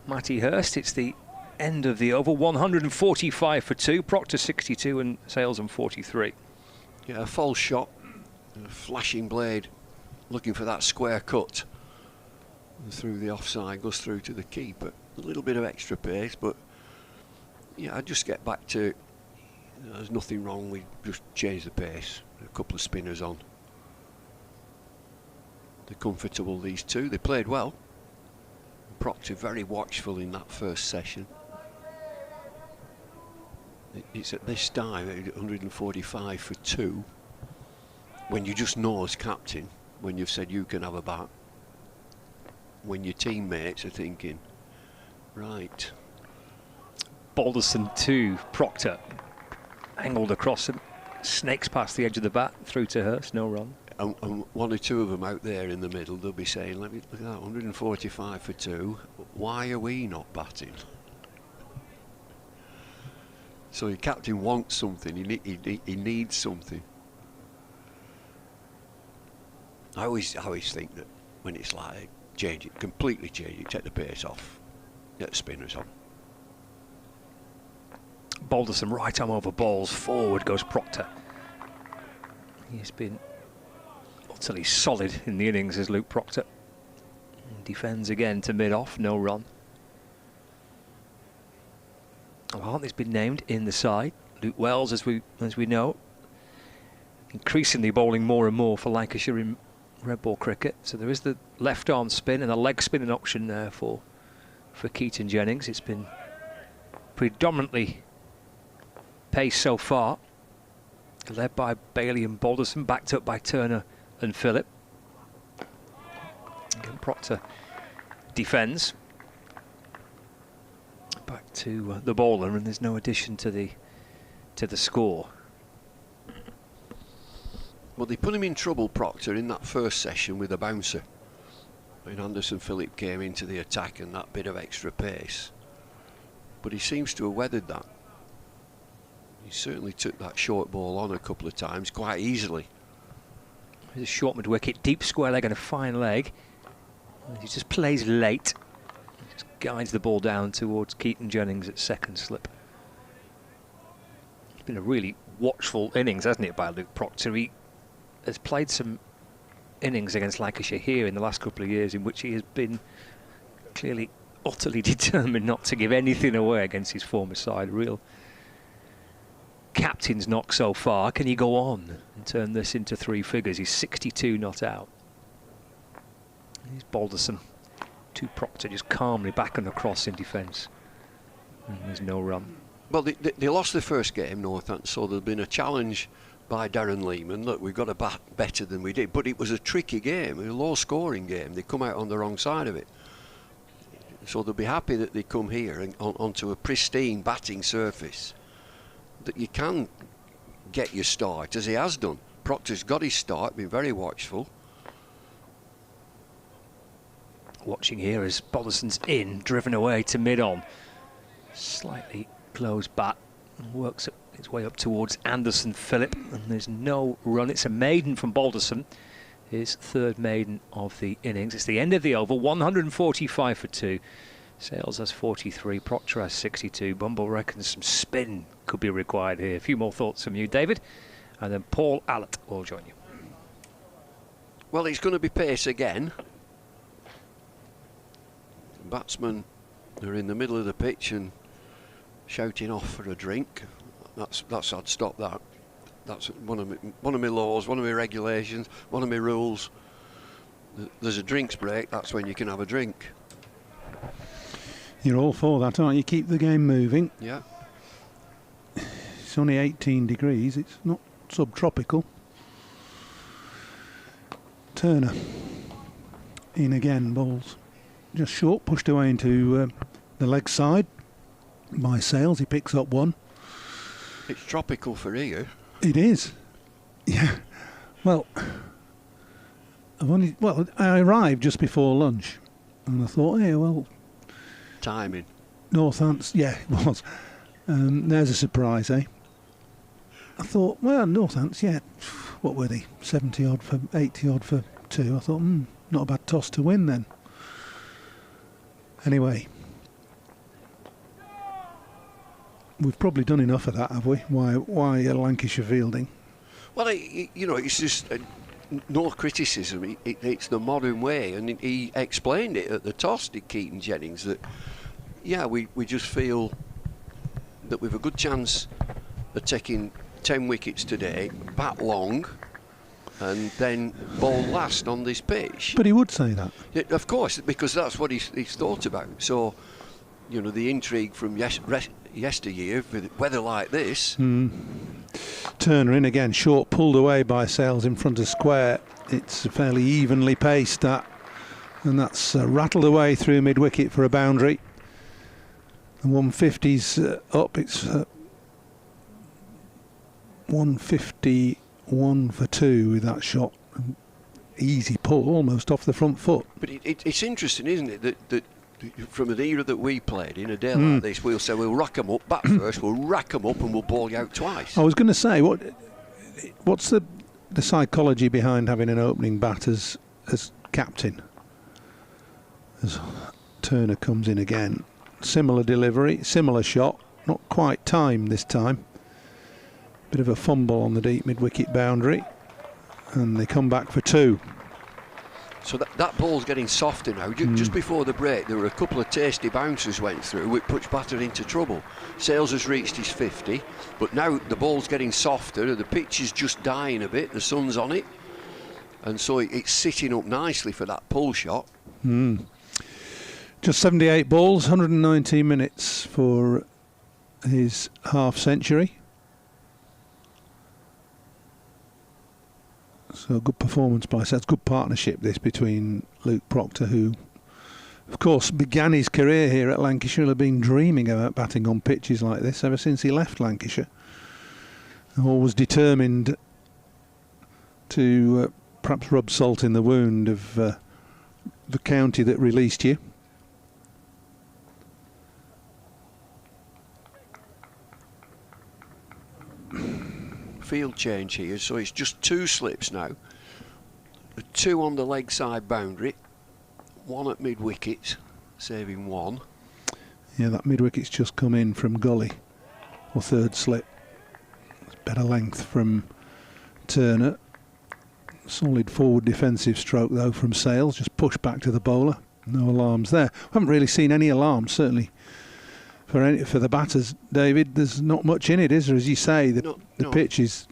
Matty Hurst. It's the end of the over. 145 for 2. Proctor 62 and Sales on 43. Yeah, a false shot, a flashing blade, looking for that square cut through the offside, goes through to the keeper. A little bit of extra pace, but yeah, I just get back to there's nothing wrong. We just change the pace. A couple of spinners on. They're comfortable, these two. They played well. Proctor very watchful in that first session. It's at this time 145 for 2. When you just know as captain, when you've said you can have a bat, when your teammates are thinking, right. Balderson to Proctor, angled across and snakes past the edge of the bat through to Hurst, no run. and one or two of them out there in the middle, they'll be saying, look at that, 145 for 2. Why are we not batting? So your captain wants something. He needs something. I always think that when it's like change it, completely change it, take the pace off, get the spinners on. Balderson right arm over balls, forward goes Proctor. He's been utterly solid in the innings as Luke Proctor. Defends again to mid-off, no run. Hartley's been named in the side. Luke Wells, as we know, increasingly bowling more and more for Lancashire in red ball cricket. So there is the left arm spin and a leg spinning option there for Keaton Jennings. It's been predominantly pace so far, led by Bailey and Balderson, backed up by Turner and Phillip. Again, Proctor defends. Back to the bowler, and there's no addition to the score. Well, they put him in trouble, Proctor, in that first session with a bouncer. When Anderson Phillip came into the attack and that bit of extra pace. But he seems to have weathered that. He certainly took that short ball on a couple of times quite easily. There's a short mid-wicket, deep square leg and a fine leg. He just plays late. Just guides the ball down towards Keaton Jennings at second slip. It's been a really watchful innings, hasn't it, by Luke Proctor? He has played some innings against Lancashire here in the last couple of years in which he has been clearly utterly determined not to give anything away against his former side. Real captain's knock so far. Can he go on and turn this into 3 figures? He's 62 not out. Here's Balderson to Proctor, just calmly back and across in defence. And there's no run. Well, they lost the first game, Northampton, so there's been a challenge by Darren Lehman. Look, we've got to bat better than we did. But it was a tricky game, a low-scoring game. They come out on the wrong side of it. So they'll be happy that they come here and onto a pristine batting surface, that you can get your start, as he has done. Proctor's got his start, been very watchful. Watching here as Balderson's in, driven away to mid-on. Slightly closed bat, and works its way up towards Anderson Phillip, and there's no run. It's a maiden from Balderson, his third maiden of the innings. It's the end of the over, 145 for 2. Sales has 43, Proctor has 62. Bumble reckons some spin could be required here. A few more thoughts from you, David, and then Paul Allott will join you. Well, it's going to be pace again. Batsmen are in the middle of the pitch and shouting off for a drink. I'd stop that. That's one of my laws, one of my regulations, one of my rules. There's a drinks break, that's when you can have a drink. You're all for that, aren't you? Keep the game moving. Yeah. It's only 18 degrees, it's not subtropical. Turner in again, balls just short, pushed away into the leg side by Sales. He picks up one. It's tropical for here. It is. Yeah. Well, I arrived just before lunch, and I thought, hey, well, timing. Northampton, yeah, it was. There's a surprise, eh? I thought, well, Northampton, yeah, what were they? 70 odd for 80 odd for 2. I thought, not a bad toss to win then. Anyway, we've probably done enough of that, have we? Why Lancashire fielding? Well, it's just no criticism. It's the modern way, and he explained it at the toss, did Keaton Jennings, that yeah, we just feel that we've a good chance of taking 10 wickets today, bat long, and then bowl last on this pitch. But he would say that. Of course, because that's what he's thought about. So, the intrigue from yesteryear, with weather like this. Turner in again, short, pulled away by Sales in front of square. It's fairly evenly paced, that, and that's rattled away through mid-wicket for a boundary. The 150's up, it's 151 for 2 with that shot Easy pull, almost off the front foot. But it's interesting, isn't it, that from an era that we played in a day like this, we'll say we'll rack them up, bat first, we'll rack them up and we'll ball you out twice. I was going to say, what's the psychology behind having an opening bat as captain? As Turner comes in again, similar delivery, similar shot, not quite timed this time. Bit of a fumble on the deep mid-wicket boundary, and they come back for 2. So that ball's getting softer now. Just before the break, there were a couple of tasty bounces went through, which puts batter into trouble. Sales has reached his 50, but now the ball's getting softer. The pitch is just dying a bit. The sun's on it, and so it's sitting up nicely for that pull shot. Just 78 balls, 119 minutes for his half century. So good performance by Seth. Good partnership this between Luke Proctor, who of course began his career here at Lancashire, have been dreaming about batting on pitches like this ever since he left Lancashire. Always determined to perhaps rub salt in the wound of the county that released you. Field change here, so it's just 2 slips now. 2 on the leg side boundary, 1 at mid wicket, saving 1. Yeah, that mid wicket's just come in from Gully, or 3rd slip. It's better length from Turner. Solid forward defensive stroke though from Sales, just pushed back to the bowler. No alarms there. We haven't really seen any alarms, certainly for the batters, David. There's not much in it, is there? As you say, the pitch is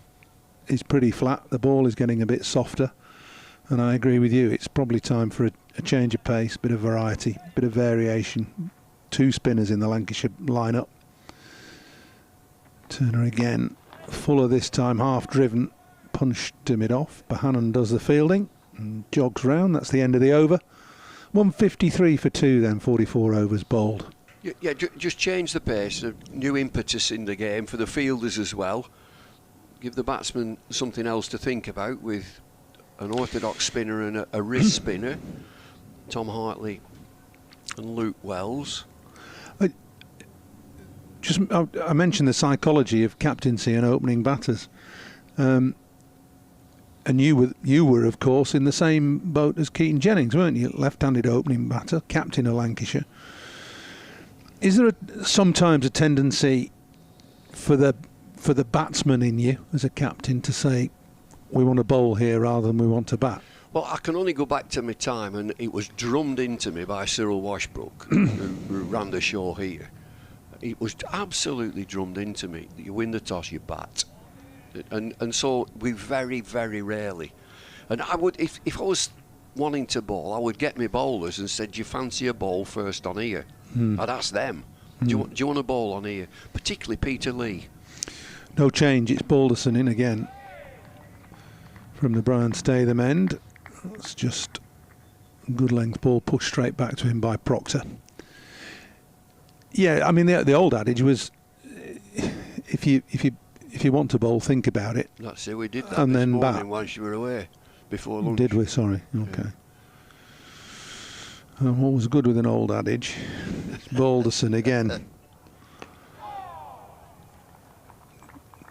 pretty flat. The ball is getting a bit softer, and I agree with you. It's probably time for a change of pace, bit of variety, bit of variation. 2 spinners in the Lancashire lineup. Turner again, Fuller this time half driven, punched to mid off. Bohannon does the fielding and jogs round. That's the end of the over. 153 for 2 then, 44 overs bowled. Yeah, just change the pace, a new impetus in the game for the fielders as well. Give the batsman something else to think about with an orthodox spinner and a wrist spinner. Tom Hartley and Luke Wells. I mentioned the psychology of captaincy and opening batters. And you were, of course, in the same boat as Keaton Jennings, weren't you? Left-handed opening batter, captain of Lancashire. Is there sometimes a tendency for the batsman in you as a captain to say, we want to bowl here rather than we want to bat? Well, I can only go back to my time, and it was drummed into me by Cyril Washbrook, who ran the show here. It was absolutely drummed into me that you win the toss, you bat. And so we very, very rarely. And I would, if I was wanting to bowl, I would get my bowlers and said, do you fancy a ball first on here? I'd ask them, do you want a ball on here? Particularly Peter Lee. No change, it's Balderson in again from the Brian Statham end. It's just a good length ball pushed straight back to him by Proctor. Yeah, I mean the old adage was, if you want to bowl, think about it. That's it. We did that and this then morning bat. Once you were away before lunch. Did we? Sorry. Okay. What was good with an old adage? It's Balderson again.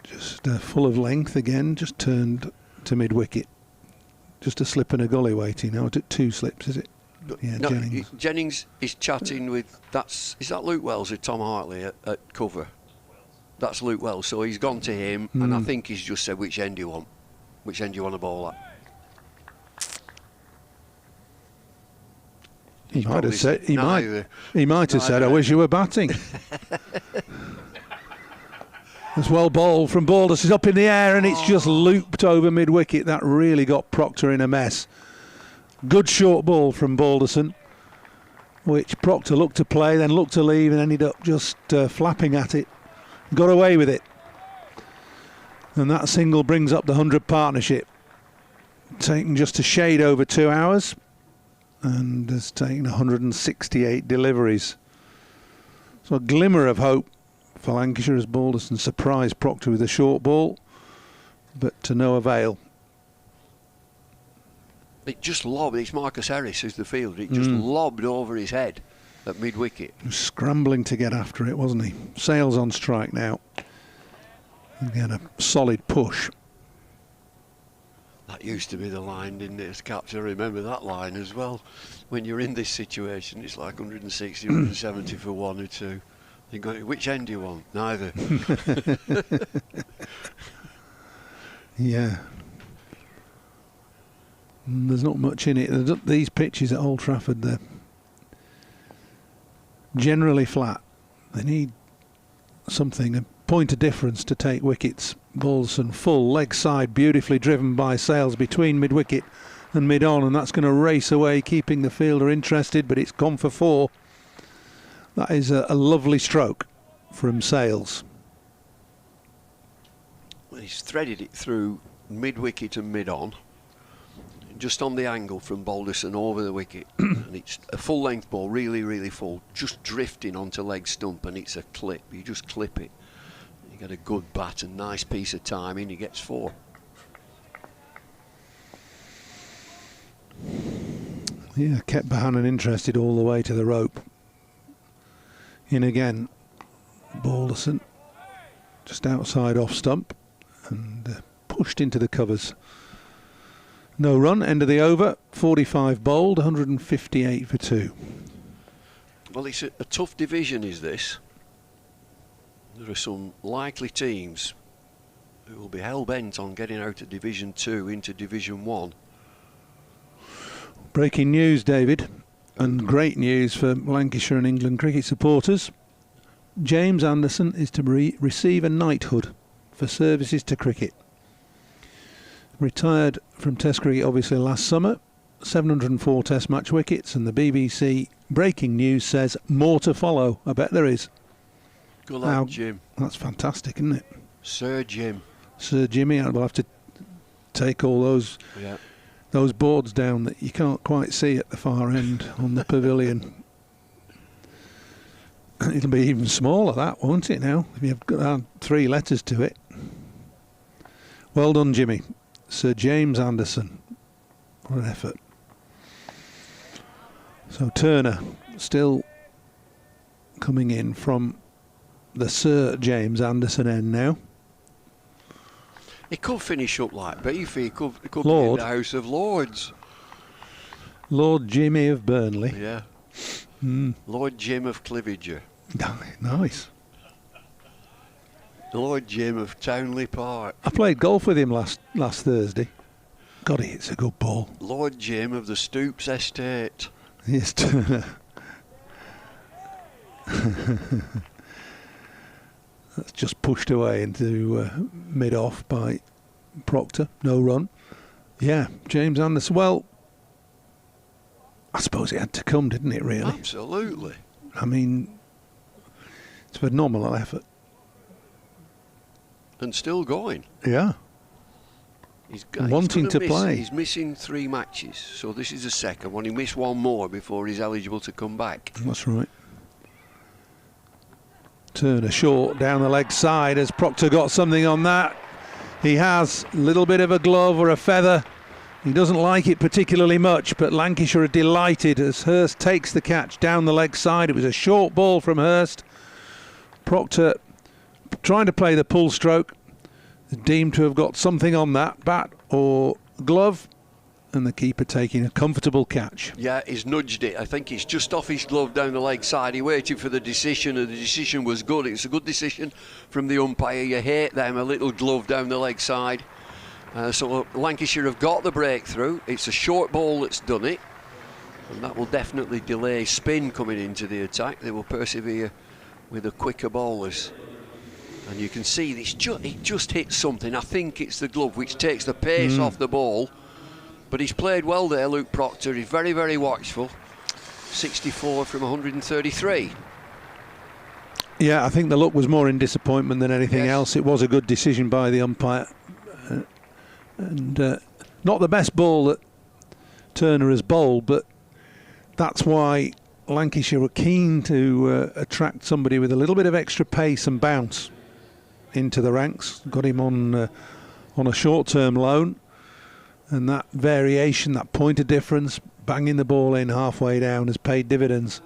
Just full of length again. Just turned to mid wicket. Just a slip and a gully waiting. Now at 2 slips, is it? Yeah, no, Jennings. Jennings is chatting with is that Luke Wells or Tom Hartley at cover? That's Luke Wells. So he's gone to him, and I think he's just said, which end do you want? Which end do you want to bowl at? He might have said. He might have said, "I wish you were batting." It's well bowled from Balderson. It's up in the air and it's just looped over mid wicket. That really got Proctor in a mess. Good short ball from Balderson, which Proctor looked to play, then looked to leave, and ended up just flapping at it. Got away with it. And that single brings up the 100 partnership. Taken just a shade over 2 hours. And has taken 168 deliveries. So a glimmer of hope for Lancashire as Balderson surprised Proctor with a short ball, but to no avail. It just lobbed. It's Marcus Harris who's the fielder. It just lobbed over his head at mid-wicket. He was scrambling to get after it, wasn't he? Sales on strike now. Again, a solid push. That used to be the line, didn't it, as captain? I remember that line as well. When you're in this situation, it's like 160, 170 for 1 or 2. You go, which end do you want? Neither. Yeah. There's not much in it. These pitches at Old Trafford, they're generally flat. They need something, a point of difference to take wickets. Balderson full, leg side, beautifully driven by Sales between mid-wicket and mid-on, and that's going to race away, keeping the fielder interested, but it's gone for 4. That is a lovely stroke from Sales. He's threaded it through mid-wicket and mid-on, just on the angle from Balderson over the wicket. And it's a full-length ball, really, really full, just drifting onto leg stump, and it's a clip. You just clip it. You get a good bat and nice piece of timing, he gets 4. Yeah, kept Bohannon interested all the way to the rope. In again, Balderson, just outside off stump, and pushed into the covers. No run, end of the over, 45 bowled, 158 for 2. Well, it's a tough division, is this? There are some likely teams who will be hell-bent on getting out of Division 2 into Division 1. Breaking news, David, and great news for Lancashire and England cricket supporters. James Anderson is to receive a knighthood for services to cricket. Retired from Test cricket obviously last summer, 704 Test match wickets, and the BBC breaking news says more to follow. I bet there is. Good luck, Jim. That's fantastic, isn't it? Sir Jim. Sir Jimmy, I'll have to take all those boards down that you can't quite see at the far end on the pavilion. It'll be even smaller, that, won't it, now? If you've got 3 letters to it. Well done, Jimmy. Sir James Anderson. What an effort. So Turner still coming in from the Sir James Anderson end now. He could finish up like Beefy. He could be in Lord. the House of Lords. Lord Jimmy of Burnley. Yeah. Lord Jim of Cliviger. Nice. Lord Jim of Townley Park. I played golf with him last Thursday. God, he hits a good ball. Lord Jim of the Stoops Estate. Yes, Turner. That's just pushed away into mid-off by Proctor. No run. Yeah, James Anderson. Well, I suppose it had to come, didn't it, really? Absolutely. I mean, it's a phenomenal effort. And still going. Yeah. He's wanting to play. He's missing 3 matches, so this is the second one. He missed 1 more before he's eligible to come back. That's right. Turner short down the leg side. Has Proctor got something on that? He has. A little bit of a glove or a feather. He doesn't like it particularly much, but Lancashire are delighted as Hurst takes the catch down the leg side. It was a short ball from Hurst. Proctor trying to play the pull stroke, deemed to have got something on that bat or glove, and the keeper taking a comfortable catch. Yeah, he's nudged it. I think it's just off his glove down the leg side. He waited for the decision, and the decision was good. It's a good decision from the umpire. You hate them, a little glove down the leg side. So Lancashire have got the breakthrough. It's a short ball that's done it, and that will definitely delay spin coming into the attack. They will persevere with the quicker bowlers. And you can see this it just hits something. I think it's the glove which takes the pace off the ball. But he's played well there, Luke Proctor. He's very, very watchful. 64 from 133. Yeah, I think the look was more in disappointment than anything else. It was a good decision by the umpire. And not the best ball that Turner has bowled, but that's why Lancashire were keen to attract somebody with a little bit of extra pace and bounce into the ranks. Got him on a short-term loan. And that variation, that point of difference, banging the ball in halfway down, has paid dividends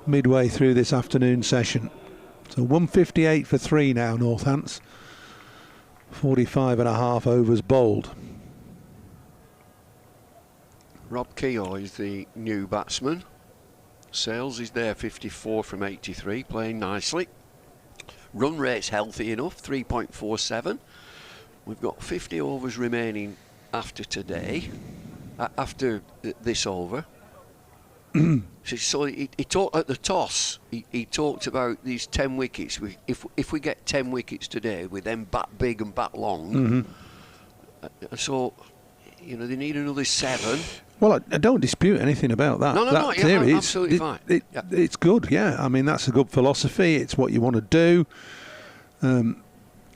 midway through this afternoon session. So 158 for 3 now, Northants. 45.5 overs bowled. Rob Keogh is the new batsman. Sales is there, 54 from 83, playing nicely. Run rate's healthy enough, 3.47. We've got 50 overs remaining after today, after this over. So he talked at the toss. He talked about these 10 wickets. If we get 10 wickets today, we then bat big and bat long. So, you know, they need another 7. Well, I don't dispute anything about that. No, theory. Yeah, absolutely fine. It's good, yeah. I mean, that's a good philosophy. It's what you want to do.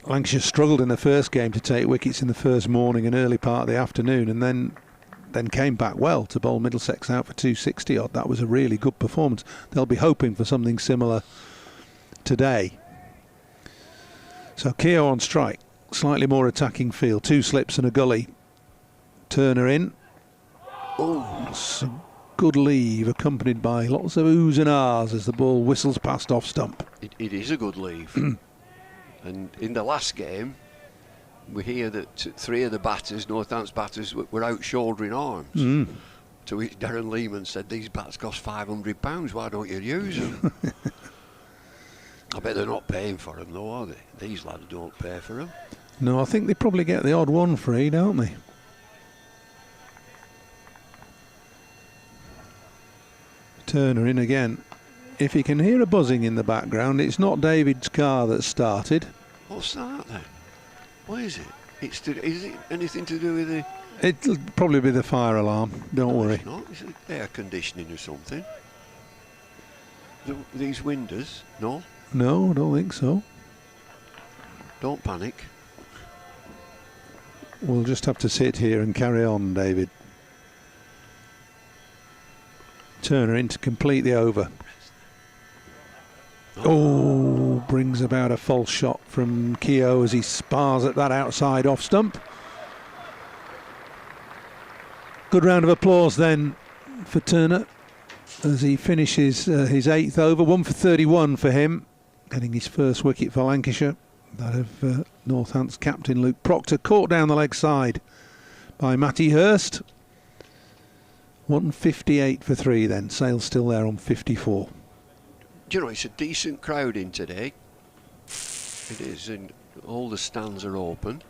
Lancashire struggled in the first game to take wickets in the first morning and early part of the afternoon, and then came back well to bowl Middlesex out for 260 odd. That was a really good performance. They'll be hoping for something similar today. So Keogh on strike, slightly more attacking field, 2 slips and a gully. Turner in. Oh, some good leave, accompanied by lots of oohs and ahs as the ball whistles past off stump. It is a good leave. And in the last game, we hear that 3 of the batters, Northants batters, were out shouldering arms. To which Darren Lehman said, "These bats cost £500, why don't you use them?" I bet they're not paying for them though, are they? These lads don't pay for them. No, I think they probably get the odd one free, don't they? Turner in again. If you can hear a buzzing in the background, it's not David's car that started. What's that then? What is it? Is it anything to do with the... It'll probably be the fire alarm, don't worry. It's not. Is it air conditioning or something? These windows? No? No, I don't think so. Don't panic. We'll just have to sit here and carry on, David. Turner in to complete the over. Oh, brings about a false shot from Keogh as he spars at that outside off stump. Good round of applause then for Turner as he finishes his 8th over. 1 for 31 for him, getting his first wicket for Lancashire. That of Northants captain Luke Proctor, caught down the leg side by Matty Hurst. 158 for 3 then. Sale's still there on 54. Do you know, it's a decent crowd in today. It is, and all the stands are open.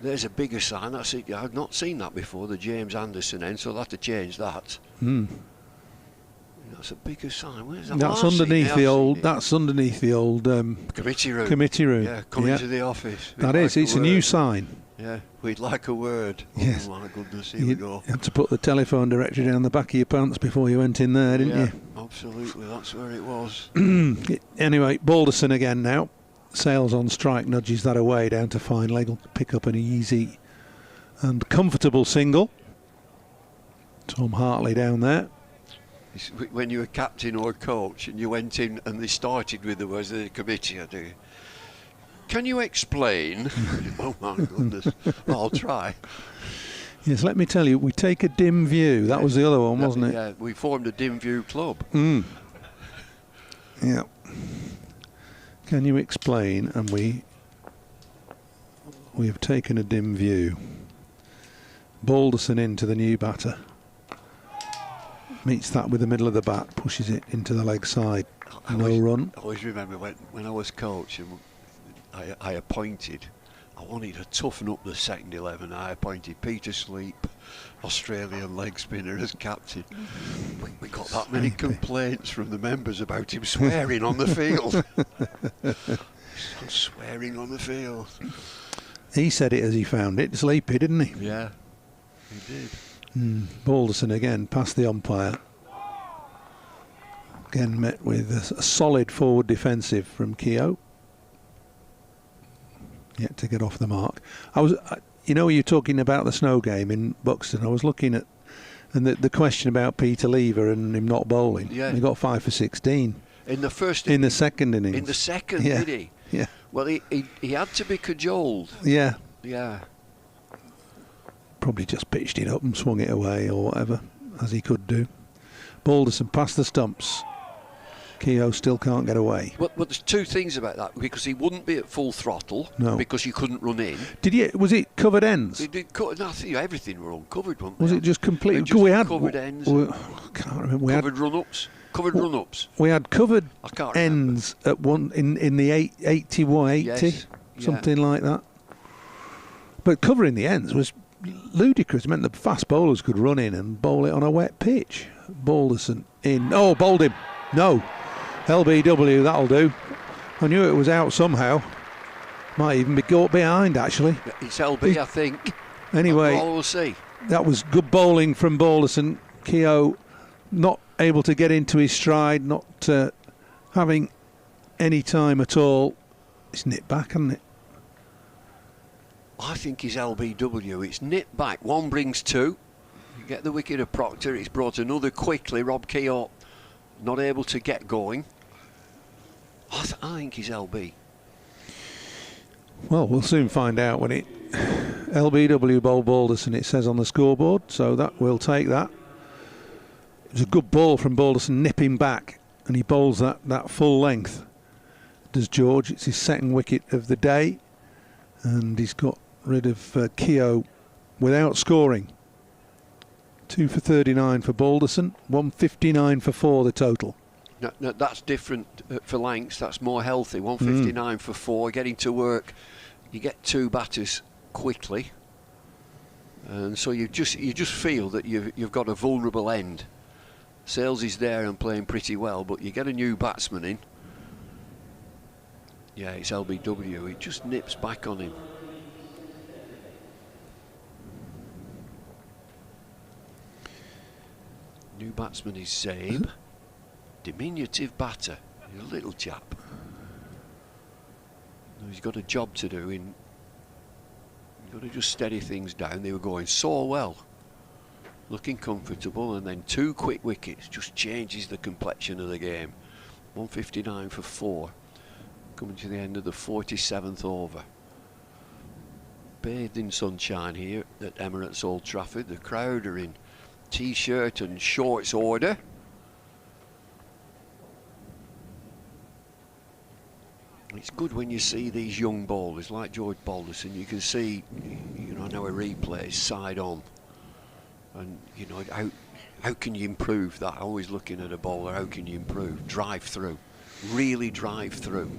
There's a bigger sign. That's it. I've not seen that before, the James Anderson end, so they'll have to change that. That's a bigger sign. Where's that? That's underneath the old. That's underneath the old committee room. Committee room. Yeah, coming to the office. That is. It's a new sign. Yeah, we'd like a word. Yes. Oh my goodness, here we go. You had to put the telephone directory down the back of your pants before you went in there, didn't you? Absolutely, that's where it was. Anyway, Balderson again now. Sales on strike nudges that away down to fine leg. Will pick up an easy and comfortable single. Tom Hartley down there. It's when you were captain or coach and you went in and they started with the words of the committee, I do. Can you explain? Oh my goodness, I'll try. Yes, let me tell you, we take a dim view. That was the other one, wasn't it? Yeah, we formed a dim view club. Yeah. Can you explain? And we have taken a dim view. Balderson into the new batter. Meets that with the middle of the bat, pushes it into the leg side. No run. I always remember when I was coach and I appointed, I wanted to toughen up the second 11. I appointed Peter Sleep, Australian leg spinner, as captain. We got that many complaints from the members about him swearing on the field. Swearing on the field. He said it as he found it, Sleepy, didn't he? Yeah, he did. Balderson again past the umpire. Again met with a solid forward defensive from Keogh. Yet to get off the mark. You're talking about the snow game in Buxton. I was looking at the question about Peter Lever and him not bowling. Yeah. He got 5 for 16 in the first. In the second innings. In the second, yeah. Did he? Yeah. Well, he had to be cajoled. Yeah. Yeah. probably just pitched it up and swung it away or whatever, as he could do. Balderson past the stumps. Keogh still can't get away. But there's two things about that, because he wouldn't be at full throttle because you couldn't run in. Was it covered ends? It did everything were uncovered, wasn't Was they? it just completely? We had covered ends. I can't remember. Covered run-ups. Covered run-ups. We had covered I can't ends at one in the 81, 80, Yes, something like that. But covering the ends was ludicrous. It meant the fast bowlers could run in and bowl it on a wet pitch. Balderson in. Oh, bowled him. No. LBW, that'll do. I knew it was out somehow. Might even be caught behind, actually. It's LB, I think. Anyway, we'll see. That was good bowling from Balderson. Keogh not able to get into his stride, not having any time at all. It's nipped back, hasn't it? I think he's LBW. It's nipped back. One brings two. You get the wicket of Proctor. It's brought another quickly. Rob Keogh not able to get going. I think he's LB. Well, we'll soon find out when it LBW bowl Balderson, it says on the scoreboard, so that we'll take that. It was a good ball from Balderson, nipping back, and he bowls that full length. Does George? It's his second wicket of the day, and he's got rid of Keogh without scoring. 2 for 39 for Balderson, 159 for 4 the total. No, that's different for Lancs. That's more healthy. 159 for 4. Getting to work, you get two batters quickly, and so you just feel that you've got a vulnerable end. Sales is there and playing pretty well, but you get a new batsman in. Yeah, it's LBW. It just nips back on him. New batsman is Zabe. Diminutive batter, he's a little chap. He's got a job to do. You've got to just steady things down. They were going so well, looking comfortable, and then two quick wickets just changes the complexion of the game. 159 for 4, coming to the end of the 47th over. Bathed in sunshine here at Emirates Old Trafford. The crowd are in t-shirt and shorts order. It's good when you see these young bowlers like George Balderson. You can see, now a replay is side on, and how can you improve that? Always looking at a bowler, how can you improve? Drive through, really drive through.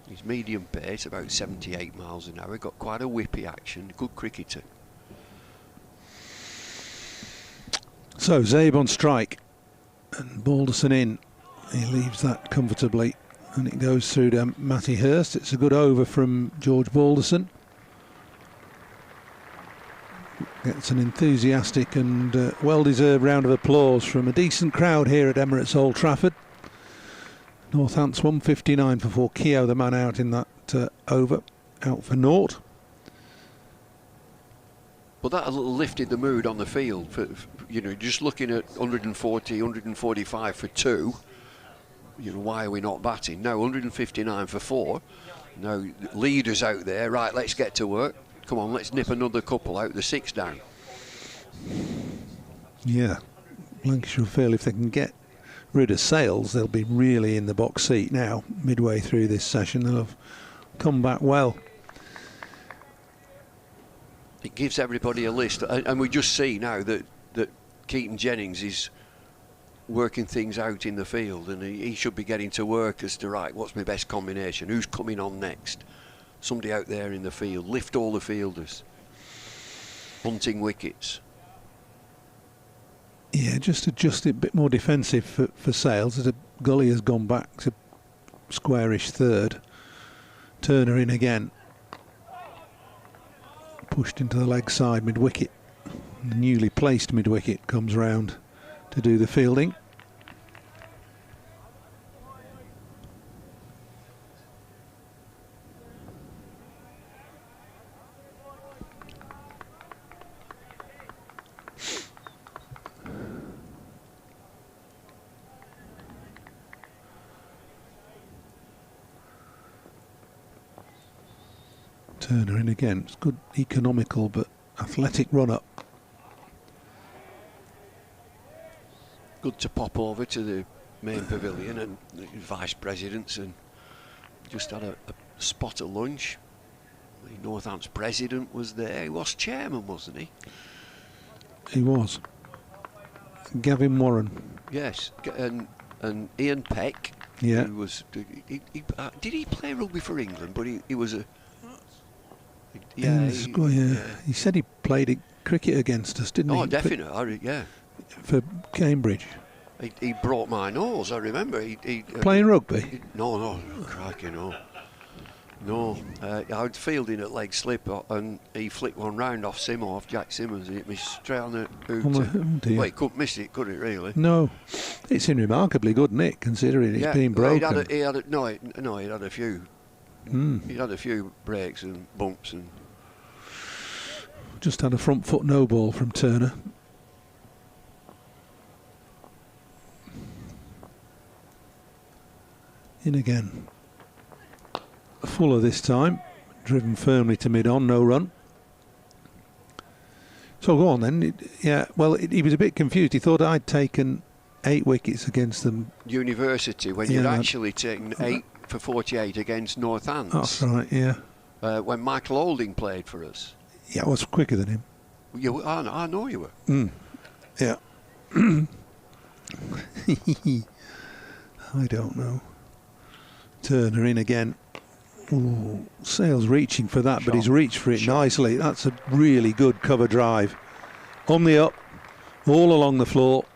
He's medium pace, about 78 miles an hour. Got quite a whippy action. Good cricketer. So Zabe on strike and Balderson in. He leaves that comfortably. And it goes through to Matty Hurst. It's a good over from George Balderson. Gets an enthusiastic and well-deserved round of applause from a decent crowd here at Emirates Old Trafford. Northampton's 159 for 4. Keogh, the man out in that over, out for naught. But that lifted the mood on the field. For just looking at 140, 145 for 2. Why are we not batting? No, 159 for 4. No, leaders out there. Right, let's get to work. Come on, let's nip another couple out. The 6 down. Yeah, Lancashire feel if they can get rid of Sales, they'll be really in the box seat now. Midway through this session, they'll have come back well. It gives everybody a list, and we just see now that Keaton Jennings is working things out in the field, and he should be getting to work as to, right, what's my best combination, who's coming on next. Somebody out there in the field, lift all the fielders, hunting wickets. Yeah, just adjust it a bit more defensive for Sales, as Gully has gone back to squarish third. Turner in again, pushed into the leg side mid-wicket. The newly placed mid-wicket comes round to do the fielding. Turner in again. It's good, economical, but athletic run up. Good to pop over to the main pavilion and the vice presidents and just had a spot at lunch. The Northampton president was there. He was chairman, wasn't he? He was. Gavin Warren. Yes, and Ian Peck. Yeah. Who was? Did he play rugby for England? But he was a. Yeah. He said he played cricket against us, didn't he? Oh, definitely. Yeah. For Cambridge. He broke my nose. I remember. Playing rugby? No, crikey, no. No, I was fielding at leg slip and he flicked one round off Jack Simmons. It hit me straight on the boot. Well, he couldn't miss it, could it, really? No. It's in remarkably good nick, considering it's been broken. He had a few. He had a few breaks and bumps. And just had a front foot no ball from Turner. In again. Fuller this time, driven firmly to mid-on, no run. So go on then. He was a bit confused. He thought I'd taken 8 wickets against them. University, when you'd actually taken 8 for 48 against Northampton. That's right, yeah. When Michael Holding played for us. Yeah, I was quicker than him. I know you were. Yeah. I don't know. Turner in again. Ooh, Sale's reaching for that, but he's reached for it nicely. That's a really good cover drive. On the up, all along the floor.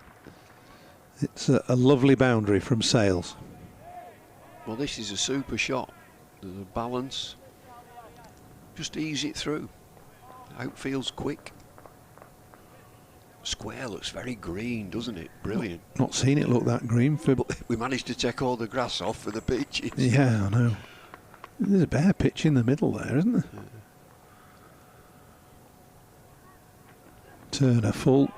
It's a lovely boundary from Sales. Well, this is a super shot. There's a balance. Just ease it through. Outfield's quick. Square looks very green, doesn't it? Brilliant. Not seen it look that green. But we managed to take all the grass off for the pitches. Yeah, I know. There's a bare pitch in the middle there, isn't there? Yeah. Turner full.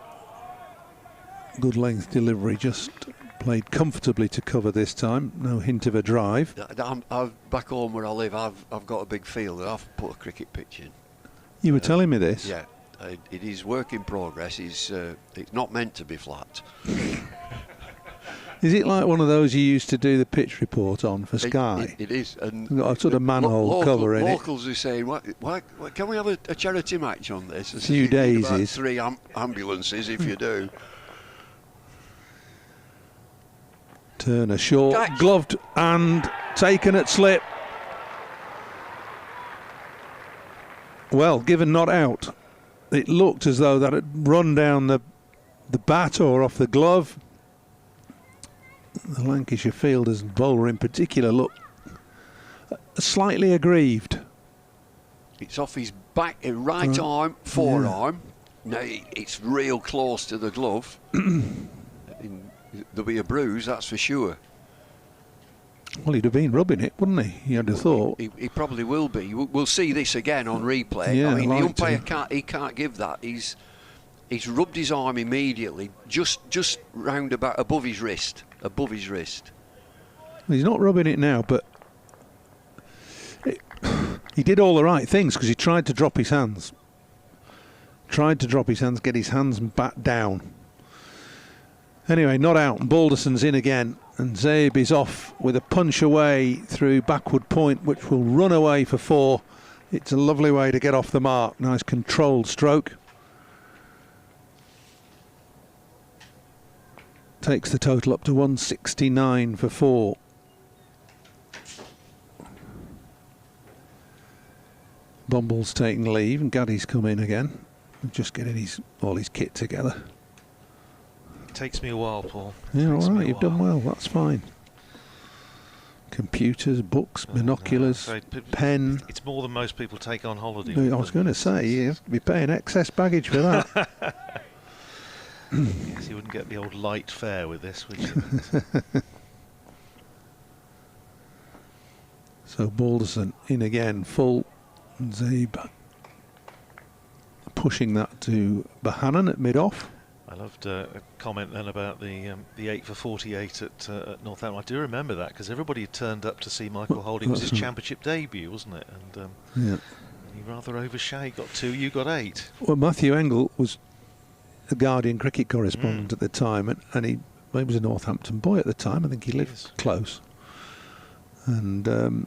Good length delivery, just played comfortably to cover this time. No hint of a drive. Back home where I live, I've got a big field. I've put a cricket pitch in. You were telling me this? Yeah. It is work in progress. It's not meant to be flat. Is it like one of those you used to do the pitch report on for Sky? It is. And got a sort of manhole cover in it. Locals are saying, why can we have a charity match on this? A few daisies. About 3 ambulances if you do. Turner short, gloved and taken at slip. Well, given not out. It looked as though that had run down the bat or off the glove. The Lancashire fielders and bowler in particular look slightly aggrieved. It's off his back, right arm, forearm. Yeah. Now it's real close to the glove. There'll be a bruise, that's for sure. Well, he'd have been rubbing it, wouldn't he? You'd have thought. He probably will be. We'll see this again on replay. Yeah, I mean, the umpire can't give that. He's rubbed his arm immediately, just round about above his wrist. Above his wrist. He's not rubbing it now, but he did all the right things because he tried to drop his hands. Get his hands and bat down. Anyway, not out, and Balderson's in again, and Zabe is off with a punch away through backward point, which will run away for 4. It's a lovely way to get off the mark. Nice controlled stroke. Takes the total up to 169 for 4. Bumble's taking leave, and Gaddy's come in again. Just getting all his kit together. It takes me a while, Paul. Yeah, all right, you've done well, that's fine. Computers, books, binoculars, pen. It's more than most people take on holiday. I was going to say, you have to be paying excess baggage for that. Yes, you wouldn't get the old light fare with this, would you? So Balderson in again, full. Zabe pushing that to Bahanan at mid-off. I loved a comment then about the 8 for 48 at Northampton. I do remember that because everybody turned up to see Michael Holding. It was his championship debut, wasn't it? And He rather overshot. He got 2, you got 8. Well, Matthew Engel was a Guardian cricket correspondent at the time, and he was a Northampton boy at the time. I think he lived close. And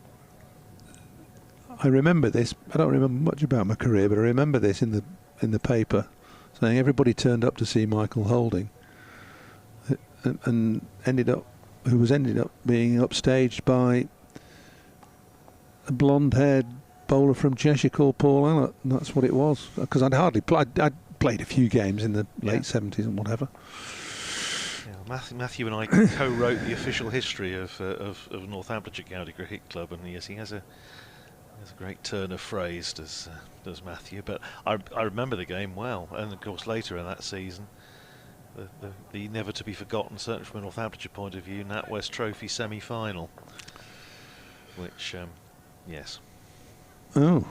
I remember this. I don't remember much about my career, but I remember this in the paper, saying everybody turned up to see Michael Holding, and ended up being upstaged by a blonde-haired bowler from Cheshire called Paul Allott, and that's what it was. Because I'd played a few games in the late 70s and whatever. Yeah, Matthew and I co-wrote the official history of Northamptonshire County Cricket Club, and yes, he has a great turn of phrase, does Matthew. But I remember the game well, and of course later in that season, the never to be forgotten, certainly from a Northamptonshire point of view, NatWest Trophy semi-final, which yes. Oh,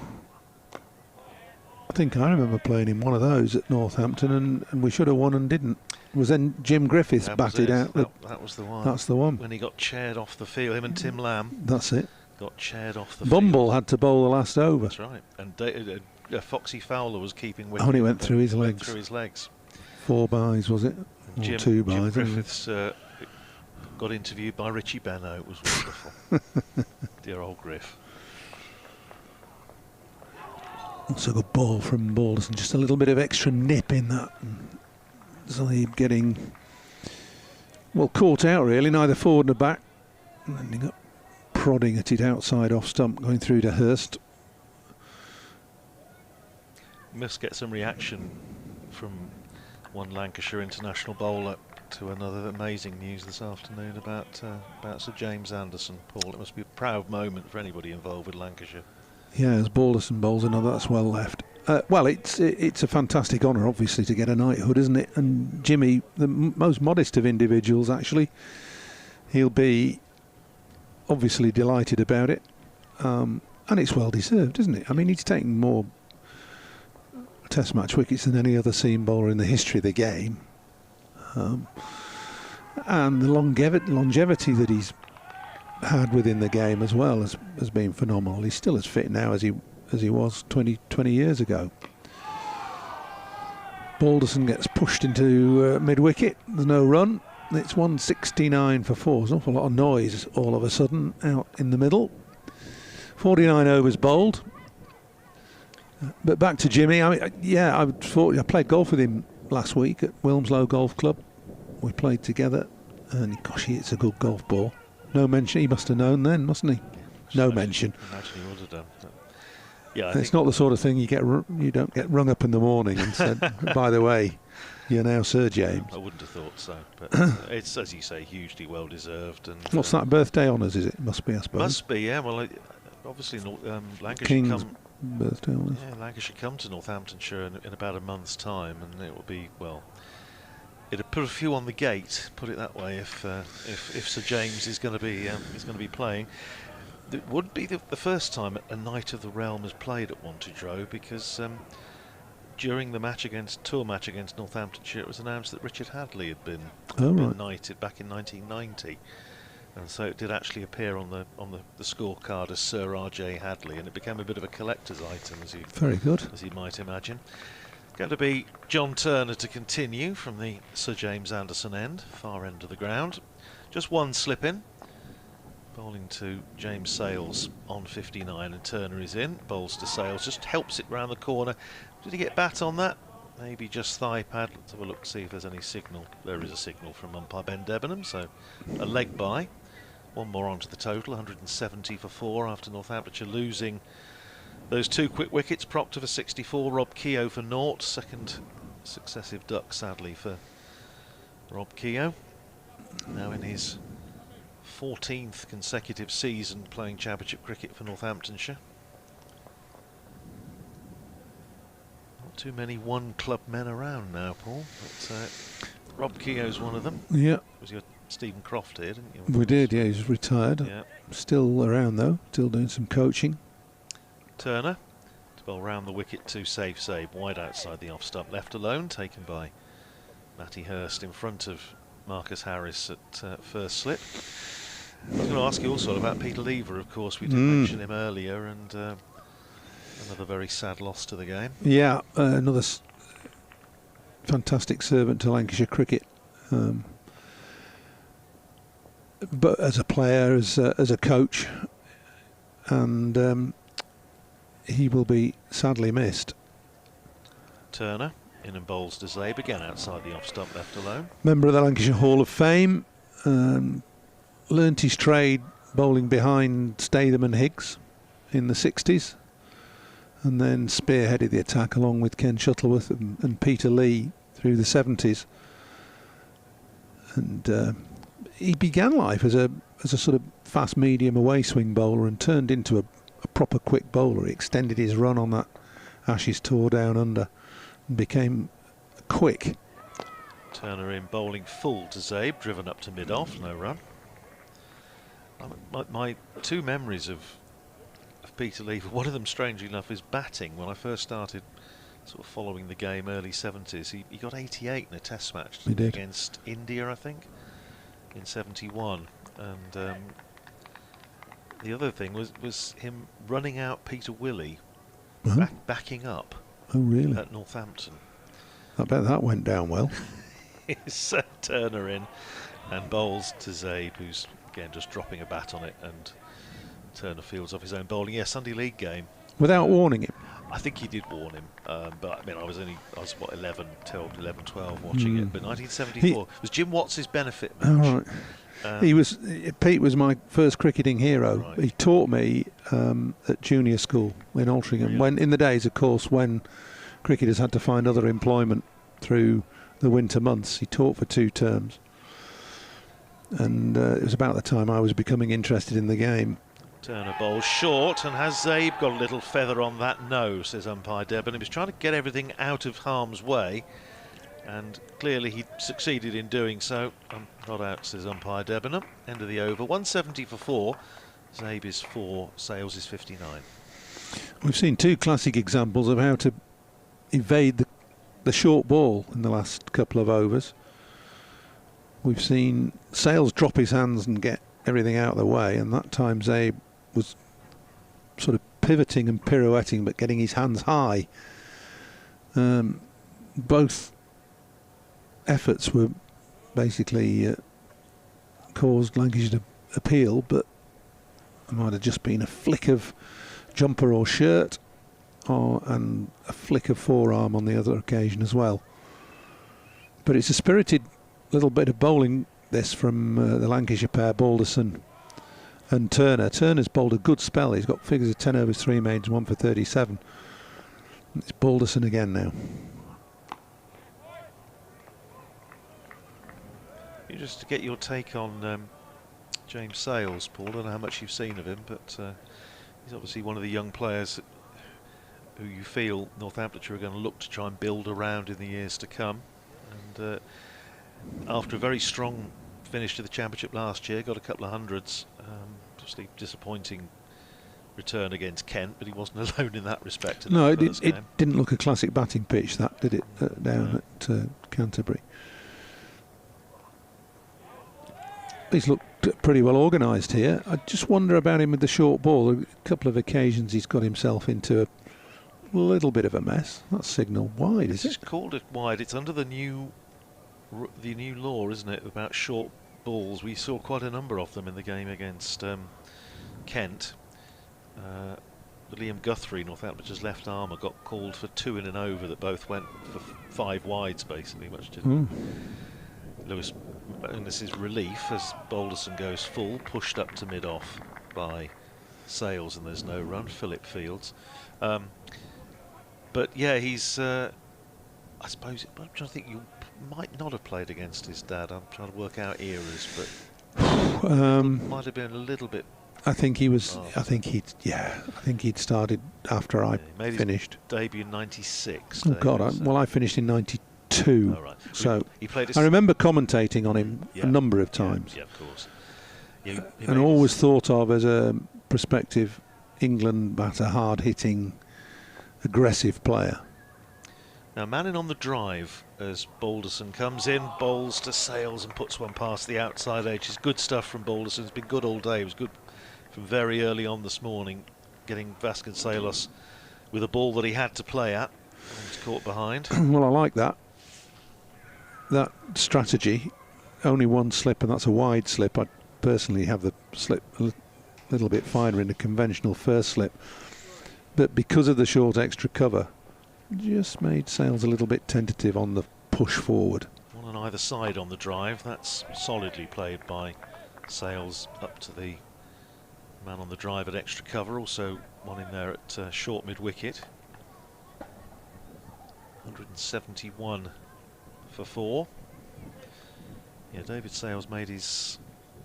I think I remember playing in one of those at Northampton, and we should have won and didn't. It was then Jim Griffiths batted out. That was the one. That's the one. When he got chaired off the field, him and Tim Lamb. That's it. Got chaired off the Bumble field. had to bowl the last over. That's right. And Foxy Fowler was keeping wicket. Oh, and he went through his legs. 4 byes, was it? Or 2 byes. Jim Griffiths got interviewed by Richie Benno. It was wonderful. Dear old Griff. That's a good ball from Balderson. Just a little bit of extra nip in that. Zaid getting, well, caught out really, neither forward nor back. And ending up prodding at it outside off stump, going through to Hurst. Must get some reaction from one Lancashire international bowler to another. Amazing news this afternoon about Sir James Anderson. Paul, it must be a proud moment for anybody involved with Lancashire. Yeah, as Balderson bowls another, that's well left. Well, it's a fantastic honour, obviously, to get a knighthood, isn't it? And Jimmy, the most modest of individuals, actually, he'll be obviously delighted about it. And it's well deserved, isn't it? I mean, he's taken more Test match wickets than any other seam bowler in the history of the game. And the longevity that he's had within the game as well has been phenomenal. He's still as fit now as he was 20 years ago. Balderson gets pushed into mid-wicket. There's no run. It's 169 for 4. There's an awful lot of noise all of a sudden out in the middle. 49 overs bowled. But back to Jimmy. I mean, yeah, I played golf with him last week at Wilmslow Golf Club. We played together, and gosh, he hits a good golf ball. No mention. He must have known then, mustn't he? No mention. Imagine he would have done. Yeah, it's not the sort of thing you don't get rung up in the morning and said, by the way, you're now Sir James. I wouldn't have thought so, but it's, as you say, hugely well deserved. And what's that, birthday honours? Is it? Must be, I suppose. Must be, yeah. Well, obviously, Lancashire King's birthday honours. Yeah, Lancashire come to Northamptonshire in about a month's time, and it will be, well, it'll put a few on the gate, put it that way, if Sir James is going to be playing. It would be the first time a Knight of the Realm has played at Wantage Row, because during the tour match against Northamptonshire, it was announced that Richard Hadley had been knighted back in 1990, and so it did actually appear on the scorecard as Sir R.J. Hadley, and it became a bit of a collector's item, as you might imagine. Going to be John Turner to continue from the Sir James Anderson end, far end of the ground. Just one slip in. Bowling to James Sales on 59, and Turner is in. Bowls to Sales, just helps it round the corner. Did he get bat on that? Maybe just thigh pad. Let's have a look, see if there's any signal. There is a signal from umpire Ben Debenham, so a leg by. One more onto the total, 170 for 4 after Northamptonshire losing those 2 quick wickets. Proctor for 64, Rob Keogh for 0. Second successive duck, sadly, for Rob Keogh. Now in his 14th consecutive season playing championship cricket for Northamptonshire. Not too many one-club men around now, Paul, but Rob Keogh's one of them. Yeah. Was your Stephen Croft here, didn't you? We did, yeah, he's retired. Yeah. Still around though, still doing some coaching. Turner to bowl round the wicket to save, wide outside the off stump, left alone, taken by Matty Hurst in front of Marcus Harris at first slip. I was going to ask you also about Peter Lever, of course. We did mention him earlier, and Another very sad loss to the game. Yeah, another fantastic servant to Lancashire cricket. But as a player, as a coach, and he will be sadly missed. Turner in and bowls to Zabe, again outside the off stump, left alone. Member of the Lancashire Hall of Fame, learnt his trade bowling behind Statham and Higgs in the 60s, and then spearheaded the attack along with Ken Shuttleworth and Peter Lee through the 70s. And he began life as a sort of fast medium away swing bowler and turned into a proper quick bowler. He extended his run on that Ashes tour down under and became quick. Turner in bowling full to Zabe, driven up to mid-off, no run. My two memories of Peter Lee, one of them strangely enough is batting. When I first started sort of following the game early 70s, he got 88 in a test match against India, I think, in 71. And the other thing was him running out Peter Willey, backing up at Northampton. I bet that went down well. He's Turner in and bowls to Zabe, who's again just dropping a bat on it, and Turner fields off his own bowling. Yeah, Sunday League game. Without warning him? I think he did warn him, but I mean, I was what, 11, 12 watching it. But 1974 was Jim Watts' benefit match. Oh, right. Pete was my first cricketing hero. Right. He taught me at junior school in Altrincham. Really? When in the days, of course, when cricketers had to find other employment through the winter months, he taught for 2 terms. And it was about the time I was becoming interested in the game. Turner bowls short, and has Zabe got a little feather on that? No, says umpire Debon. He was trying to get everything out of harm's way, and clearly he succeeded in doing so. Not out, says umpire Debenham. End of the over. 170 for 4. Zabe is 4. Sales is 59. We've seen 2 classic examples of how to evade the short ball in the last couple of overs. We've seen Sales drop his hands and get everything out of the way, and that time Zabe was sort of pivoting and pirouetting but getting his hands high. Both efforts were basically caused Lancashire to appeal, but it might have just been a flick of jumper or shirt and a flick of forearm on the other occasion as well. But it's a spirited little bit of bowling, this, from the Lancashire pair, Balderson and Turner. Turner's bowled a good spell. He's got figures of 10 overs, 3 maidens, 1 for 37. It's Balderson again now. Just to get your take on James Sales, Paul. I don't know how much you've seen of him, but he's obviously one of the young players who you feel Northamptonshire are going to look to try and build around in the years to come. And after a very strong finish to the championship last year, got a couple of hundreds. Obviously disappointing return against Kent, but he wasn't alone in that respect. No, it didn't look a classic batting pitch, that did it, down at Canterbury. He's looked pretty well organised here. I just wonder about him with the short ball. A couple of occasions he's got himself into a little bit of a mess. That's signalled wide, is it? It's called it wide. It's under the new law, isn't it, about short balls. We saw quite a number of them in the game against Kent. Liam Guthrie, Northampton's left armour, got called for 2 in an over that both went for 5 wides, basically, much to Lewis. And this is relief as Balderson goes full, pushed up to mid-off by Sales, and there's no run. Philip fields. But yeah, he's I suppose I'm trying to think, you might not have played against his dad. I'm trying to work out eras, but might have been a little bit. I think he was. I think he'd started after I finished. His debut in '96. Oh God! I finished in '92. Oh, right. So he played I remember commentating on him a number of times. Yeah, of course. And always thought of as a prospective England batter, hard-hitting, aggressive player. Now Manning on the drive as Balderson comes in, bowls to Sales and puts one past the outside edge. It's good stuff from Balderson. It's been good all day. It was good from very early on this morning, getting Vasconcelos with a ball that he had to play at. He was caught behind. Well, I like that strategy. Only one slip, and that's a wide slip. I'd personally have the slip a little bit finer in a conventional first slip. But because of the short extra cover, just made Sales a little bit tentative on the push forward. One on either side on the drive. That's solidly played by Sales up to the man on the drive at extra cover. Also one in there at short mid-wicket. 171 for 4. Yeah, David Sales made his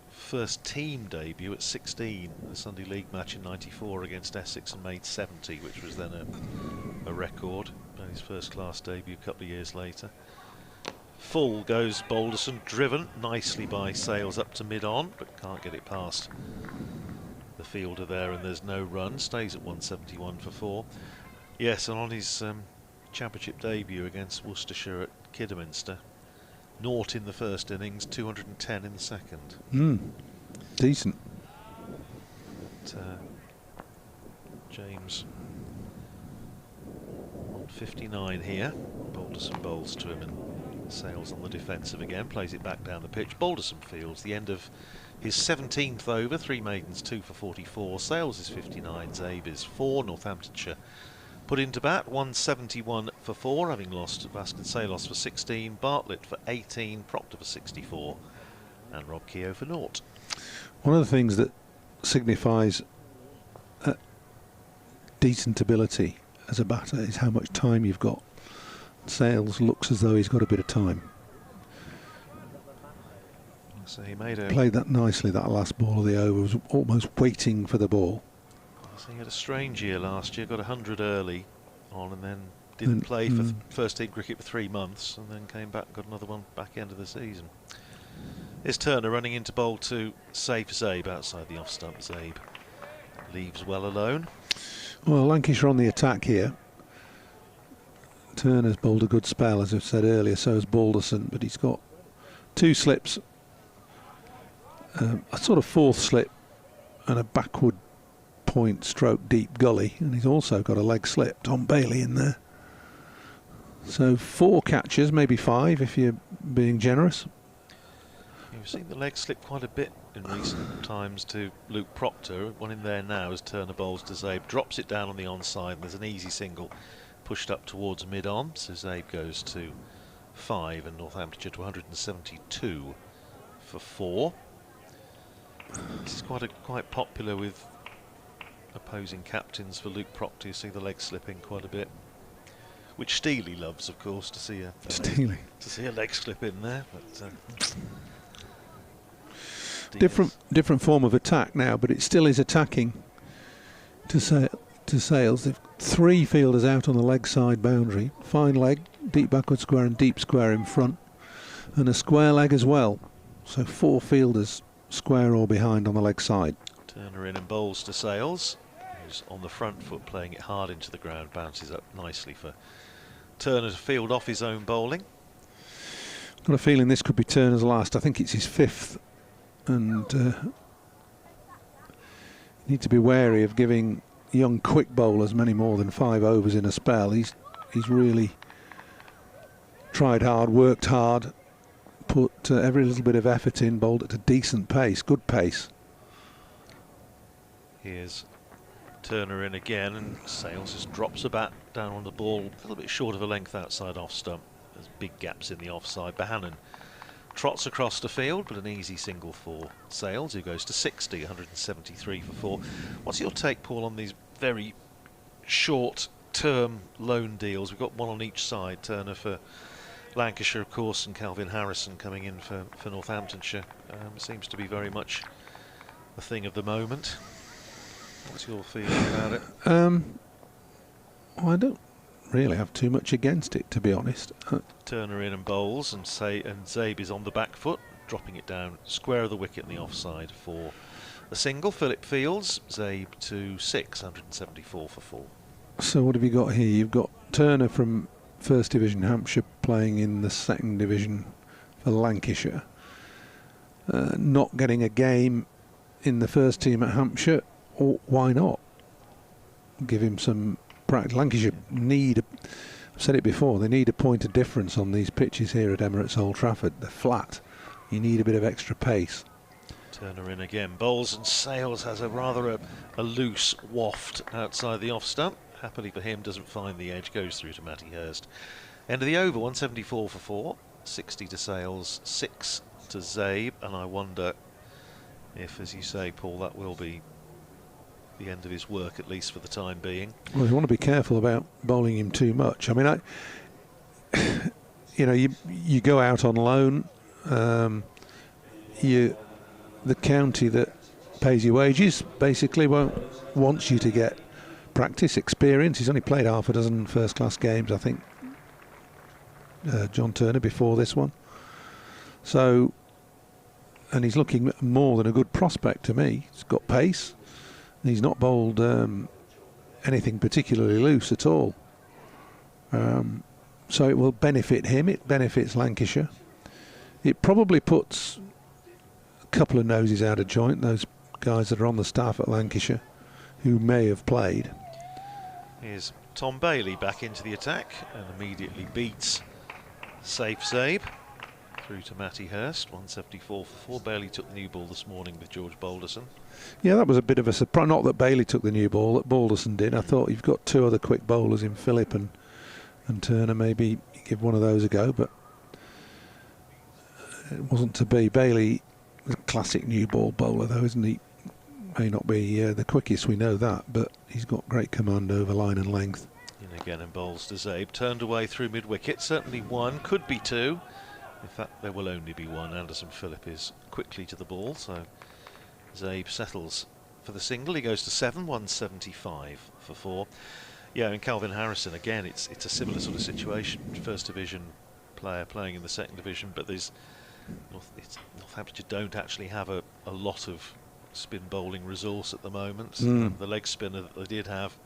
first team debut at 16, the Sunday League match in '94 against Essex, and made 70, which was then a record. And his first class debut a couple of years later. Full goes Balderson, driven nicely by Sales up to mid-on, but can't get it past the fielder there, and there's no run. Stays at 171 for 4. Yes, and on his championship debut against Worcestershire at Kidderminster, 0 in the first innings, 210 in the second. Decent. But, James on 59 here. Balderson bowls to him, and Sales on the defensive again, plays it back down the pitch. Balderson fields the end of his 17th over, 3 maidens, 2 for 44. Sales is 59, Zabe is 4. Northamptonshire put into bat, 171 for 4, having lost Vasconcelos for 16, Bartlett for 18, Proctor for 64, and Rob Keogh for 0. One of the things that signifies decent ability as a batter is how much time you've got. Sales looks as though he's got a bit of time. So he made played that nicely, that last ball of the over, was almost waiting for the ball. So he had a strange year last year, got 100 early on, and then didn't play for first team cricket for 3 months, and then came back and got another one back end of the season. Here's Turner running into bowl to safe Zabe outside the off stump. Zabe leaves well alone. Well, Lancashire on the attack here. Turner's bowled a good spell, as I've said earlier, so has Balderson, but he's got 2 slips, a sort of 4th slip and a backward point stroke deep gully, and he's also got a leg slip, Tom Bailey, in there. So 4 catches, maybe 5 if you're being generous. You've seen the leg slip quite a bit in recent times to Luke Proctor. One in there now as Turner bowls to Zabe, drops it down on the onside, and there's an easy single pushed up towards mid-on, so Zabe goes to 5 and Northamptonshire to 172 for 4. This is quite popular with opposing captains for Luke Proctor. You see the leg slipping quite a bit, which Steely loves, of course, to see a leg slip in there. But different form of attack now, but it still is attacking to Sales. They've 3 fielders out on the leg side boundary, fine leg, deep backward square and deep square in front, and a square leg as well. So 4 fielders square or behind on the leg side. Turner in and bowls to Sales, who's on the front foot playing it hard into the ground, bounces up nicely for Turner to field off his own bowling. Got a feeling this could be Turner's last. I think it's his 5th, and you need to be wary of giving young quick bowlers many more than 5 overs in a spell. He's really tried hard, worked hard, put every little bit of effort in, bowled at a decent pace, good pace. Here's Turner in again, and Sales just drops a bat down on the ball, a little bit short of a length outside off stump. There's big gaps in the offside. Bohannon trots across the field, but an easy single for Sales, who goes to 60, 173 for 4. What's your take, Paul, on these very short-term loan deals? We've got one on each side. Turner for Lancashire, of course, and Calvin Harrison coming in for Northamptonshire. Seems to be very much a thing of the moment. What's your feeling about it? I don't really have too much against it, to be honest. Turner in and bowls, and Zabe is on the back foot, dropping it down square of the wicket in the offside for a single. Philip Fields, Zabe to 6, 174 for 4. So what have you got here? You've got Turner from First Division Hampshire playing in the Second Division for Lancashire, not getting a game in the first team at Hampshire. Or why not give him some practice. Lancashire need, I've said it before, they need a point of difference on these pitches here at Emirates Old Trafford. They're flat. You need a bit of extra pace. Turner in again. Bowles and Sales has a rather a loose waft outside the off stump. Happily for him, doesn't find the edge, goes through to Matty Hurst. End of the over, 174 for 4, 60 to Sales, 6 to Zabe, and I wonder if, as you say, Paul, that will be the end of his work, at least for the time being. Well, you want to be careful about bowling him too much. I mean, you go out on loan. The county that pays your wages basically wants you to get practice, experience. He's only played half a dozen first-class games, I think, John Turner, before this one. So, and he's looking more than a good prospect to me. He's got pace. He's not bowled anything particularly loose at all. So it will benefit him. It benefits Lancashire. It probably puts a couple of noses out of joint, those guys that are on the staff at Lancashire who may have played. Here's Tom Bailey back into the attack and immediately beats Safe Zabe through to Matty Hurst, 174 for 4. Bailey took the new ball this morning with George Balderson. Yeah, that was a bit of a surprise. Not that Bailey took the new ball, that Balderson did. I thought you've got two other quick bowlers in Phillip and Turner. Maybe give one of those a go, but it wasn't to be. Bailey, a classic new ball bowler, though, isn't he? May not be the quickest, we know that, but he's got great command over line and length. In again and bowls to Zabe, turned away through mid-wicket, certainly one, could be two. In fact, there will only be one. Anderson Phillip is quickly to the ball, so Zabe settles for the single. He goes to 7, 175 for 4. Yeah, and Calvin Harrison, again, it's a similar sort of situation. First division player playing in the second division, but there's Northamptonshire don't actually have a lot of spin bowling resource at the moment. The leg spinner that they did have,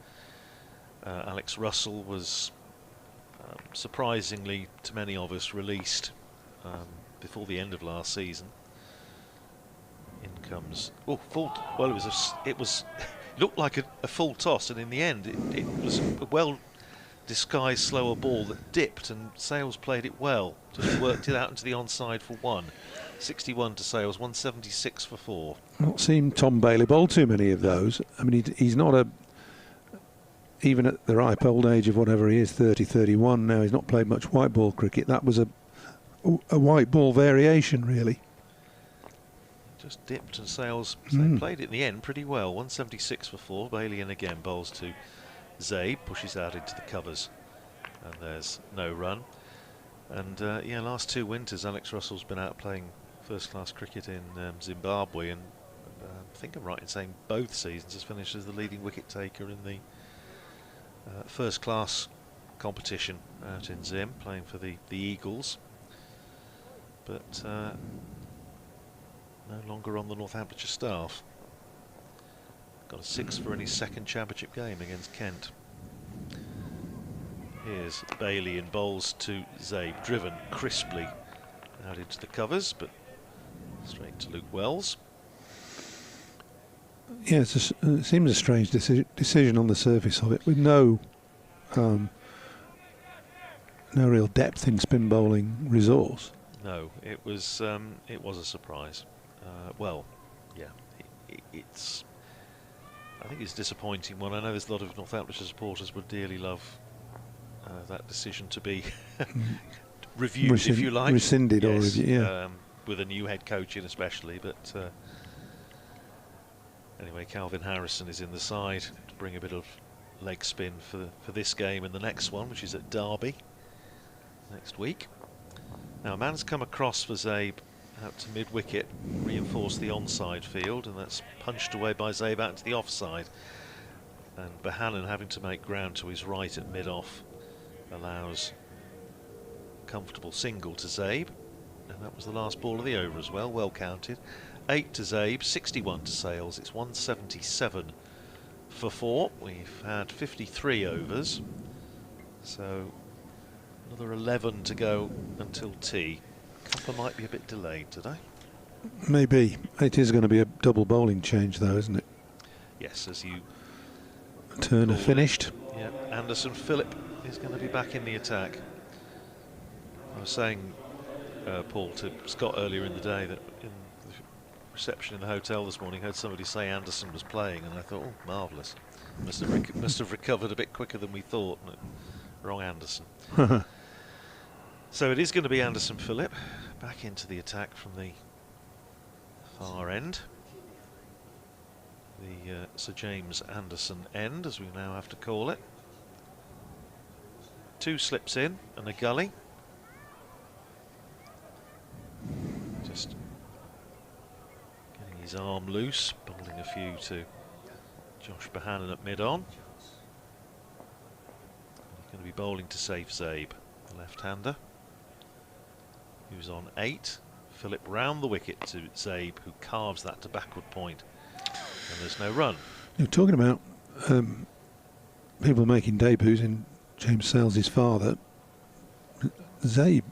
Alex Russell, was surprisingly to many of us released before the end of last season. In comes full. Well, it looked like a full toss, and in the end it was a well disguised slower ball that dipped, and Sales played it well, just worked it out into the onside for 1. 61 to Sales, 176 for 4. Not seen Tom Bailey bowl too many of those. I mean, he's not even at the ripe old age of whatever he is, 30, 31 now, he's not played much white ball cricket. That was a white ball variation, really. Just dipped, and Sales played it in the end pretty well. 176 for 4. Bailey in again, bowls to Zabe, pushes out into the covers, and there's no run. And yeah, last 2 winters Alex Russell's been out playing first-class cricket in Zimbabwe, and I think I'm right in saying both seasons has finished as the leading wicket taker in the first-class competition out in Zim, playing for the Eagles. But no longer on the Northamptonshire staff. Got a 6 for in his second championship game against Kent. Here's Bailey in bowls to Zabe, driven crisply out into the covers, but straight to Luke Wells. Yeah, it seems a strange decision on the surface of it, with no real depth in spin bowling resource. No, it was a surprise. Well, yeah, it's. I think it's a disappointing one. I know there's a lot of Northamptonshire supporters would dearly love that decision to be reviewed, if you like, rescinded, yes, or yeah, with a new head coach in especially. But anyway, Calvin Harrison is in the side to bring a bit of leg spin for this game and the next one, which is at Derby next week. Now, a man's come across for Zabe out to mid-wicket, reinforced the onside field, and that's punched away by Zabe out to the offside. And Bohannon, having to make ground to his right at mid-off, allows a comfortable single to Zabe. And that was the last ball of the over as well, well counted. 8 to Zabe, 61 to Sales. It's 177 for 4. We've had 53 overs, so another 11 to go until tea. Couple might be a bit delayed today. Maybe. It is going to be a double bowling change, though, isn't it? Yes, as you... Turner finished. Yeah, Anderson Phillip is going to be back in the attack. I was saying, Paul, to Scott earlier in the day that in the reception in the hotel this morning, heard somebody say Anderson was playing, and I thought, oh, marvellous. Must have recovered a bit quicker than we thought. Wrong Anderson. So it is going to be Anderson Phillip back into the attack from the far end. The Sir James Anderson end, as we now have to call it. 2 slips in and a gully. Just getting his arm loose, bowling a few to Josh Bohannon at mid-on. He's going to be bowling to Saif Zaib, the left-hander, who's on 8. Phillip round the wicket to Zaib, who carves that to backward point. And there's no run. You're talking about people making debuts in James Sales's father. Zaib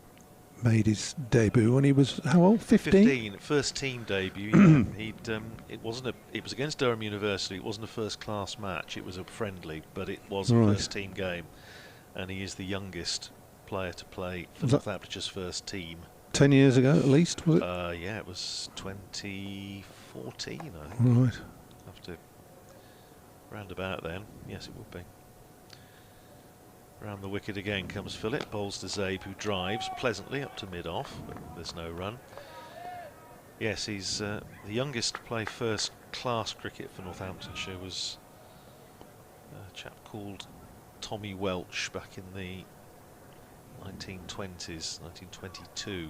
made his debut when he was how old? 15. First team debut. It was against Durham University. It wasn't a first class match. It was a friendly, but it was a first team game, and he is the youngest player to play for Northamptonshire's first team. 10 years ago, at least, was it? Yeah, it was 2014, I think. Right. Have to round about then. Yes, it would be. Round the wicket again comes Phillip, bowls to Zaib, who drives pleasantly up to mid-off, but there's no run. Yes, he's the youngest to play first-class cricket for Northamptonshire was a chap called Tommy Welch back in the 1920s, 1922,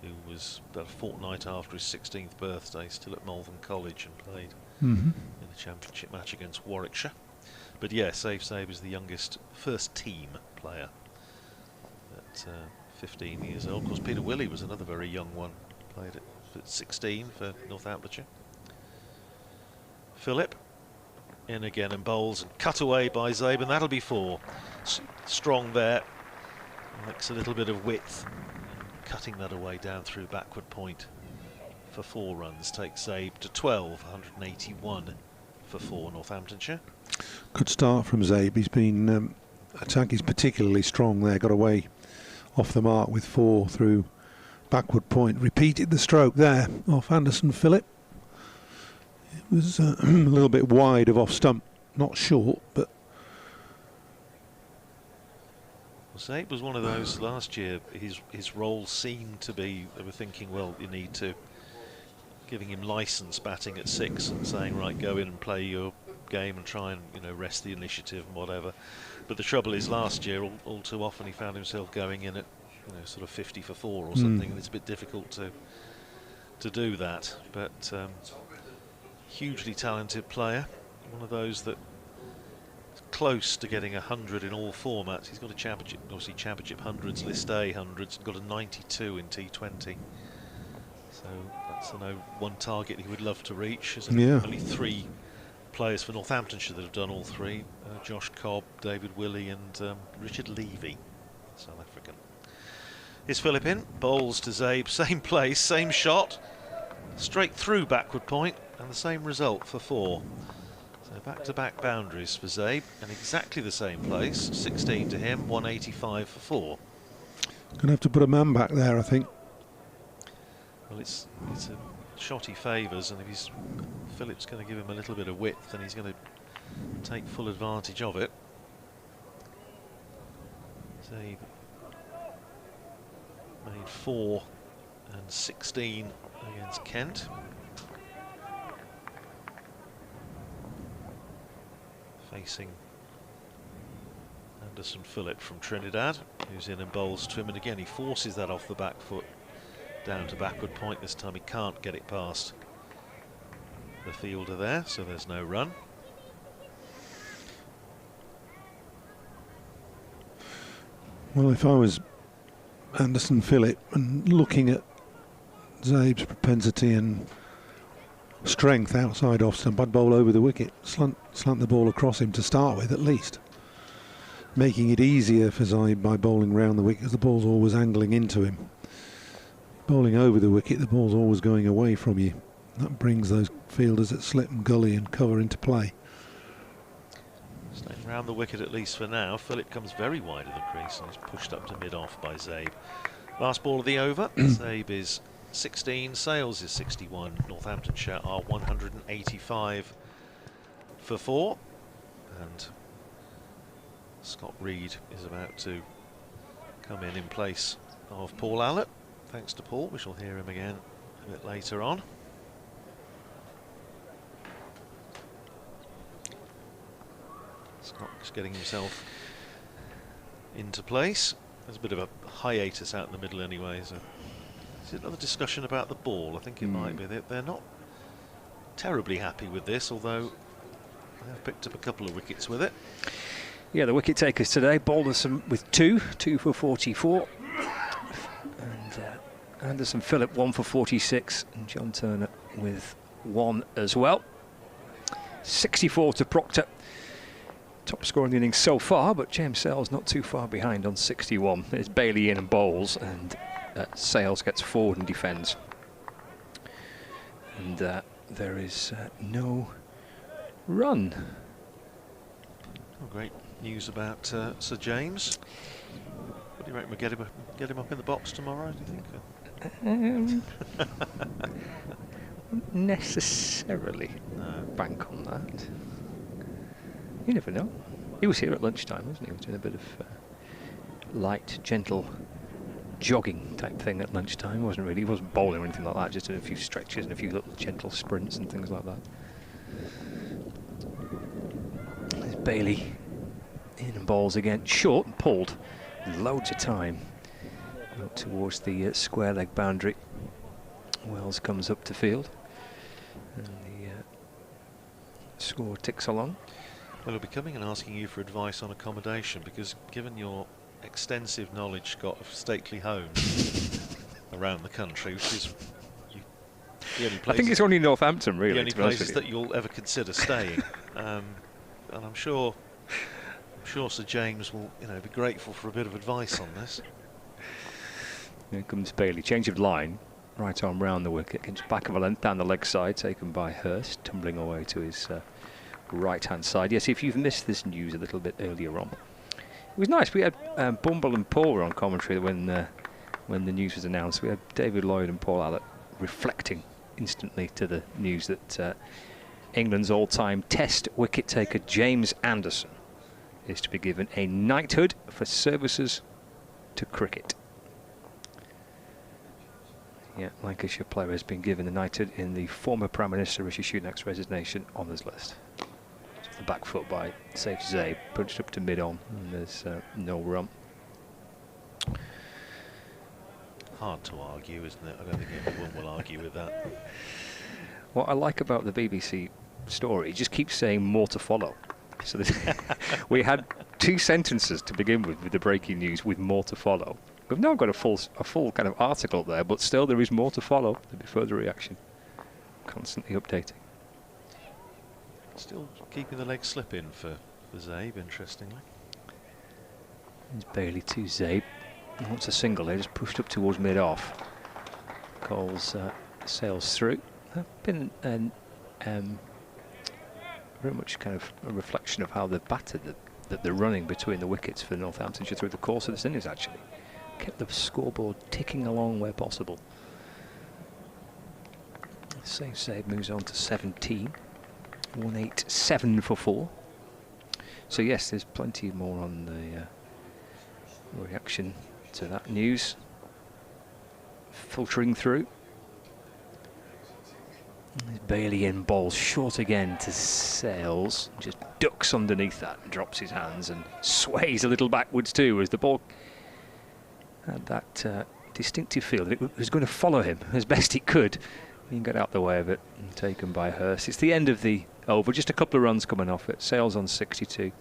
who was about a fortnight after his 16th birthday, still at Malvern College, and played in the championship match against Warwickshire. But yeah, Saif Zaib is the youngest first team player at 15 years old. Of course, Peter Willey was another very young one, played at 16 for Northamptonshire. Phillip in again and bowls and cut away by Zaib, and that'll be 4. Strong there, likes a little bit of width, cutting that away down through backward point for 4 runs takes Zaib to 12, 181 for 4 Northamptonshire. Good start from Zaib. He's been attack is particularly strong there. Got away off the mark with 4 through backward point. Repeated the stroke there off Anderson Phillip. It was a little bit wide of off stump, not short, but. Zaib was one of those last year. His role seemed to be, they were thinking, well, you need to, giving him licence batting at 6 and saying, right, go in and play your game and try and, you know, rest the initiative and whatever. But the trouble is, last year all too often he found himself going in at, you know, sort of 50 for 4 or something, and it's a bit difficult to do that. But hugely talented player, one of those that is close to getting 100 in all formats. He's got a championship, obviously championship hundreds, list A hundreds, and got a 92 in T20. So that's one target he would love to reach. There's only 3 players for Northamptonshire that have done all 3. Josh Cobb, David Willey and Richard Levy, South African. Here's Phillip in, bowls to Zaib, same place, same shot, straight through backward point, and the same result for 4. So back-to-back boundaries for Zaib, and exactly the same place, 16 to him, 185 for 4. Gonna have to put a man back there, I think. Well, it's a shot he favours, and if Phillip's going to give him a little bit of width, then he's going to take full advantage of it. Zaib made 4 and 16 against Kent. Facing Anderson Phillip from Trinidad, who's in and bowls to him, and again he forces that off the back foot down to backward point. This time he can't get it past the fielder there, so there's no run. Well, if I was Anderson Phillip and looking at Zaib's propensity and strength outside off stump, I'd bowl over the wicket, slant the ball across him to start with at least, making it easier for Zaib by bowling round the wicket, because the ball's always angling into him. Bowling over the wicket, the ball's always going away from you. That brings those fielders at slip and gully and cover into play. Staying round the wicket at least for now. Phillip comes very wide of the crease and is pushed up to mid-off by Zabe. Last ball of the over. Zabe is 16, Sales is 61. Northamptonshire are 185 for 4. And Scott Reed is about to come in place of Paul Allott. Thanks to Paul, we shall hear him again a bit later on. Scott's getting himself into place. There's a bit of a hiatus out in the middle anyway. So is it another discussion about the ball? I think it might be. They're not terribly happy with this, although they've picked up a couple of wickets with it. Yeah, the wicket takers today, Balderson with 2 for 44. And Anderson Phillip 1 for 46. And John Turner with 1 as well. 64 to Proctor. Top scorer in the innings so far, but James Sales not too far behind on 61. There's Bailey in and bowls, and Sales gets forward and defends. And there is no run. Oh, great news about Sir James. What do you reckon? We'll get him up in the box tomorrow, do you think? Not necessarily bank on that. You never know. He was here at lunchtime, wasn't he? He was doing a bit of light, gentle jogging type thing at lunchtime. He wasn't bowling or anything like that, just doing a few stretches and a few little gentle sprints and things like that. There's Bailey in and bowls again. Short and pulled. Loads of time. Out towards the square leg boundary. Wells comes up to field. And the score ticks along. Well, he'll be coming and asking you for advice on accommodation, because given your extensive knowledge, Scott, of stately homes around the country, which is the only place. I think it's only Northampton, really. The only places that you'll ever consider staying. And I'm sure Sir James will, be grateful for a bit of advice on this. Here comes Bailey. Change of line. Right arm round the wicket. Gets back of a length down the leg side, taken by Hurst, tumbling away to his right-hand side. Yes, if you've missed this news a little bit earlier on, it was nice. We had Bumble and Paul were on commentary when the news was announced. We had David Lloyd and Paul Allott reflecting instantly to the news that England's all-time Test wicket-taker James Anderson is to be given a knighthood for services to cricket. Yeah, Lancashire player has been given the knighthood in the former Prime Minister Rishi Sunak's resignation honours list. The back foot by Safe Zabe, punched up to mid-on, and there's no run. Hard to argue, isn't it? I don't think anyone will argue with that. What I like about the BBC story, it just keeps saying more to follow. So we had 2 sentences to begin with the breaking news, with more to follow. We've now got a full kind of article there, but still there is more to follow. There'll be further reaction. Constantly updating. Still keeping the leg slip in for Zabe, interestingly. There's Bailey to Zabe. Wants a single there, just pushed up towards mid-off. Coles sails through. Been very much kind of a reflection of how they've battered the running between the wickets for Northamptonshire through the course of this innings, actually. Kept the scoreboard ticking along where possible. Safe Zabe moves on to 17. 187 for 4. So yes, there's plenty more on the reaction to that news filtering through. There's Bailey in, ball short again to Sales. Just ducks underneath that and drops his hands and sways a little backwards too, as the ball had that distinctive feel that it was going to follow him as best it could. He can get out the way of it and taken by Hurst. It's the end of the over, just a couple of runs coming off it. Sales on 62.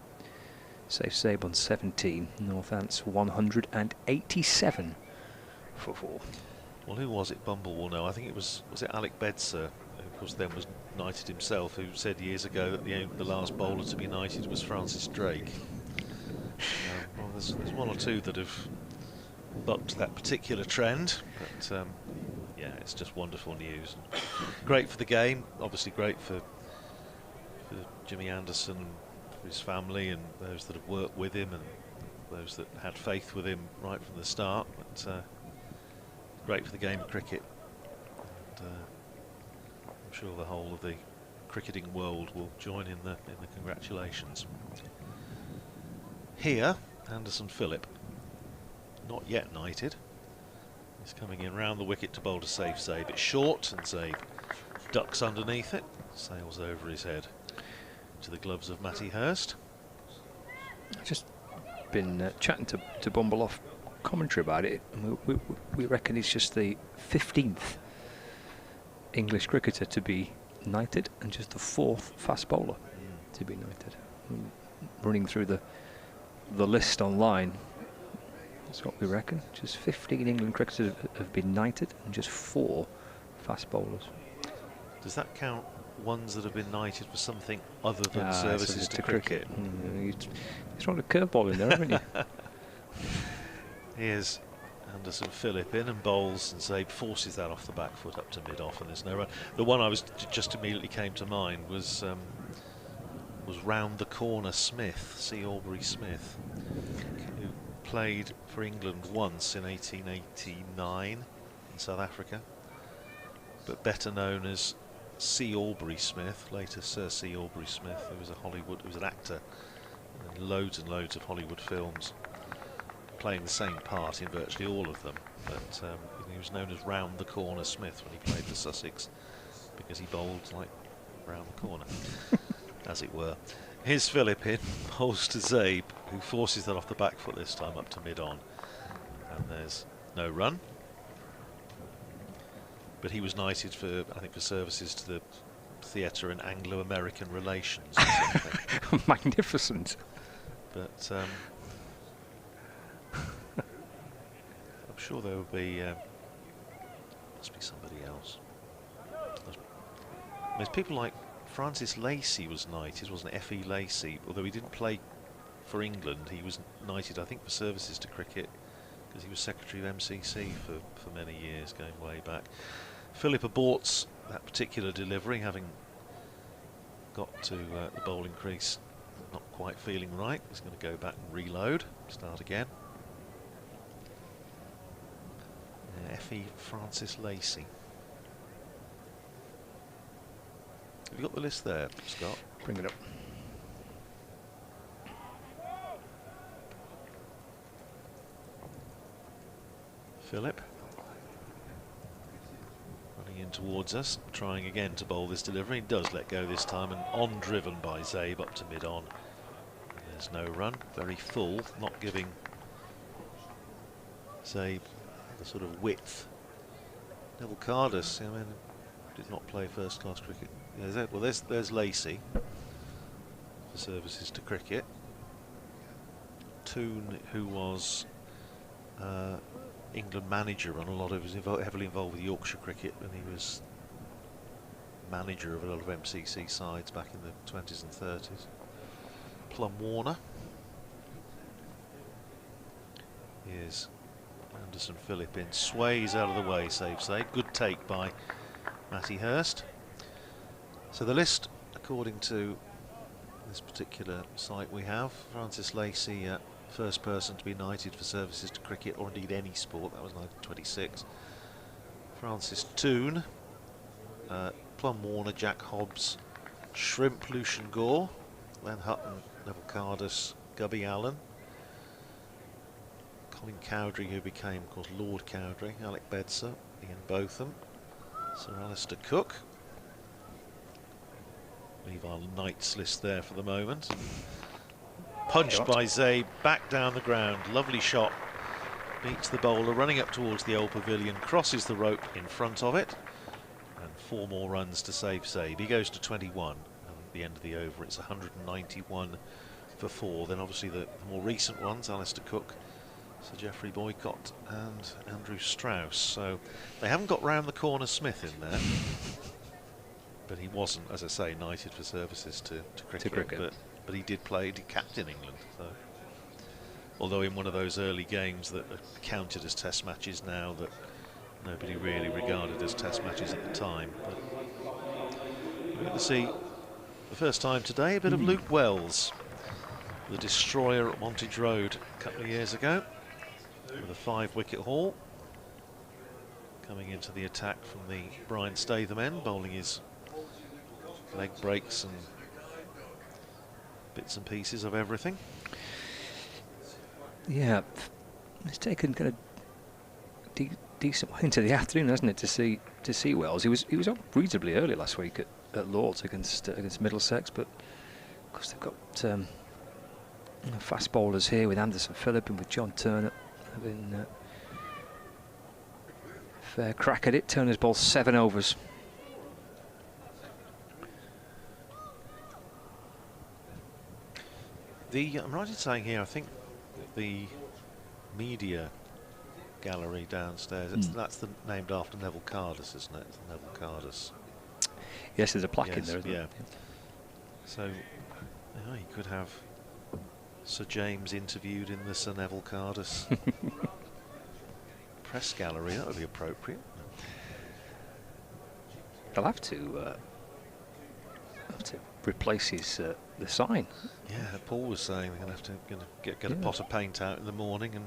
Safe Zabe on 17. Northants 187 for 4. Well, who was it? Bumble will know. I think it was it Alec Bedser, who of course then was knighted himself, who said years ago that the last bowler to be knighted was Francis Drake. Well, there's one or two that have bucked that particular trend, but yeah, it's just wonderful news. Great for the game, obviously great for Jimmy Anderson, for his family and those that have worked with him and those that had faith with him right from the start. But great for the game of cricket. And, I'm sure the whole of the cricketing world will join in the congratulations. Here, Anderson Phillip, not yet knighted. He's coming in round the wicket to bowl to safe Zabe. It's short and Zabe ducks underneath it, sails over his head to the gloves of Matty Hurst. I've just been chatting to Bumble off commentary about it, and we reckon he's just the 15th English cricketer to be knighted and just the 4th fast bowler to be knighted. Running through the list online, that's what we reckon. Just 15 England cricketers have been knighted and just 4 fast bowlers. Does that count ones that have been knighted for something other than services to cricket? He's thrown a curveball in there, haven't you? Here's Anderson Phillip in and bowls, and Zabe forces that off the back foot up to mid-off, and there's no run. The one I was just immediately came to mind was round the corner Smith, C. Aubrey Smith, who played for England once in 1889 in South Africa, but better known as C. Aubrey Smith, later Sir C. Aubrey Smith, who was an actor in loads and loads of Hollywood films, playing the same part in virtually all of them. But he was known as round the corner Smith when he played for Sussex, because he bowled like round the corner, as it were. Here's Phillip in, bowls to Zabe, who forces that off the back foot this time up to mid-on, and there's no run. But he was knighted for, I think, for services to the theatre and Anglo-American relations or something. Magnificent. But I'm sure there will be, must be somebody else. There's people like Francis Lacey was knighted, wasn't it? F.E. Lacey, although he didn't play for England, he was knighted, I think, for services to cricket, because he was secretary of MCC for many years, going way back. Phillip aborts that particular delivery, having got to the bowling crease not quite feeling right. He's going to go back and reload, start again. F.E. Francis Lacey. Have you got the list there, Scott? Bring it up. Phillip running in towards us, trying again to bowl this delivery. He does let go this time, and on driven by Zabe up to mid-on. There's no run, very full, not giving Zabe the sort of width. Neville Cardus, I mean, did not play first-class cricket. Well, there's Lacey for services to cricket. Toone, who was England manager on a lot of, was heavily involved with Yorkshire cricket, and he was manager of a lot of MCC sides back in the 20s and 30s. Plum Warner. Here's Anderson Phillip in, sways out of the way, saves Zabe. Good take by Matty Hurst. So the list, according to this particular site we have, Francis Lacey, first person to be knighted for services to cricket, or indeed any sport, that was 1926. Francis Toone, Plum Warner, Jack Hobbs, Shrimp, Lucian Gore, Len Hutton, Neville Cardus, Gubby Allen, Colin Cowdrey, who became, of course, Lord Cowdrey, Alec Bedser, Ian Botham, Sir Alistair Cook. Leave our knights list there for the moment. Punched by Zabe, back down the ground, lovely shot, beats the bowler, running up towards the old pavilion, crosses the rope in front of it, and 4 more runs to save Zabe. He goes to 21, and at the end of the over it's 191 for 4. Then obviously the more recent ones, Alistair Cook, Sir Geoffrey Boycott and Andrew Strauss. So they haven't got round the corner Smith in there. But he wasn't, as I say, knighted for services to cricket. But he did play, he did captain England. So, although in one of those early games that are counted as test matches now, that nobody really regarded as test matches at the time. But we're going to see, the first time today, a bit of Luke Wells. the destroyer at Montage Road a couple of years ago with a 5-wicket haul. Coming into the attack from the Brian Statham end, bowling his leg breaks and bits and pieces of everything. Yeah, it's taken kind of decent way into the afternoon, hasn't it, to see Wells. He was up reasonably early last week at Lord's against Middlesex, but of course they've got fast bowlers here with Anderson Phillip and with John Turner having fair crack at it. Turner's bowled 7 overs. I'm right in saying here, I think the media gallery downstairs, that's named after Neville Cardus, isn't it? Neville Cardus. Yes, there's a plaque in there, isn't yeah. there? So, you could have Sir James interviewed in the Sir Neville Cardus press gallery. That would be appropriate. They'll have to replace his the sign. Yeah, Paul was saying they're going to have to get a pot of paint out in the morning and.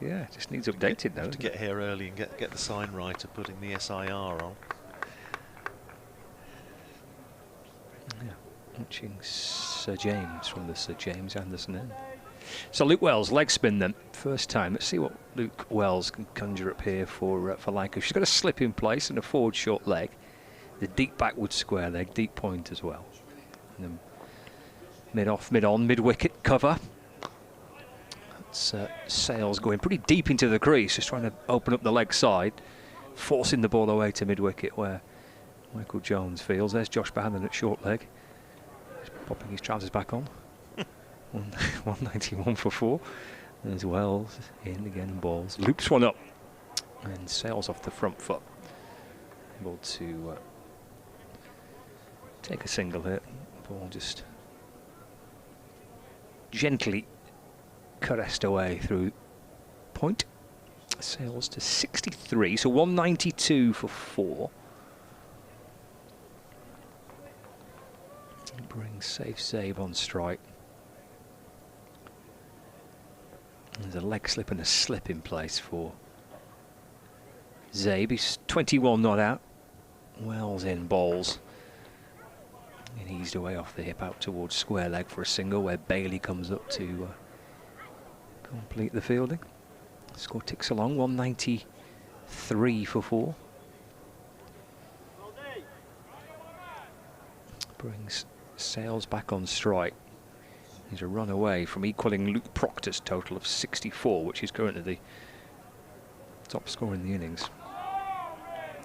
Yeah, it just needs updated though. To get here early and get the sign right of putting the SIR on. Yeah, watching Sir James from the Sir James Anderson end. So Luke Wells, leg spin then, first time. Let's see what Luke Wells can conjure up here for Lancashire. She's got a slip in place and a forward short leg. The deep backward square leg, deep point as well. And then mid-off, mid-on, mid-wicket cover. That's Sales going pretty deep into the crease, just trying to open up the leg side, forcing the ball away to mid-wicket where Michael Jones fields. There's Josh Bannon at short leg. He's popping his trousers back on. 191 for 4. There's Wells in again and balls. Loops one up. And Sales off the front foot. Able to take a single hit. Ball just gently caressed away through point. Sales to 63, so 192 for 4. Brings safe Zabe on strike. There's a leg slip and a slip in place for Zabe. He's 21 not out. Wells in bowls. And eased away off the hip out towards square leg for a single where Bailey comes up to complete the fielding. Score ticks along, 193 for 4. Brings Sales back on strike. He's a run away from equalling Luke Proctor's total of 64, which is currently the top scorer in the innings.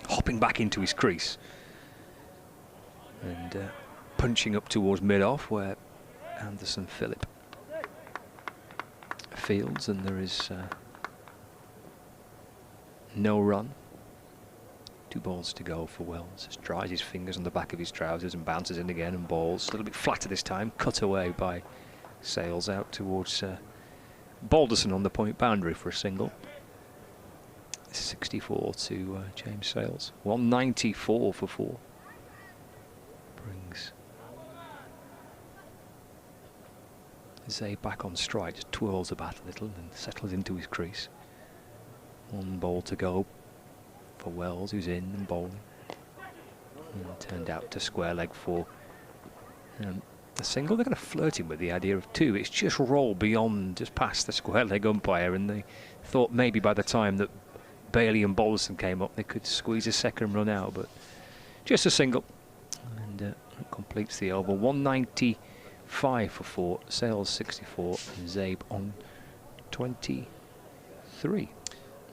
Hopping back into his crease. And punching up towards mid-off where Anderson Phillip fields, and there is no run. 2 balls to go for Wells. Just dries his fingers on the back of his trousers and bounces in again and balls. A little bit flatter this time, cut away by Sales out towards Balderson on the point boundary for a single. 64 to James Sales. 194 for 4. Brings Zabe back on strike, just twirls the bat a little and settles into his crease. 1 ball to go for Wells, who's in and bowling. And turned out to square leg for the single. They're kind of flirting with the idea of 2. It's just rolled beyond, just past the square leg umpire, and they thought maybe by the time that Bailey and Balderson came up they could squeeze a second run out, but just a single. And it completes the over. 195 for 4, Sales 64, and Zabe on 23.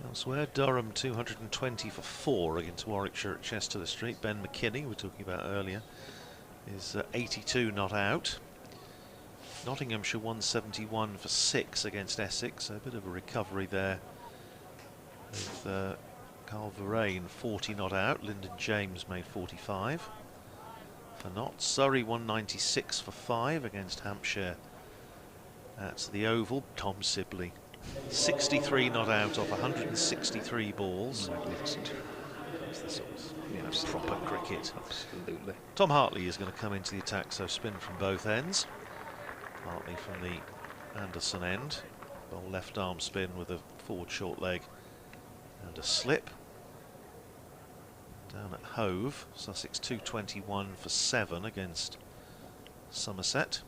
Elsewhere, Durham 220 for 4 against Warwickshire at Chester Street. Ben McKinney, we were talking about earlier, is 82 not out. Nottinghamshire 171 for 6 against Essex. A bit of a recovery there with Carl Verraine 40 not out. Lyndon James made 45 for not. Surrey 196 for 5 against Hampshire at the Oval. Tom Sibley 63 not out off 163 balls. Magnificent. That's the sort of proper cricket. Absolutely. Tom Hartley is going to come into the attack, so spin from both ends. Partly from the Anderson end. Bowl left arm spin with a forward short leg and a slip. Down at Hove, Sussex 221 for 7 against Somerset.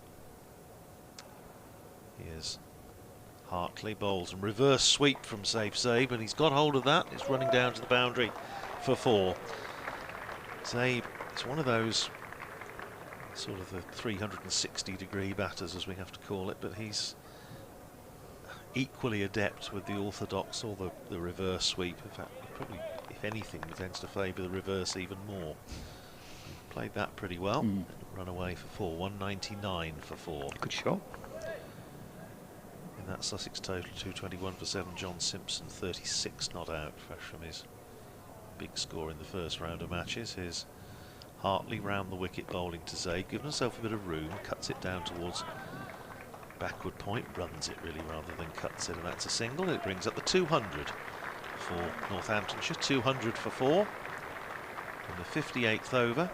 Here's Hartley, bowls and reverse sweep from Safe Zabe, and he's got hold of that. It's running down to the boundary for 4. Zabe is one of those sort of the 360-degree batters, as we have to call it, but he's equally adept with the orthodox or the reverse sweep. In fact, he probably, if anything, tends to favour the reverse even more. Played that pretty well. Run away for 4. 199 for 4. Good shot. In that Sussex total, 221 for 7. John Simpson, 36 not out, fresh from his big score in the first round of matches. Here's Hartley round the wicket, bowling to Zabe, giving himself a bit of room, cuts it down towards backward point, runs it really rather than cuts it, and that's a single. It brings up the 200 for Northamptonshire, 200 for 4 in the 58th over.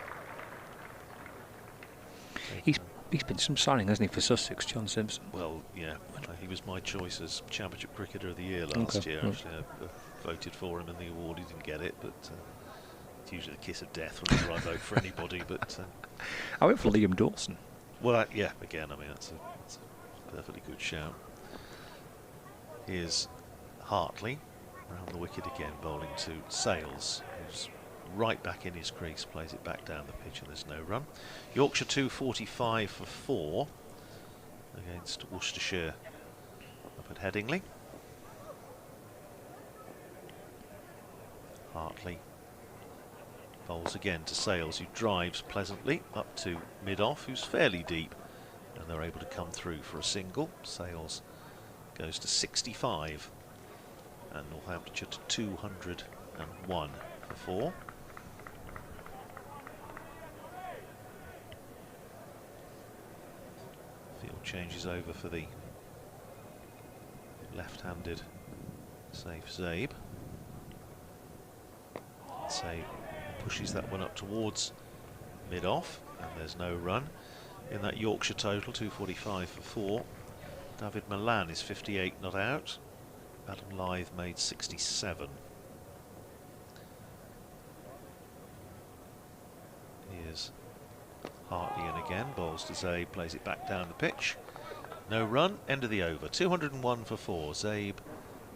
He's been some signing, hasn't he, for Sussex, John Simpson? Well, yeah, he was my choice as Championship Cricketer of the Year last year. Actually, I voted for him in the award. He didn't get it, but it's usually the kiss of death whenever I vote for anybody. But I went for Liam Dawson. Well, yeah, again, I mean, that's a perfectly good shout. Here's Hartley round the wicket again, bowling to Sales, who's right back in his crease, plays it back down the pitch, and there's no run. Yorkshire 245 for 4 against Worcestershire up at Headingley. Hartley bowls again to Sales, who drives pleasantly up to mid-off, who's fairly deep, and they're able to come through for a single. Sales goes to 65 and Northamptonshire to 201 for 4. Field changes over for the left-handed Safe Zabe. Zabe pushes that one up towards mid-off, and there's no run. In that Yorkshire total, 245 for 4. David Milan is 58 not out. Adam Lythe made 67. Here's Hartley in again, bowls to Zabe, plays it back down the pitch. No run, end of the over. 201 for 4. Zabe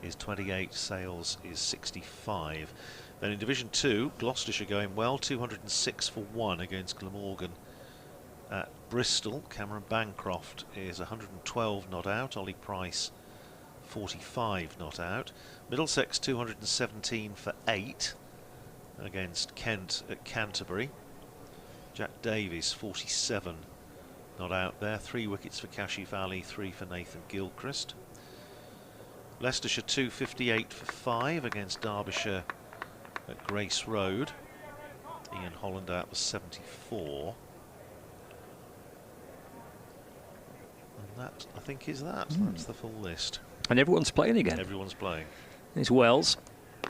is 28, Sales is 65. Then in Division 2, Gloucestershire going well, 206 for 1 against Glamorgan at Bristol. Cameron Bancroft is 112 not out. Ollie Price 45 not out. Middlesex 217 for 8 against Kent at Canterbury. Jack Davies 47 not out there. 3 wickets for Cashy Valley, 3 for Nathan Gilchrist. Leicestershire 258 for 5 against Derbyshire at Grace Road. Ian Holland out for 74. And that, I think, is that. That's the full list. And everyone's playing again. Everyone's playing. There's Wells.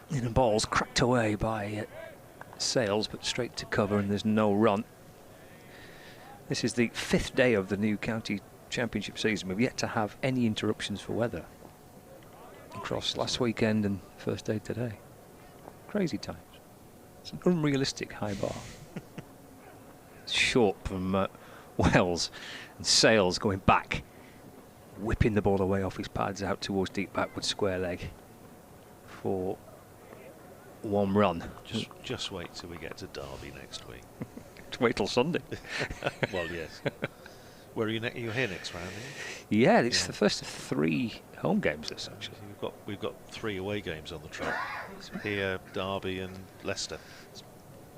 And the ball's cracked away by Sales, but straight to cover, and there's no run. This is the 5th day of the new county championship season. We've yet to have any interruptions for weather across last weekend and first day today. Crazy times. It's an unrealistic high bar. It's short from Wells, and Sales going back, whipping the ball away off his pads out towards deep backward square leg for 1 run. Just wait till we get to Derby next week. Wait till Sunday. Well, yes. Where are you? You're here next round, aren't you? Yeah, it's the first of 3 home games. This actually. We've got 3 away games on the trot. Here, Derby, and Leicester. It's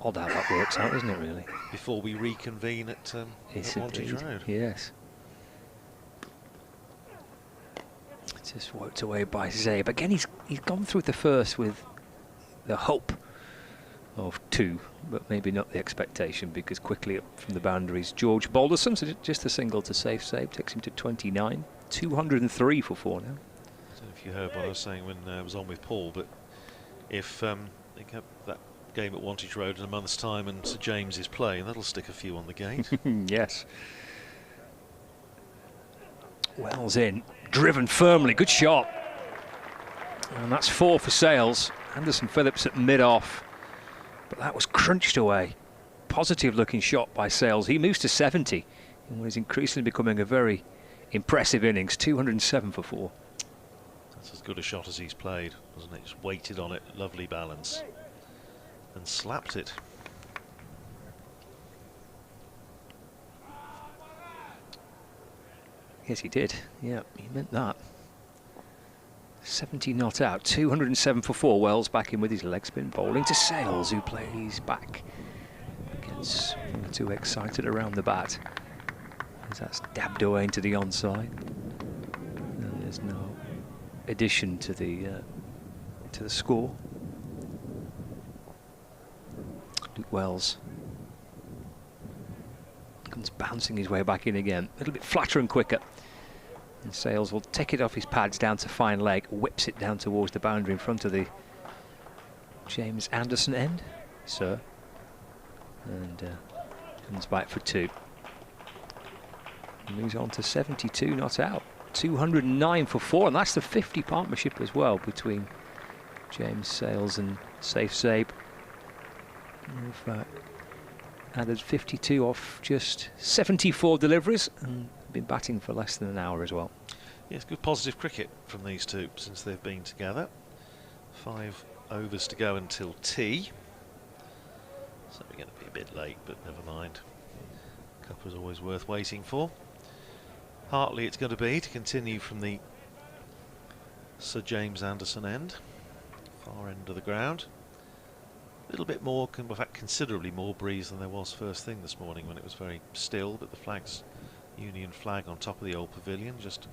odd how that works out, isn't it? Really. Before we reconvene at Wantage Road. Yes. Just worked away by Zabe. Again, he's gone through the first with the hope of 2, but maybe not the expectation, because quickly up from the boundaries, George Balderson, so just a single to Safe Zabe, takes him to 29. 203 for 4 now. I don't know if you heard what I was saying when I was on with Paul, but if they get that game at Wantage Road in a month's time and Sir James is playing, that'll stick a few on the gate. Yes. Wells in, driven firmly, good shot. And that's 4 for Sales. Anderson Phillips at mid-off, but that was crunched away. Positive looking shot by Sales. He moves to 70 in what is increasingly becoming a very impressive innings, 207 for 4. That's as good a shot as he's played, wasn't it? Just waited on it, lovely balance, and slapped it. Yes, he did. Yeah, he meant that. 70 not out, 207 for 4. Wells back in with his leg spin, bowling to Sales, who plays back. Gets too excited around the bat as that's dabbed away into the onside. And there's no addition to the score. Luke Wells comes bouncing his way back in again, a little bit flatter and quicker. And Sales will take it off his pads down to fine leg, whips it down towards the boundary in front of the James Anderson end, sir. And comes back for 2. Moves on to 72 not out. 209 for 4, and that's the 50 partnership as well between James Sales and Safe Zabe. We've added 52 off just 74 deliveries and been batting for less than an hour as well. Yes, good positive cricket from these two since they've been together. 5 overs to go until tea. So we're going to be a bit late, but never mind. Cup is always worth waiting for. Hartley it's going to be to continue from the Sir James Anderson end. Far end of the ground. A little bit more, in fact considerably more breeze than there was first thing this morning when it was very still, but the flag's Union flag on top of the old pavilion just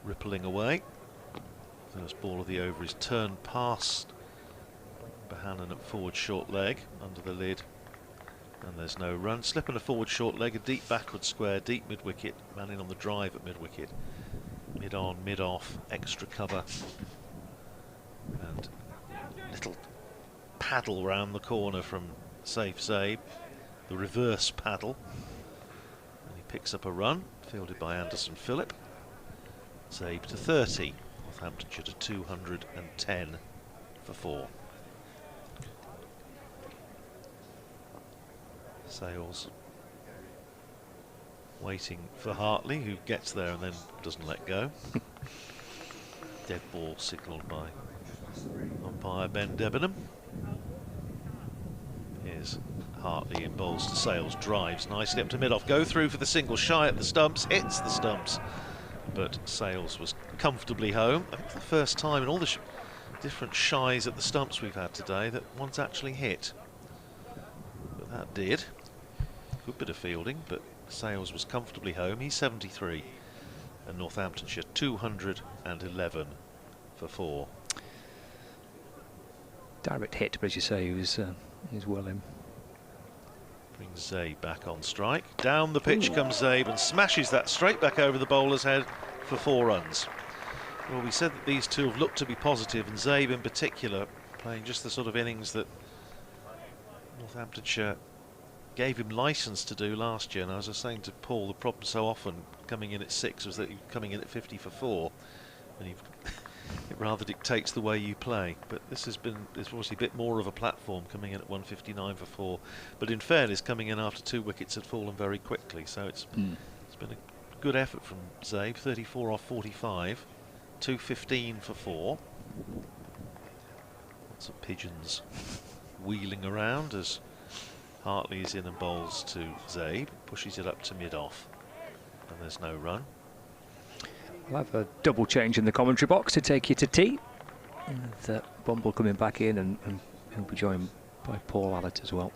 rippling away. First ball of the over is turned past Bohannon at forward short leg under the lid, and there's no run. Slip and a forward short leg, a deep backward square, deep mid wicket, man in on the drive at mid wicket, mid on, mid off, extra cover, and little paddle round the corner from Safe Zabe, the reverse paddle, and he picks up a run fielded by Anderson Phillip. Zabe to 30, Northamptonshire to 210 for 4. Sales waiting for Hartley, who gets there and then doesn't let go. Dead ball signalled by umpire Ben Debenham. Here's Hartley in bowls to Sales, drives nicely up to mid-off, go through for the single, shy at the stumps, hits the stumps, but Sales was comfortably home. I think for the first time in all the different shies at the stumps we've had today that one's actually hit. But that did. Good bit of fielding, but Sales was comfortably home. He's 73, and Northamptonshire 211 for 4. Direct hit, but as you say, he was well in. Brings Zabe back on strike. Down the pitch comes Zabe and smashes that straight back over the bowler's head for 4 runs. Well, we said that these two have looked to be positive, and Zabe in particular playing just the sort of innings that Northamptonshire gave him licence to do last year. And as I was saying to Paul, the problem so often coming in at 6 was that you're coming in at 50 for 4, and it rather dictates the way you play. But this has been, it's obviously a bit more of a platform, coming in at 159 for 4. But in fairness, coming in after 2 wickets had fallen very quickly. So it's been a good effort from Zabe. 34 off 45, 215 for 4. Lots of pigeons wheeling around as Hartley is in and bowls to Zabe, pushes it up to mid-off, and there's no run. We'll have a double change in the commentary box to take you to tea. With Bumble coming back in, and he'll be joined by Paul Allett as well.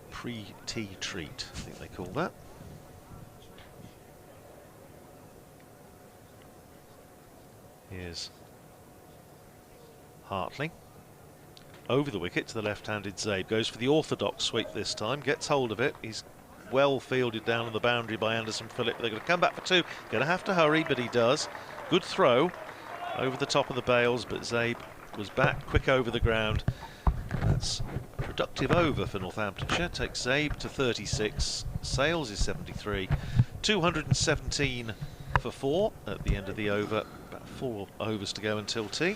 Pre-tea treat, I think they call that. Here's Hartley. Over the wicket to the left-handed Zabe, goes for the orthodox sweep this time, gets hold of it. He's well fielded down on the boundary by Anderson Phillip. They're going to come back for 2. Going to have to hurry, but he does. Good throw over the top of the bails, but Zabe was back quick over the ground. That's a productive over for Northamptonshire. Takes Zabe to 36. Sales is 73. 217 for 4 at the end of the over. About 4 overs to go until tea.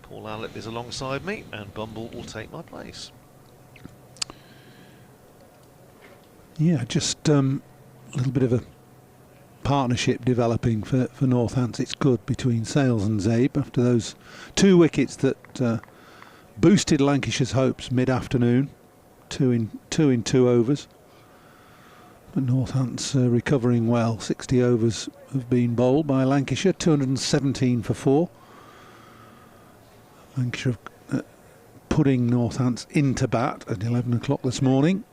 Paul Allett is alongside me, and Bumble will take my place. Yeah, just a little bit of a partnership developing for Northants. It's good between Sales and Zabe after those 2 wickets that boosted Lancashire's hopes mid-afternoon. 2 in 2 overs. But Northants recovering well. 60 overs have been bowled by Lancashire. 217 for 4. Lancashire putting Northants into bat at 11 o'clock this morning.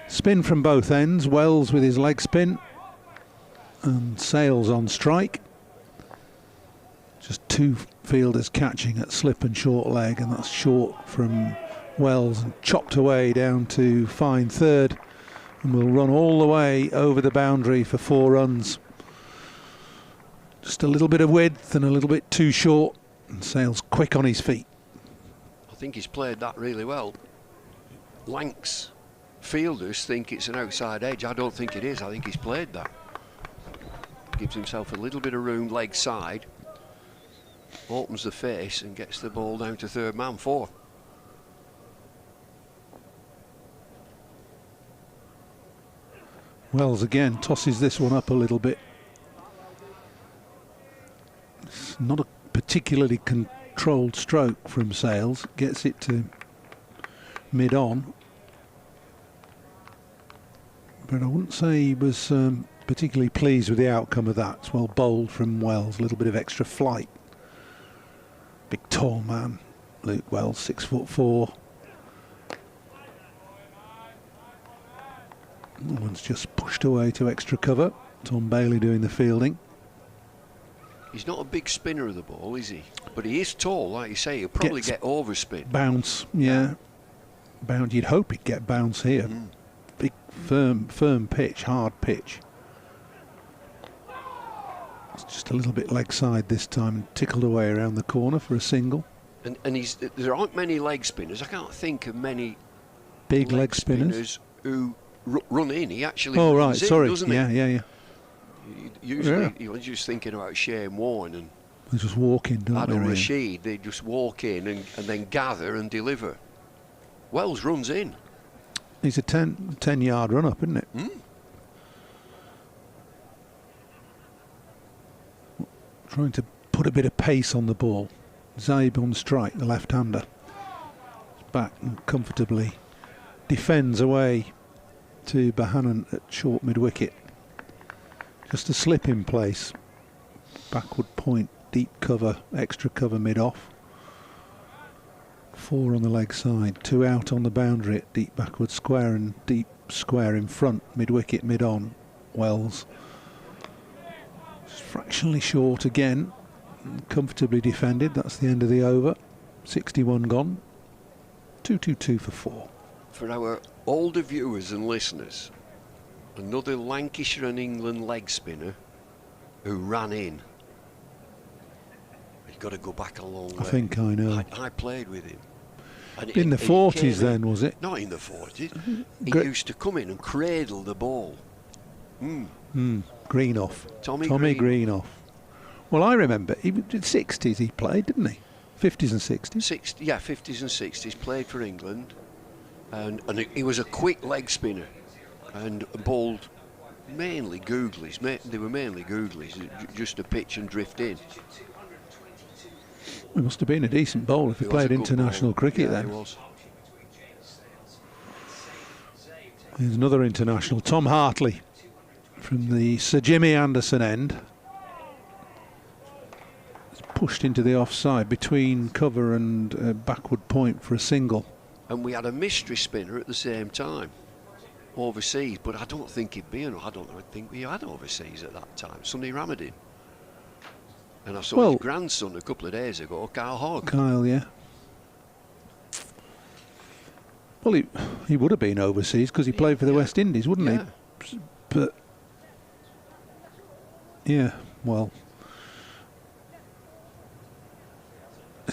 Spin from both ends. Wells with his leg spin. And Sales on strike. Just 2 fielders catching at slip and short leg, and that's short from Wells and chopped away down to fine third, and will run all the way over the boundary for 4 runs. Just a little bit of width and a little bit too short, and Sales quick on his feet. I think he's played that really well. Lancs fielders think it's an outside edge. I don't think it is. I think he's played that. Gives himself a little bit of room leg side, opens the face and gets the ball down to third man 4. Wells again tosses this one up a little bit. It's not a particularly controlled stroke from Sales. Gets it to mid-on. But I wouldn't say he was particularly pleased with the outcome of that. It's well bowled from Wells. A little bit of extra flight. Big tall man, Luke Wells, 6'4". One's just pushed away to extra cover. Tom Bailey doing the fielding. He's not a big spinner of the ball, is he? But he is tall, like you say. He'll probably get overspin. Bounce, yeah. Bounce. You'd hope he'd get bounce here. Big, firm pitch, hard pitch. It's just a little bit leg side this time and tickled away around the corner for a single. And there aren't many leg spinners. I can't think of many big leg spinners who run in. He actually runs in, sorry. doesn't he? Yeah. Usually, he was just thinking about Shane Warne and they just walk in, don't they? Adil Rashid. They just walk in and then gather and deliver. Wells runs in. He's a 10-yard run up, isn't it? Trying to put a bit of pace on the ball. Zabe on strike, the left-hander. Back and comfortably defends away to Bahanan at short mid-wicket. Just a slip in place. Backward point, deep cover, extra cover mid-off. 4 on the leg side, 2 out on the boundary at deep backward square and deep square in front, mid-wicket, mid-on. Wells. Just fractionally short again. Comfortably defended. That's the end of the over. 61 gone. 2-2-2 for 4. For our older viewers and listeners, another Lancashire and England leg spinner who ran in. You've got to go back a long way. I think I know. I played with him. And in the 40s then, was it? Not in the 40s. He used to come in and cradle the ball. Greenoff. Tommy Greenoff. Well, I remember, he did 60s he played, didn't he? 50s and 60s? 50s and 60s, played for England. And he was a quick leg spinner and bowled mainly googlies. They were mainly googlies, just to pitch and drift in. He must have been a decent bowler if he played international cricket then. He was. Here's another international, Tom Hartley from the Sir Jimmy Anderson end. It's pushed into the offside between cover and backward point for a single. And we had a mystery spinner at the same time, overseas, but I don't think he'd be. I don't think we had overseas at that time. Sonny Ramadin. And I saw his grandson a couple of days ago, Kyle Hogg. Kyle, yeah. Well, he would have been overseas because he played for the West Indies, wouldn't he? But, yeah, well.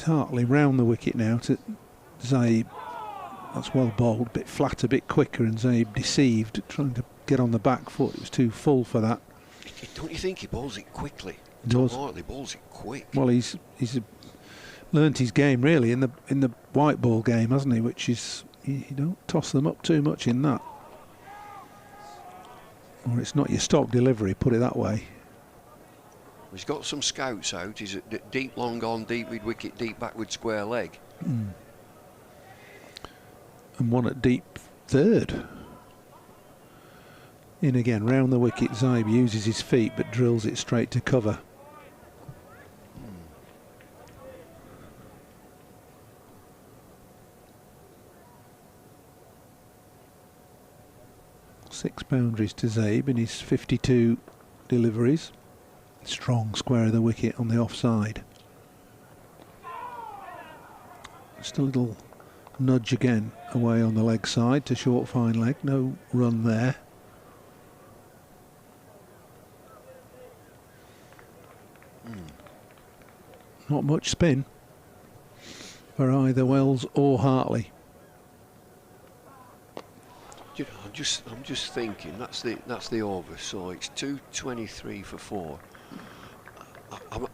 Hartley round the wicket now to Zabe. That's well bowled, a bit flat, a bit quicker, and Zabe deceived, trying to get on the back foot. It was too full for that. Don't you think he bowls it quickly? He Tom does. Hartley bowls it quick. Well, he's learnt his game really in the white ball game, hasn't he? Which is you don't toss them up too much in that, or it's not your stock delivery. Put it that way. He's got some scouts out. He's at deep long on, deep mid wicket, deep backward square leg. And one at deep third. In again, round the wicket. Zaib uses his feet but drills it straight to cover. Six boundaries to Zaib in his 52 deliveries. Strong square of the wicket on the offside. Just a little nudge again away on the leg side to short fine leg. No run there. Not much spin for either Wells or Hartley. You know, I'm just thinking that's the over. So it's 223 for 4.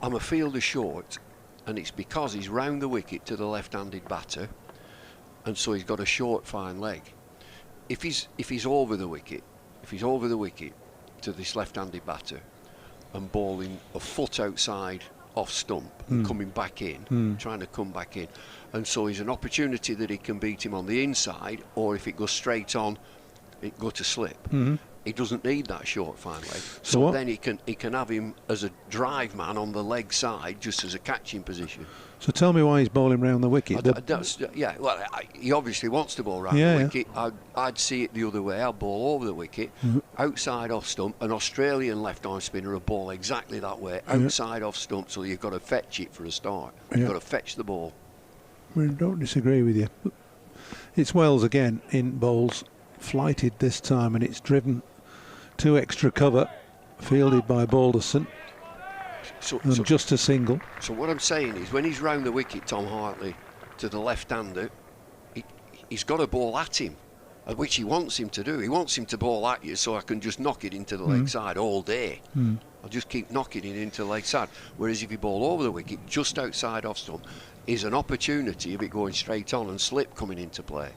I'm a fielder short, and it's because he's round the wicket to the left-handed batter, and so he's got a short fine leg. If he's over the wicket, to this left-handed batter, and bowling a foot outside off stump and coming back in, trying to come back in, and so he's an opportunity that he can beat him on the inside, or if it goes straight on, it go to slip. He doesn't need that short fine leg, so then he can have him as a drive man on the leg side, just as a catching position. So tell me why he's bowling round the wicket. Yeah, well, he obviously wants to bowl round the wicket. I'd see it the other way. I'd bowl over the wicket, outside off stump. An Australian left-arm spinner will bowl exactly that way, outside off stump, so you've got to fetch it for a start. You've got to fetch the ball. I don't disagree with you. It's Wells again in bowls, flighted this time, and it's driven to extra cover, fielded by Balderson. So just a single. So what I'm saying is, when he's round the wicket, Tom Hartley, to the left-hander, he's got to bowl at him, which he wants him to do. He wants him to bowl at you, so I can just knock it into the leg side all day. I'll just keep knocking it into the leg side. Whereas if you bowl over the wicket, just outside off stump, is an opportunity of it going straight on and slip coming into play.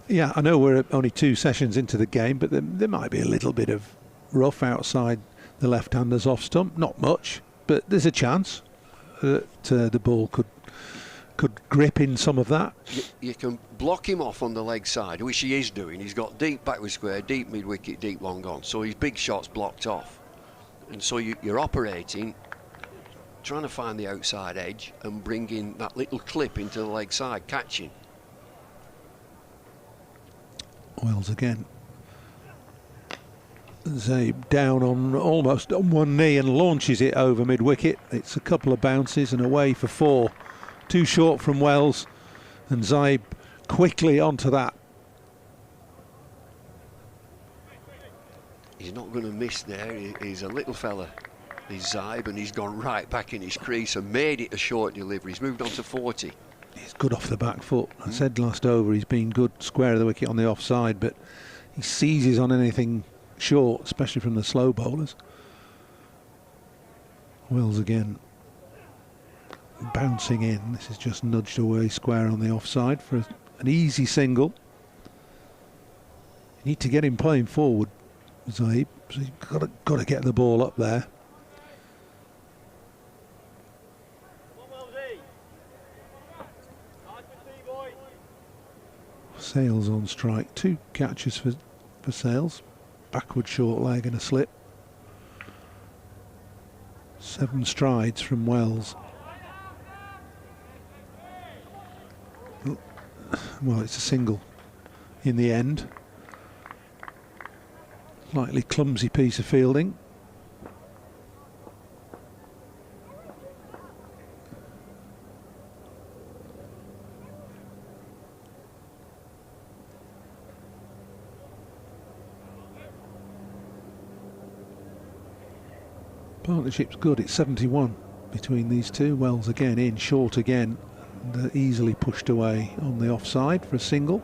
Yeah, I know we're only 2 sessions into the game, but there might be a little bit of rough outside the left-handers off stump. Not much, but there's a chance that the ball could grip in some of that. You can block him off on the leg side, which he is doing. He's got deep backward square, deep mid-wicket, deep long on, so his big shot's blocked off. And so you're operating, trying to find the outside edge and bringing that little clip into the leg side, catching. Wells again. Zaib down on almost on one knee and launches it over mid-wicket. It's a couple of bounces and away for 4. Too short from Wells, and Zaib quickly onto that. He's not going to miss there. He's a little fella. He's Zaib, and he's gone right back in his crease and made it a short delivery. He's moved on to 40. He's good off the back foot. I said last over he's been good square of the wicket on the offside, but he seizes on anything short, especially from the slow bowlers. Wells again bouncing in. This is just nudged away square on the offside for an easy single. You need to get him playing forward, Zaib. So you've got to get the ball up there. Sales on strike. 2 catches for Sales. Backward short leg and a slip. 7 strides from Wells. Well, it's a single in the end. Slightly clumsy piece of fielding. Partnership's good. It's 71 between these two. Wells again in, short again, and easily pushed away on the offside for a single.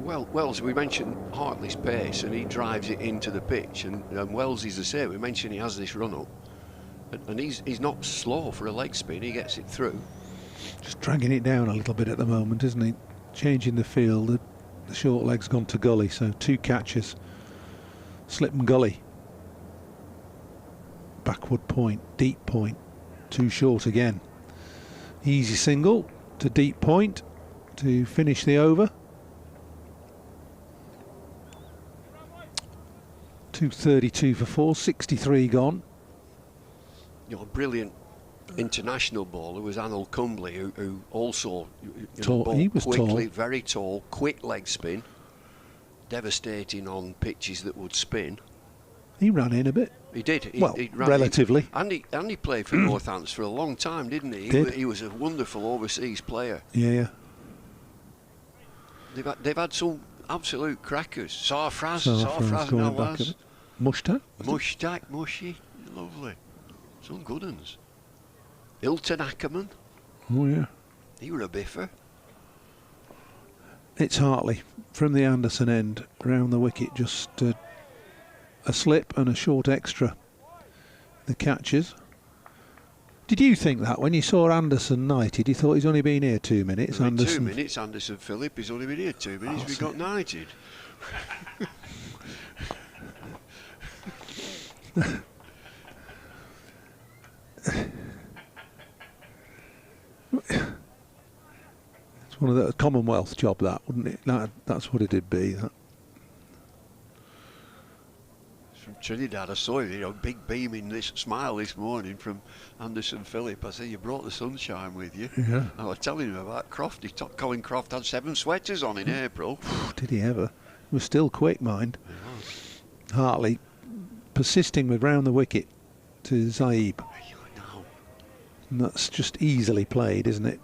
Well, Wells, we mentioned Hartley's pace, and he drives it into the pitch, and Wells is the same. We mentioned he has this run-up, and he's not slow for a leg spin. He gets it through. Just dragging it down a little bit at the moment, isn't he? Changing the field. The short leg's gone to gully, so 2 catches. Slip and gully. Backward point, deep point. Too short again. Easy single to deep point to finish the over. 232 for 4, 63 gone. A brilliant international bowler was Anil Kumble, who also Tall, bowled he was quickly, tall. very tall, quick leg spin, devastating on pitches that would spin. He ran in a bit. He did. He ran relatively. In. And he played for Northamptonshire for a long time, didn't he? He was a wonderful overseas player. Yeah. They've had some absolute crackers. Sarfraz going back a bit. Mushtaq, Mushy, lovely. Some good ones. Hilton Ackerman. Oh yeah. He were a biffer. It's Hartley from the Anderson end round the wicket, just a slip and a short extra. The catches. Did you think that when you saw Anderson knighted, you thought he's only been here 2 minutes? Anderson. 2 minutes, Anderson Phillip. He's only been here 2 minutes. We got knighted. It's one of the Commonwealth job, that, wouldn't it? That's what it'd be. That. From Trinidad, I saw it, big beaming this smile this morning from Anderson Phillip. I said, you brought the sunshine with you. Yeah. I was telling him about Croft. Colin Croft had 7 sweaters on in April. Did he ever? He was still quick, mind. Hartley persisting with round the wicket to Zaib. And that's just easily played, isn't it?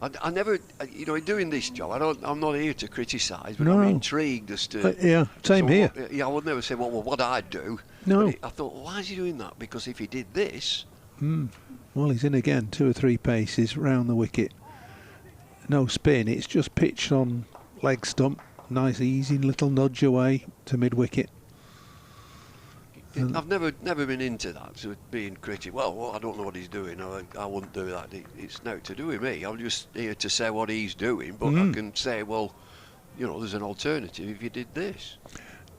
I never, in doing this job, I'm not here to criticise, but No. I'm intrigued as to. Yeah, same here. I would never say, well, what I'd do. No. But I thought, why is he doing that? Because if he did this. Well, he's in again, 2 or 3 paces round the wicket. No spin, it's just pitched on leg stump. Nice, easy little nudge away to mid wicket. I've never been into that, so being critical. Well, I don't know what he's doing. I wouldn't do that. It's not to do with me. I'm just here to say what he's doing, but I can say, well, there's an alternative if you did this.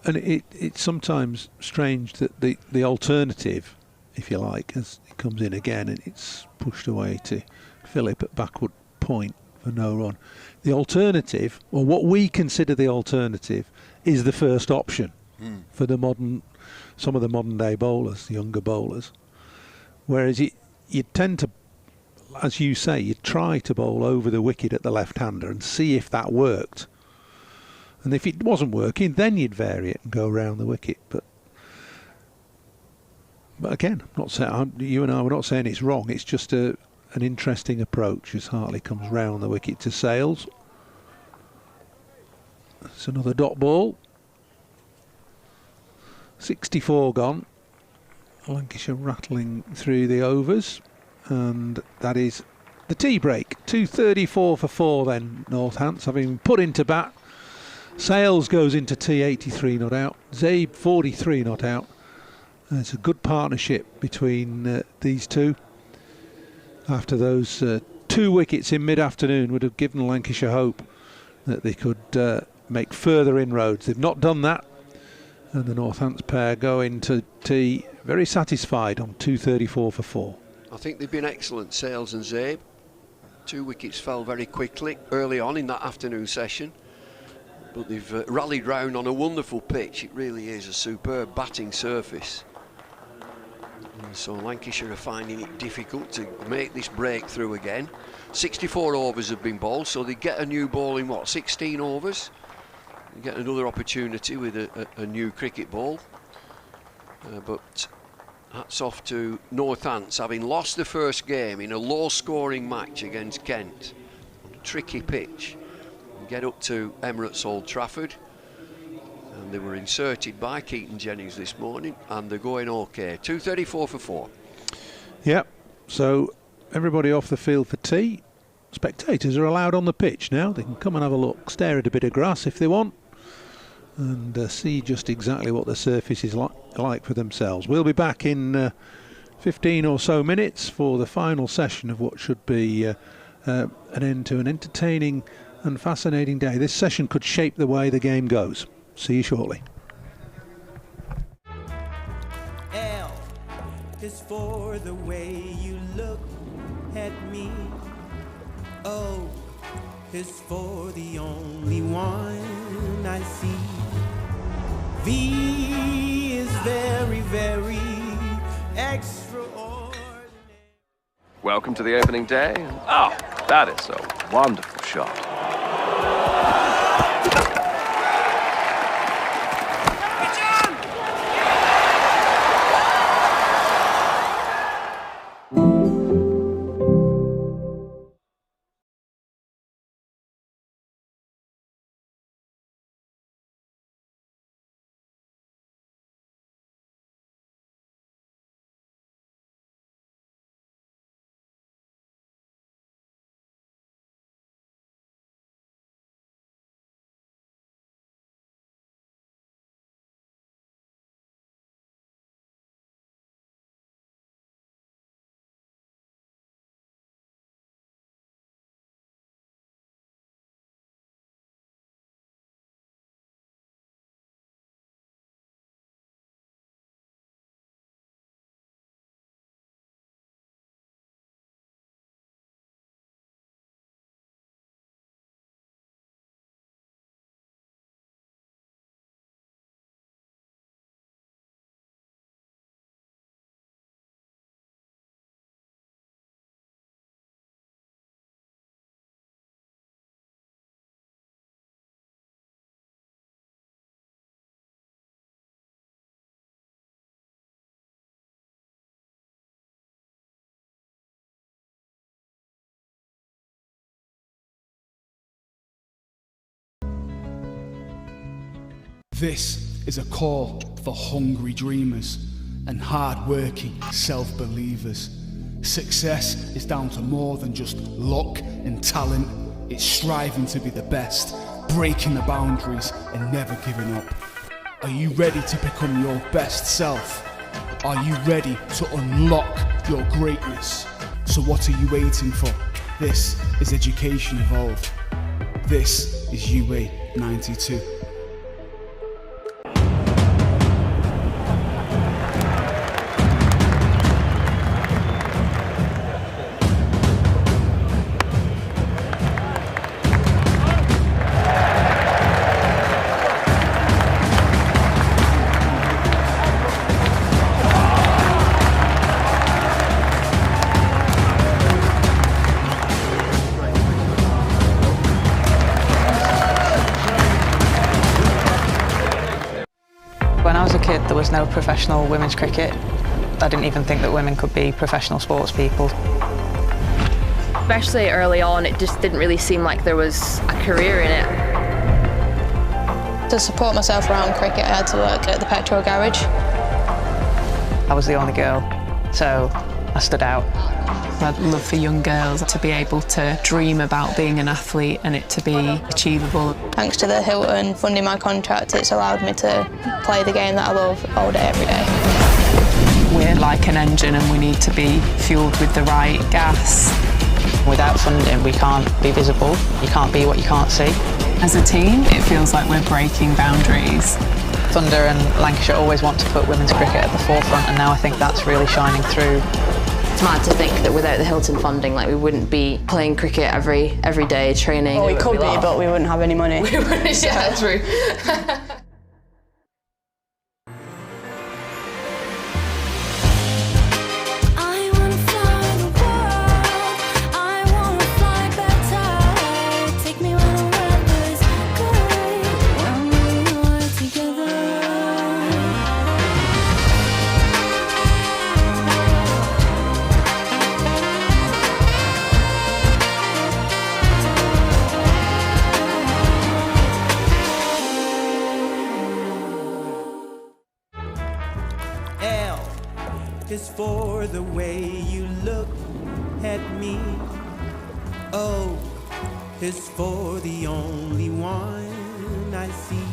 And it's sometimes strange that the alternative, if you like, as it comes in again and it's pushed away to Phillip at backward point for no run. The alternative, or what we consider the alternative, is the first option for some of the modern day bowlers, younger bowlers. Whereas you tend to, as you say, you try to bowl over the wicket at the left-hander and see if that worked. And if it wasn't working, then you'd vary it and go round the wicket. But again, I'm not saying, you and I were not saying it's wrong. It's just an interesting approach as Hartley comes round the wicket to Sales. It's another dot ball. 64 gone. Lancashire rattling through the overs, and that is the tea break. 234 for 4 then, Northants having put into bat. Sales goes into tea, 83 not out. Zabe 43 not out. It's a good partnership between these two. After those 2 wickets in mid-afternoon would have given Lancashire hope that they could make further inroads. They've not done that. And the Northants pair go into tea very satisfied on 234 for 4. I think they've been excellent, Sales and Zabe. 2 wickets fell very quickly early on in that afternoon session. But they've rallied round on a wonderful pitch. It really is a superb batting surface. And so Lancashire are finding it difficult to make this breakthrough again. 64 overs have been bowled, so they get a new ball in 16 overs? You get another opportunity with a new cricket ball. But hats off to Northants, having lost the first game in a low-scoring match against Kent on a tricky pitch. And get up to Emirates Old Trafford. And they were inserted by Keaton Jennings this morning, and they're going okay. 234 for 4. Yep, so everybody off the field for tea. Spectators are allowed on the pitch now. They can come and have a look, stare at a bit of grass if they want, and see just exactly what the surface is like for themselves. We'll be back in 15 or so minutes for the final session of what should be an end to an entertaining and fascinating day. This session could shape the way the game goes. See you shortly. L is for the way you look at me. O is for the only one I see. V is very, very extraordinary. Welcome to the opening day. Oh, that is a wonderful shot. This is a call for hungry dreamers and hard-working self-believers. Success is down to more than just luck and talent. It's striving to be the best, breaking the boundaries and never giving up. Are you ready to become your best self? Are you ready to unlock your greatness? So what are you waiting for? This is Education Evolved. This is UA 92. There was no professional women's cricket. I didn't even think that women could be professional sports people. Especially early on, it just didn't really seem like there was a career in it. To support myself around cricket, I had to work at the petrol garage. I was the only girl, so I stood out. I'd love for young girls to be able to dream about being an athlete and it to be achievable. Thanks to the Hilton funding my contract, it's allowed me to play the game that I love all day, every day. We're like an engine and we need to be fueled with the right gas. Without funding, we can't be visible. You can't be what you can't see. As a team, it feels like we're breaking boundaries. Thunder and Lancashire always want to put women's cricket at the forefront, and now I think that's really shining through. It's mad to think that without the Hilton funding, like, we wouldn't be playing cricket every day, training. Well, we could be, but we wouldn't have any money. We wouldn't, yeah, true. Is for the way you look at me. O is for the only one I see.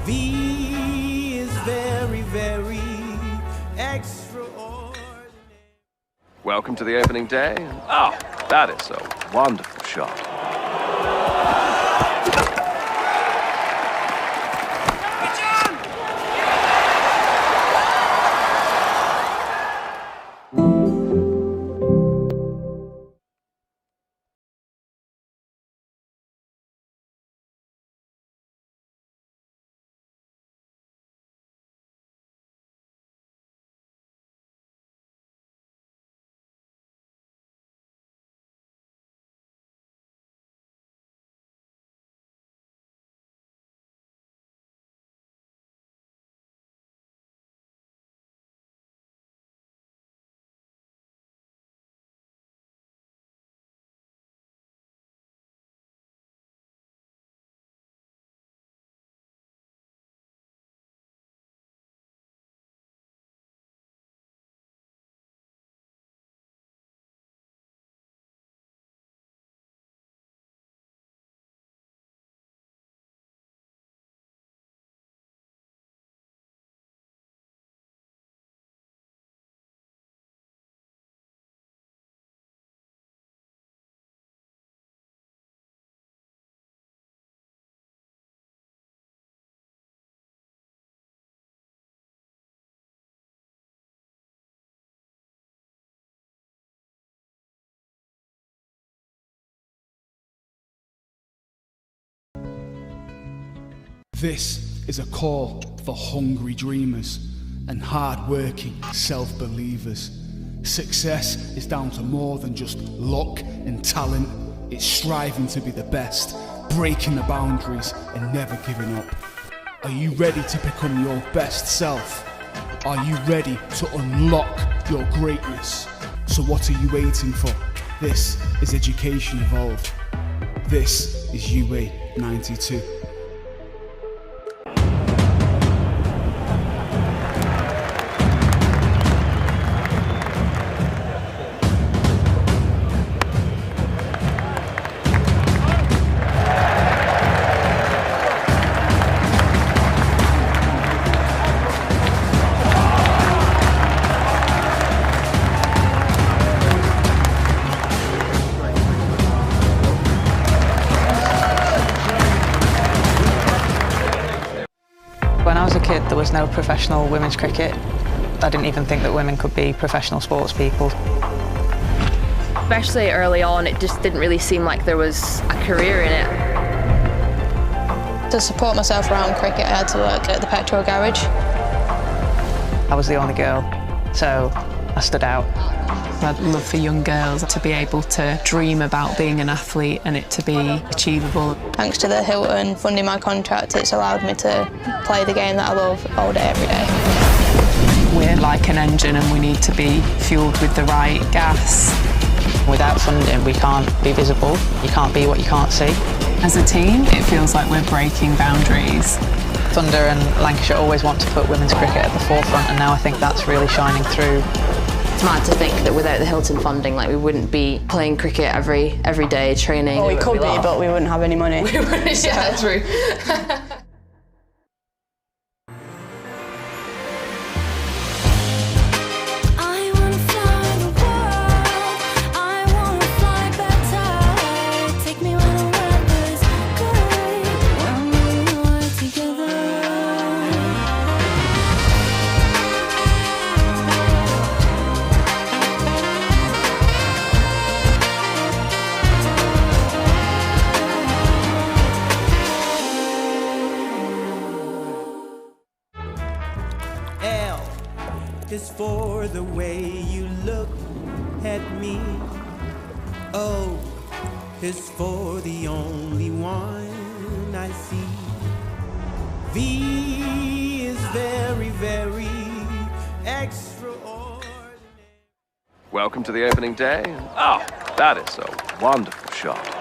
V is very, very extraordinary. Welcome to the opening day. Oh, that is a wonderful shot. This is a call for hungry dreamers and hard-working self-believers. Success is down to more than just luck and talent. It's striving to be the best, breaking the boundaries and never giving up. Are you ready to become your best self? Are you ready to unlock your greatness? So what are you waiting for? This is Education Evolved. This is UA 92. When I was a kid, there was no professional women's cricket. I didn't even think that women could be professional sports people. Especially early on, it just didn't really seem like there was a career in it. To support myself around cricket, I had to work at the petrol garage. I was the only girl, so I stood out. I'd love for young girls to be able to dream about being an athlete and it to be achievable. Thanks to the Hilton funding my contract, it's allowed me to play the game that I love all day, every day. We're like an engine and we need to be fueled with the right gas. Without funding, we can't be visible. You can't be what you can't see. As a team, it feels like we're breaking boundaries. Thunder and Lancashire always want to put women's cricket at the forefront, and now I think that's really shining through. It's mad to think that without the Hilton funding, like we wouldn't be playing cricket every day, training. Well, we could be, but we wouldn't have any money. Yeah, true. Is for the way you look at me. O is for the only one I see. V is very, very extraordinary. Welcome to the opening day. Oh, that is a wonderful shot.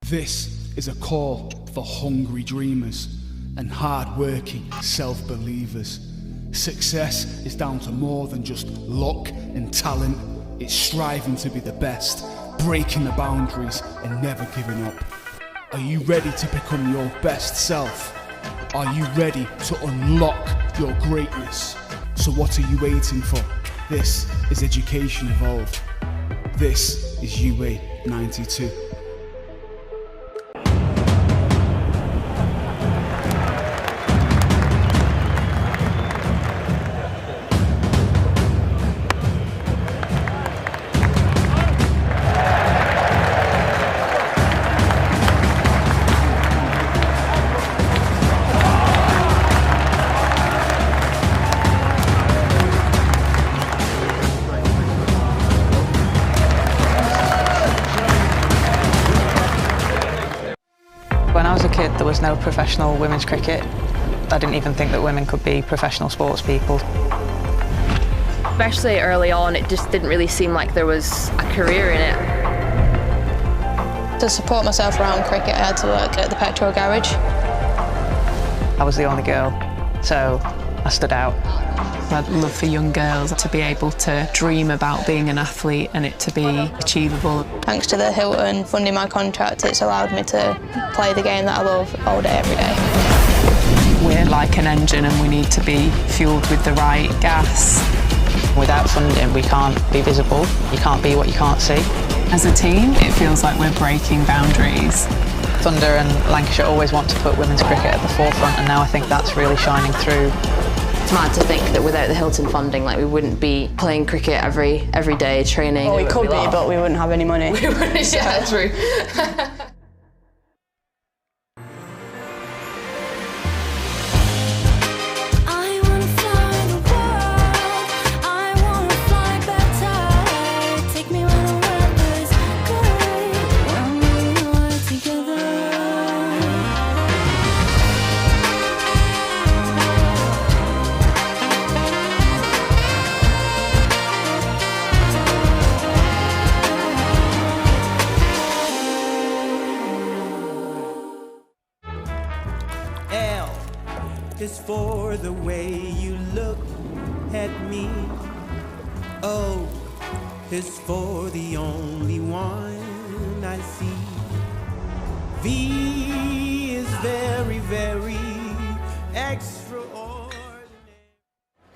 This is a call for hungry dreamers and hard-working self-believers. Success is down to more than just luck and talent. It's striving to be the best, breaking the boundaries and never giving up. Are you ready to become your best self? Are you ready to unlock your greatness? So what are you waiting for? This is Education Evolved. This is UA 92. When I was a kid, there was no professional women's cricket. I didn't even think that women could be professional sports people. Especially early on, it just didn't really seem like there was a career in it. To support myself around cricket, I had to work at the petrol garage. I was the only girl, so I stood out. I'd love for young girls to be able to dream about being an athlete and it to be achievable. Thanks to the Hilton funding my contract, it's allowed me to play the game that I love all day, every day. We're like an engine and we need to be fueled with the right gas. Without funding, we can't be visible. You can't be what you can't see. As a team, it feels like we're breaking boundaries. Thunder and Lancashire always want to put women's cricket at the forefront, and now I think that's really shining through. It's mad to think that without the Hilton funding, like, we wouldn't be playing cricket every day, training. Well, we could be, but we wouldn't have any money. We wouldn't, yeah, true. Is for the way you look at me. O is for the only one I see. V is very, very extraordinary.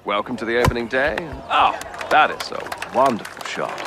Welcome to the opening day. Oh, that is a wonderful shot.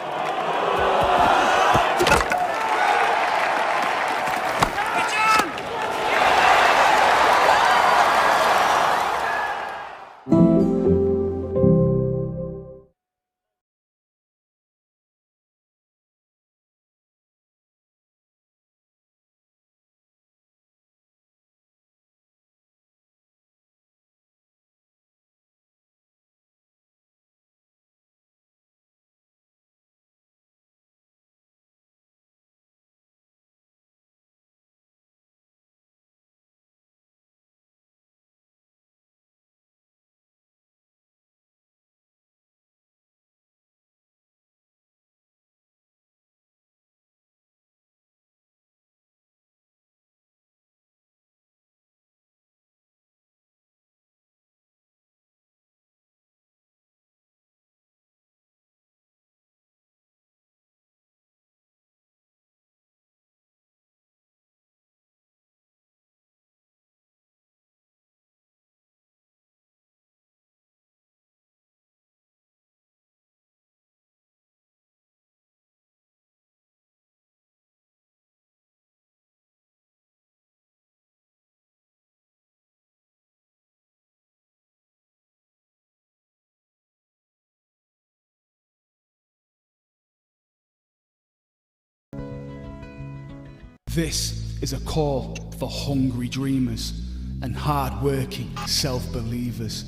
This is a call for hungry dreamers and hard-working self-believers.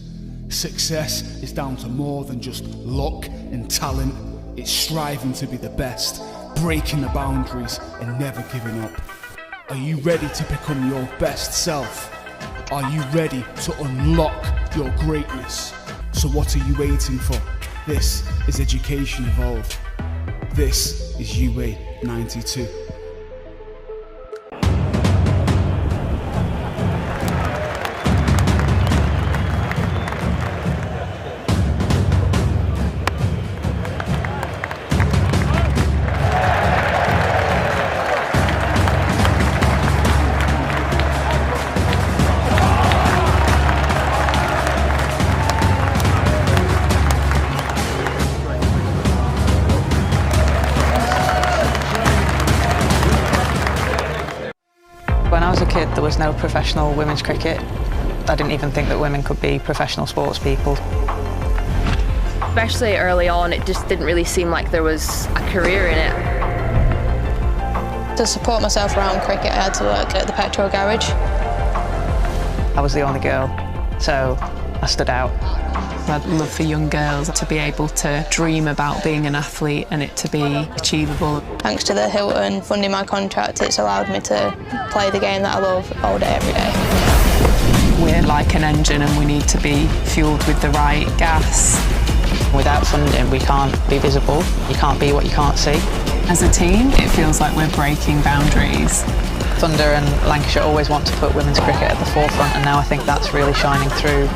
Success is down to more than just luck and talent. It's striving to be the best, breaking the boundaries and never giving up. Are you ready to become your best self? Are you ready to unlock your greatness? So what are you waiting for? This is Education Evolved. This is UA 92. I was a kid, there was no professional women's cricket. I didn't even think that women could be professional sports people. Especially early on, it just didn't really seem like there was a career in it. To support myself around cricket, I had to work at the petrol garage. I was the only girl, so I stood out. I'd love for young girls to be able to dream about being an athlete and it to be achievable. Thanks to the Hilton funding my contract, it's allowed me to play the game that I love all day, every day. We're like an engine and we need to be fueled with the right gas. Without funding, we can't be visible. You can't be what you can't see. As a team, it feels like we're breaking boundaries. Thunder and Lancashire always want to put women's cricket at the forefront, and now I think that's really shining through.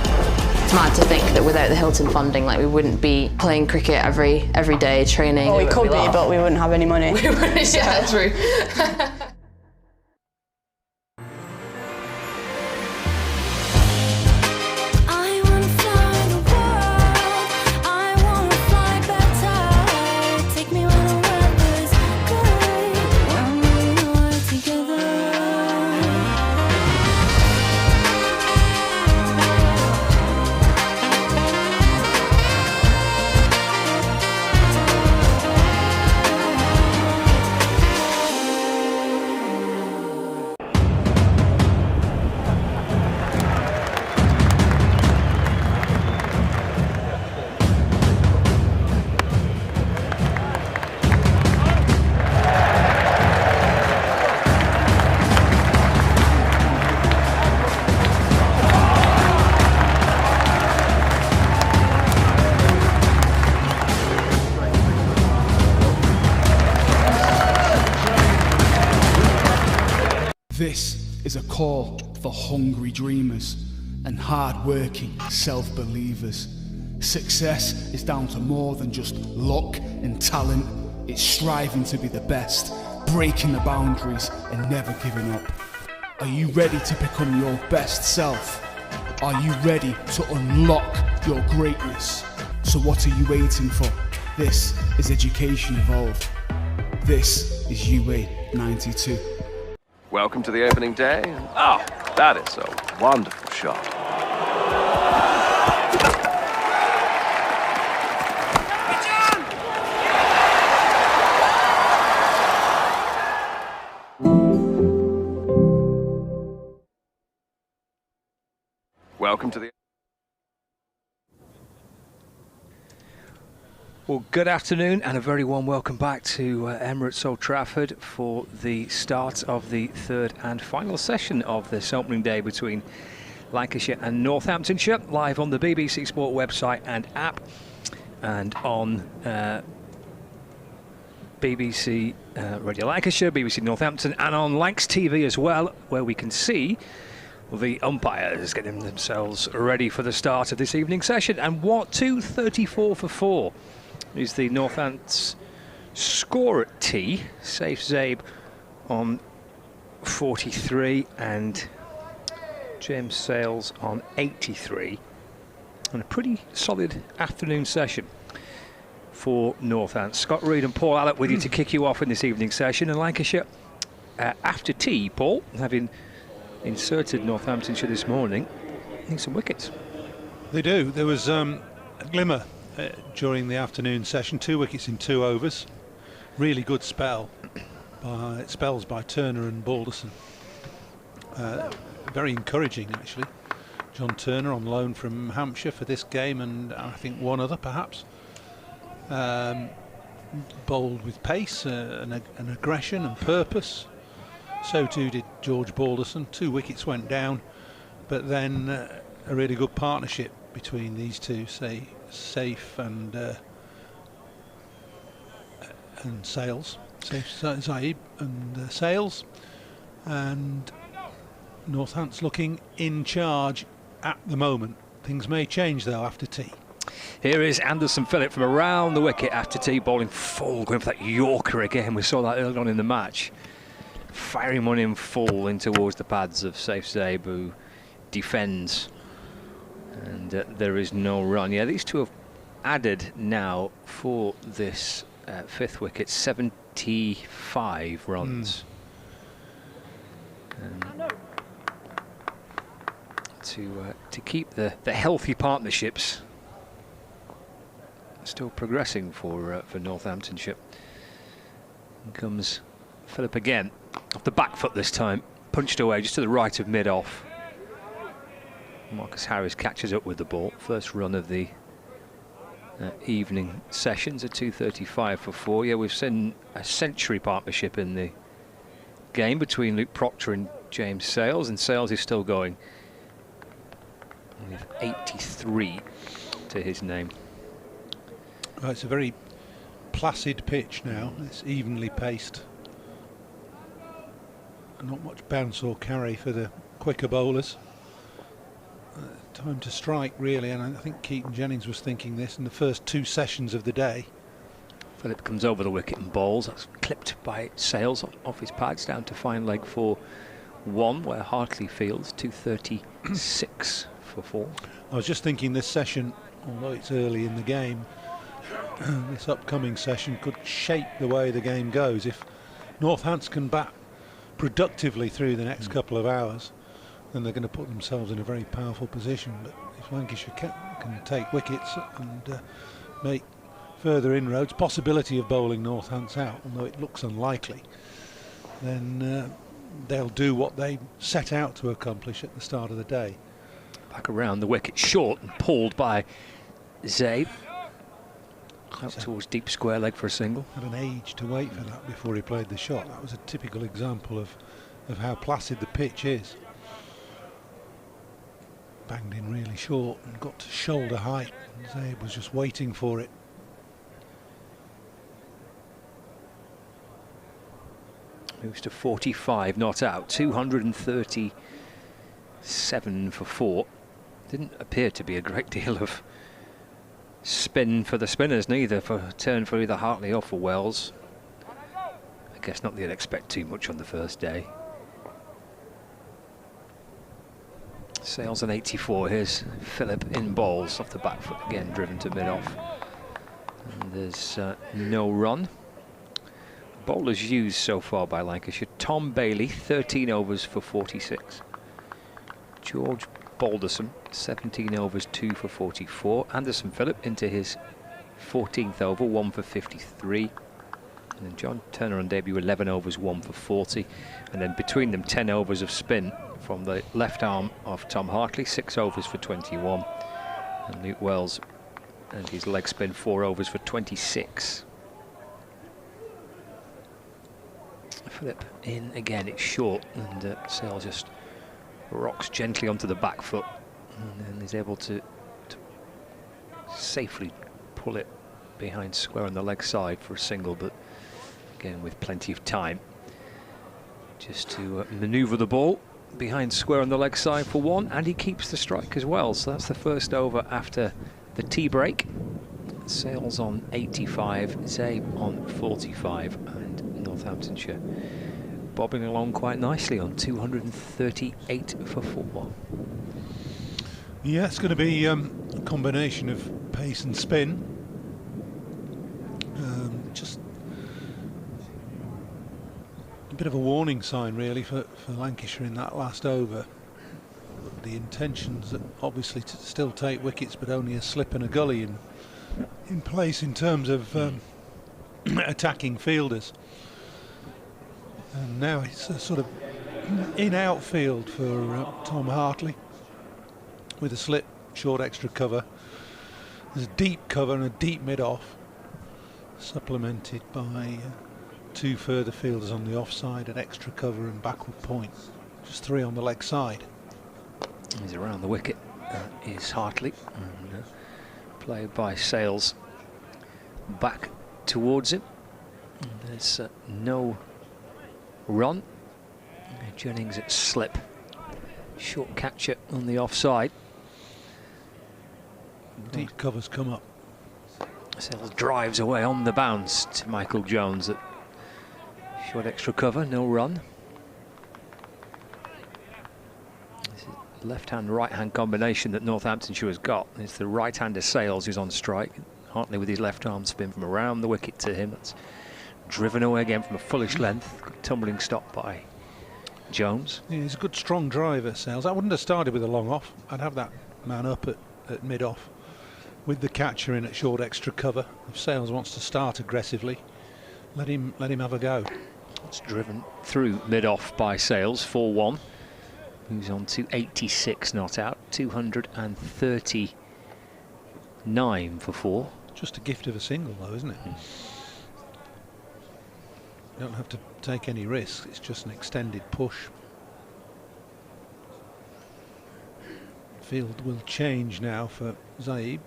It's mad to think that without the Hilton funding, like, we wouldn't be playing cricket every day, training. Well, we could be, but we wouldn't have any money. We wouldn't, yeah, true. This is a call for hungry dreamers and hard-working self-believers. Success is down to more than just luck and talent. It's striving to be the best, breaking the boundaries and never giving up. Are you ready to become your best self? Are you ready to unlock your greatness? So what are you waiting for? This is Education Evolved. This is UA 92. Welcome to the opening day. Oh, that is a wonderful shot. Welcome to the... Well, good afternoon and a very warm welcome back to Emirates Old Trafford for the start of the third and final session of this opening day between Lancashire and Northamptonshire, live on the BBC Sport website and app, and on BBC Radio Lancashire, BBC Northampton, and on Lancs TV as well, where we can see the umpires getting themselves ready for the start of this evening session. And what, 2:34 for 4 is the Northants score at tee. Safe Zabe on 43 and James Sales on 83. And a pretty solid afternoon session for Northants. Scott Reed and Paul Allett with you to kick you off in this evening session. And Lancashire after tea, Paul, having inserted Northamptonshire this morning, need some wickets. They do. There was a glimmer during the afternoon session, 2 wickets in 2 overs. Really good spells by Turner and Balderson. Very encouraging, actually. John Turner on loan from Hampshire for this game, and I think one other perhaps. Bowled with pace and aggression and purpose. So too did George Balderson. 2 wickets went down, but then a really good partnership between these two, Safe and Sales. Safe Zaib and Sales, and Northants looking in charge at the moment. Things may change though after tea. Here is Anderson Phillip from around the wicket after tea, bowling full, going for that Yorker again. We saw that early on in the match, firing one in full in towards the pads of Safe Zaib, who defends, and there is no run. Yeah, these two have added now for this 5th wicket 75 runs. And to keep the healthy partnerships still progressing for Northamptonshire. In comes Phillip again, off the back foot this time, punched away just to the right of mid-off. Marcus Harris catches up with the ball. First run of the evening sessions at 2:35 for 4. Yeah, we've seen a century partnership in the game between Luke Proctor and James Sales, and Sales is still going with 83 to his name. Well, it's a very placid pitch now. It's evenly paced. Not much bounce or carry for the quicker bowlers. Time to strike, really, and I think Keaton Jennings was thinking this in the first 2 sessions of the day. Phillip comes over the wicket and bowls. That's clipped by Sales off his pads down to fine leg for 1, where Hartley fields. 236 for 4. I was just thinking this session, although it's early in the game, this upcoming session could shape the way the game goes. If Northants can bat productively through the next couple of hours, then they're going to put themselves in a very powerful position. But if Lancashire can take wickets and make further inroads, possibility of bowling Northants out, although it looks unlikely, then they'll do what they set out to accomplish at the start of the day. Back around the wicket, short and pulled by Zabe. Out towards deep square leg for a single. Had an age to wait for that before he played the shot. That was a typical example of how placid the pitch is. Banged in really short and got to shoulder height, and Zabe was just waiting for it. Moves to 45, not out. 237 for 4. Didn't appear to be a great deal of spin for the spinners, neither, for a turn for either Hartley or for Wells. I guess not that you'd expect too much on the first day. Sales on 84. Here's Phillip in bowls off the back foot again, driven to mid-off. And there's no run. Bowlers used so far by Lancashire: Tom Bailey, 13 overs for 46. George Balderson, 17 overs, 2 for 44. Anderson Phillip into his 14th over, 1 for 53. And then John Turner on debut, 11 overs, 1 for 40. And then between them, 10 overs of spin from the left arm of Tom Hartley, 6 overs for 21. And Luke Wells and his leg spin, 4 overs for 26. Phillip in again, it's short, and Sale just rocks gently onto the back foot and then is able to safely pull it behind square on the leg side for a single, but again with plenty of time just to manoeuvre the ball behind square on the leg side for 1, and he keeps the strike as well. So that's the first over after the tea break. Sales on 85, Zabe on 45, and Northamptonshire bobbing along quite nicely on 238 for 4. Yeah, it's going to be a combination of pace and spin. Just a bit of a warning sign really for Lancashire in that last over. The intentions obviously to still take wickets, but only a slip and a gully in place in terms of attacking fielders. And now it's a sort of in-out field for Tom Hartley with a slip, short extra cover. There's a deep cover and a deep mid-off, supplemented by 2 further fielders on the offside, an extra cover and backward point. Just 3 on the leg side. He's around the wicket, is Hartley, and played by Sales back towards him. And there's no run. Jennings at slip, short catcher on the offside. Deep covers come up. Sales drives away on the bounce to Michael Jones at short extra cover, no run. This is left-hand, right-hand combination that Northamptonshire has got. It's the right-hander Sales who's on strike. Hartley with his left arm spin from around the wicket to him. That's driven away again from a fullish length. Good tumbling stop by Jones. Yeah, he's a good strong driver, Sales. I wouldn't have started with a long off. I'd have that man up at mid off with the catcher in at short extra cover. If Sales wants to start aggressively, let him have a go. It's driven through mid off by Sales, 4-1. Moves on to 86 not out, 239 for 4. Just a gift of a single though, isn't it? You don't have to take any risks, it's just an extended push. Field will change now for Zaib.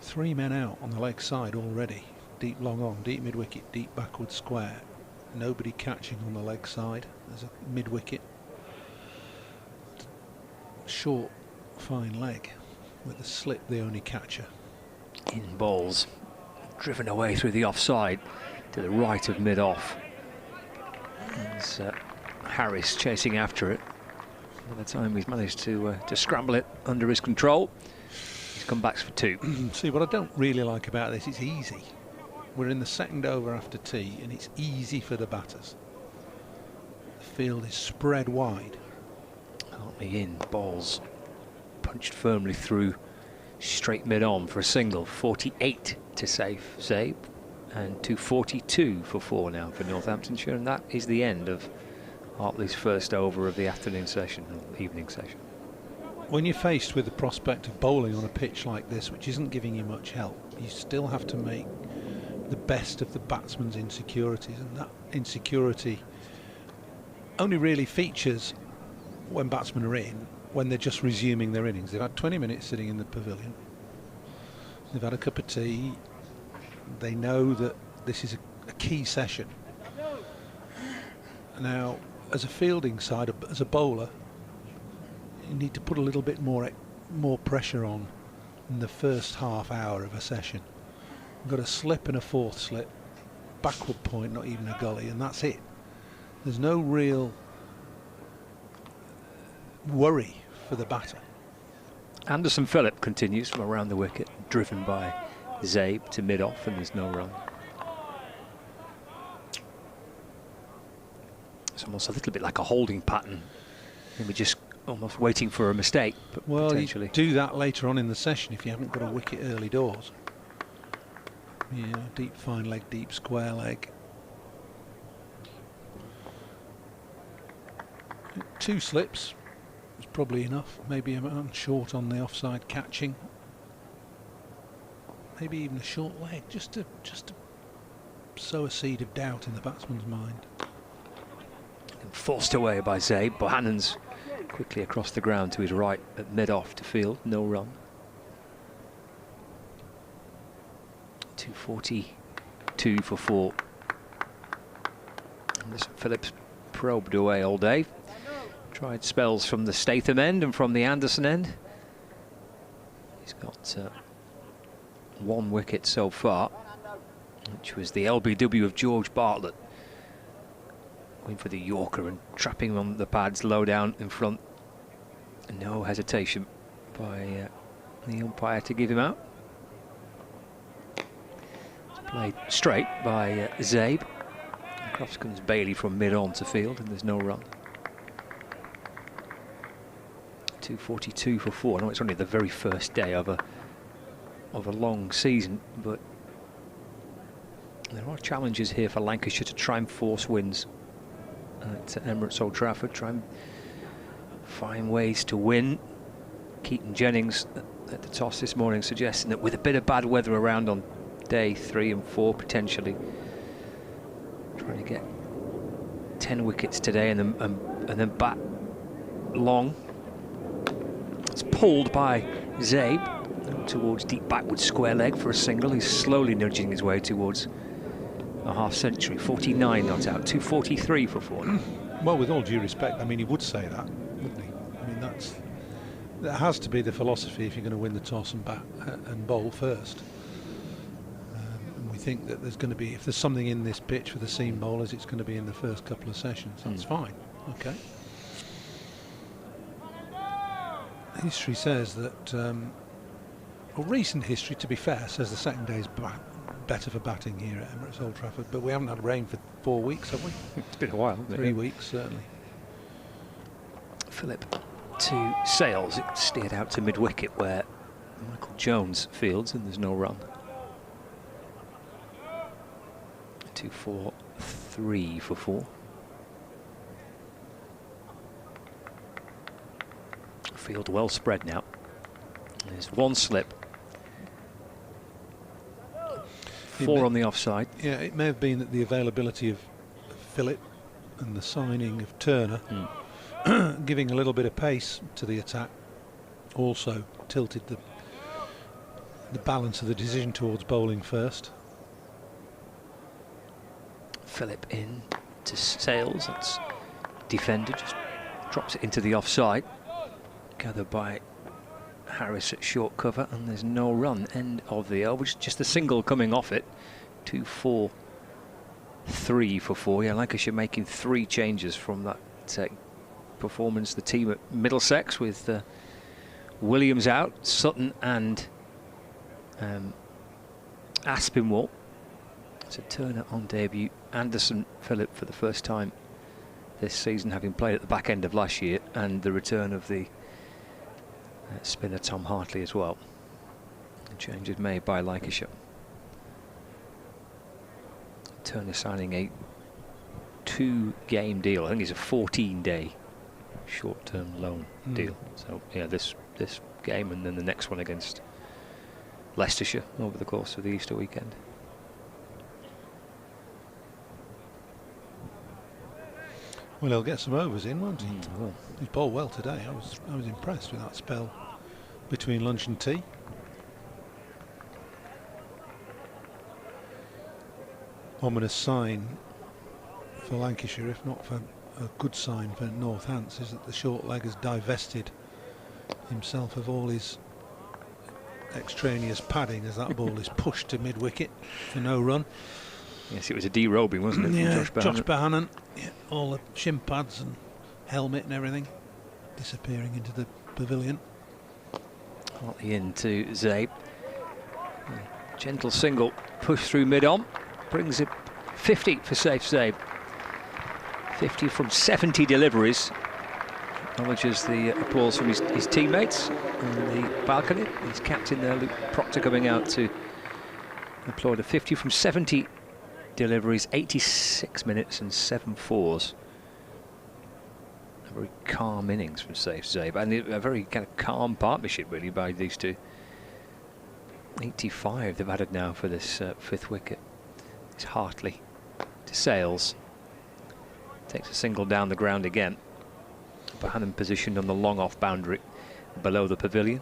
3 men out on the leg side already. Deep long on, deep mid wicket, deep backward square. Nobody catching on the leg side. There's a mid wicket. Short, fine leg with the slip the only catcher. In bowls, driven away through the offside to the right of mid-off. There's Harris chasing after it. By the time he's managed to scramble it under his control, he's come back for 2. See, what I don't really like about this, it's easy. We're in the second over after tea, and it's easy for the batters. The field is spread wide. Hartley in, balls punched firmly through straight mid-on for a single. 48 to save Zaib, and 242 for 4 now for Northamptonshire, and that is the end of Hartley's first over of the afternoon session, or evening session. When you're faced with the prospect of bowling on a pitch like this, which isn't giving you much help, you still have to make the best of the batsman's insecurities, and that insecurity only really features when batsmen are in, when they're just resuming their innings. They've had 20 minutes sitting in the pavilion, they've had a cup of tea, they know that this is a key session. Now, as a fielding side, as a bowler, you need to put a little bit more pressure on in the first half hour of a session. You've got a slip and a fourth slip, backward point, not even a gully, and that's it. There's no real worry for the batter. Anderson Phillip continues from around the wicket, driven by Zaib to mid-off, and there's no run. It's almost a little bit like a holding pattern. Maybe just almost waiting for a mistake, but well, potentially. You do that later on in the session if you haven't got a wicket early doors. You know, deep fine leg, deep square leg. 2 slips is probably enough. Maybe a man short on the offside catching. Maybe even a short leg, just to sow a seed of doubt in the batsman's mind. And forced away by Zaib. Bohannon's quickly across the ground to his right at mid-off to field. No run. 242 for 4. Anderson Phillips probed away all day. Tried spells from the Statham end and from the Anderson end. He's got 1 wicket so far, which was the LBW of George Bartlett. Going for the Yorker and trapping him on the pads low down in front. No hesitation by the umpire to give him out. It's played straight by Zaib. Across comes Bailey from mid-on to field, and there's no run. 242 for 4. I know it's only the very first day of a long season, but there are challenges here for Lancashire to try and force wins at Emirates Old Trafford, try and find ways to win. Keaton Jennings at the toss this morning suggesting that with a bit of bad weather around on day 3 and 4 potentially, trying to get 10 wickets today and then bat long. It's pulled by Zaib towards deep backward square leg for a single. He's slowly nudging his way towards a half century. 49 not out, 243 for 4. Well, with all due respect, I mean, he would say that, wouldn't he? I mean, that has to be the philosophy if you're going to win the toss and bat and bowl first. And we think that there's going to be, if there's something in this pitch for the seam bowlers, it's going to be in the first couple of sessions. That's fine. Okay. History says that, well, recent history, to be fair, says the second day's better for batting here at Emirates Old Trafford, but we haven't had rain for 4 weeks, have we? It's been a while, hasn't it? 3 weeks, certainly. Phillip to Sales. It steered out to mid-wicket where Michael Jones fields, and there's no run. 2-4, 3 for 4. Field well spread now. There's one slip. 4 on the offside. Yeah, it may have been that the availability of Phillip and the signing of Turner, giving a little bit of pace to the attack, also tilted the balance of the decision towards bowling first. Phillip in to Sales. That's defender, just drops it into the offside. Gathered by Harris at short cover, and there's no run. End of the over, just a single coming off it. 2-4, 3 for 4. Yeah, Lancashire making 3 changes from that performance. The team at Middlesex with Williams out, Sutton and Aspinwall. So Turner on debut, Anderson, Phillip for the first time this season, having played at the back end of last year, and the return of the spinner Tom Hartley as well. The change is made by Lancashire. Turner signing a 2-game deal. I think it's a 14-day short-term loan deal. So yeah, this game and then the next one against Leicestershire over the course of the Easter weekend. Well, he'll get some overs in, won't he? He's bowled well today. I was impressed with that spell between lunch and tea. Ominous sign for Lancashire, if not for a good sign for Northants, is that the short leg has divested himself of all his extraneous padding as that ball is pushed to mid-wicket for no run. Yes, it was a derobing, wasn't it? Yeah, from Josh Bohannon. Yeah, all the shin pads and helmet and everything disappearing into the pavilion. Hartley into Zabe. Gentle single, push through mid-on, brings it 50 for safe Zabe. 50 from 70 deliveries. Acknowledges the applause from his teammates on the balcony. His captain there, Luke Proctor, coming out to applaud. A 50 from 70 deliveries, 86 minutes and 7 fours. A very calm innings from Safe Zabe, and a very kind of calm partnership really by these two. 85 they've added now for this 5th wicket. It's Hartley to Sales. Takes a single down the ground again. Bohannon positioned on the long off boundary below the pavilion.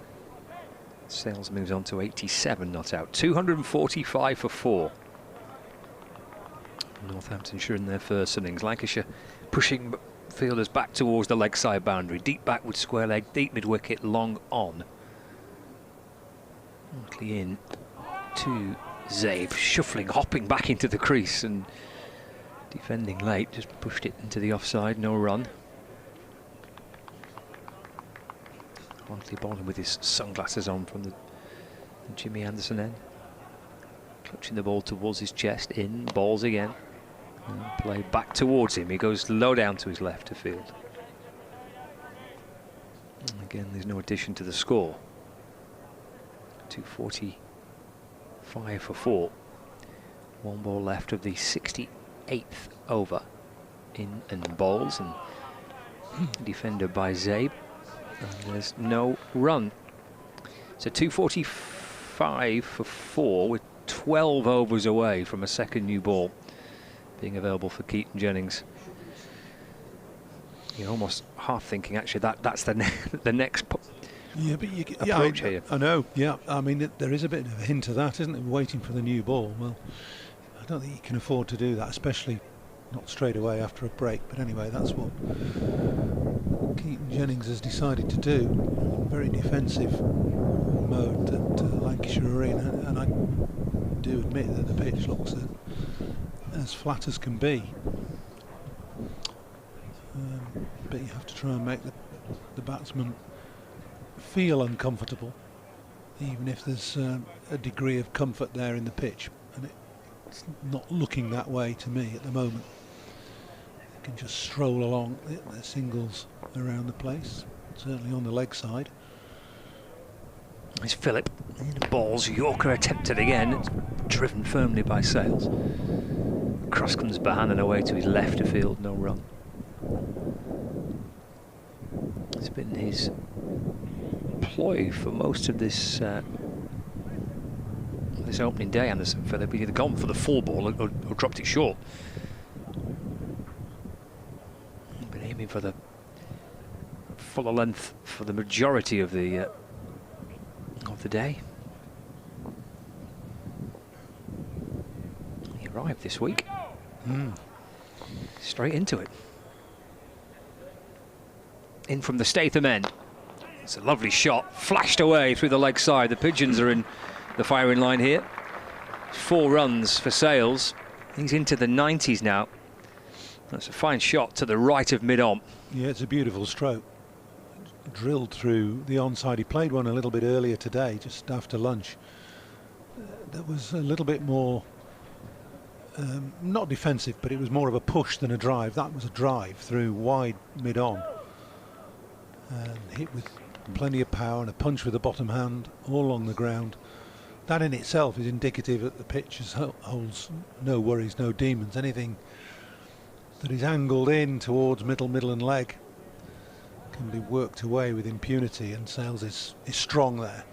Sales moves on to 87 not out. 245 for 4. Northamptonshire in their first innings. Lancashire pushing fielders back towards the leg side boundary. Deep backward square leg, deep mid wicket, long on. Hartley in to Zabe, shuffling, hopping back into the crease and defending late. Just pushed it into the offside, no run. Hartley bowling with his sunglasses on from the Jimmy Anderson end. Clutching the ball towards his chest, in, balls again. And play back towards him. He goes low down to his left to field. And again, there's no addition to the score. 245 for 4. 1 ball left of the 68th over. In and bowls, and defender by Zabe. And there's no run. So 245 for 4 with 12 overs away from a second new ball being available for Keaton Jennings. You're almost half thinking actually that's the next approach here. I know. Yeah, I mean there is a bit of a hint of that, isn't it? Waiting for the new ball. Well, I don't think you can afford to do that, especially not straight away after a break. But anyway, that's what Keaton Jennings has decided to do. Very defensive mode that Lancashire are in, and I do admit that the pitch looks as flat as can be. But you have to try and make the batsman feel uncomfortable, even if there's a degree of comfort there in the pitch, and it's not looking that way to me at the moment. They can just stroll along their singles around the place, certainly on the leg side. It's Phillip in the balls. Yorker attempted again. It's driven firmly by Sales. Cross comes Bohannon away to his left of field, no run. It's been his ploy for most of this this opening day, Anderson Phillip. He'd either gone for the full ball or dropped it short. He's been aiming for the fuller length for the majority of the day. He arrived this week. Straight into it. In from the Statham end. It's a lovely shot, flashed away through the leg side. The Pigeons are in the firing line here. 4 runs for Sales. He's into the 90s now. That's a fine shot to the right of mid-on. Yeah, it's a beautiful stroke. Drilled through the onside. He played one a little bit earlier today, just after lunch. That was a little bit more, not defensive, but it was more of a push than a drive. That was a drive through wide mid-on. And hit with plenty of power and a punch with the bottom hand all along the ground. That in itself is indicative that the pitch holds no worries, no demons. Anything that is angled in towards middle and leg can be worked away with impunity, and Sales is strong there.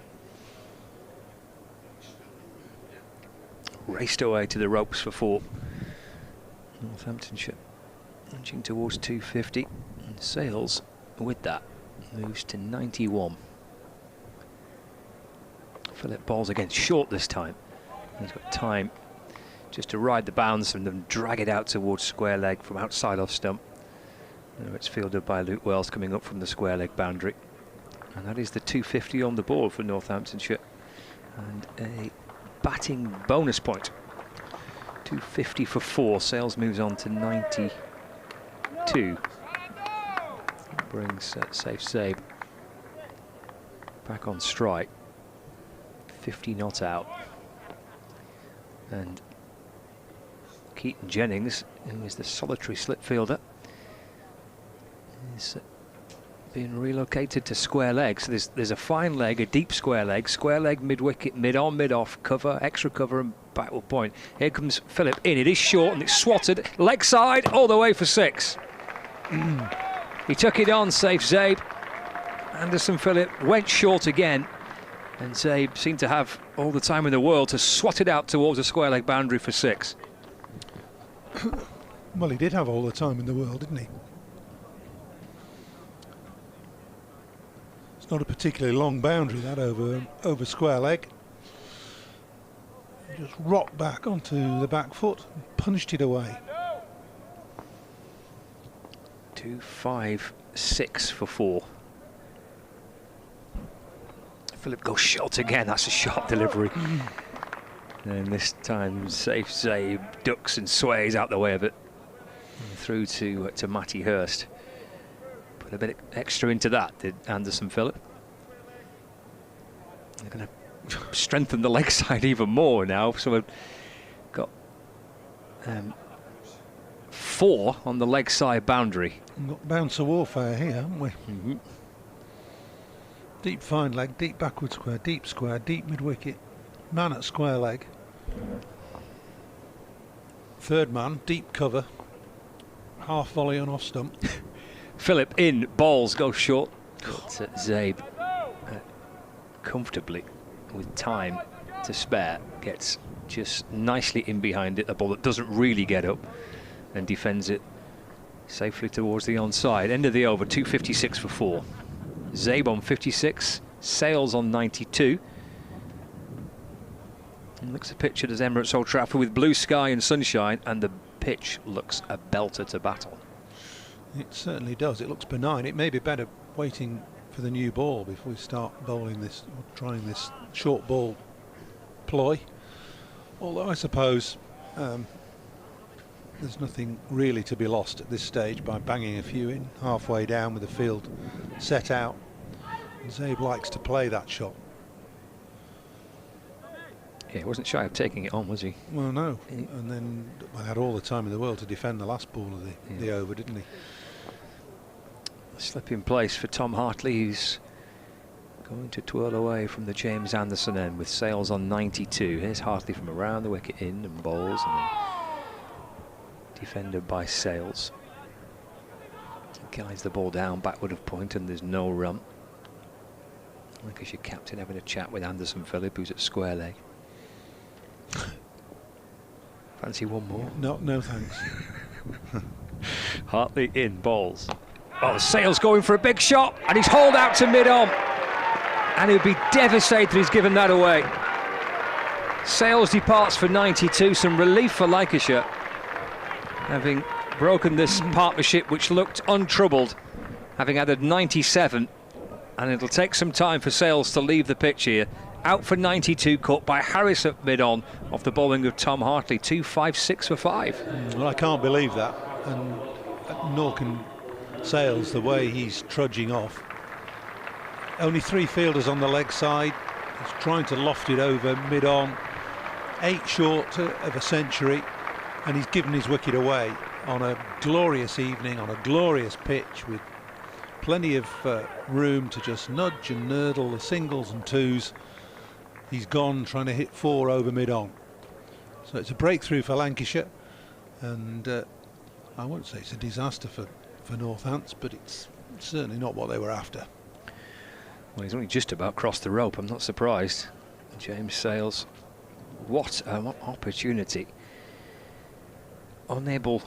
Raced away to the ropes for 4. Northamptonshire inching towards 250, and Sales with that moves to 91. Phillip balls again short this time. He's got time just to ride the bounce and then drag it out towards square leg from outside off stump. It's fielded by Luke Wells coming up from the square leg boundary. And that is the 250 on the board for Northamptonshire. And a batting bonus point. 250 for 4. Sales moves on to 92. Brings Safe Zabe back on strike. 50 not out. And Keaton Jennings, who is the solitary slip fielder, is being relocated to square leg. So there's a fine leg, a deep square leg mid-wicket, mid-on, mid-off, cover, extra cover and backward point. Here comes Phillip in. It is short and it's swatted. Leg side all the way for 6. He took it on, Safe Zabe. Anderson Phillip went short again, and Zabe seemed to have all the time in the world to swat it out towards a square leg boundary for 6. Well, he did have all the time in the world, didn't he? It's not a particularly long boundary, that over square leg. He just rocked back onto the back foot and punched it away. 2-5-6 for 4. Phillip goes short again. That's a sharp delivery. And this time Safe Zabe ducks and sways out the way of it. And through to Matty Hurst. Put a bit extra into that, did Anderson Phillip. They're going to strengthen the leg side even more now. So we've got 4 on the leg side boundary. We've got bouncer warfare here, haven't we? Deep fine leg, deep backward square, deep mid-wicket. Man at square leg. Third man, deep cover. Half volley on off stump. Phillip in, balls go short. Zabe comfortably, with time to spare, gets just nicely in behind it. A ball that doesn't really get up, and defends it safely towards the onside. End of the over, 256 for 4. Zabe on 56, Sales on 92. And looks a picture as Emirates Old Trafford with blue sky and sunshine, and the pitch looks a belter to battle. It certainly does. It looks benign. It may be better waiting for the new ball before we start bowling this, or trying this short ball ploy. Although I suppose there's nothing really to be lost at this stage by banging a few in halfway down with the field set out. And Zabe likes to play that shot. Yeah, he wasn't shy of taking it on, was he? Well, no. And then I had all the time in the world to defend the last ball of the over, didn't he? Slip in place for Tom Hartley, who's going to twirl away from the James Anderson end with Sales on 92. Here's Hartley from around the wicket in and bowls, and then defended by Sales. Guides the ball down backward of point, and there's no run. Lancashire captain having a chat with Anderson Phillip, who's at square leg. Fancy one more? No thanks. Hartley in, bowls. Oh, Sales going for a big shot, and he's hauled out to mid-on. And he'd be devastated he's given that away. Sales departs for 92, some relief for Lancashire, having broken this partnership which looked untroubled, having added 97, and it'll take some time for Sales to leave the pitch here. Out for 92, caught by Harris at mid-on off the bowling of Tom Hartley. 2-5-6 for 5. Well, I can't believe that, and nor can Sales, the way he's trudging off. Only 3 fielders on the leg side. He's trying to loft it over mid-on. 8 short of a century, and he's given his wicket away on a glorious evening, on a glorious pitch with plenty of room to just nudge and nurdle the singles and twos. He's gone trying to hit 4 over mid-on. So it's a breakthrough for Lancashire, and I won't say it's a disaster for Northants, but it's certainly not what they were after. Well, he's only just about crossed the rope. I'm not surprised. James Sales, what an opportunity. Unable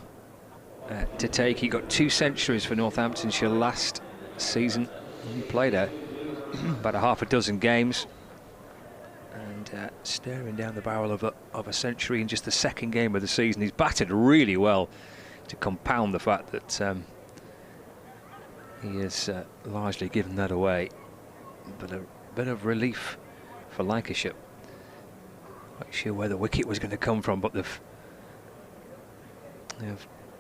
to take. He got 2 centuries for Northamptonshire last season. He played about a half a dozen games, and staring down the barrel of a century in just the second game of the season. He's batted really well to compound the fact that he has largely given that away. But a bit of relief for Lancashire. Not sure where the wicket was going to come from, but they've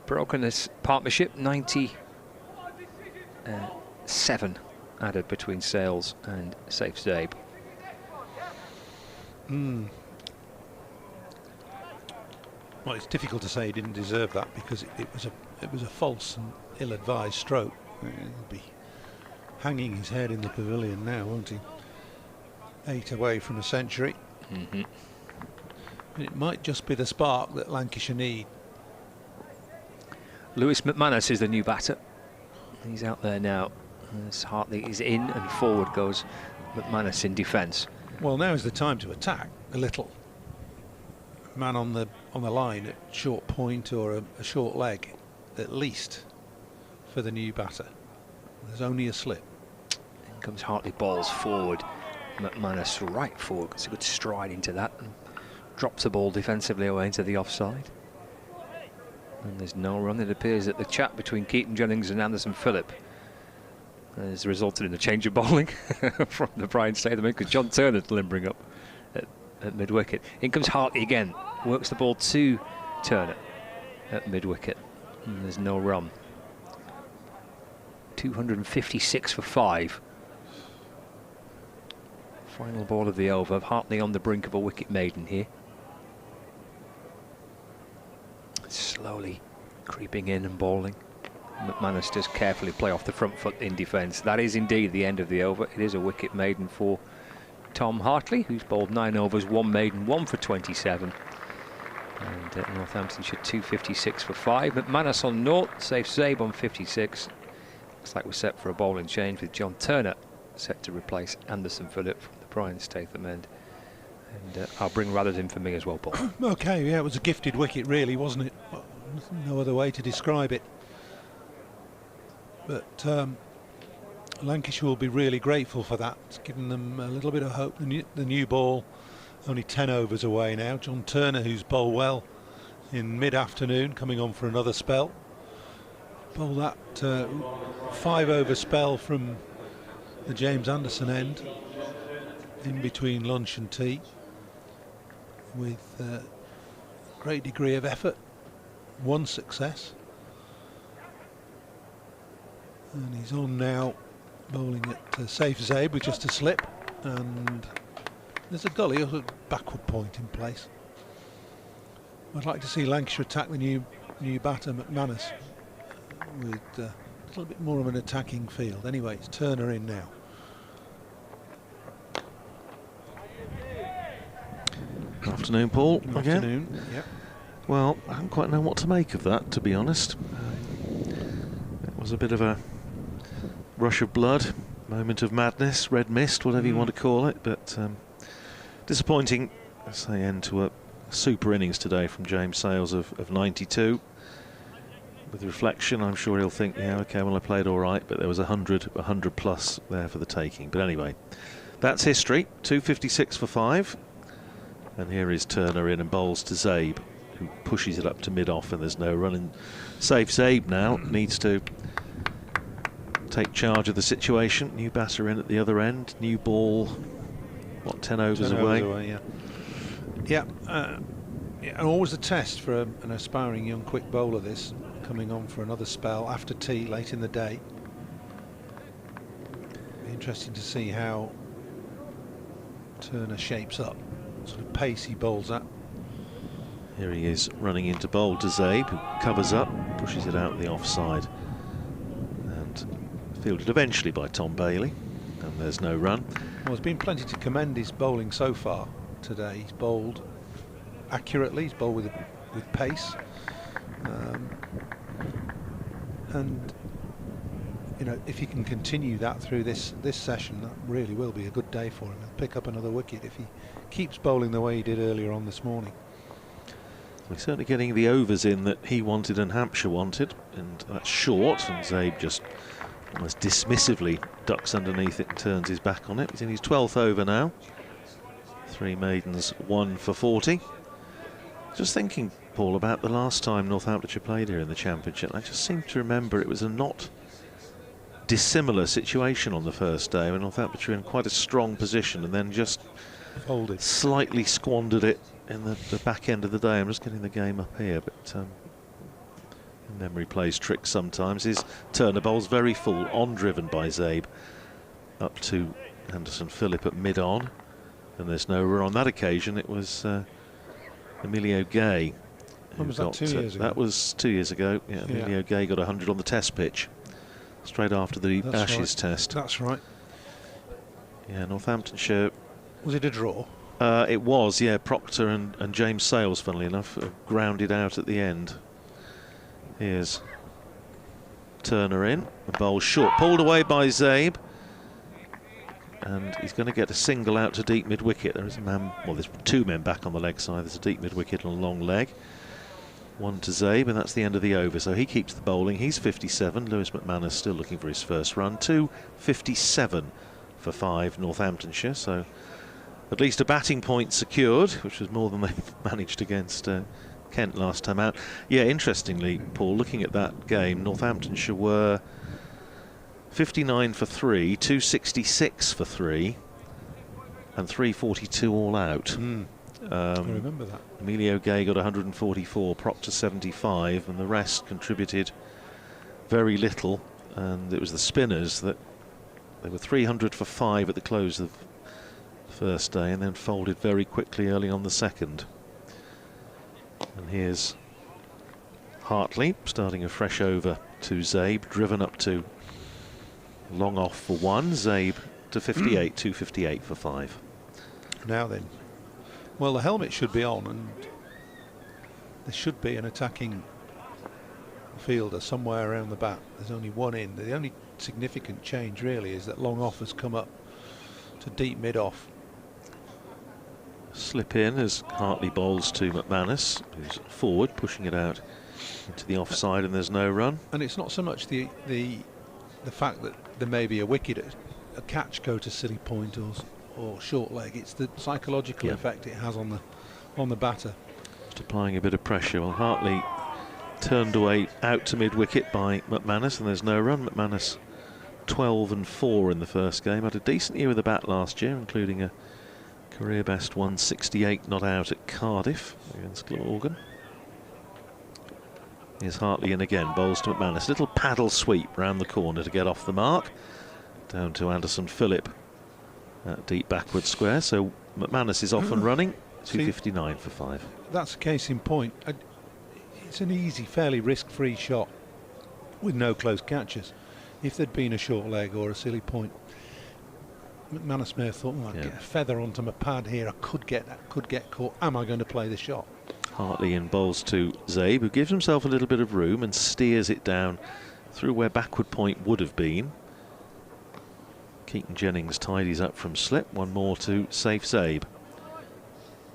broken this partnership. 97 added between Sales and Safe Zabe. Well, it's difficult to say he didn't deserve that, because it was a false and ill-advised stroke. He'll be hanging his head in the pavilion now, won't he? 8 away from a century. It might just be the spark that Lancashire need. Lewis McManus is the new batter. He's out there now. As Hartley is in, and forward goes McManus in defence. Well, now is the time to attack a little. Man on the line at short point or a short leg, at least, for the new batter. There's only a slip. In comes Hartley, balls forward. McManus right forward, gets a good stride into that and drops the ball defensively away into the offside. And there's no run. It appears that the chat between Keaton Jennings and Anderson Phillip has resulted in a change of bowling from the Brian Statham, because John Turner's limbering up at mid-wicket. In comes Hartley again, works the ball to Turner at mid-wicket, and there's no run. 256 for 5. Final ball of the over. Hartley on the brink of a wicket maiden here. Slowly creeping in and bowling. McManus does carefully play off the front foot in defence. That is indeed the end of the over. It is a wicket maiden for Tom Hartley, who's bowled 9 overs, 1 maiden, 1 for 27. And Northamptonshire 256 for 5. McManus on 0, Safe Zabe on 56. Looks like we're set for a bowling change with John Turner set to replace Anderson Phillip from the Brian Statham end. And I'll bring Rathers in for me as well, Paul. Okay, yeah, it was a gifted wicket really, wasn't it? Well, no other way to describe it. But Lancashire will be really grateful for that. It's given them a little bit of hope. The new ball, only 10 overs away now. John Turner, who's bowled well in mid-afternoon, coming on for another spell. Bowl that 5-over spell from the James Anderson end, in between lunch and tea, with a great degree of effort. 1 success. And he's on now, bowling at Safe Zabe with just a slip, and There's a gully or a backward point in place. I'd like to see Lancashire attack the new batter, McManus, with a little bit more of an attacking field. Anyway, it's Turner in now. Afternoon, Paul. Good again. afternoon. Yep. Well, I don't quite know what to make of that, to be honest. It was a bit of a rush of blood, moment of madness, red mist, whatever you want to call it, but disappointing, I say, end to a super innings today from James Sales of 92. With reflection, I'm sure he'll think, yeah, okay, well, I played all right, but there was 100 plus there for the taking. But anyway, that's history. 256 for 5. And here is Turner in and bowls to Zabe, who pushes it up to mid-off, and there's no run. And safe Zabe now needs to take charge of the situation. New batter in at the other end. New ball, what, 10 overs away? Yeah. And always a test for an aspiring young quick bowler, this, coming on for another spell after tea late in the day. Be interesting to see how Turner shapes up, what sort of pace he bowls at. Here he is running into bowl to Zabe, who covers up, pushes it out the offside, and fielded eventually by Tom Bailey, and there's no run. Well, there's been plenty to commend his bowling so far today. He's bowled accurately, he's bowled with pace, and you know, if he can continue that through this session, that really will be a good day for him. He'll pick up another wicket if he keeps bowling the way he did earlier on this morning. We're certainly getting the overs in that he wanted and Hampshire wanted, and that's short, and Zabe just almost dismissively ducks underneath it and turns his back on it. He's in his 12th over now. 3 maidens, 1 for 40. Just thinking, Paul, about the last time Northamptonshire played here in the Championship. I just seem to remember it was a not dissimilar situation on the first day, when Northamptonshire were in quite a strong position and then just folded, slightly squandered it in the back end of the day. I'm just getting the game up here, but memory plays tricks sometimes. His Turner bowls very full, on driven by Zabe, up to Anderson Phillip at mid-on, and there's no run. On that occasion it was Emilio Gay. When was that, 2 years ago? That was 2 years ago. Yeah, Emilio Gay got 100 on the test pitch, straight after the Ashes test. That's right. Yeah, Northamptonshire. Was it a draw? It was, yeah. Proctor and James Sales, funnily enough, grounded out at the end. Here's Turner in. The bowl short, pulled away by Zabe, and he's going to get a single out to deep mid-wicket. There is a man, well, there's 2 men back on the leg side. There's a deep mid-wicket and a long leg. 1 to Zabe, and that's the end of the over. So he keeps the bowling. He's 57. Lewis McManus still looking for his first run. 257 for 5, Northamptonshire. So at least a batting point secured, which was more than they managed against Kent last time out. Yeah, interestingly, Paul, looking at that game, Northamptonshire were 59 for 3, 266 for 3, and 342 all out. I remember that. Emilio Gay got 144, Proctor 75, and the rest contributed very little. And it was the spinners that they were 300 for 5 at the close of the first day, and then folded very quickly early on the second. And here's Hartley starting a fresh over to Zabe, driven up to long off for 1. Zabe to 58, 258 for 5. Now then, well, the helmet should be on, and there should be an attacking fielder somewhere around the bat. There's only one in. The only significant change really is that long off has come up to deep mid off. Slip in as Hartley bowls to McManus, who's forward, pushing it out into the offside, and there's no run. And it's not so much the fact that there may be a wicket, a catch go to silly point or short leg. It's the psychological effect it has on the batter. Just applying a bit of pressure. Well, Hartley turned away out to mid-wicket by McManus, and there's no run. McManus 12 and 4 in the first game. Had a decent year with the bat last year, including a career best 168 not out at Cardiff against Glamorgan. Here's Hartley in again, bowls to McManus. Little paddle sweep round the corner to get off the mark. Down to Anderson Phillip. deep backward square. So McManus is off and running. 259 for 5. That's a case in point. It's an easy, fairly risk-free shot with no close catches. If there'd been a short leg or a silly point, McManus may have thought, well, I'd get a feather onto my pad here. I could get caught. Am I going to play the shot? Hartley in bowls to Zabe, who gives himself a little bit of room and steers it down through where backward point would have been. Keaton Jennings tidies up from slip. One more to safe Zabe.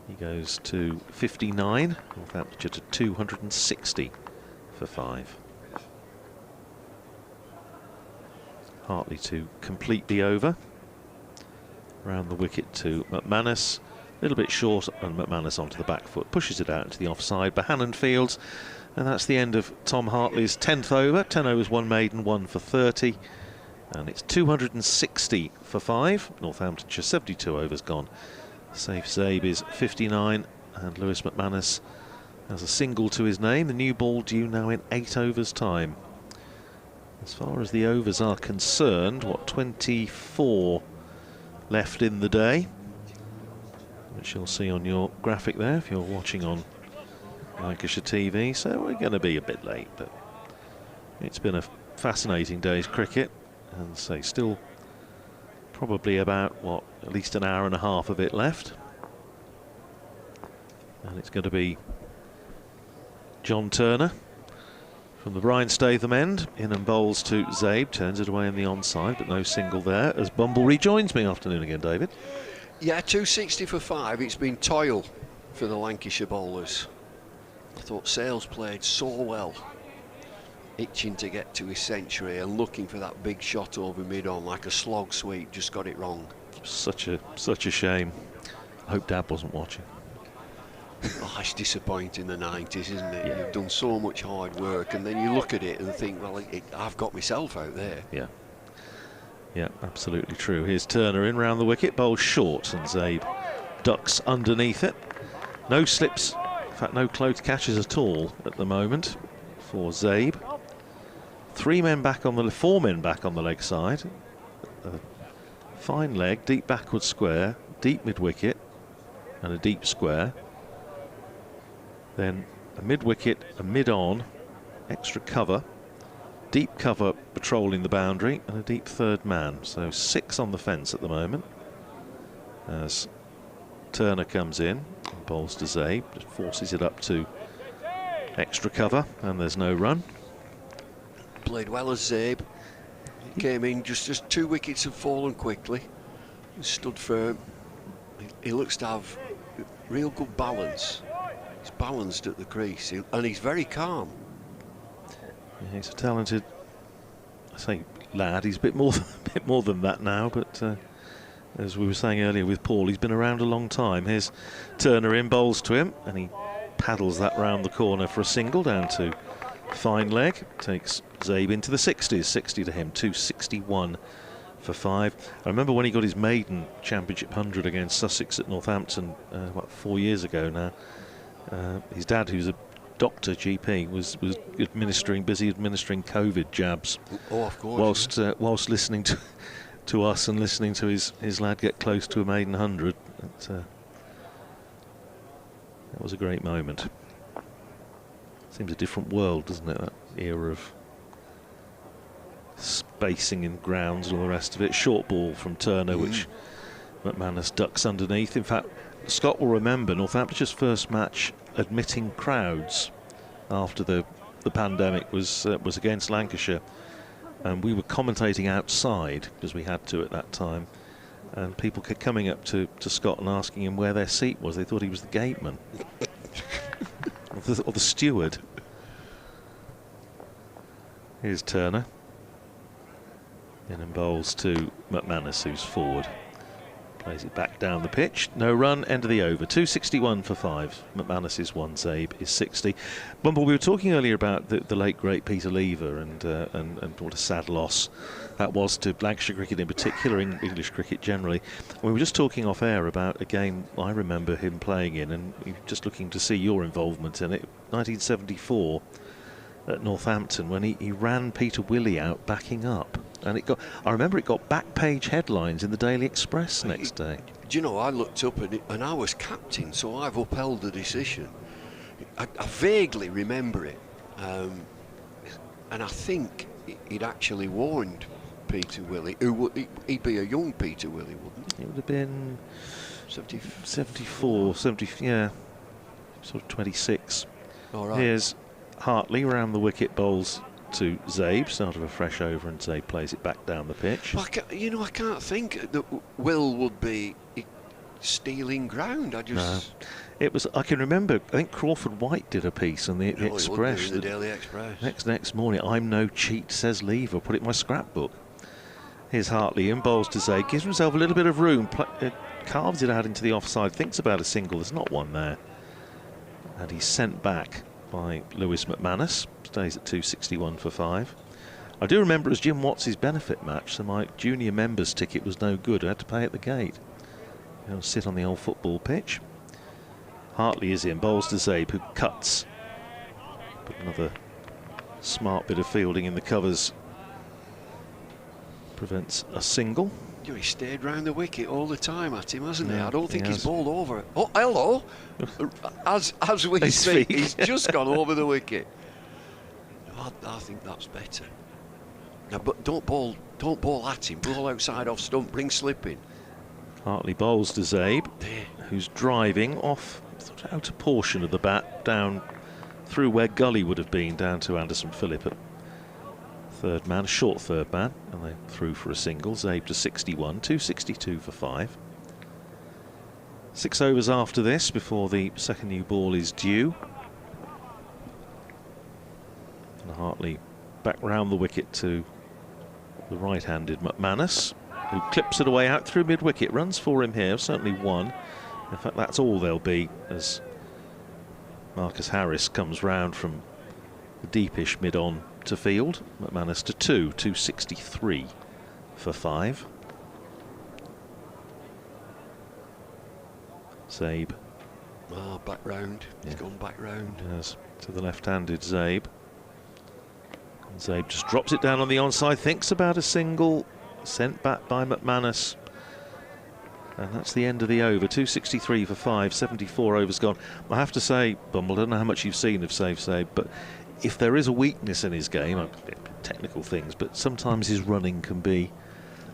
He goes to 59. Northamptonshire to 260 for 5. Hartley to complete the over. Round the wicket to McManus. A little bit short, and McManus onto the back foot. Pushes it out into the offside. Bohannon fields. And that's the end of Tom Hartley's 10th over. 10 overs, 1 maiden, 1 for 30. And it's 260 for 5. Northamptonshire 72 overs gone. Safe Zabe is 59, and Lewis McManus has a single to his name. The new ball due now in 8 overs time. As far as the overs are concerned, 24 left in the day, which you'll see on your graphic there if you're watching on Lancashire TV. So we're going to be a bit late, but it's been a fascinating day's cricket, and say still probably about at least an hour and a half of it left. And it's going to be John Turner from the Brian Statham end, in and bowls to Zabe, turns it away in the onside, but no single there as Bumble rejoins me. Afternoon again, David. Yeah, 260 for 5. It's been toil for the Lancashire bowlers. I thought Sales played so well, itching to get to his century and looking for that big shot over mid-on like a slog sweep, just got it wrong. Such a shame. I hope Dad wasn't watching. Oh, it's disappointing, the 90s, isn't it? Yeah. You've done so much hard work, and then you look at it and think, well, I've got myself out there. Yeah, absolutely true. Here's Turner in round the wicket, bowls short, and Zabe ducks underneath it. No slips, in fact no close catches at all at the moment for Zabe. 4 men back on the leg side. Fine leg, deep backward square, deep mid wicket, and a deep square. Then a mid wicket, a mid on, extra cover, deep cover patrolling the boundary, and a deep third man. So 6 on the fence at the moment. As Turner comes in and bowls to Zabe, just forces it up to extra cover, and there's no run. Played well as Zabe. Came in, just 2 wickets have fallen quickly. Stood firm. He looks to have real good balance. He's balanced at the crease, and he's very calm. Yeah, he's a talented, I say lad, he's a bit more than that now, but as we were saying earlier with Paul, he's been around a long time. Here's Turner in, bowls to him, and he paddles that round the corner for a single down to fine leg. Takes Zabe into the 60s, 60 to him, 261 for 5. I remember when he got his maiden Championship 100 against Sussex at Northampton, 4 years ago now. His dad, who's a doctor, GP, was busy administering COVID jabs. Oh, of course. Whilst listening to us and listening to his lad get close to a maiden 100. That was a great moment. Seems a different world, doesn't it? That era of spacing in grounds and all the rest of it. Short ball from Turner, which McManus ducks underneath. In fact, Scott will remember Northampton's first match admitting crowds after the pandemic was against Lancashire, and we were commentating outside because we had to at that time, and people kept coming up to Scott and asking him where their seat was. They thought he was the gateman or the steward. Here's Turner in and bowls to McManus, who's forward. Plays it back down the pitch. No run, end of the over. 261 for 5. McManus is 1, Zabe is 60. Bumble, we were talking earlier about the late great Peter Lever and what a sad loss that was to Lancashire cricket in particular, English cricket generally. We were just talking off air about a game I remember him playing in, and just looking to see your involvement in it. 1974 at Northampton, when he ran Peter Willey out backing up. And I remember it got back page headlines in the Daily Express next day. Do you know, I looked up and I was captain, so I've upheld the decision. I vaguely remember it, and I think he'd actually warned Peter Willey, he'd be a young Peter Willey, wouldn't he? It would have been 74, yeah, sort of 26. All right. Here's Hartley round the wicket, bowls to Zabe, start of a fresh over, and Zabe plays it back down the pitch. I can't think that Will would be stealing ground. No. It was. I can remember. I think Crawford White did a piece on the Express. The Daily Express. Next morning, I'm no cheat, says Lever. Put it in my scrapbook. Here's Hartley in, bowls to Zabe, gives himself a little bit of room, carves it out into the offside, thinks about a single. There's not one there, and he's sent back by Lewis McManus. Stays at 261 for 5. I do remember it was Jim Watts' benefit match, so my junior members' ticket was no good. I had to pay at the gate. I'll sit on the old football pitch. Hartley is in, bowls to Zabe, who cuts. But another smart bit of fielding in the covers prevents a single. He stayed round the wicket all the time at him, hasn't he? I don't think he he's bowled over. Oh, hello! as we speak, he's just gone over the wicket. I think that's better. Now, but don't bowl at him. Bowl outside off stump. Bring slip in. Hartley bowls to Zabe, who's driving off the outer portion of the bat down through where Gully would have been, down to Anderson Phillip at third man, short third man, and they threw for a single. Zabe to 61, 262 for 5. 6 overs after this before the second new ball is due. And Hartley back round the wicket to the right-handed McManus, who clips it away out through mid-wicket. Runs for him here, certainly one. In fact, that's all there'll be as Marcus Harris comes round from the deepish mid-on to field. McManus to 263 for 5. Zabe. Back round. He's gone back round. Yes, to the left-handed Zabe. And Zabe just drops it down on the onside, thinks about a single, sent back by McManus. And that's the end of the over. 263 for 5, 74 overs gone. I have to say, Bumble, I don't know how much you've seen of Zabe, but if there is a weakness in his game, technical things, but sometimes his running can be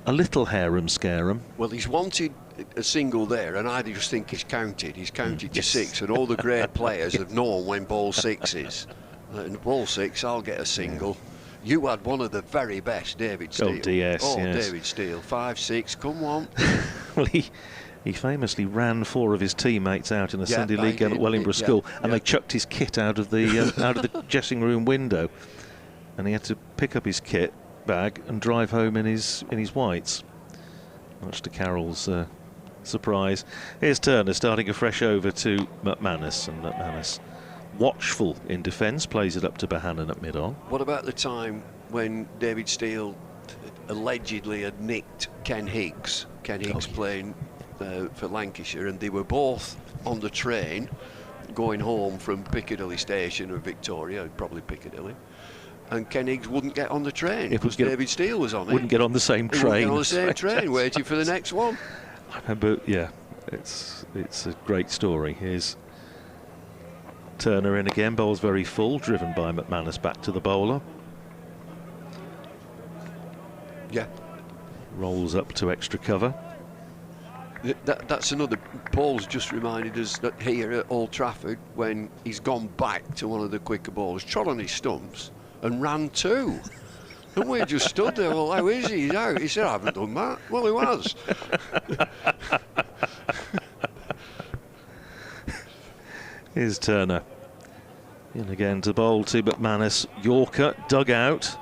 a little harum-scarum. Well, he's wanted a single there, and I just think he's counted. He's counted to 6, and all the great players have known when ball 6 is. And ball 6, I'll get a single. You had one of the very best, David Steele. Oh, DS, yes. David Steele, 5, 6, come on. Well, he famously ran 4 of his teammates out in a Sunday League game at Wellingborough School, and they chucked his kit out of the dressing room window, and he had to pick up his kit bag and drive home in his whites, much to Carroll's surprise. Here's Turner starting a fresh over to McManus, and McManus, watchful in defence, plays it up to Bohannon at mid-on. What about the time when David Steele allegedly had nicked Ken Higgs? Ken Higgs playing for Lancashire, and they were both on the train going home from Piccadilly Station or Victoria, probably Piccadilly, and Ken Higgs wouldn't get on the train because David Steele was on it. Wouldn't get on the same train. Wouldn't get on the same train, waiting for the next one. But yeah, it's a great story. Here's Turner in again, bowls very full, driven by McManus back to the bowler. Yeah. Rolls up to extra cover. That's another. Paul's just reminded us that here at Old Trafford, when he's gone back to one of the quicker balls, trod on his stumps and ran 2. And we just stood there, well, how is he? He's out. He said, I haven't done that. Well, he was. Here's Turner. In again to bowl to McManus. Yorker dug out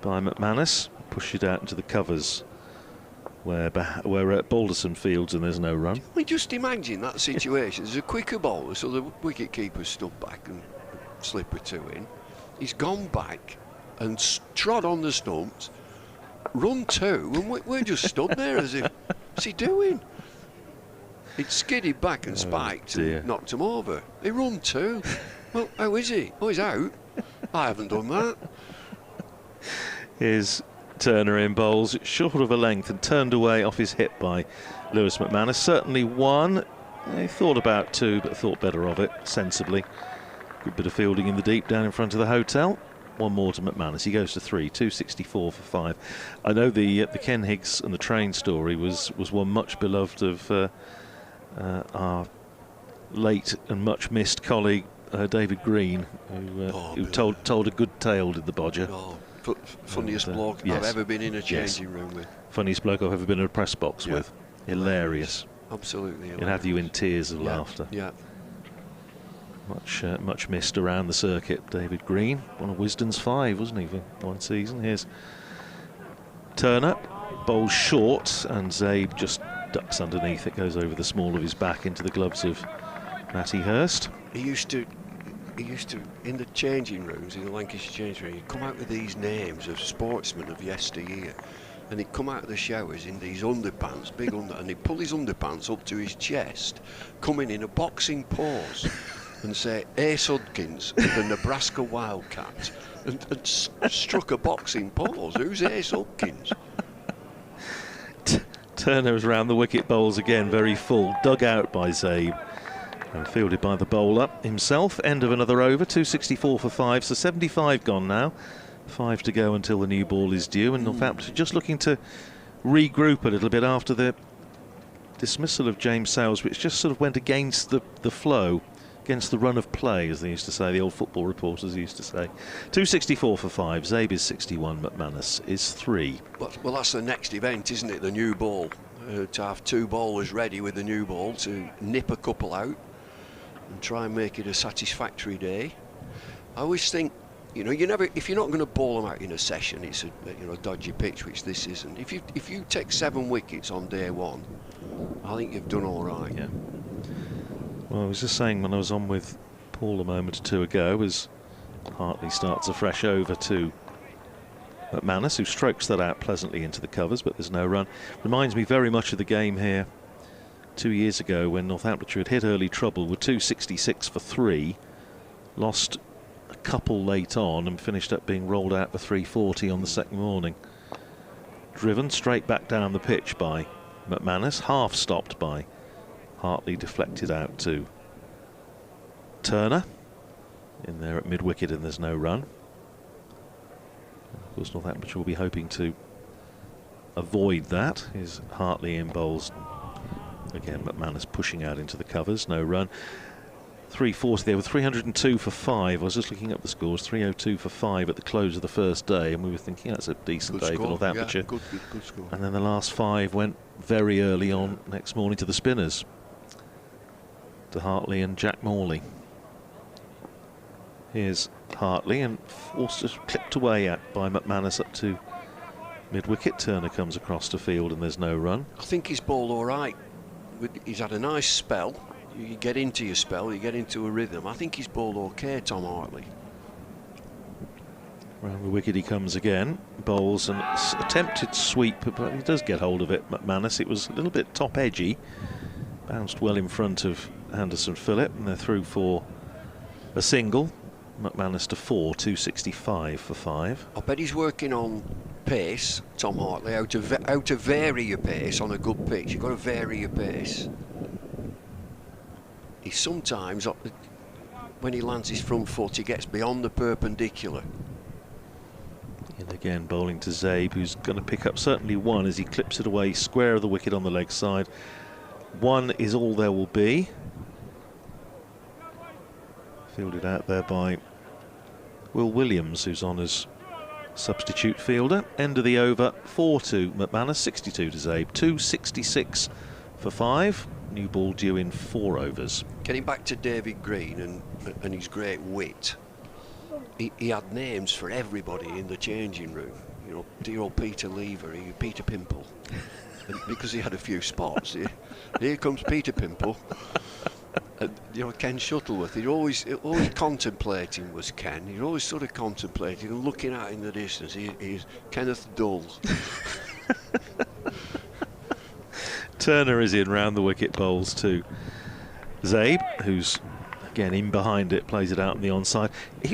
by McManus. Push it out into the covers where Balderson fields and there's no run. We just imagine that situation. There's a quicker bowler, so the wicket keeper stood back and slip a 2 in. He's gone back and trod on the stumps, run 2, and we're just stood there as if, what's he doing? He'd skidded back and spiked and knocked him over. He run 2. Well, how is he? Oh, he's out. I haven't done that. Here's Turner in bowls, short of a length and turned away off his hip by Lewis McManus. Certainly one. He thought about two, but thought better of it, sensibly. Good bit of fielding in the deep down in front of the hotel. One more to McManus. He goes to 3, 264 for 5. I know the Ken Higgs and the train story was one much beloved of our late and much missed colleague David Green, who told a good tale, did the Bodger. Funniest bloke I've ever been in a changing room with. Funniest bloke I've ever been in a press box with. Hilarious. Absolutely. He'll have you in tears of laughter. Yeah. Much missed around the circuit. David Green, one of Wisden's 5, wasn't he, for one season? Here's Turner, bowls short, and Zabe just ducks underneath. It goes over the small of his back into the gloves of Matty Hurst. He used to, in the changing rooms, in the Lancashire changing room, he'd come out with these names of sportsmen of yesteryear. And he'd come out of the showers in these underpants, and he'd pull his underpants up to his chest, coming in a boxing pose, and say, Ace Hudkins, the Nebraska Wildcat, and struck a boxing pose. Who's Ace Hudkins? Turner was round the wicket bowls again, very full, dug out by Zabe, and fielded by the bowler himself. End of another over, 264 for 5, so 75 gone now. 5 to go until the new ball is due, and Northamptonshire just looking to regroup a little bit after the dismissal of James Sales, which just sort of went against the flow, against the run of play, as they used to say, the old football reporters used to say. 264 for 5, Zabe is 61, McManus is 3. Well, that's the next event, isn't it? The new ball. To have 2 bowlers ready with the new ball to nip a couple out and try and make it a satisfactory day. I always think, you know, if you're not going to bowl them out in a session, it's a dodgy pitch, which this isn't. If you take 7 wickets on day 1, I think you've done all right. Yeah. Well, I was just saying when I was on with Paul a moment or two ago, as Hartley starts a fresh over to McManus, who strokes that out pleasantly into the covers, but there's no run. Reminds me very much of the game here 2 years ago when Northamptonshire had hit early trouble with 266 for 3, lost a couple late on and finished up being rolled out for 340 on the second morning. Driven straight back down the pitch by McManus, half stopped by Hartley, deflected out to Turner. In there at mid-wicket, and there's no run. Of course, Northamptonshire will be hoping to avoid that. Is Hartley in bowls. Again, McManus pushing out into the covers, no run. 340 there with 302 for 5. I was just looking up the scores, 302 for 5 at the close of the first day, and we were thinking that's a decent day for Northamptonshire. Yeah, good score. And then the last 5 went very early on next morning to the spinners, to Hartley and Jack Morley. Here's Hartley, and also clipped away at by McManus up to mid-wicket. Turner comes across to field and there's no run. I think he's bowled all right. He's had a nice spell. You get into your spell, you get into a rhythm. I think he's bowled okay, Tom Hartley. Round the wicket he comes again, bowls an attempted sweep, but he does get hold of it, McManus. It was a little bit top edgy, bounced well in front of Anderson Phillip, and they're through for a single. McManus to 4, 265 for 5. I bet he's working on pace, Tom Hartley, how to vary your pace on a good pitch. You've got to vary your pace. He sometimes, when he lands his front foot, he gets beyond the perpendicular. And again, bowling to Zabe, who's going to pick up certainly 1 as he clips it away square of the wicket on the leg side. 1 is all there will be. Fielded out there by Will Williams, who's on as substitute fielder. End of the over, 4-2 McManus, 62 to Zabe, 266 for 5. New ball due in 4 overs. Getting back to David Green and his great wit, he had names for everybody in the changing room. You know, dear old Peter Lever, Peter Pimple, because he had a few spots. Here comes Peter Pimple. You know, Ken Shuttleworth, he's always contemplating, was Ken. He's always sort of contemplating and looking out in the distance. He's Kenneth Dull. Turner is in round the wicket bowls to Zabe, who's again in behind it, plays it out on the onside.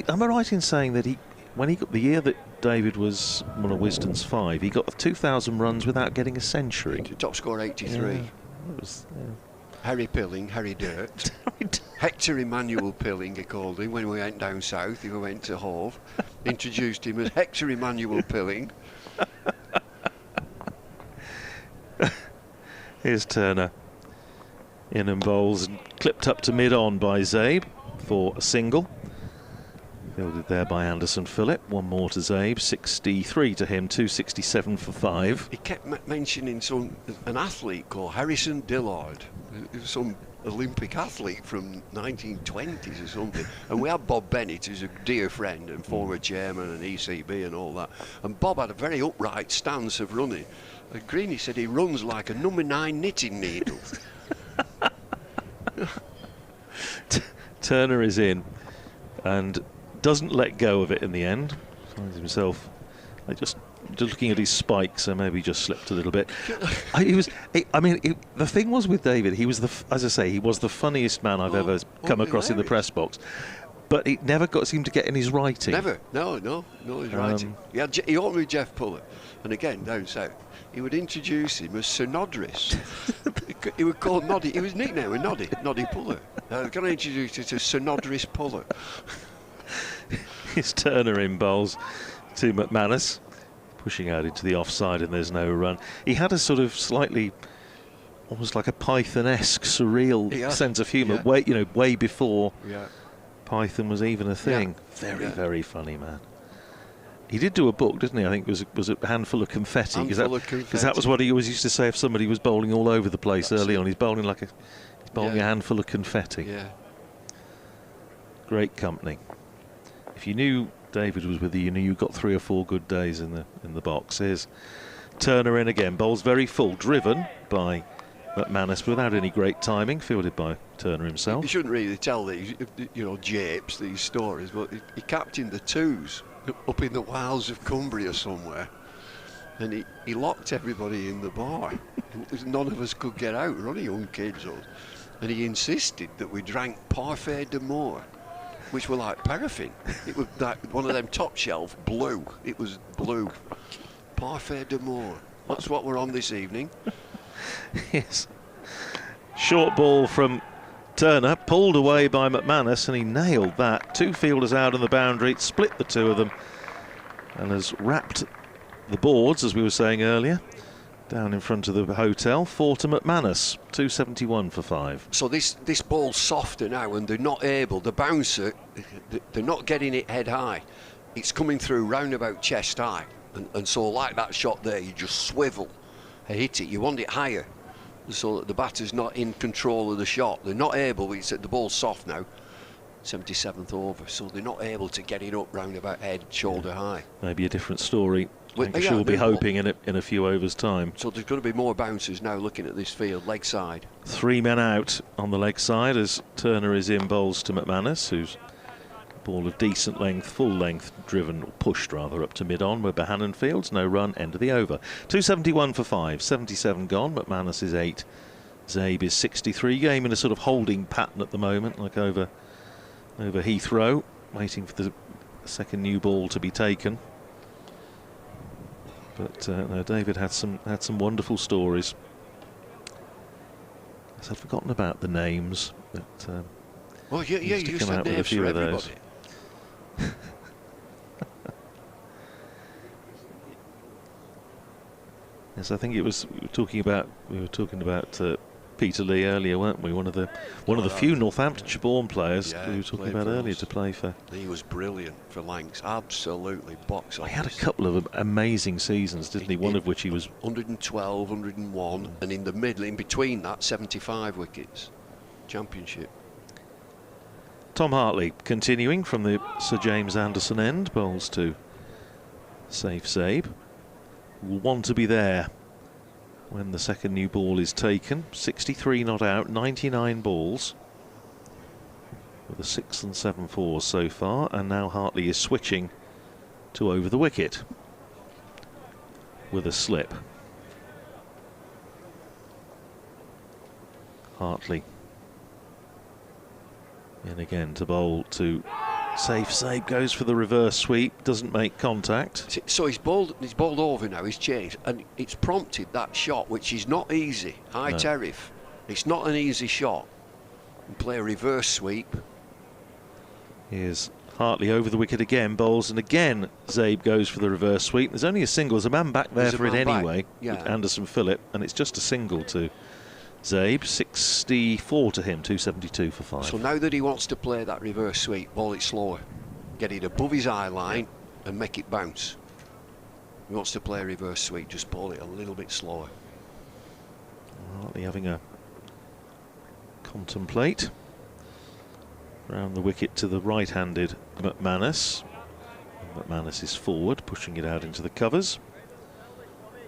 Am I right in saying that when he got the year that David was one of Wisden's 5. He got 2,000 runs without getting a century. Top score 83. Yeah. It was, Harry Pilling, Harry Dirt. Hector Emmanuel Pilling, he called him when we went down south. We went to Hove. Introduced him as Hector Emmanuel Pilling. Here's Turner. In and bowls and clipped up to mid-on by Zabe for a single. Fielded there by Anderson Phillip. One more to Zabe. 63 to him, 267 for 5. He kept mentioning an athlete called Harrison Dillard. Some Olympic athlete from 1920s or something. And we had Bob Bennett, who's a dear friend and former chairman and ECB and all that. And Bob had a very upright stance of running. And Greeny said he runs like a number 9 knitting needle. Turner is in and doesn't let go of it in the end. Finds himself just looking at his spike, so maybe just slipped a little bit. The thing was with David, he was as I say, he was the funniest man I've ever come across in the press box. But it never seemed to get in his writing. Never, no, his writing. He opened with Jeff Puller, and again down south, he would introduce him as Sir Nodris. He would call Noddy. He was nicknamed with Noddy Puller. Can I introduce you to Sir Nodris Puller? His Turner in bowls to McManus, pushing out into the offside, and there's no run. He had a sort of slightly, almost like a Python-esque, surreal sense of humour. Way before Python was even a thing. Very funny man. He did do a book, didn't he? I think it was a handful of confetti. Because that was what he always used to say if somebody was bowling all over the place early on. He's bowling a handful of confetti. Yeah. Great company. If you knew David was with you, you knew you got 3 or 4 good days in the box. Here's Turner in again. Bowls very full, driven by McManus without any great timing, fielded by Turner himself. You shouldn't really tell these, japes, these stories, but he captained the 2s up in the wilds of Cumbria somewhere, and he locked everybody in the bar. And none of us could get out. We're only young kids, and he insisted that we drank Parfait de Moor, which were like paraffin. It was like one of them top shelf blue. It was blue. Parfait de Moor. That's what we're on this evening. Yes. Short ball from Turner, pulled away by McManus, and he nailed that. 2 fielders out on the boundary, split the 2 of them, and has wrapped the boards, as we were saying earlier, down in front of the hotel. 4 to McManus, 271 for 5. So this ball's softer now, and they're not able, the bouncer, they're not getting it head high. It's coming through round about chest high, and so like that shot there, you just swivel and hit it. You want it higher, so that the batter's not in control of the shot. They're not able, the ball's soft now, 77th over, so they're not able to get it up round about head, shoulder high. Maybe a different story. Lancashire will be hoping in a few overs' time. So there's going to be more bouncers now looking at this field, leg side. 3 men out on the leg side as Turner is in bowls to McManus, who's ball of decent length, full length, pushed rather up to mid-on where Bohannon fields. No run, end of the over. 271 for 5, 77 gone. McManus is 8. Zabe is 63. Game in a sort of holding pattern at the moment, like over Heathrow, waiting for the second new ball to be taken. But no, David had some wonderful stories. I've forgotten about the names, but you said names for everybody. Yes, I think it was. We were talking about Peter Lee earlier, weren't we? One of the few Northamptonshire-born players we were talking about earlier to play for. He was brilliant for Lancs, absolutely box office. He had a couple of amazing seasons, didn't he? One of which he was 112, 101, and in the middle, in between that, 75 wickets. Championship. Tom Hartley continuing from the Sir James Anderson end, bowls to Safe Zabe. Will want to be there when the second new ball is taken. 63 not out, 99 balls with a 6 and 7 fours so far, and now Hartley is switching to over the wicket with a slip. Hartley in again to bowl to Safe save, goes for the reverse sweep, doesn't make contact. So he's bowled over now, he's changed, and it's prompted that shot, which is not easy. High Terriff. It's not an easy shot. And play a reverse sweep. Here's Hartley over the wicket again, bowls, and again Zabe goes for the reverse sweep. There's only a single. There's a man back there for it anyway, with Anderson Phillip, and it's just a single to Zabe. 64 to him, 272 for 5. So now that he wants to play that reverse sweep, bowl it slower. Get it above his eye line and make it bounce. He wants to play a reverse sweep, just bowl it a little bit slower. Hartley having a contemplate. Round the wicket to the right-handed McManus. McManus is forward, pushing it out into the covers.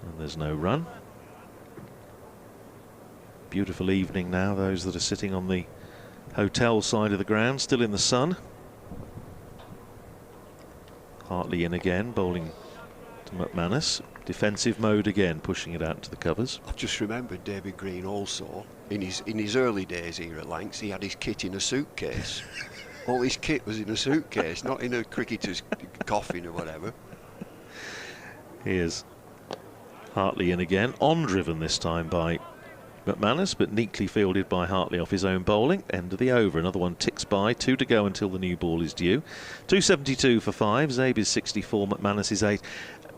And there's no run. Beautiful evening now, those that are sitting on the hotel side of the ground, still in the sun. Hartley in again, bowling to McManus. Defensive mode again, pushing it out to the covers. I've just remembered David Green also, in his early days here at Lancs, he had his kit in a suitcase. All his kit was in a suitcase, not in a cricketer's coffin or whatever. Here's Hartley in again, on driven this time by McManus, but neatly fielded by Hartley off his own bowling. End of the over, another one ticks by, 2 to go until the new ball is due. 272 for 5, Zabe is 64, McManus is 8.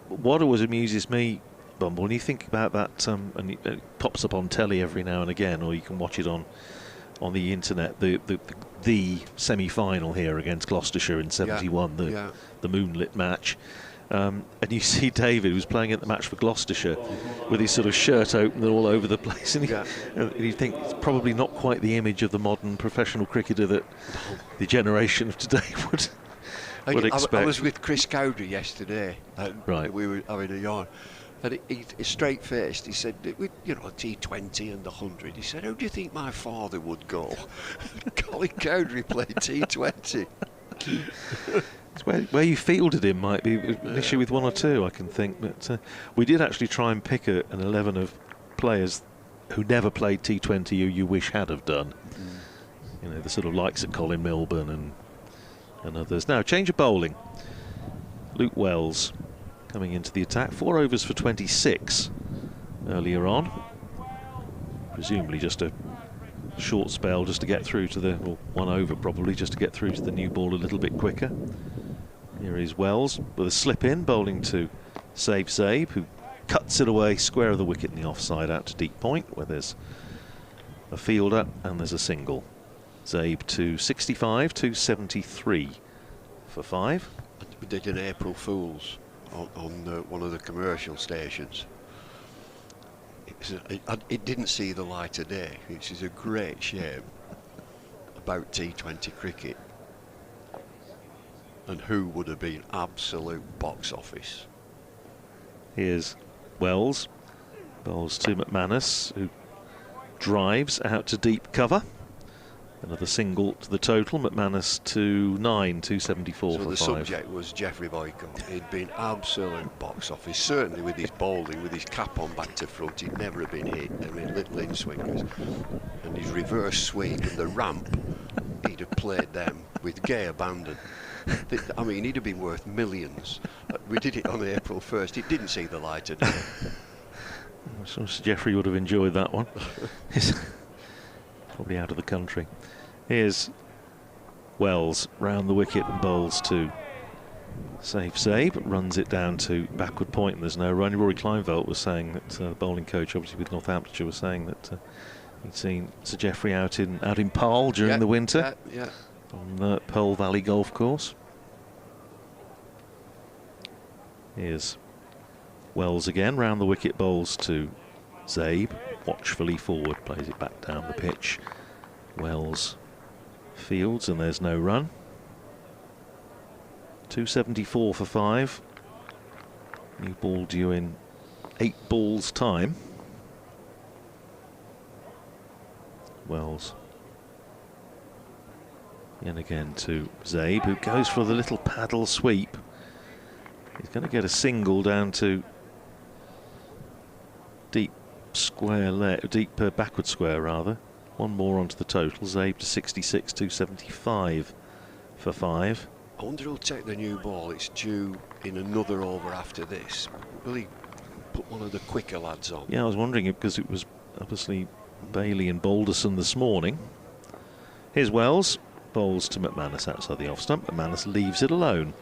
What always amuses me, Bumble, when you think about that, and it pops up on telly every now and again, or you can watch it on the internet, the semi-final here against Gloucestershire in 71, the moonlit match. And you see David, who's playing at the match for Gloucestershire, with his sort of shirt open and all over the place, and you think it's probably not quite the image of the modern professional cricketer that the generation of today would expect. I was with Chris Cowdery yesterday, and we were having a yarn, and he's straight-faced. He said, with, you know, T20 and the 100, he said, how do you think my father would go? Colin Cowdery played T20. It's where you fielded him might be an issue with one or two, I can think. But we did actually try and pick an 11 of players who never played T20 who you wish had have done. You know, the sort of likes of Colin Milburn and others. Now, change of bowling. Luke Wells coming into the attack. 4 overs for 26 earlier on. Presumably just a short spell just to get through to the, well, 1 over probably, just to get through to the new ball a little bit quicker. Here is Wells with a slip in, bowling to Safe Zabe, who cuts it away square of the wicket in the offside out to deep point, where there's a fielder and there's a single. Zabe to 65, 273 for 5. We did an April Fool's on one of the commercial stations. It didn't see the light of day, which is a great shame about T20 cricket. And who would have been absolute box office. Here's Wells, bowls to McManus, who drives out to deep cover. Another single to the total. McManus to 9, 274 so for 5. The subject was Geoffrey Boycott. He'd been absolute box office, certainly with his bowling, with his cap on back to front. He'd never have been hit. I mean, little in swingers, and his reverse sweep and the ramp. He'd have played them with gay abandon. I mean, he'd have been worth millions. We did it on April 1st. It didn't see the light of day. So Geoffrey would have enjoyed that one. He's probably out of the country. Here's Wells round the wicket and bowls to Safe Zabe, runs it down to backward point and there's no run. Rory Kleinveld was saying that the bowling coach, obviously with Northamptonshire, was saying that he'd seen Sir Geoffrey out in Pall during the winter on the Pearl Valley Golf Course. Here's Wells again, round the wicket, bowls to Zabe, watchfully forward, plays it back down the pitch. Wells fields and there's no run. 274 for 5. New ball due in 8 balls time. Wells in again to Zabe, who goes for the little paddle sweep. He's going to get a single down to deep square, deep backward square rather. One more onto the total. Zabe to 66, 275 for 5. I wonder who'll take the new ball. It's due in another over after this. Will he put one of the quicker lads on? Yeah, I was wondering because it was obviously Bailey and Balderson this morning. Here's Wells, bowls to McManus outside the off stump. McManus leaves it alone.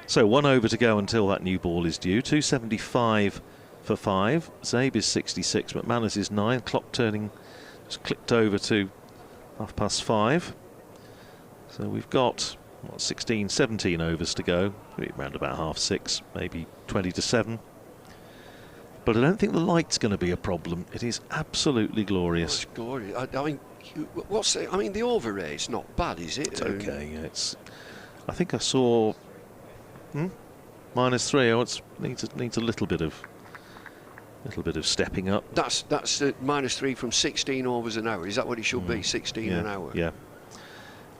So 1 over to go until that new ball is due. 275 for 5. Zabe is 66. McManus is 9. Clock turning, just clicked over to 5:30. So we've got 16, 17 overs to go. Around about 6:30, maybe 20 to 7. But I don't think the light's going to be a problem. It is absolutely glorious. It's glorious. I mean, the over rate's not bad, is it? It's okay. Yeah, I think I saw -3. Oh, it needs a little bit of stepping up. That's -3 from 16 overs an hour. Is that what it should be? 16 an hour. Yeah.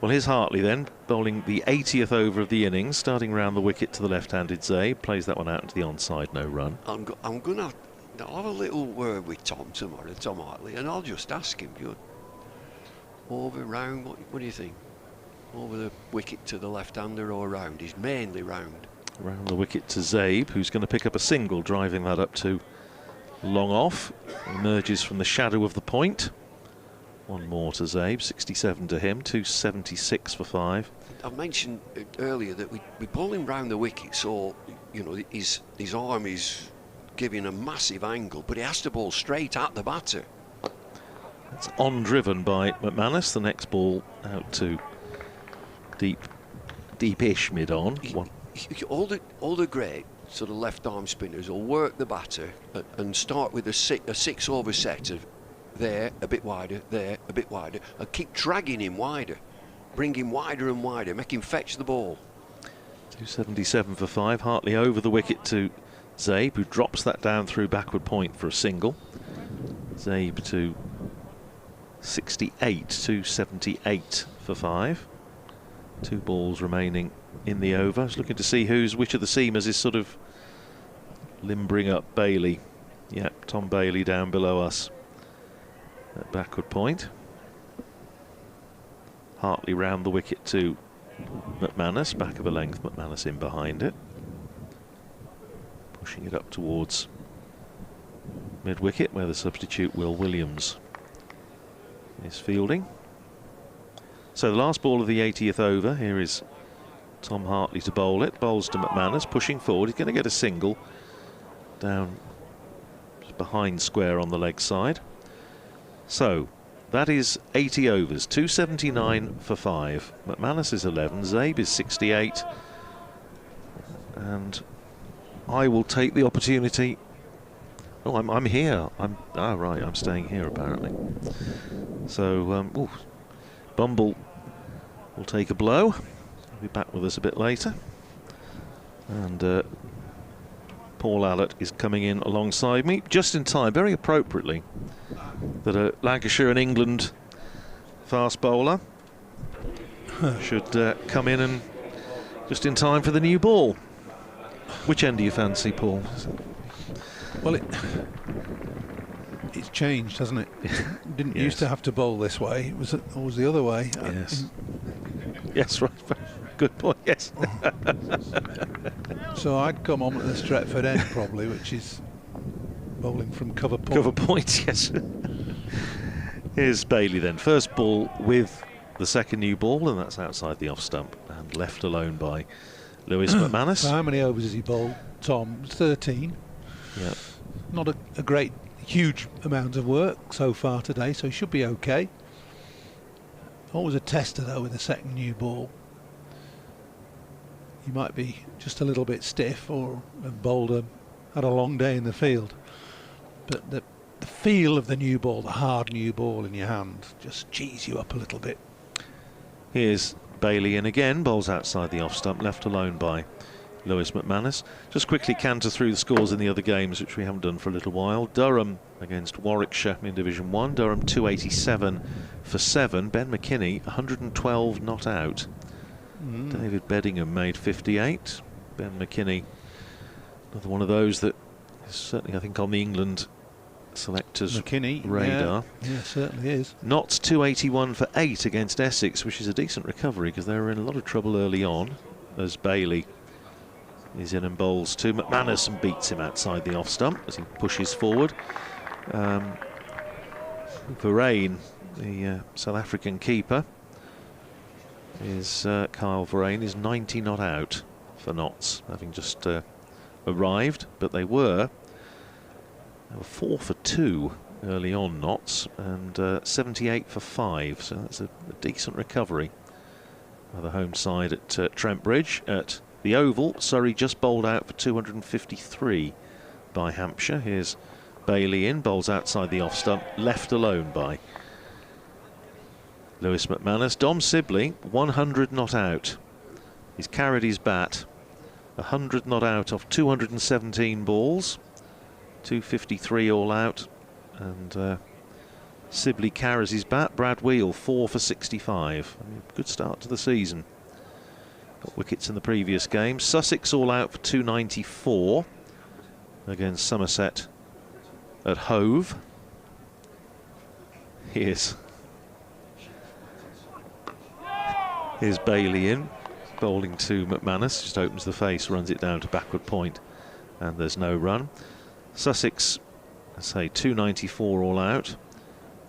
Well, here's Hartley then, bowling the 80th over of the innings, starting round the wicket to the left-handed Zabe. Plays that one out into the onside, no run. I'm going to have a little word with Tom tomorrow, Tom Hartley, and I'll just ask him, over, round, what do you think? Over the wicket to the left-hander or round? He's mainly round. Round the wicket to Zabe, who's going to pick up a single, driving that up to long off. Emerges from the shadow of the point. One more to Zabe, 67 to him, 276 for 5. I mentioned earlier that we pull him round the wicket, so his arm is giving a massive angle, but he has to bowl straight at the batter. That's on driven by McManus. The next ball out to deep-ish mid-on. All the great sort of left arm spinners will work the batter and start with a 6 over set of there, a bit wider, there, a bit wider, and keep dragging him wider, bring him wider and wider, make him fetch the ball. 277 for 5. Hartley over the wicket to Zabe, who drops that down through backward point for a single. Zabe to 68, 278 for 5. 2 balls remaining in the over. I was looking to see which of the seamers is sort of limbering up Bailey. Yep, Tom Bailey down below us at backward point. Hartley round the wicket to McManus, back of a length, McManus in behind it. Pushing it up towards mid-wicket where the substitute Will Williams is fielding. So the last ball of the 80th over, here is Tom Hartley to bowl it. Bowls to McManus, pushing forward. He's going to get a single down just behind square on the leg side. So that is 80 overs, 279 for 5. McManus is 11, Zabe is 68. And I will take the opportunity. Oh, I'm here. Right, I'm staying here apparently. So Bumble will take a blow. He'll be back with us a bit later. And Paul Allott is coming in alongside me just in time, very appropriately, that a Lancashire and England fast bowler should come in and just in time for the new ball. Which end do you fancy, Paul? Well, it's changed, hasn't it? Didn't used to have to bowl this way. It was always the other way. Yes. Yes, right. Good point. Yes. So I'd come on at the Stretford end probably, which is bowling from cover point. Cover point, yes. Here's Bailey then. First ball with the second new ball, and that's outside the off stump and left alone by Lewis McManus. So how many overs has he bowled, Tom? 13. Yeah. Not a great, huge amount of work so far today, so he should be okay. Always a tester though with the second new ball. He might be just a little bit stiff or had a long day in the field. But the feel of the new ball, the hard new ball in your hand, just cheese you up a little bit. Here's Bailey in again, bowls outside the off stump, left alone by Lewis McManus. Just quickly canter through the scores in the other games, which we haven't done for a little while. Durham against Warwickshire in Division 1. Durham 287 for 7. Ben McKinney 112 not out. David Beddingham made 58. Ben McKinney, another one of those that is certainly, I think, on the England selectors' radar. Yeah, certainly is. Notts 281 for 8 against Essex, which is a decent recovery because they were in a lot of trouble early on. as Bailey is in and bowls to McManus and beats him outside the off stump as he pushes forward. Verreynne, the South African keeper, is Kyle Verreynne is 90 not out for Notts, having just arrived, but they were 4 for 2 early on, Notts, and 78 for 5, so that's a decent recovery by the home side at Trent Bridge. At the Oval, Surrey just bowled out for 253 by Hampshire. Here's Bailey in, bowls outside the off stump, left alone by Lewis McManus. Dom Sibley, 100 not out. He's carried his bat 100 not out off 217 balls, 253 all out, and Sibley carries his bat. Brad Wheel, 4 for 65. I mean, good start to the season. Got wickets in the previous game. Sussex all out for 294 against Somerset at Hove. Here's Bailey in, bowling to McManus, just opens the face, runs it down to backward point, and there's no run. Sussex, I say, 294 all out.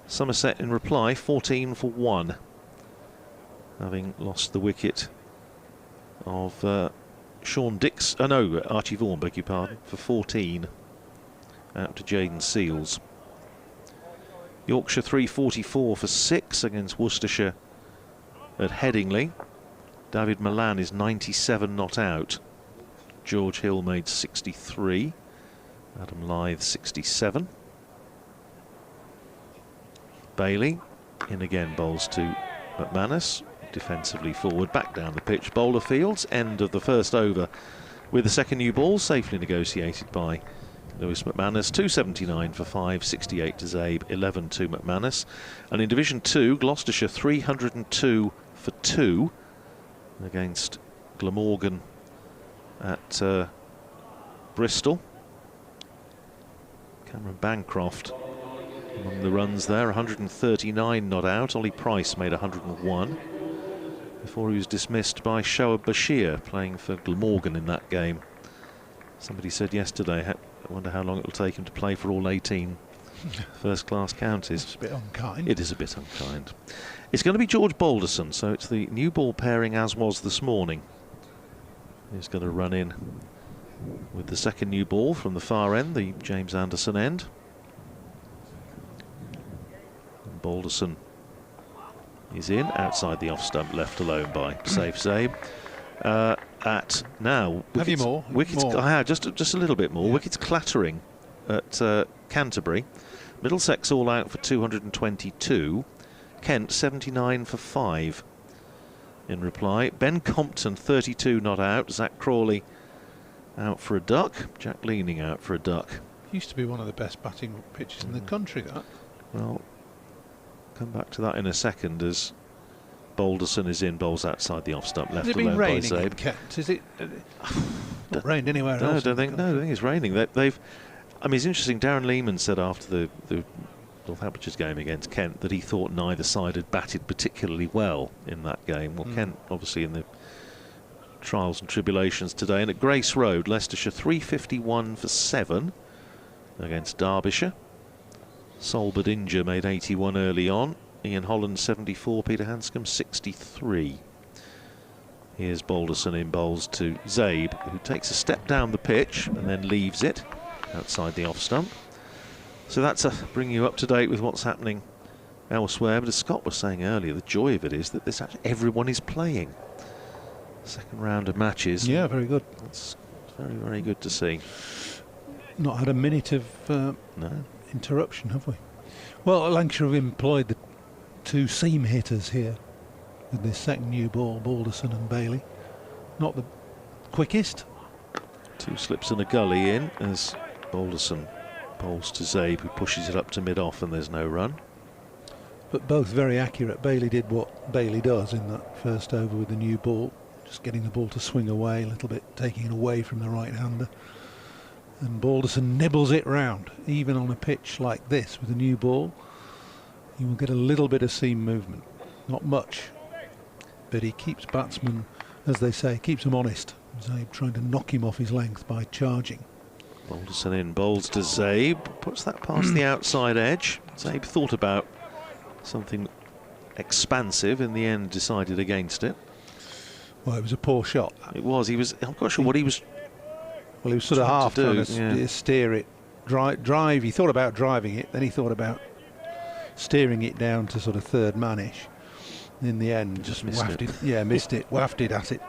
Somerset in reply, 14 for 1, having lost the wicket of Sean Dix. Oh no, Archie Vaughan, beg your pardon, for 14 out to Jaden Seals. Yorkshire 344 for 6 against Worcestershire at Headingley. David Milan is 97 not out. George Hill made 63. Adam Lyth 67. Bailey in again, bowls to McManus. Defensively forward, back down the pitch. Bowler Fields, end of the first over with the second new ball, safely negotiated by Lewis McManus. 279 for 5, 68 to Zabe, 11 to McManus. And in Division 2, Gloucestershire 302 for 2 against Glamorgan at Bristol. Cameron Bancroft among the runs there, 139 not out. Ollie Price made 101 before he was dismissed by Shoaib Bashir, playing for Glamorgan in that game. Somebody said yesterday, I wonder how long it will take him to play for all 18 first-class counties. It's a bit unkind. It is a bit unkind. It's going to be George Balderson, so it's the new ball pairing as was this morning. He's going to run in with the second new ball from the far end, the James Anderson end. And Balderson is in, outside the off stump, left alone by Safe Zabe. At now, have you more? Wickets, more. I have just a little bit more. Yeah. Wickets clattering at Canterbury. Middlesex all out for 222. Kent 79 for 5 in reply. Ben Compton 32 not out. Zach Crawley out for a duck. Jack Leaning out for a duck. Used to be one of the best batting pitches in the country, that. Well, come back to that in a second as Balderson is in, bowls outside the off stump, left alone by Zabe. Has it been raining in Kent? Is it not rained anywhere else? I don't think it's raining. They've. I mean, it's interesting. Darren Lehman said after the Northamptonshire's game against Kent that he thought neither side had batted particularly well in that game. Well, Kent obviously in the trials and tribulations today. And at Grace Road, Leicestershire 351 for 7 against Derbyshire. Sol Badinger made 81 early on. Ian Holland 74, Peter Hanscom 63. Here's Balderson in, bowls to Zabe, who takes a step down the pitch and then leaves it outside the off stump. So that's bringing you up to date with what's happening elsewhere. But as Scott was saying earlier, the joy of it is that this actually everyone is playing. Second round of matches. Yeah, very good. It's very, very good to see. Not had a minute of interruption, have we? Well, Lancashire have employed the two seam hitters here with this second new ball, Balderson and Bailey. Not the quickest. 2 slips and a gully in as Balderson bowls to Zabe, who pushes it up to mid-off, and there's no run. But both very accurate. Bailey did what Bailey does in that first over with the new ball, just getting the ball to swing away a little bit, taking it away from the right-hander. And Balderson nibbles it round. Even on a pitch like this with a new ball, you will get a little bit of seam movement. Not much, but he keeps batsmen as they say, keeps him honest. Zabe trying to knock him off his length by charging. Balderson in, bowls to Zabe, puts that past the outside edge. Zabe thought about something expansive, in the end decided against it. Well, it was a poor shot. It was. I'm not sure what he was. Well, he was sort of half trying to steer it, drive. He thought about driving it, then he thought about steering it down to sort of third manish. In the end, just wafted. Yeah, missed it. Wafted at it.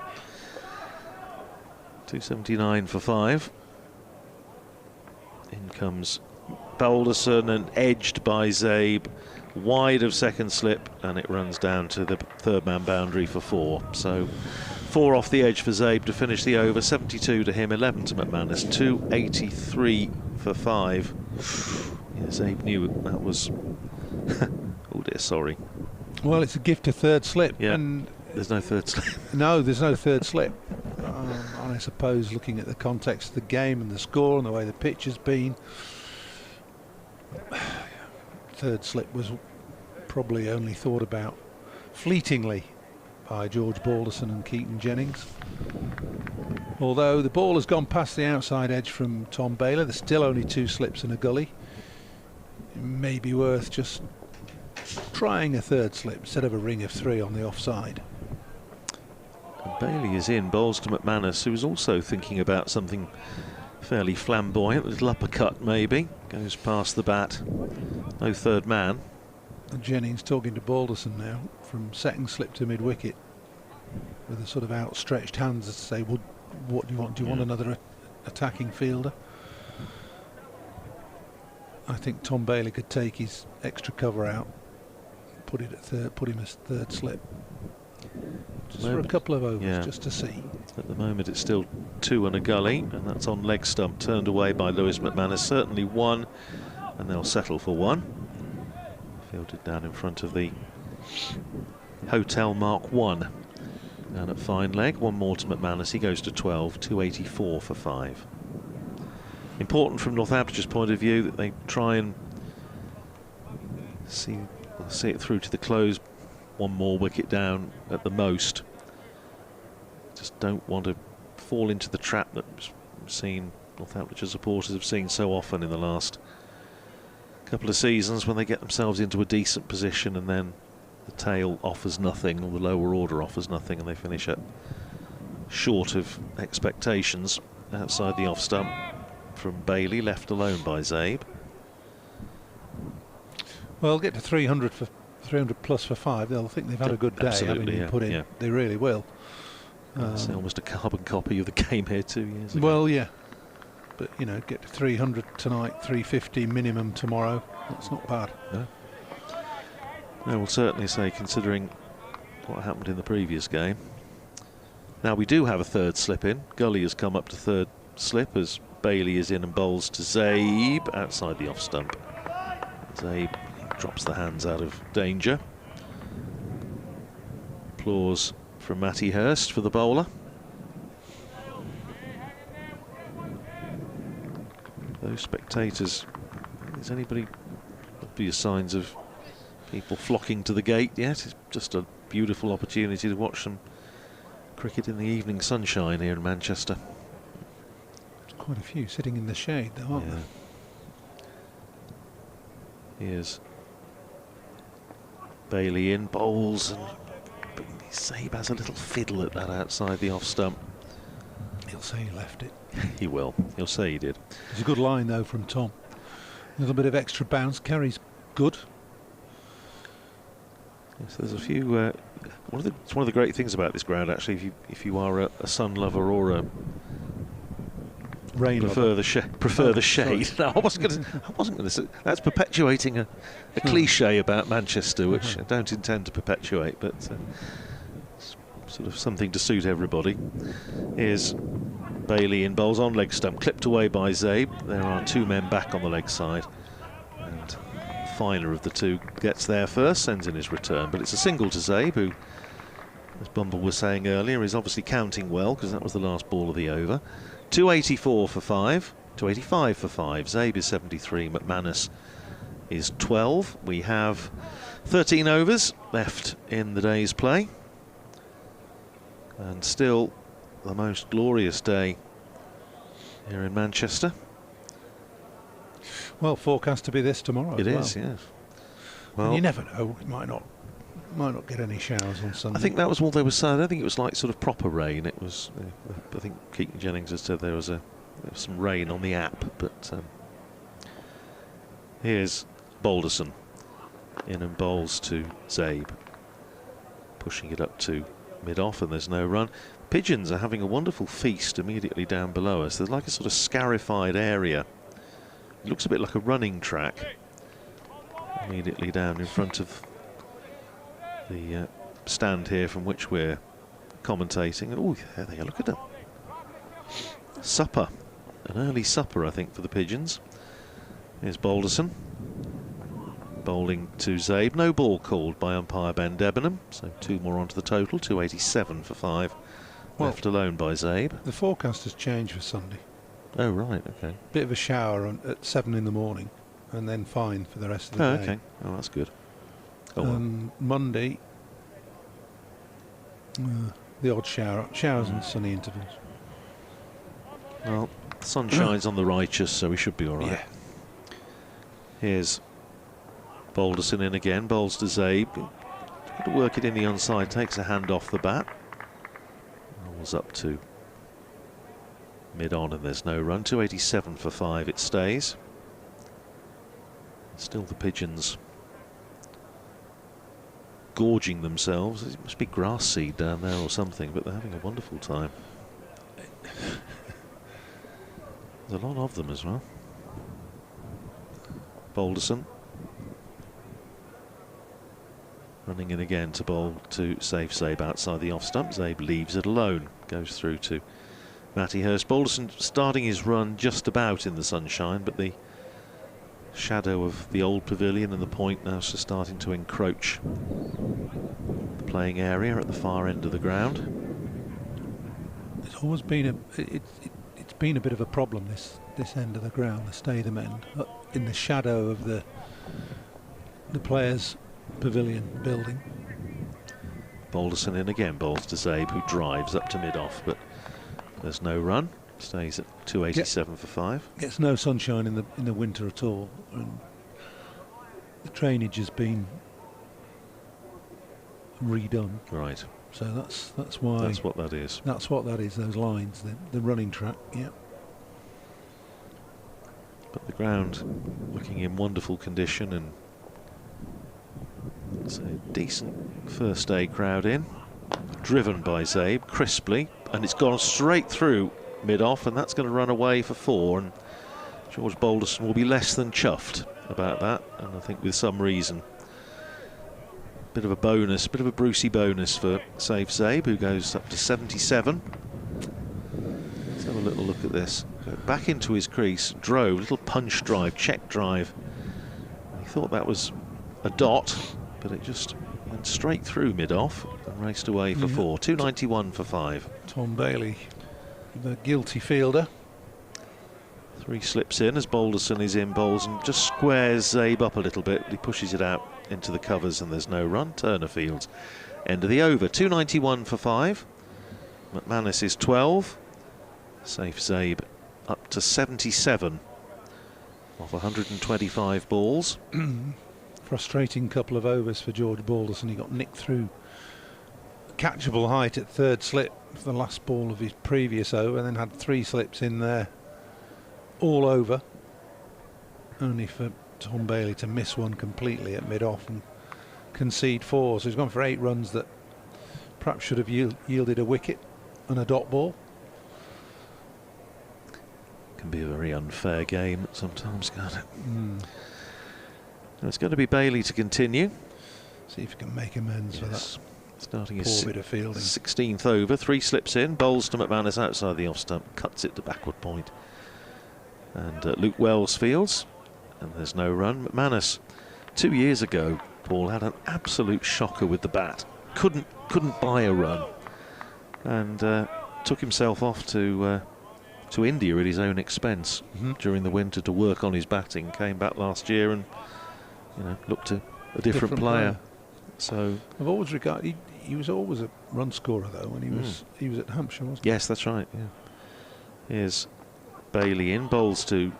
279 for 5. In comes Balderson and edged by Zabe, wide of second slip, and it runs down to the third man boundary for 4. So 4 off the edge for Zabe to finish the over. 72 to him, 11 to McManus. 283 for 5. Yeah, Zabe knew that was. Oh dear, sorry. Well, it's a gift to third slip. Yeah, and there's no third slip. No, there's no third slip. And I suppose looking at the context of the game and the score and the way the pitch has been, third slip was probably only thought about fleetingly by George Balderson and Keaton Jennings. Although the ball has gone past the outside edge from Tom Bailey, there's still only 2 slips and a gully. It may be worth just trying a third slip instead of a ring of 3 on the offside. And Bailey is in, bowls to McManus, who's also thinking about something fairly flamboyant, a little uppercut maybe, goes past the bat, no third man. And Jennings talking to Balderson now from second slip to mid-wicket with a sort of outstretched hands to say, well, what do you want? Do you want another attacking fielder? I think Tom Bailey could take his extra cover out, put him as third slip. Just for a couple of overs, just to see. At the moment it's still 2 and a gully, and that's on leg stump, turned away by Lewis McManus. Certainly 1, and they'll settle for 1. Fielded down in front of the Hotel Mark 1. Down at fine leg, 1 more to McManus. He goes to 12, 284 for 5. Important from Northamptonshire's point of view that they try and see it through to the close. 1 more wicket down at the most. Just don't want to fall into the trap that Northamptonshire supporters have seen so often in the last couple of seasons, when they get themselves into a decent position and then the tail offers nothing, or the lower order offers nothing, and they finish at short of expectations. Outside the off stump from Bailey, left alone by Zabe. Well, get to 300 plus for 5. They'll think they've had a good day. Absolutely, having put in. They really will. It's almost a carbon copy of the game here 2 years ago. Well, yeah, but you know, get to 300 tonight, 350 minimum tomorrow. That's not bad. No. I will certainly say, considering what happened in the previous game. Now we do have a third slip in. Gully has come up to third slip as Bailey is in and bowls to Zabe outside the off stump. Zabe drops the hands out of danger. Applause from Matty Hurst for the bowler. Those spectators, is anybody obvious signs of people flocking to the gate yet? It's just a beautiful opportunity to watch some cricket in the evening sunshine here in Manchester. There's quite a few sitting in the shade though, aren't there? Here's Bailey in, bowls, and Zabe has a little fiddle at that outside the off stump. He'll say he left it. He will. He'll say he did. It's a good line though from Tom. A little bit of extra bounce, carries good. Yes, there's a few. It's one of the great things about this ground, actually. If you are a sun lover or a rain prefer the shade. No, I wasn't going to say. That's perpetuating a cliche about Manchester, which I don't intend to perpetuate, but it's sort of something to suit everybody. Here's Bailey in, bowls on leg stump, clipped away by Zabe. There are 2 men back on the leg side, and the finer of the 2 gets there first, sends in his return, but it's a single to Zabe, who, as Bumble was saying earlier, is obviously counting well, because that was the last ball of the over. 284 for 5, 285 for 5. Zabe is 73, McManus is 12. We have 13 overs left in the day's play. And still the most glorious day here in Manchester. Well, forecast to be this tomorrow. It as is, well. yes. Well, Well, you never know. It might not get any showers on Sunday. I think that was what they were saying. I don't think it was like sort of proper rain. It was. I think Keaton Jennings has said there was some rain on the app. But here's Balderson in and bowls to Zabe, pushing it up to mid-off, and there's no run. Pigeons are having a wonderful feast immediately down below us. There's like a sort of scarified area. It looks a bit like a running track immediately down in front of the stand here from which we're commentating. Oh, there they are, look at them. Supper, an early supper I think for the pigeons. Here's Balderson bowling to Zabe. No ball called by umpire Ben Debenham, so 2 more onto the total. 287 for 5, left alone by Zabe. The forecast has changed for Sunday. Oh right, okay. Bit of a shower at 7 in the morning, and then fine for the rest of the day. Okay, oh that's good. Go on. Monday, the odd showers and sunny intervals. Well, the sun shines on the righteous, so we should be all right. Yeah. Here's Balderson in again, bowls to Zabe. Got to work it in the onside, takes a hand off the bat. Rolls up to mid-on and there's no run. 287 for 5, it stays. Still the pigeons gorging themselves. It must be grass seed down there or something, but they're having a wonderful time. There's a lot of them as well. Balderson running in again to bowl to save Zabe outside the off stump. Zabe leaves it alone, goes through to Matty Hurst. Balderson starting his run just about in the sunshine, but the shadow of the old pavilion and the point now starting to encroach the playing area at the far end of the ground. It's always been it's been a bit of a problem, this end of the ground, the Statham end, in the shadow of the players' pavilion building. Balderson in again, bowls to Zabe, who drives up to mid-off, but there's no run. Stays at 287 for 5. Gets no sunshine in the winter at all, and the drainage has been redone. Right. So that's why. That's what that is. That's what that is. Those lines, the running track. Yeah. But the ground looking in wonderful condition, and it's a decent first day crowd in. Driven by Zabe crisply, and it's gone straight through mid-off, and that's going to run away for 4, and George Balderson will be less than chuffed about that, and I think with some reason. Bit of a bonus, bit of a Brucey bonus for Save Zabe, who goes up to 77. Let's have a little look at this. Back into his crease, drove, little punch drive, check drive. He thought that was a dot, but it just went straight through mid-off and raced away for 4. 291 for 5. Tom Bailey, the guilty fielder. 3 slips in as Balderson is in bowls and just squares Zabe up a little bit. He pushes it out into the covers and there's no run. Turner fields. End of the over. 291 for 5. McManus is 12. Safe Zabe up to 77 off 125 balls. Frustrating couple of overs for George Balderson. He got nicked through catchable height at 3rd slip for the last ball of his previous over, and then had 3 slips in there all over, only for Tom Bailey to miss one completely at mid-off and concede 4. So he's gone for 8 runs that perhaps should have yielded a wicket and a dot ball. Can be a very unfair game sometimes, can't it? It's going to be Bailey to continue. See if he can make amends for that. Starting poor his bit of fielding. 16th over, 3 slips in, bowls to McManus outside the off stump, cuts it to backward point. And Luke Wells fields, and there's no run. McManus, 2 years ago, Paul, had an absolute shocker with the bat. Couldn't buy a run, and took himself off to India at his own expense during the winter to work on his batting. Came back last year and looked a different player. So I've always regarded he was always a run scorer though when he was at Hampshire, wasn't he? Yes, that's right. Yeah. Here's Bailey in, bowls to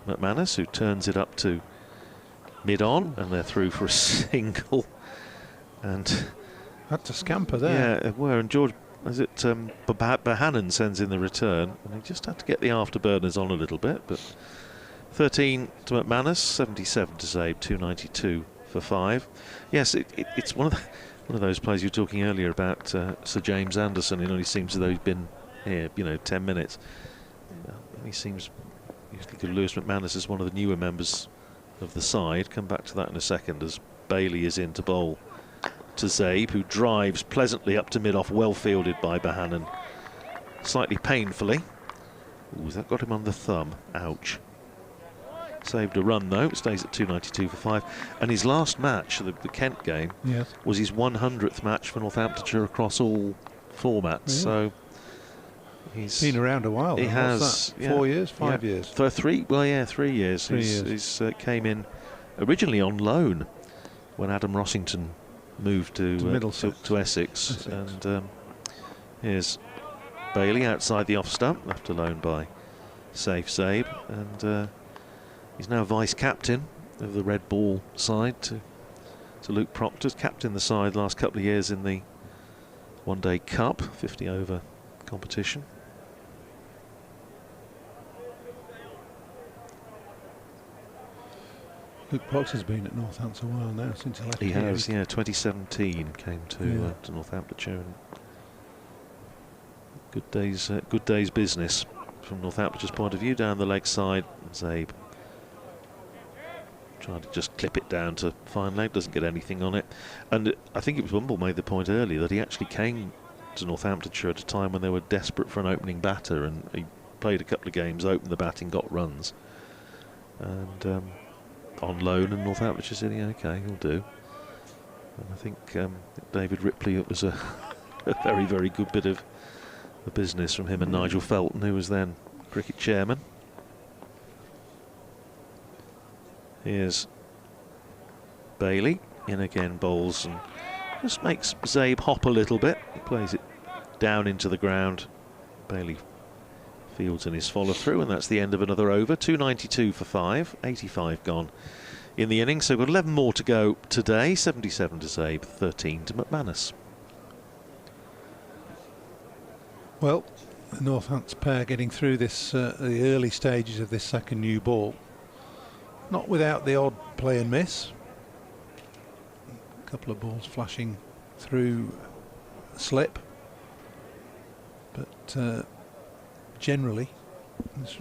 McManus, who turns it up to mid-on, and they're through for a single. And had to scamper there. Yeah, were, and George, is it Bohannon sends in the return, and he just had to get the afterburners on a little bit. But 13 to McManus, 77 to Zabe, 292 for 5. Yes, it's one of those players you were talking earlier about, Sir James Anderson. It only seems as though he's been here, 10 minutes. He seems. You think of Lewis McManus as one of the newer members of the side. Come back to that in a second as Bailey is in to bowl to Zabe, who drives pleasantly up to mid-off, well fielded by Bohannon, slightly painfully. Ooh, that got him on the thumb. Ouch. Saved a run though, stays at 292 for 5. And his last match, the Kent game, was his 100th match for Northamptonshire across all formats. So he's been around a while. He has 4 years, 5 years. For 3 years. 3 years. He's came in originally on loan when Adam Rossington moved to Essex. And here's Bailey outside the off stump, left alone by Safe Zabe, and he's now vice captain of the red ball side to Luke Proctor's captained the side the last couple of years in the One Day Cup 50 over competition. Luke Proctor's been at Northampton a while now, since he left. He has, 2017 came to Northamptonshire. Good day's business from Northampton's point of view. Down the leg side, Zabe trying to just clip it down to fine leg, doesn't get anything on it. And I think it was Wimble made the point earlier that he actually came to Northamptonshire at a time when they were desperate for an opening batter, and he played a couple of games, opened the batting, got runs, and on loan, and Northamptonshire said, yeah, okay, he'll do. And I think David Ripley, it was a very, very good bit of the business from him and Nigel Felton, who was then cricket chairman. Here's Bailey in again, bowls and just makes Zabe hop a little bit. He plays it down into the ground. Bailey fields in his follow through, and that's the end of another over. 292 for 5, 85 gone in the innings. So we've got 11 more to go today. 77 to Zabe, 13 to McManus. Well, the Northants pair getting through this the early stages of this second new ball, not without the odd play and miss. A couple of balls flashing through slip, but generally this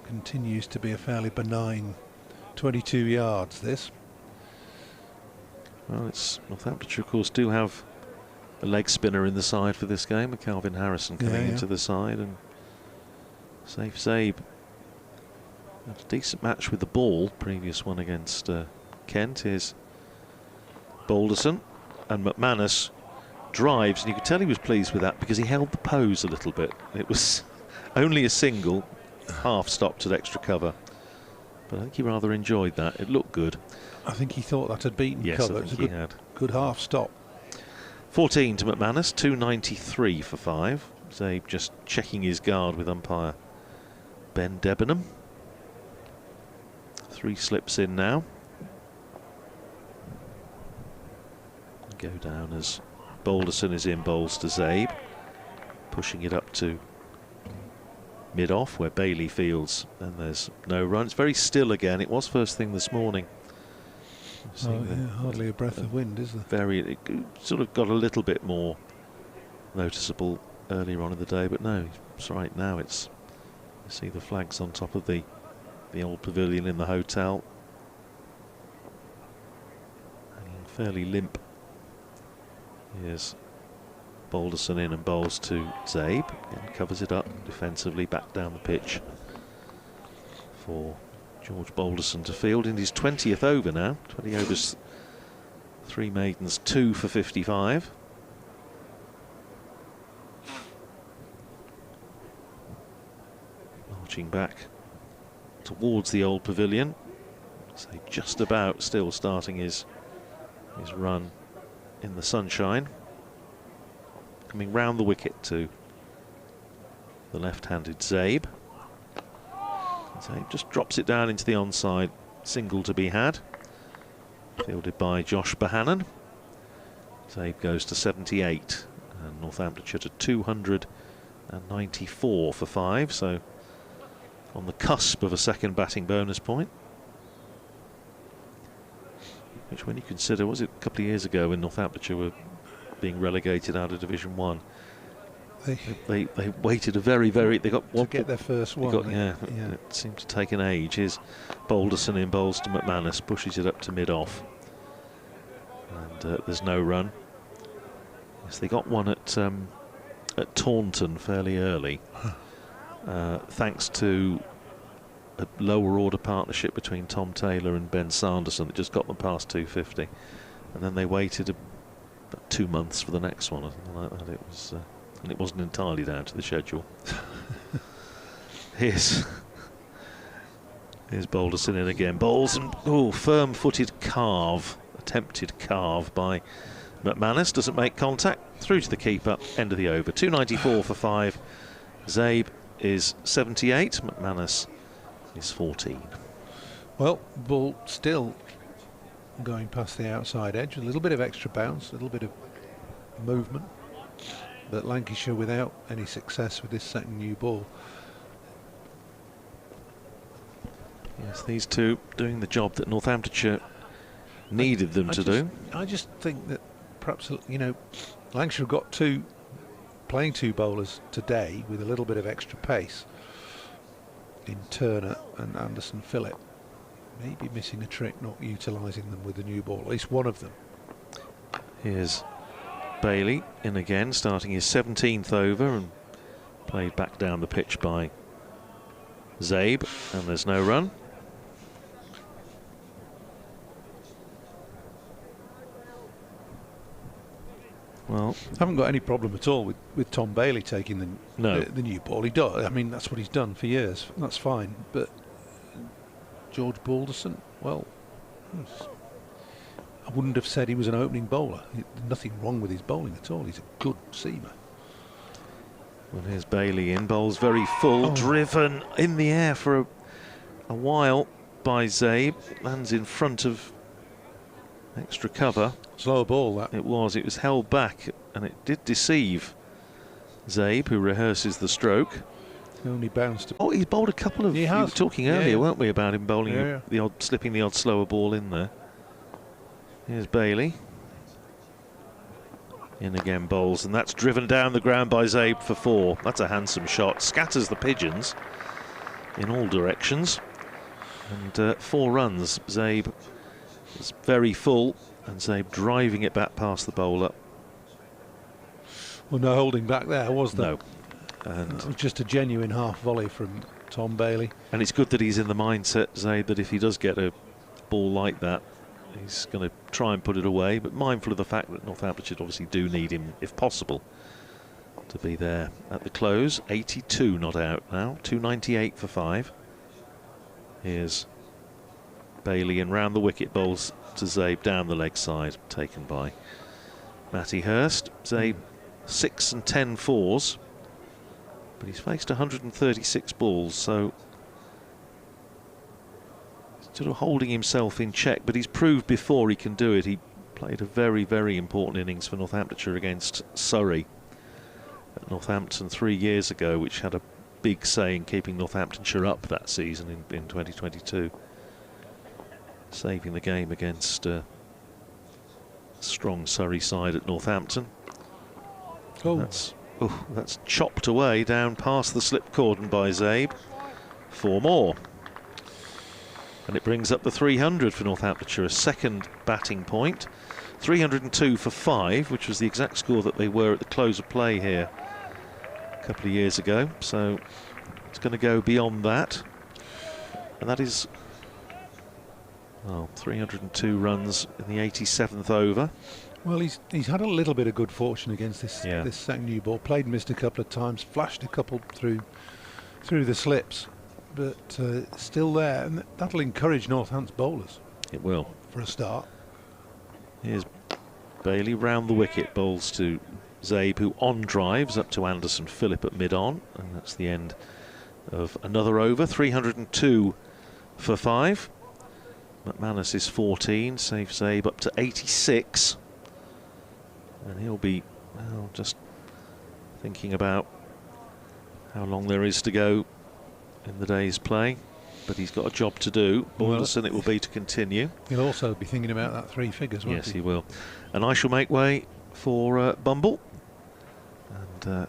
continues to be a fairly benign 22 yards, this. Well, it's Northamptonshire, of course, do have a leg spinner in the side for this game, with Calvin Harrison coming into the side, and Safe Zabe had a decent match with the ball, previous one against Kent. Here's Balderson, and McManus drives, and you could tell he was pleased with that because he held the pose a little bit. It was only a single, half stopped at extra cover, but I think he rather enjoyed that. It looked good. I think he thought that had beaten cover. I think he had. Good half stop. 14 to McManus, 293 for 5. Zabe just checking his guard with umpire Ben Debenham. 3 slips in now. Go down as Balderson is in, bowls to Zabe, pushing it up to mid-off where Bailey fields, and there's no run. It's very still again. It was first thing this morning. Hardly a breath of wind, is there? It sort of got a little bit more noticeable earlier on in the day, but no, it's right now. It's, you see the flags on top of the old pavilion in the hotel, hanging fairly limp. Here's Balderson in and bowls to Zabe, and covers it up defensively back down the pitch for George Balderson to field in his 20th over now. 20 overs, 3 maidens, 2 for 55. Marching back towards the old pavilion, so just about still starting his run in the sunshine. Coming round the wicket to the left-handed Zabe. Zabe just drops it down into the onside single to be had. Fielded by Josh Bohannon. Zabe goes to 78 and Northamptonshire to 294 for 5, so on the cusp of a second batting bonus point. Which, when you consider, was it a couple of years ago when Northamptonshire were being relegated out of Division 1? They waited a very, they got one to get their first one. It seemed to take an age. Here's Balderson in bowls to McManus, pushes it up to mid-off. And there's no run. Yes, they got one at Taunton fairly early, thanks to a lower order partnership between Tom Taylor and Ben Sanderson that just got them past 250, and then they waited about 2 months for the next one. Like that. It was, and it wasn't entirely down to the schedule. Here's Balderson in again. Bowls and firm-footed attempted carve by McManus, doesn't make contact, through to the keeper, end of the over. 294 for 5. Zabe is 78, McManus is 14. Well, ball still going past the outside edge, a little bit of extra bounce, a little bit of movement, but Lancashire without any success with this second new ball. Yes, these two doing the job that Northamptonshire needed them to do. I just think that perhaps, you know, Lancashire have got playing two bowlers today with a little bit of extra pace in Turner and Anderson Phillip. Maybe missing a trick, not utilising them with the new ball, at least one of them. Here's Bailey in again, starting his 17th over and played back down the pitch by Zabe, and there's no run. Well, haven't got any problem at all with Tom Bailey taking the new ball. He does. I mean, that's what he's done for years. That's fine. But George Balderson, well, I wouldn't have said he was an opening bowler. Nothing wrong with his bowling at all. He's a good seamer. Well, here's Bailey in, bowls very full, driven in the air for a while by Zabe, lands in front of extra cover. Slower ball, that. It was held back, and it did deceive Zabe, who rehearses the stroke. He only bounced. Oh, he's bowled a couple of. He You has. were talking earlier, weren't we, about him bowling slipping the odd slower ball in there. Here's Bailey. In again, bowls, and that's driven down the ground by Zabe for 4. That's a handsome shot. Scatters the pigeons in all directions. And 4 runs. Zabe is very full, and Zabe driving it back past the bowler. Well, no holding back there, was there? No. And it was just a genuine half volley from Tom Bailey. And it's good that he's in the mindset, Zabe, that if he does get a ball like that, he's going to try and put it away, but mindful of the fact that Northamptonshire obviously do need him, if possible, to be there at the close. 82 not out now, 298 for 5. Here's Bailey and round the wicket, bowls to Zabe down the leg side, taken by Matty Hurst. Zabe 6 and 10 fours, but he's faced 136 balls, so sort of holding himself in check, but he's proved before he can do it. He played a very, very important innings for Northamptonshire against Surrey at Northampton 3 years ago, which had a big say in keeping Northamptonshire up that season in 2022. Saving the game against a strong Surrey side at Northampton. That's chopped away down past the slip cordon by Zabe. 4 more. And it brings up the 300 for Northamptonshire, a second batting point. 302 for 5, which was the exact score that they were at the close of play here a couple of years ago. So it's going to go beyond that. And that is, well, 302 runs in the 87th over. Well, he's had a little bit of good fortune against this second new ball. Played and missed a couple of times, flashed a couple through the slips. But still there, and that'll encourage Northampton's bowlers. It will. For a start. Here's Bailey round the wicket, bowls to Zabe, who on drives up to Anderson Phillip at mid-on, and that's the end of another over. 302 for 5. McManus is 14, saves Zabe up to 86, and he'll be just thinking about how long there is to go in the day's play, but he's got a job to do. Balderson it will be to continue. He'll also be thinking about that 3 figures, won't Yes, he will. And I shall make way for Bumble and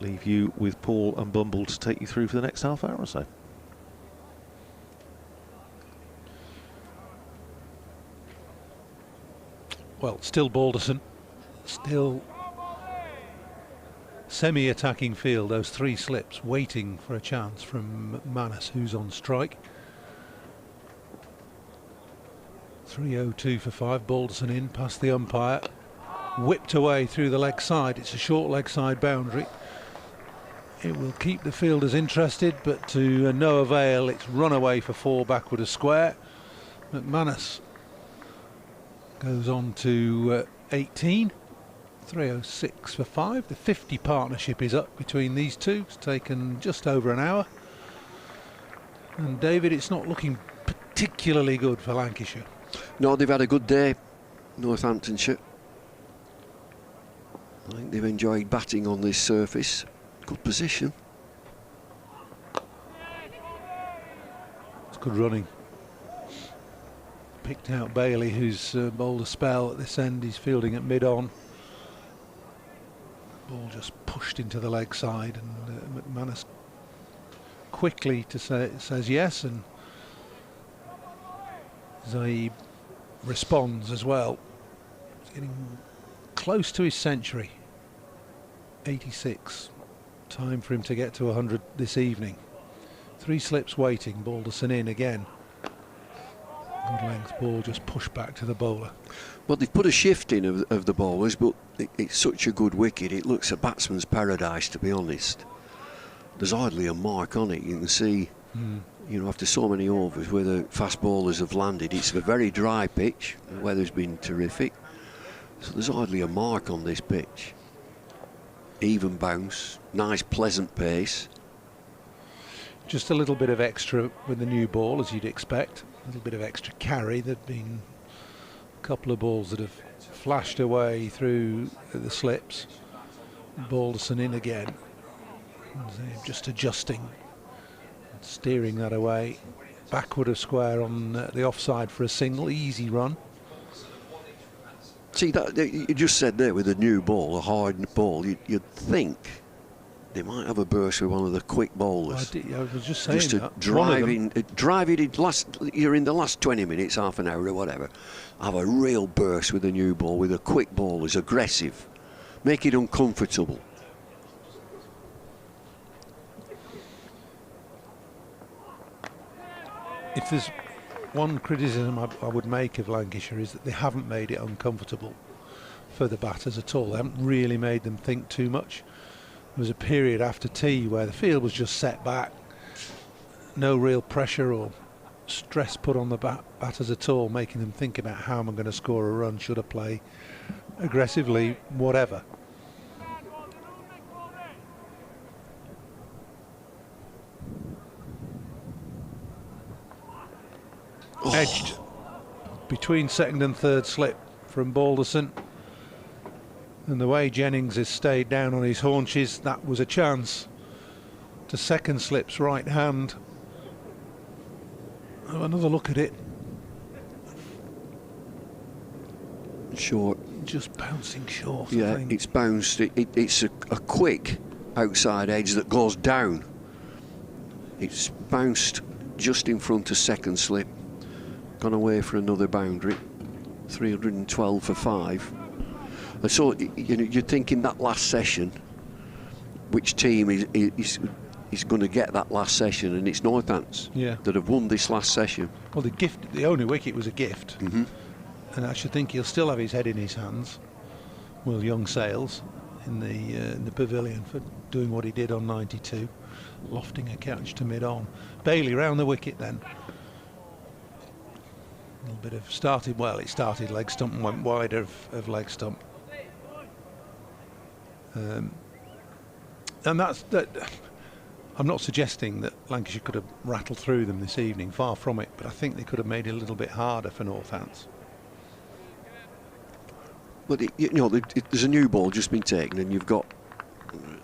leave you with Paul and Bumble to take you through for the next half hour or so. Well, still Balderson, still semi-attacking field, those 3 slips waiting for a chance from McManus, who's on strike. 302 for 5, Balderson in past the umpire, whipped away through the leg side. It's a short leg side boundary. It will keep the fielders interested, but to no avail. It's run away for 4 backward a square. McManus goes on to 18. 306 for 5. The 50 partnership is up between these two. It's taken just over an hour. And David, it's not looking particularly good for Lancashire. No, they've had a good day, Northamptonshire. I think they've enjoyed batting on this surface. Good position. It's good running. Picked out Bailey, who's bowled a spell at this end. He's fielding at mid-on. Ball just pushed into the leg side, and McManus quickly says yes, and Zabe responds as well. He's getting close to his century. 86. Time for him to get to 100 this evening. 3 slips waiting. Balderson in again. Good length ball just pushed back to the bowler. Well, they've put a shift in of the bowlers, but it's such a good wicket. It looks a batsman's paradise, to be honest. There's hardly a mark on it. You can see, you know, after so many overs where the fast bowlers have landed, it's a very dry pitch. The weather's been terrific. So there's hardly a mark on this pitch. Even bounce, nice pleasant pace. Just a little bit of extra with the new ball, as you'd expect. A little bit of extra carry. There'd been a couple of balls that have flashed away through the slips. Balderson in again. Just adjusting, steering that away. Backward of square on the offside for a single, easy run. See, that you just said there with the new ball, a hard ball, you'd think they might have a burst with one of the quick bowlers. I was just saying just to that. drive it in you're in the last 20 minutes, half an hour or whatever. Have a real burst with a new ball, with a quick bowlers, aggressive. Make it uncomfortable. If there's one criticism I would make of Lancashire, is that they haven't made it uncomfortable for the batters at all. They haven't really made them think too much. There was a period after tea where the field was just set back, no real pressure or stress put on the batters at all, making them think about how am I going to score a run, should I play aggressively, whatever. Edged between second and third slip from Balderson, and the way Jennings has stayed down on his haunches, that was a chance. To second slip's right hand. Have another look at it. Short. Just bouncing short. Yeah, I think. it's bounced. It's a quick outside edge that goes down. It's bounced just in front of second slip. Gone away for another boundary. 312 for 5. And so you're thinking that last session, which team is going to get that last session, and it's Northants that have won this last session. Well, the only wicket was a gift, and I should think he'll still have his head in his hands. Will Young Sales in the pavilion for doing what he did on 92, lofting a catch to mid-on. Bailey round the wicket then. little bit of started well. It started leg stump and went wide of leg stump. And that's that. I'm not suggesting that Lancashire could have rattled through them this evening, far from it, but I think they could have made it a little bit harder for Northants. But there's a new ball just been taken, and you've got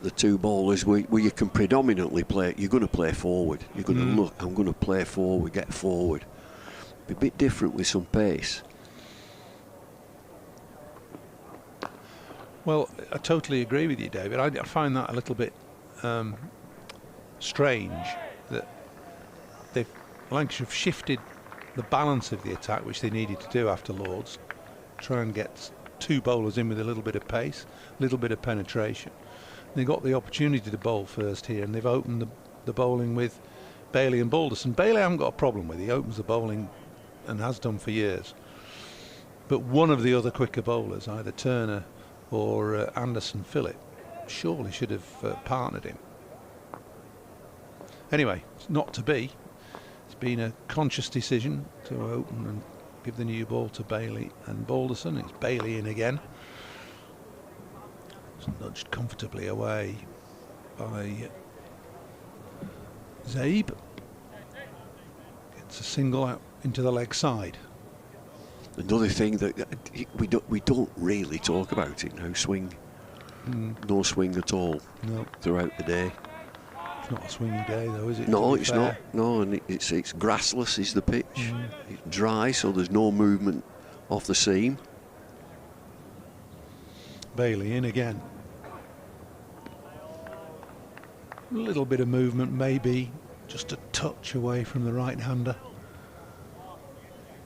the two bowlers where you can predominantly play. You're going to play forward. You're going to look. I'm going to play forward, get forward. Be a bit different with some pace. Well, I totally agree with you, David. I find that a little bit strange that Lancashire have shifted the balance of the attack, which they needed to do after Lords. Try and get two bowlers in with a little bit of pace, a little bit of penetration. They got the opportunity to bowl first here, and they've opened the bowling with Bailey and Balderson. Bailey I haven't got a problem with. He opens the bowling and has done for years. But one of the other quicker bowlers, either Turner or Anderson Phillip, surely should have partnered him. Anyway, it's not to be. It's been a conscious decision to open and give the new ball to Bailey and Balderson. It's Bailey in again. It's nudged comfortably away by Zabe. Gets a single out into the leg side. Another thing that we don't really talk about it now, swing. No swing at all throughout the day. It's not a swingy day though, is it? No, it's not. No, and it's grassless is the pitch. It's dry, so there's no movement off the seam. Bailey in again. A little bit of movement, maybe just a touch away from the right-hander.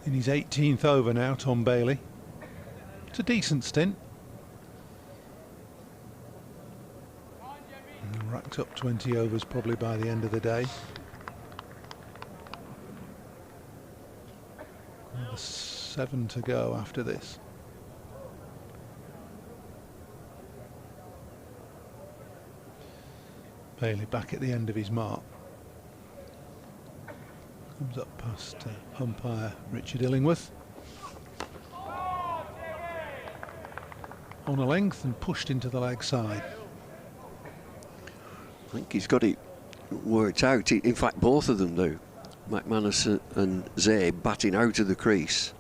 In his 18th over now, Tom Bailey. It's a decent stint. And racked up 20 overs probably by the end of the day. Another 7 to go after this. Bailey back at the end of his mark. Comes up past umpire Richard Illingworth. On a length and pushed into the leg side. I think he's got it worked out. In fact, both of them do. McManus and Zabe batting out of the crease.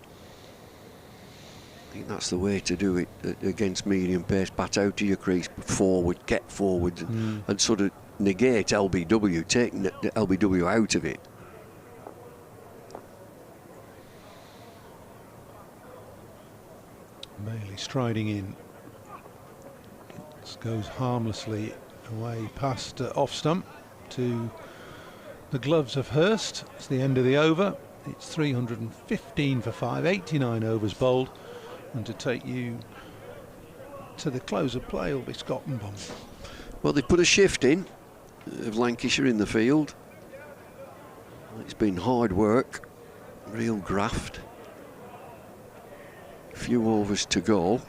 I think that's the way to do it against medium pace. Bat out of your crease, forward, get forward, and sort of negate LBW, take the LBW out of it. Bailey striding in. This goes harmlessly away past off stump to the gloves of Hurst. It's the end of the over. It's 315 for 5, 89 overs bowled, and to take you to the close of play will be Scott and Bomb. Well, they put a shift in of Lancashire in the field. It's been hard work, real graft. A few overs to go,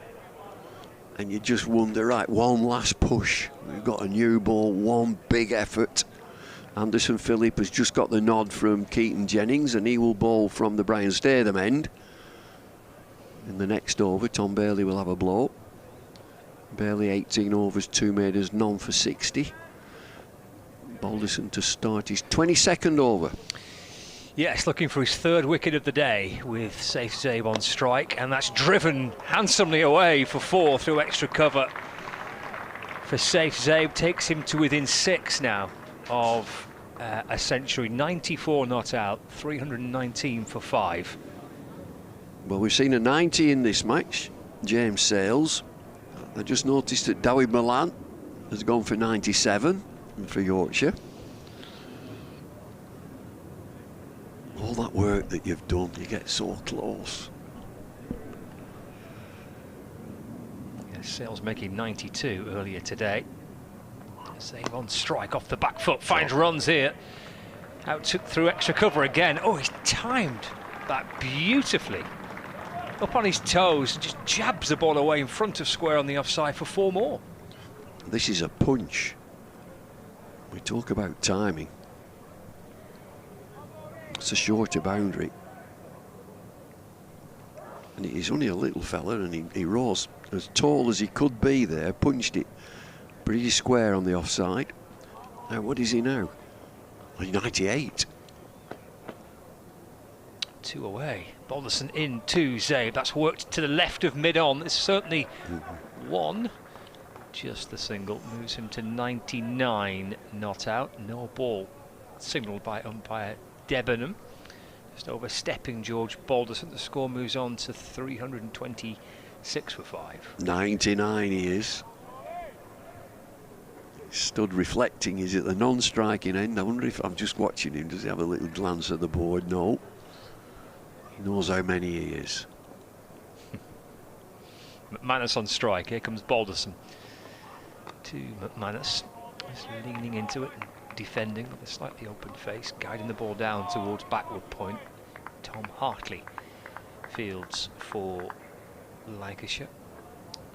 and you just wonder, right, one last push. We've got a new ball, one big effort. Anderson Phillip has just got the nod from Keaton Jennings, and he will bowl from the Brian Statham end. In the next over, Tom Bailey will have a blow. Bailey 18 overs, 2 maidens, none for 60. Balderson to start his 22nd over. Yes, looking for his 3rd wicket of the day with Safe Zabe on strike, and that's driven handsomely away for 4 through extra cover for Safe Zabe. Takes him to within 6 now of a century. 94 not out, 319 for 5. Well, we've seen a 90 in this match. James Sales. I just noticed that Dawid Malan has gone for 97 for Yorkshire. All that work that you've done, you get so close. Yeah, Sales making 92 earlier today. Save on strike off the back foot, finds runs here. Out through extra cover again. Oh, he's timed that beautifully. Up on his toes, just jabs the ball away in front of square on the offside for 4 more. This is a punch. We talk about timing. It's a shorter boundary. And he's only a little fella, and he rose as tall as he could be there, punched it pretty square on the offside. Now, what is he now? He's 98. 2 away. Balderson in to Zabe. That's worked to the left of mid-on. It's certainly one. Just the single moves him to 99, not out. No ball signalled by umpire Debenham. Just overstepping George Balderson. The score moves on to 326 for 5. 99 he is. Stood reflecting. He's at the non-striking end. I wonder if I'm just watching him. Does he have a little glance at the board? No. He knows how many he is. McManus on strike. Here comes Balderson to McManus. He's leaning into it and defending with a slightly open face, guiding the ball down towards backward point. Tom Hartley fields for Lancashire.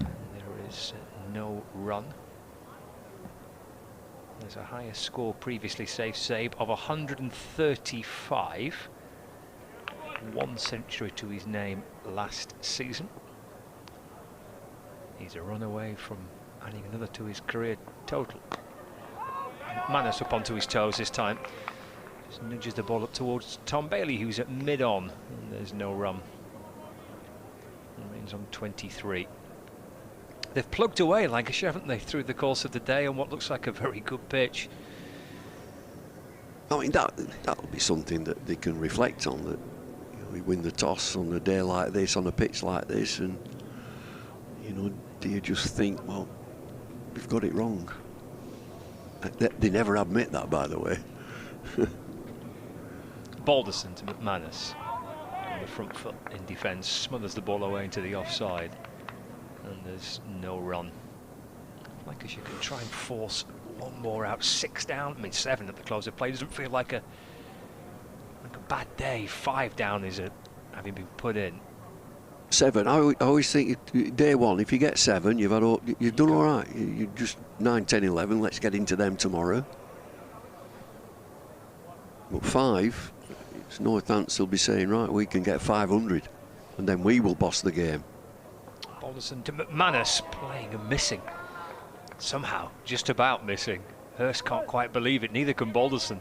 And there is no run. There's a higher score previously safe save of 135. 1 century to his name last season. He's a run away from adding another to his career total. Manus up onto his toes this time. Just nudges the ball up towards Tom Bailey, who's at mid-on. And there's no run. Remains on 23. They've plugged away Lancashire, haven't they, through the course of the day on what looks like a very good pitch. I mean, that'll be something that they can reflect on, that we win the toss on a day like this, on a pitch like this, and do you just think, well, we've got it wrong? They never admit that, by the way. Balderson to McManus on the front foot in defence, smothers the ball away into the offside, and there's no run. Lancashire can try and force one more out. 6 down, I mean 7 at the close of play. Doesn't feel like a bad day. 5 down is having been put in. 7. I always think day one, if you get 7, you've done all right. You just 9, 10, 11. Let's get into them tomorrow. But 5, it's Northampton will be saying, right, we can get 500, and then we will boss the game. Balderson to McManus, playing and missing. Somehow, just about missing. Hurst can't quite believe it, neither can Balderson.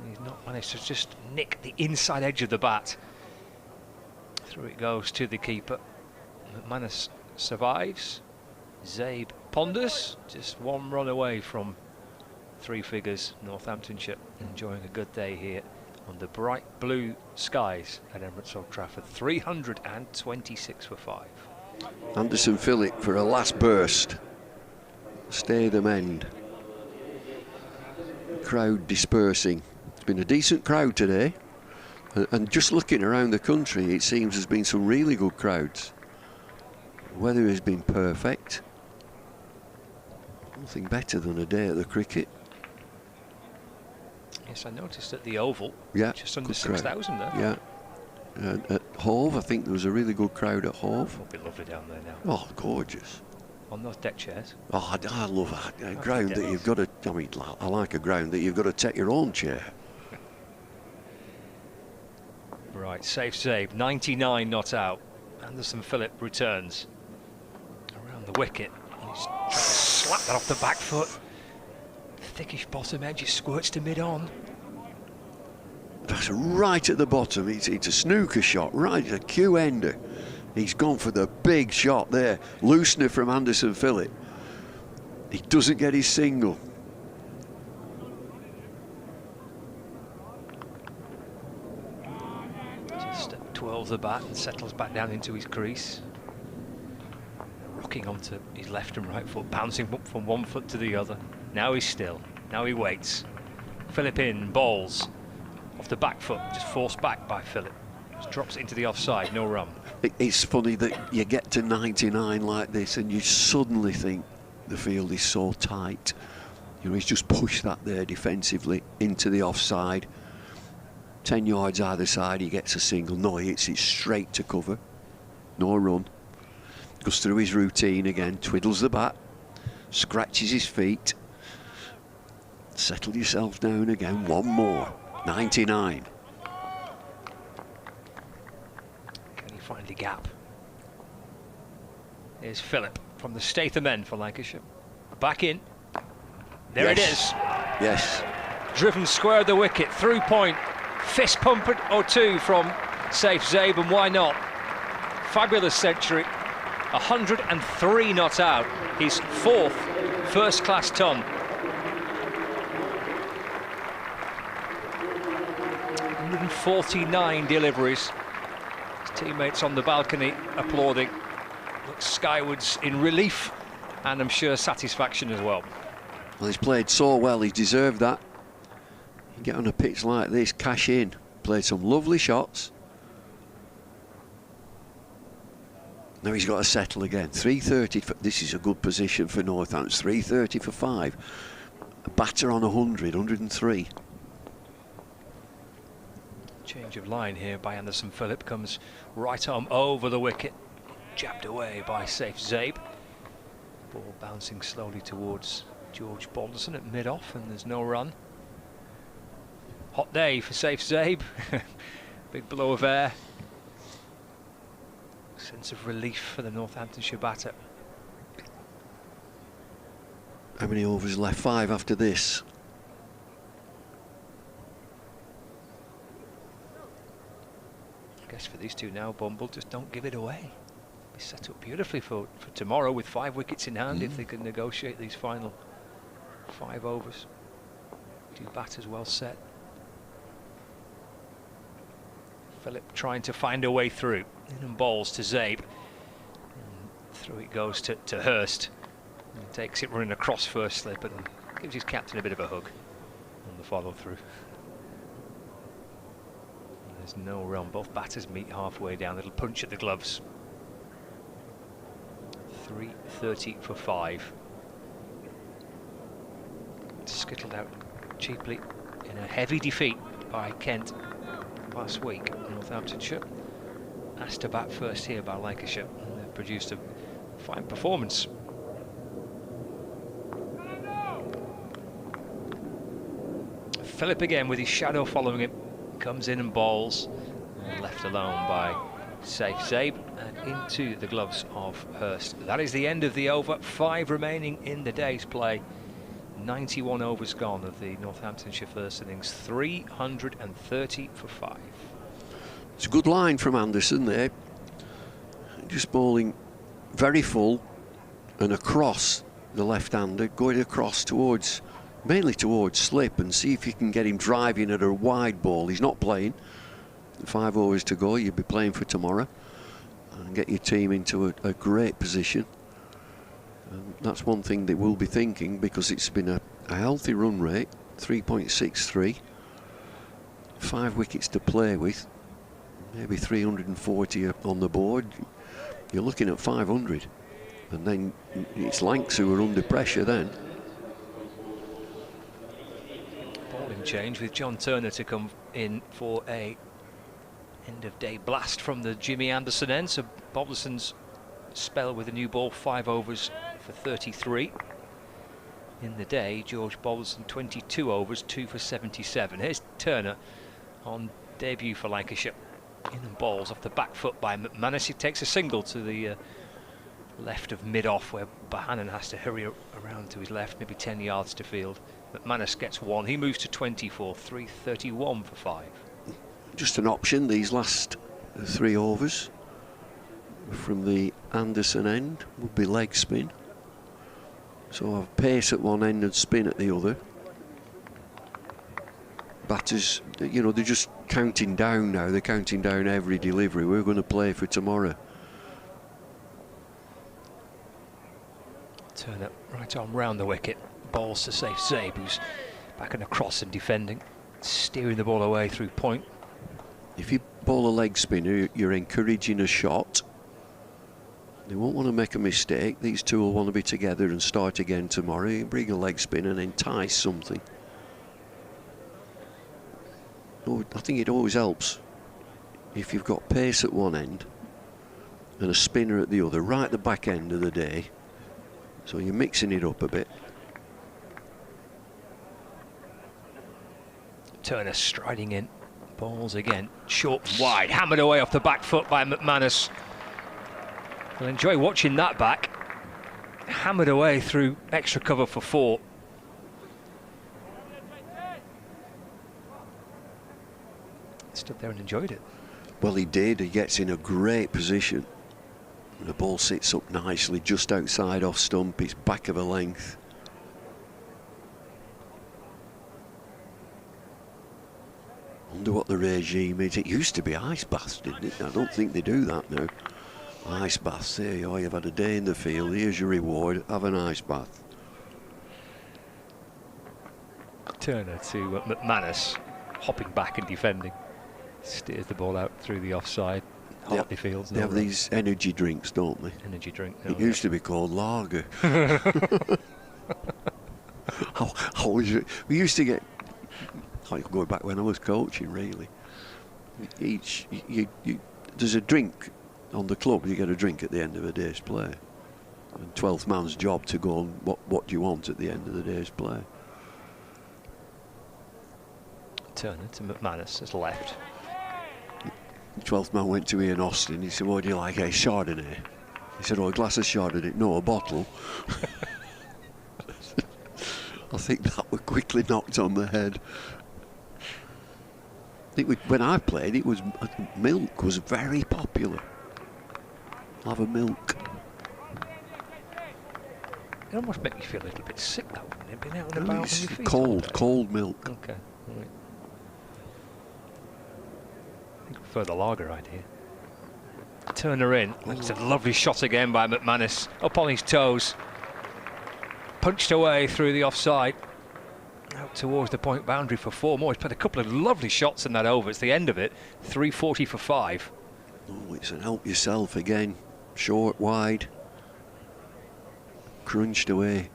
He's not managed to just nick the inside edge of the bat. Through it goes to the keeper. McManus survives. Zabe ponders. Just 1 run away from 3 figures. Northamptonshire enjoying a good day here under bright blue skies at Emirates Old Trafford. 326 for 5. Anderson Phillip for a last burst. Stay them end. Crowd dispersing. It's been a decent crowd today. And just looking around the country, it seems there's been some really good crowds. Weather has been perfect. Nothing better than a day at the cricket. Yes, I noticed at the Oval, just under 6,000 there. Yeah. At Hove, I think there was a really good crowd at Hove. It'll be lovely down there now. Oh, gorgeous. On those deck chairs. Oh, I love a ground that you've got to, I mean, I like a ground that you've got to take your own chair. Right, safe save, 99 not out. Anderson Phillip returns around the wicket. He's trying to slap that off the back foot. Thickish bottom edge, it squirts to mid-on. That's right at the bottom. It's a snooker shot, right at a Q-ender. He's gone for the big shot there. Loosener from Anderson Phillip. He doesn't get his single. Just twirls the bat and settles back down into his crease. Rocking onto his left and right foot, bouncing up from one foot to the other. Now he's still. Now he waits. Phillip in, balls. Off the back foot, just forced back by Phillip. Just drops it into the offside, no run. It's funny that you get to 99 like this and you suddenly think the field is so tight. You know, he's just pushed that there defensively into the offside. 10 yards either side, he gets a single. No, he hits it straight to cover. No run. Goes through his routine again, twiddles the bat, scratches his feet. Settle yourself down again, one more. 99. find the gap. Here's Phillip from the Statham Men for Lancashire. Back in. There it is. Yes. Driven square of the wicket, through point. Fist pump or two from Saif Zaib, and why not? Fabulous century. 103 not out. His 4th first-class ton. 149 deliveries. His teammates on the balcony applauding. Looks skywards in relief and I'm sure satisfaction as well. Well, he's played so well, he's deserved that. You get on a pitch like this, cash in. Played some lovely shots. Now he's got to settle again. 330. This is a good position for Northampton. 330 for 5. A batter on 100, 103. Change of line here by Anderson Phillip. Comes right arm over the wicket. Jabbed away by Saif Zaib. Ball bouncing slowly towards George Balderson at mid-off, and there's no run. Hot day for Saif Zaib. Big blow of air. Sense of relief for the Northamptonshire batter. How many overs left? 5 after this. I guess for these two now, Bumble, just don't give it away. Be set up beautifully for tomorrow with 5 wickets in hand if they can negotiate these final 5 overs. 2 batters well set. Phillip trying to find a way through. In and bowls to Zaib. And through it goes to Hurst. And takes it running across first slip and gives his captain a bit of a hug on the follow through. And there's no run. Both batters meet halfway down. Little punch at the gloves. 330 for 5. Skittled out cheaply in a heavy defeat by Kent last week in Northamptonshire. Asked to bat first here by Lancashire, and they've produced a fine performance. Phillip again with his shadow following him, comes in and bowls, and left alone by Saif Zaib and into the gloves of Hurst. That is the end of the over. 5 remaining in the day's play. 91 overs gone of the Northamptonshire first innings. 330 for 5. It's a good line from Anderson there. Just bowling very full and across the left-hander, going across towards, mainly towards slip, and see if you can get him driving at a wide ball. He's not playing. 5 overs to go. You'll be playing for tomorrow and get your team into a great position. And that's one thing they will be thinking, because it's been a healthy run rate, 3.63. 5 wickets to play with. Maybe 340 on the board. You're looking at 500, and then it's Lancs who are under pressure then. Bowling change with John Turner to come in for a end of day blast from the Jimmy Anderson end. So Balderson's spell with a new ball, 5 overs for 33 in the day. George Balderson 22 overs, 2 for 77. Here's Turner on debut for Lancashire. In and bowls off the back foot by McManus. He takes a single to the left of mid-off, where Bohannon has to hurry around to his left, maybe 10 yards to field. McManus gets 1. He moves to 24, 331 for 5. Just an option, these last 3 overs from the Anderson end would be leg spin. So I've pace at one end and spin at the other. Batters, you know, they're just counting down now. They're counting down every delivery. We're going to play for tomorrow. Turn up right on round the wicket. Balls to Saif Zaib, who's back and across and defending, steering the ball away through point. If you bowl a leg spinner, you're encouraging a shot. They won't want to make a mistake. These two will want to be together and start again tomorrow. You bring a leg spin and entice something. I think it always helps if you've got pace at one end and a spinner at the other, right at the back end of the day. So you're mixing it up a bit. Turner striding in, Balls again, short and wide, hammered away off the back foot by McManus. I'll enjoy watching that back. Hammered away through extra cover for 4. Stood there and enjoyed it. Well, he did. He gets in a great position. The ball sits up nicely just outside off stump. It's back of a length. Wonder what the regime is. It used to be ice baths, didn't it? I don't think they do that now. Ice baths. There you are. You've had a day in the field. Here's your reward. Have an ice bath. Turner to McManus, hopping back and defending. Steers the ball out through the offside. Hartley Fields. They have these energy drinks, don't they? Energy drink. It used to be called lager. We used to get, like going back when I was coaching, really. There's a drink on the club. You get a drink at the end of a day's play. And 12th man's job to go on what do you want at the end of the day's play. Turner to McManus has left. 12th man went to Ian Austin. He said, "What do you like? A Chardonnay?" He said, "Oh, a glass of Chardonnay." "No, a bottle." I think that was quickly knocked on the head. I think when I played, it was milk was very popular. Have a milk. It almost makes you feel a little bit sick, though, wouldn't it? Being out and about It's on your feet. cold milk. Okay, right. I think I prefer the lager idea. Turner in. It's a lovely shot again by McManus. Up on his toes. Punched away through the offside. Out towards the point boundary for 4 more. He's played a couple of lovely shots in that over. It's the end of it. 340 for 5. Oh, it's an help yourself again. Short, wide. Crunched away.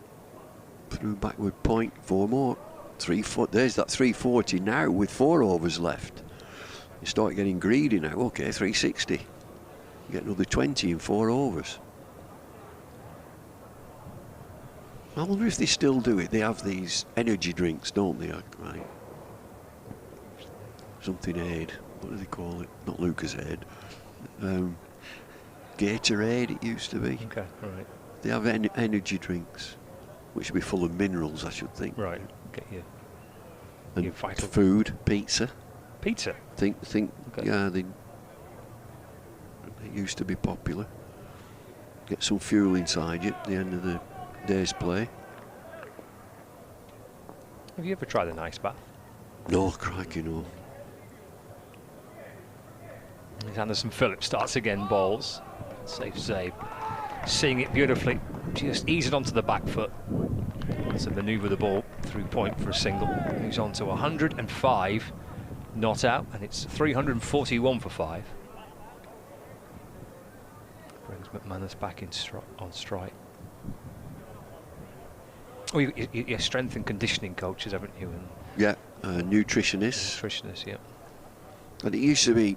Through backward point. 4 more. 3 foot. There's that 340 now with 4 overs left. You start getting greedy now. Okay, 360. You get another 20 in 4 overs. I wonder if they still do it. They have these energy drinks, don't they? Right. Something aid. What do they call it? Not Lucas Aid. Gatorade it used to be. Okay, all right. They have energy drinks, which should be full of minerals, I should think. Right. Get your And vital food, pizza. Pizza? Think. Okay. Yeah, they used to be popular. Get some fuel inside you at the end of the day's play. Have you ever tried an ice bath? No, crikey, no. As Anderson Phillips starts again, balls. Safe save. Seeing it beautifully. Just ease it onto the back foot. To manoeuvre the ball through point for a single. Moves on to 105. Not out, and it's 341 for 5. Brings McManus back on strike. Oh, you're strength and conditioning coaches, haven't you? And Yeah, nutritionists. Nutritionists, yeah. And it used to be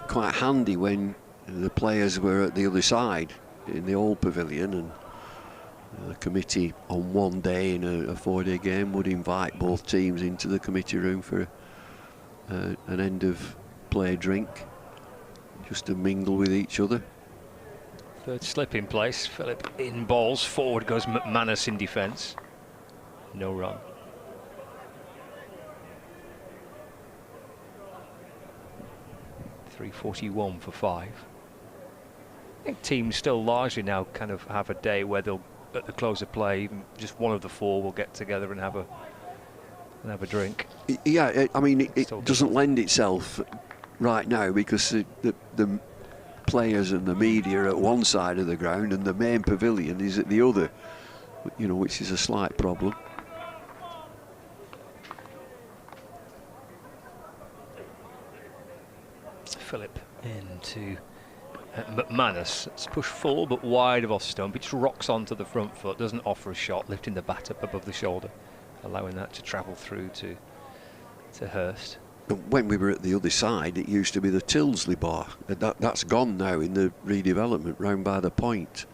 quite handy when the players were at the other side in the old pavilion, and the committee on one day in a 4-day game would invite both teams into the committee room for an end of play drink, just to mingle with each other. Third slip in place. Phillip in balls. Forward goes McManus in defence. No run. .341 for 5. I think teams still largely now kind of have a day where they'll, at the close of play, even just one of the 4 will get together and have a drink. Yeah, I mean, it doesn't lend itself right now because the players and the media are at one side of the ground and the main pavilion is at the other, you know, which is a slight problem. Phillip into McManus. It's pushed full but wide of off stump. It just rocks onto the front foot, doesn't offer a shot, lifting the bat up above the shoulder, allowing that to travel through to Hurst. When we were at the other side, it used to be the Tilsley bar. That's gone now in the redevelopment round by the point.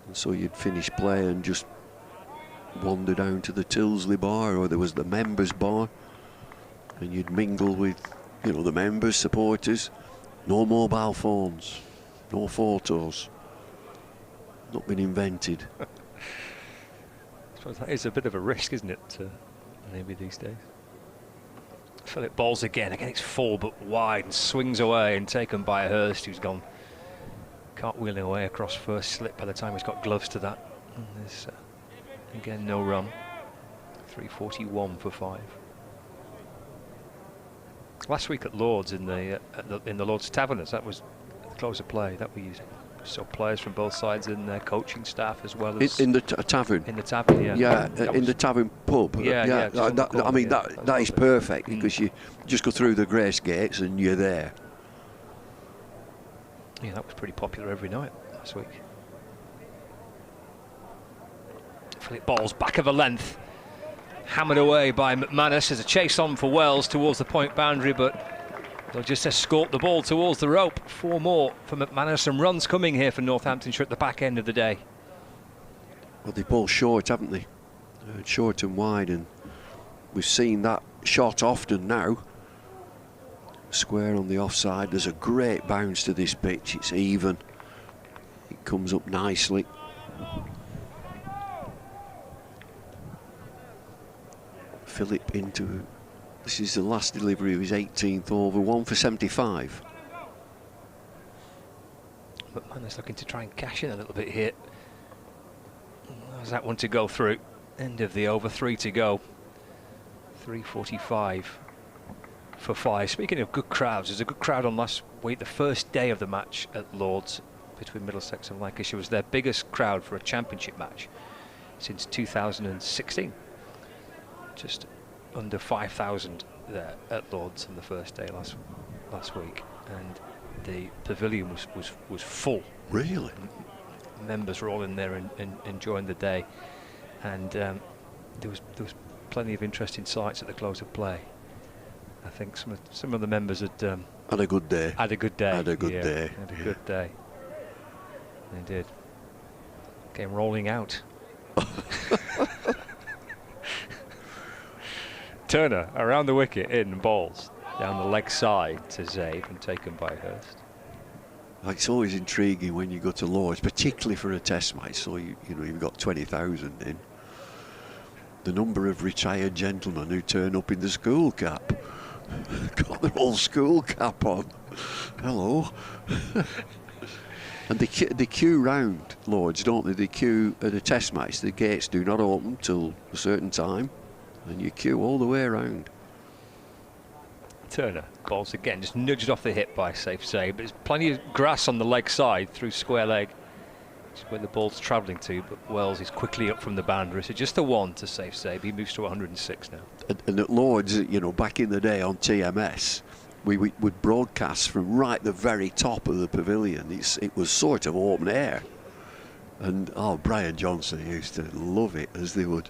And so you'd finish play and just wander down to the Tilsley bar, or there was the members bar, and you'd mingle with you know, the members, supporters, no mobile phones, no photos. Not been invented. I suppose that is a bit of a risk, isn't it, maybe these days. Philip balls again. Again, it's full but wide and swings away and taken by Hurst, who's gone cartwheeling away across first slip by the time he's got gloves to that. And there's again no run. 3:41 for 5. Last week at Lord's in the Lord's Taverners, that was the close of play that we saw players from both sides and their coaching staff as well as in the tavern. In the tavern, yeah. Yeah, in the tavern pub. Yeah. That is perfect because you just go through the grace gates and you're there. Yeah, that was pretty popular every night last week. Philip balls back of a length. Hammered away by McManus as a chase on for Wells towards the point boundary, but they'll just escort the ball towards the rope. 4 more for McManus, and runs coming here for Northamptonshire at the back end of the day. Well, they ball short, haven't they? Short and wide, and we've seen that shot often now. Square on the offside. There's a great bounce to this pitch. It's even. It comes up nicely. Philip into, this is the last delivery of his 18th over, 1 for 75. McManus looking to try and cash in a little bit here. How's that one to go through? End of the over, 3 to go. 3:45 for 5. Speaking of good crowds, there's a good crowd on last week. The first day of the match at Lord's between Middlesex and Lancashire was their biggest crowd for a championship match since 2016. Just under 5,000 there at Lord's on the first day last week, and the pavilion was full. Really? Members were all in there and enjoying the day, and there was plenty of interesting sights at the close of play. I think some of the members had a good day. Had a good day. Had a good yeah, day. Had a good day. They did. Came rolling out. Turner around the wicket, in balls down the leg side to Zabe and taken by Hurst. It's always intriguing when you go to Lord's, particularly for a test match. So you know you've got 20,000 in. The number of retired gentlemen who turn up in the school cap, got their old school cap on. Hello. And they queue round Lord's, don't they? They queue at a test match. The gates do not open till a certain time, and you queue all the way around. Turner balls again, just nudged off the hip by safe save, but there's plenty of grass on the leg side through square leg. It's where the ball's travelling to, but Wells is quickly up from the boundary, so just a 1 to safe save. He moves to 106 now. And at Lord's, you know, back in the day on TMS, we would broadcast from right the very top of the pavilion. It was sort of open air, and Brian Johnson used to love it as they would.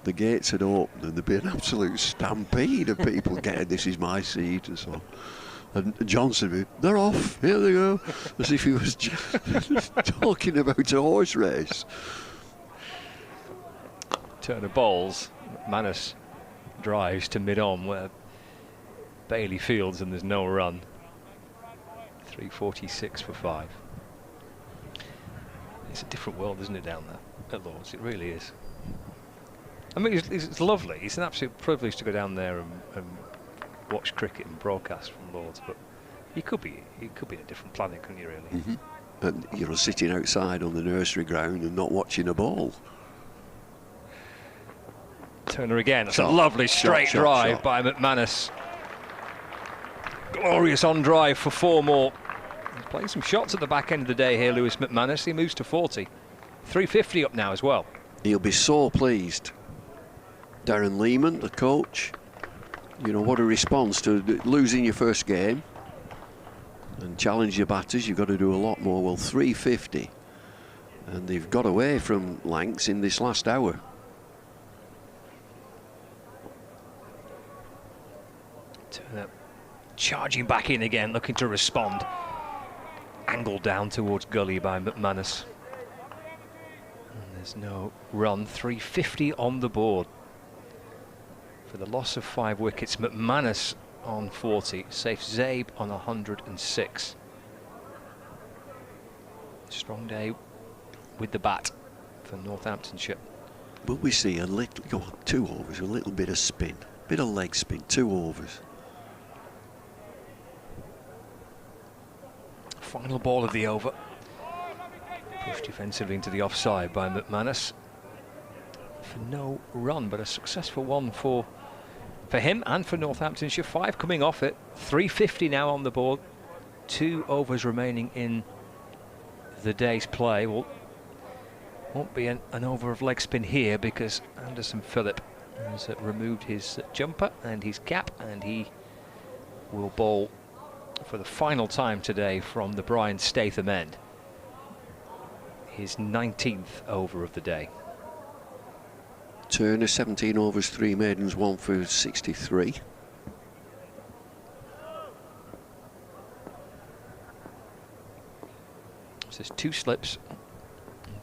The gates had opened and there'd be an absolute stampede of people getting "this is my seat" and so on. And Johnson, they're off, here they go, as if he was talking about a horse race. Turner bowls, Manus drives to mid-on where Bailey fields and there's no run. 3:46 for 5. It's a different world, isn't it, down there at Lord's? It really is. I mean, it's lovely. It's an absolute privilege to go down there and watch cricket and broadcast from Lord's, but you could be in a different planet, couldn't you, really? Mm-hmm. And you're sitting outside on the nursery ground and not watching a ball. Turner again. That's a lovely straight drive by McManus. Glorious on drive for 4 more. He's playing some shots at the back end of the day here, Lewis McManus. He moves to 40. 350 up now as well. He'll be so pleased. Darren Lehman, the coach. You know, what a response to losing your first game and challenge your batters. You've got to do a lot more. Well, 350. And they've got away from Lancs in this last hour. Turner charging back in again, looking to respond. Angled down towards gully by McManus. And there's no run. 350 on the board. For the loss of 5 wickets, McManus on 40. Safe Zabe on 106. Strong day with the bat for Northamptonshire. Will we see a little, 2 overs, a little bit of spin, bit of leg spin, 2 overs. Final ball of the over. Pushed defensively into the offside by McManus. For no run, but a successful one for him and for Northamptonshire. 5 coming off it. 350 now on the board. 2 overs remaining in the day's play. Well, won't be an over of leg spin here because Anderson Phillip has removed his jumper and his cap, and he will bowl for the final time today from the Brian Statham end. His 19th over of the day. Turner, 17 overs, 3 maidens, 1 for 63. So there's 2 slips,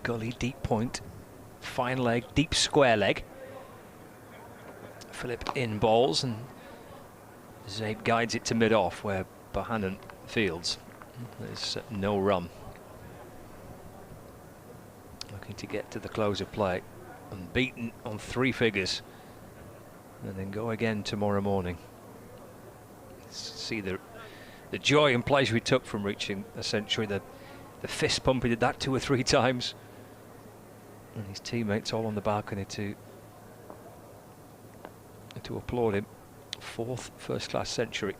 gully, deep point, fine leg, deep square leg. Phillip in bowls, and Zabe guides it to mid-off where Bohannon fields. There's no run. Looking to get to the close of play, unbeaten on 3 figures, and then go again tomorrow morning. See the joy and pleasure he took from reaching a century. The fist pump, he did that 2 or 3 times, and his teammates all on the balcony to applaud him. 4th first-class century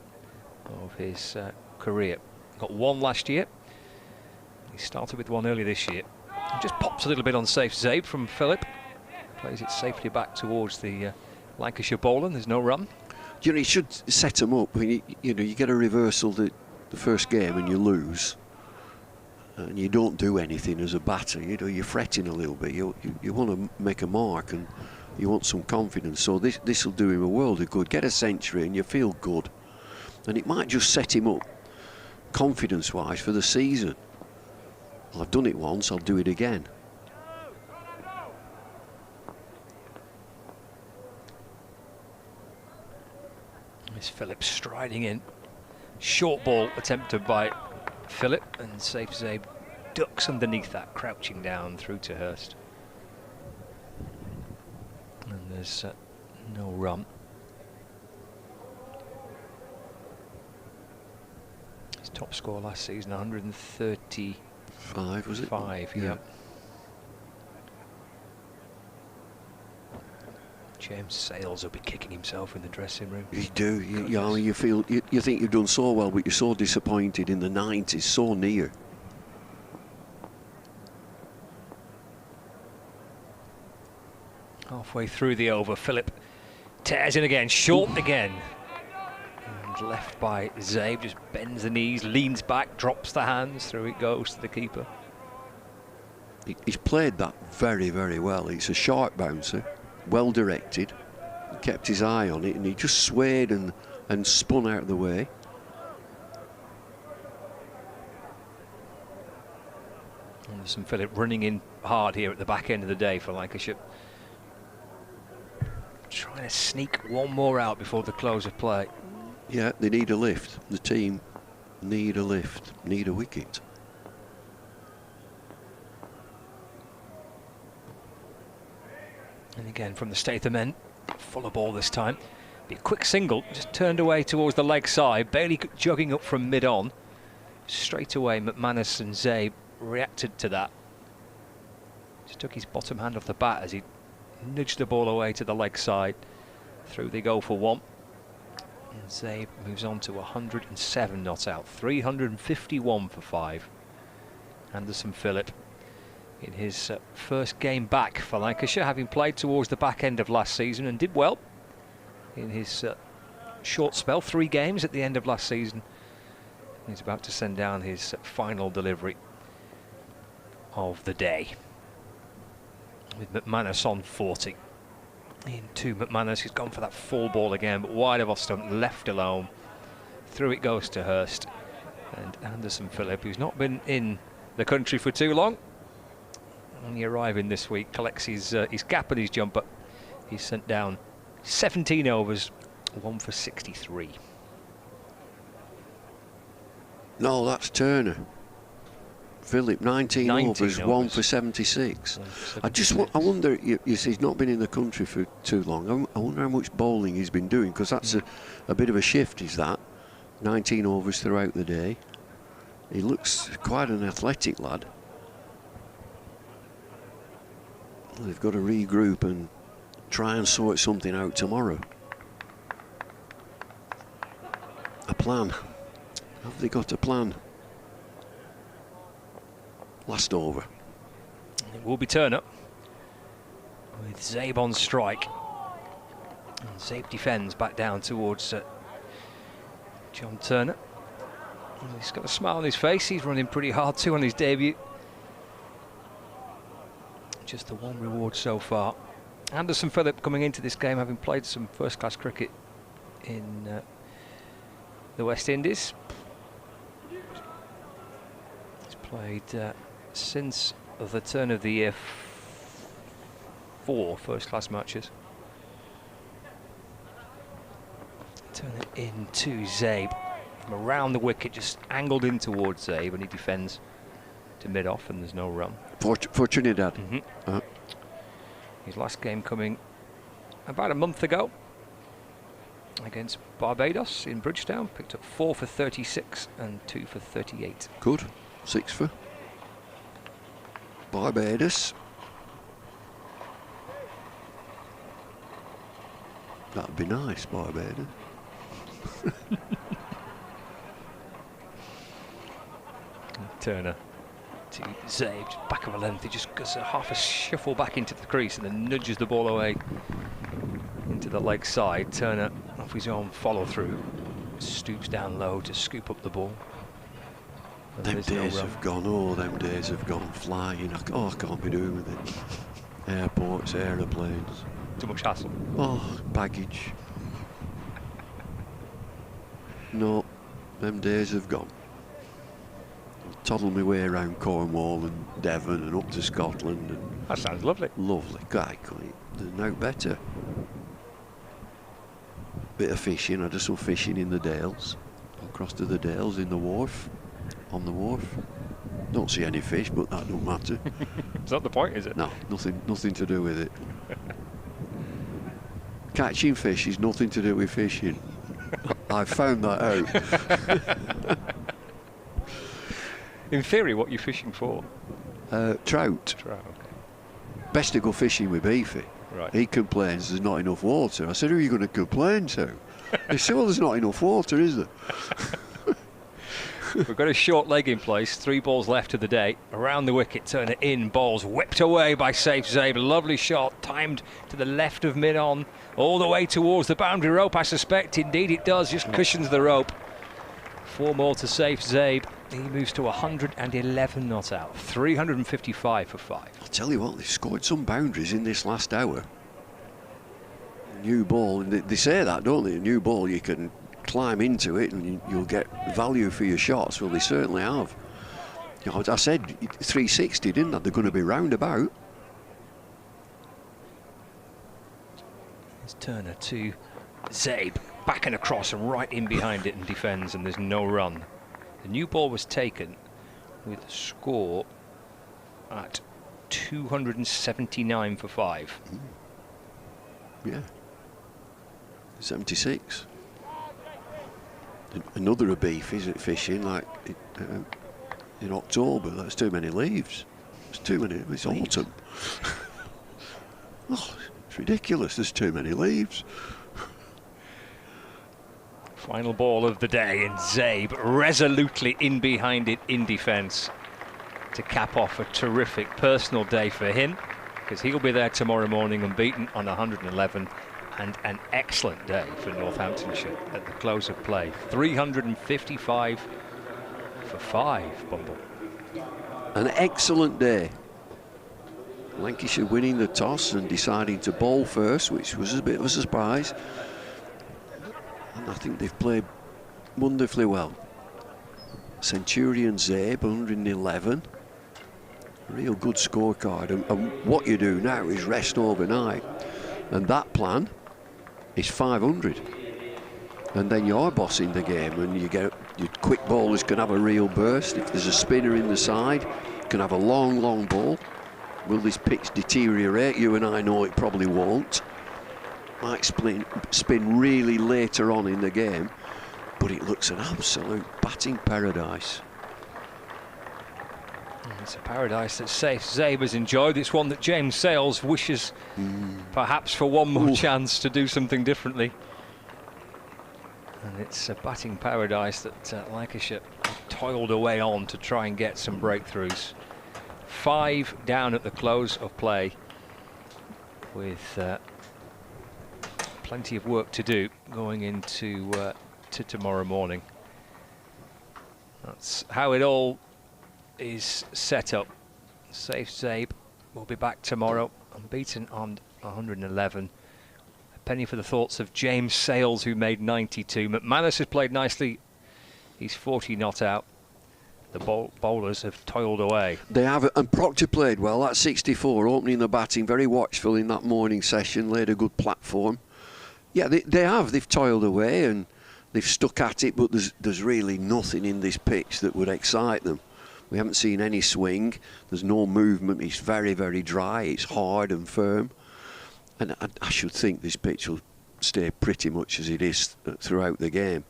of his career. Got 1 last year. He started with 1 earlier this year. He just pops a little bit on safe Zabe from Phillip. Plays it safely back towards the Lancashire bowler. There's no run. You know, you should set them up. When you get a reversal the first game and you lose, and you don't do anything as a batter. You know, you're fretting a little bit. You want to make a mark and you want some confidence. So this will do him a world of good. Get a century and you feel good, and it might just set him up confidence-wise for the season. Well, I've done it once, I'll do it again. Miss Phillip striding in. Short ball attempted by Phillip, and safe Zabe ducks underneath that, crouching down through to Hurst. And there's no run. His top score last season, 135, was it? 5, yeah. James Sales will be kicking himself in the dressing room. You do. You feel. You think you've done so well, but you're so disappointed in the 90s, so near. Halfway through the over, Phillip tears in again, short again. And left by Zabe, just bends the knees, leans back, drops the hands, through it goes to the keeper. He's played that very, very well. It's a sharp bouncer, well directed. He kept his eye on it, and he just swayed and spun out of the way. Anderson Phillip running in hard here at the back end of the day for Lancashire. Trying to sneak 1 more out before the close of play. Yeah, they need a lift. The team need a lift, need a wicket. And again from the Statham end, full of ball this time. Be a quick single, just turned away towards the leg side. Bailey jogging up from mid-on. Straight away, McManus and Zabe reacted to that. Just took his bottom hand off the bat as he nudged the ball away to the leg side. Through they go for 1. And Zabe moves on to 107 not out. 351 for 5. Anderson Phillip in his first game back for Lancashire, having played towards the back end of last season and did well in his short spell, 3 games at the end of last season. He's about to send down his final delivery of the day, with McManus on 40. Into McManus, he's gone for that full ball again, but wide of off stump, left alone. Through it goes to Hurst. And Anderson Phillip, who's not been in the country for too long, only arriving this week, collects his cap and his jumper. He's sent down 17 overs, 1 for 63. No, that's Turner. Philip, 19 overs, 1 for 76. I wonder, you see, he's not been in the country for too long. I wonder how much bowling he's been doing, because that's a bit of a shift, is that? 19 overs throughout the day. He looks quite an athletic lad. They've got to regroup and try and sort something out tomorrow. A plan. Have they got a plan? Last over. It will be Turner with Zabe on strike. And Zabe defends back down towards John Turner. And he's got a smile on his face. He's running pretty hard too on his debut. Just the one reward so far. Anderson Phillip coming into this game having played some first-class cricket in the West Indies. He's played since the turn of the year 4 first-class matches. Turn it in to Zabe from around the wicket, just angled in towards Zabe, and he defends to mid-off, and there's no run. For Trinidad. His last game coming about a month ago against Barbados in Bridgetown. Picked up 4 for 36 and 2 for 38. Good. 6 for Barbados. That'd be nice, Barbados. Turner to Zabe, back of a length. He just goes half a shuffle back into the crease and then nudges the ball away into the leg side. Turner off his own follow through, stoops down low to scoop up the ball. And them days have gone. Oh, them days have gone. Flying. I can't be doing with it. Airports, aeroplanes. Too much hassle. Oh, baggage. No, them days have gone. Toddle my way around Cornwall and Devon and up to Scotland. And that sounds lovely. Lovely. God, there's no better. Bit of fishing. I did some fishing in the Dales. Across to the Dales in the wharf. On the wharf. Don't see any fish, but that don't matter. Is that the point, is it? No, nothing to do with it. Catching fish is nothing to do with fishing. I found that out. In theory, what are you fishing for? Trout. Trout, okay. Best to go fishing with Beefy. Right. He complains there's not enough water. I said, who are you going to complain to? He said, well, there's not enough water, is there? We've got a short leg in place, 3 balls left of the day. Around the wicket, Turner in, balls whipped away by Safe Zabe. Lovely shot, timed to the left of mid-on, all the way towards the boundary rope, I suspect. Indeed it does, just cushions the rope. 4 more to Safe Zabe. He moves to 111 not out, 355 for 5. I'll tell you what, they've scored some boundaries in this last hour. New ball, they say that, don't they? A new ball, you can climb into it and you'll get value for your shots. Well, they certainly have. You know, I said 360, didn't I? They're going to be roundabout. It's Turner to Zabe, back and across and right in behind it and defends, and there's no run. The new ball was taken with a score at 279 for 5. Yeah. 76. Another a beef, is it, fishing like in October? That's too many leaves. It's too many. It's autumn. Oh, it's ridiculous. There's too many leaves. Final ball of the day, and Zabe resolutely in behind it in defence to cap off a terrific personal day for him, because he'll be there tomorrow morning unbeaten on 111. And an excellent day for Northamptonshire at the close of play. 355 for 5, Bumble. An excellent day. Lancashire winning the toss and deciding to bowl first, which was a bit of a surprise. And I think they've played wonderfully well. Centurion Zabe, 111. Real good scorecard. And what you do now is rest overnight. And that plan is 500, and then you're bossing the game, and you Your quick bowlers can have a real burst. If there's a spinner in the side, can have a long ball. Will this pitch deteriorate? You and I know it probably won't. Might spin really later on in the game, but it looks an absolute batting paradise. It's a paradise that Saif Zabe has enjoyed. It's one that James Sales wishes perhaps for one more chance to do something differently. And it's a batting paradise that Lancashire have toiled away on to try and get some breakthroughs. 5 down at the close of play, with plenty of work to do going into to tomorrow morning. That's how it all is set up. Saif Zabe will be back tomorrow, unbeaten on 111. A penny for the thoughts of James Sales, who made 92. McManus has played nicely. He's 40 not out. The bowlers have toiled away. They have, and Proctor played well. That's 64, opening the batting, very watchful in that morning session, laid a good platform. Yeah, they've toiled away and they've stuck at it, but there's really nothing in this pitch that would excite them. We haven't seen any swing, there's no movement, it's very, very dry, it's hard and firm. And I should think this pitch will stay pretty much as it is throughout the game.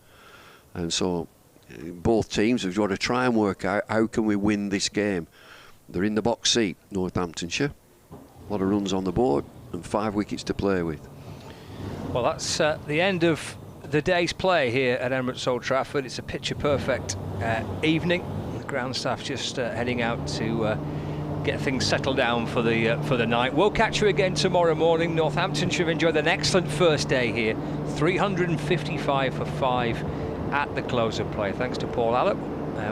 And so both teams have got to try and work out how can we win this game. They're in the box seat, Northamptonshire. A lot of runs on the board and 5 wickets to play with. Well, that's the end of the day's play here at Emirates Old Trafford. It's a picture-perfect evening. The ground staff just heading out to get things settled down for the night. We'll catch you again tomorrow morning. Northamptonshire have enjoyed an excellent first day here. 355 for 5 at the close of play. Thanks to Paul Allop.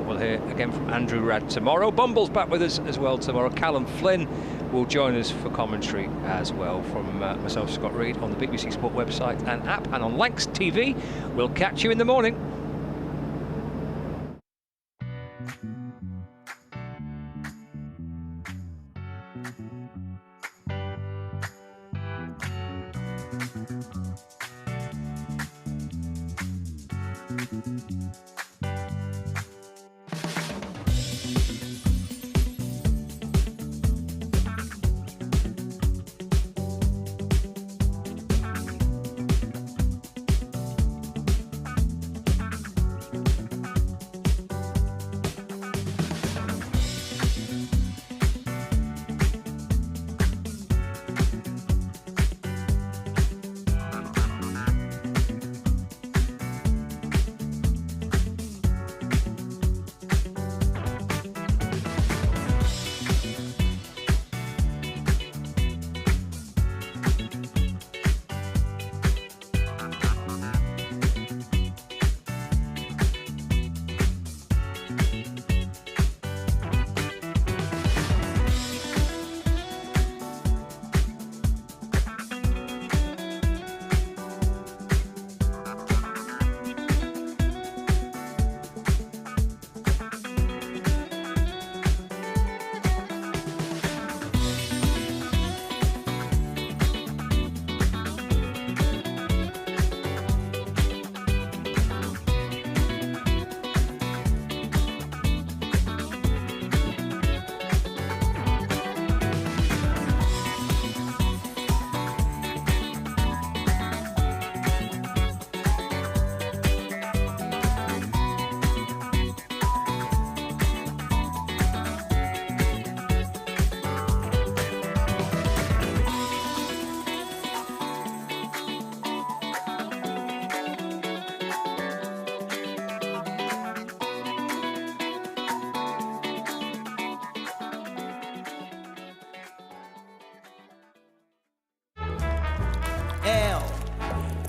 We'll hear again from Andrew Radd tomorrow. Bumble's back with us as well tomorrow. Callum Flynn will join us for commentary as well from myself, Scott Reed, on the BBC Sport website and app, and on Lancs TV. We'll catch you in the morning.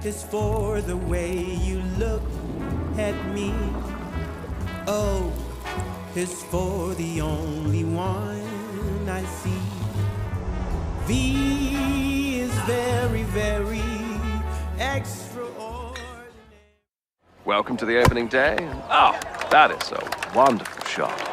Is for the way you look at me. O is for the only one I see. V is very, very extraordinary. Welcome to the opening day. Oh, that is a wonderful shot.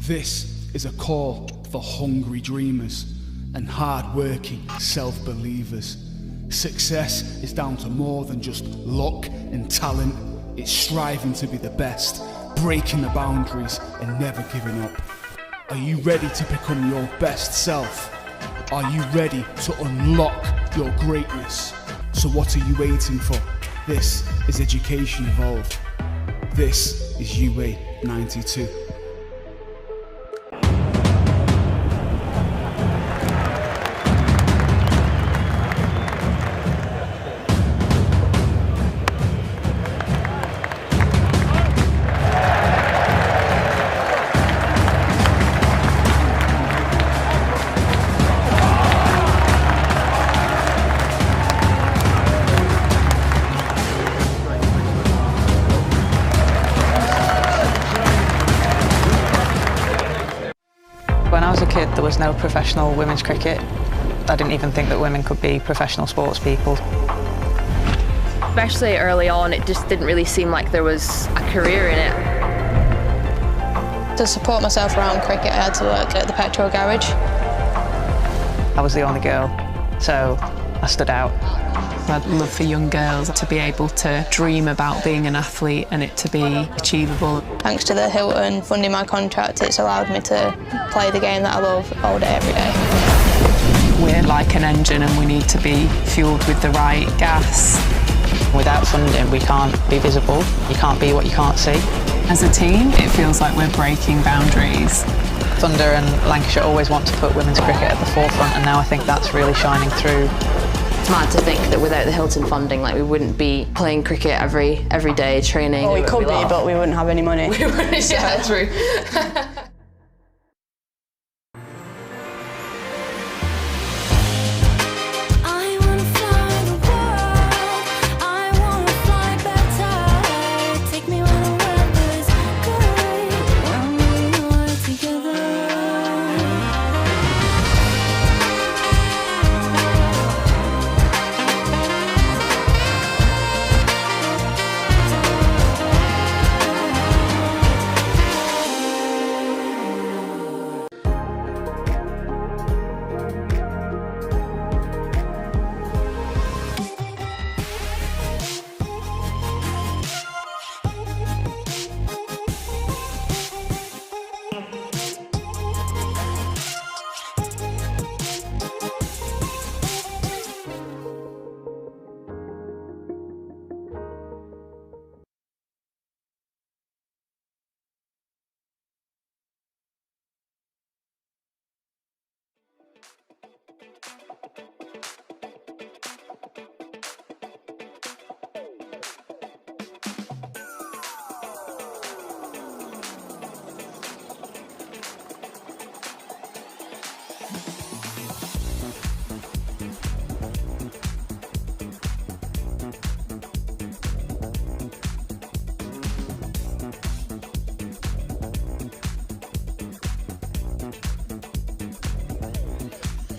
This is a call for hungry dreamers and hard-working self-believers. Success is down to more than just luck and talent. It's striving to be the best, breaking the boundaries and never giving up. Are you ready to become your best self? Are you ready to unlock your greatness? So what are you waiting for? This is Education Evolved. This is UA 92. When I was a kid, there was no professional women's cricket. I didn't even think that women could be professional sports people. Especially early on, it just didn't really seem like there was a career in it. To support myself around cricket, I had to work at the petrol garage. I was the only girl, so I stood out. I'd love for young girls to be able to dream about being an athlete and it to be achievable. Thanks to the Hilton funding my contract, it's allowed me to play the game that I love all day, every day. We're like an engine and we need to be fueled with the right gas. Without funding, we can't be visible. You can't be what you can't see. As a team, it feels like we're breaking boundaries. Thunder and Lancashire always want to put women's cricket at the forefront, and now I think that's really shining through. It's mad to think that without the Hilton funding, like we wouldn't be playing cricket every day, training. Well, we could be, but we wouldn't have any money. We wouldn't, yeah, true.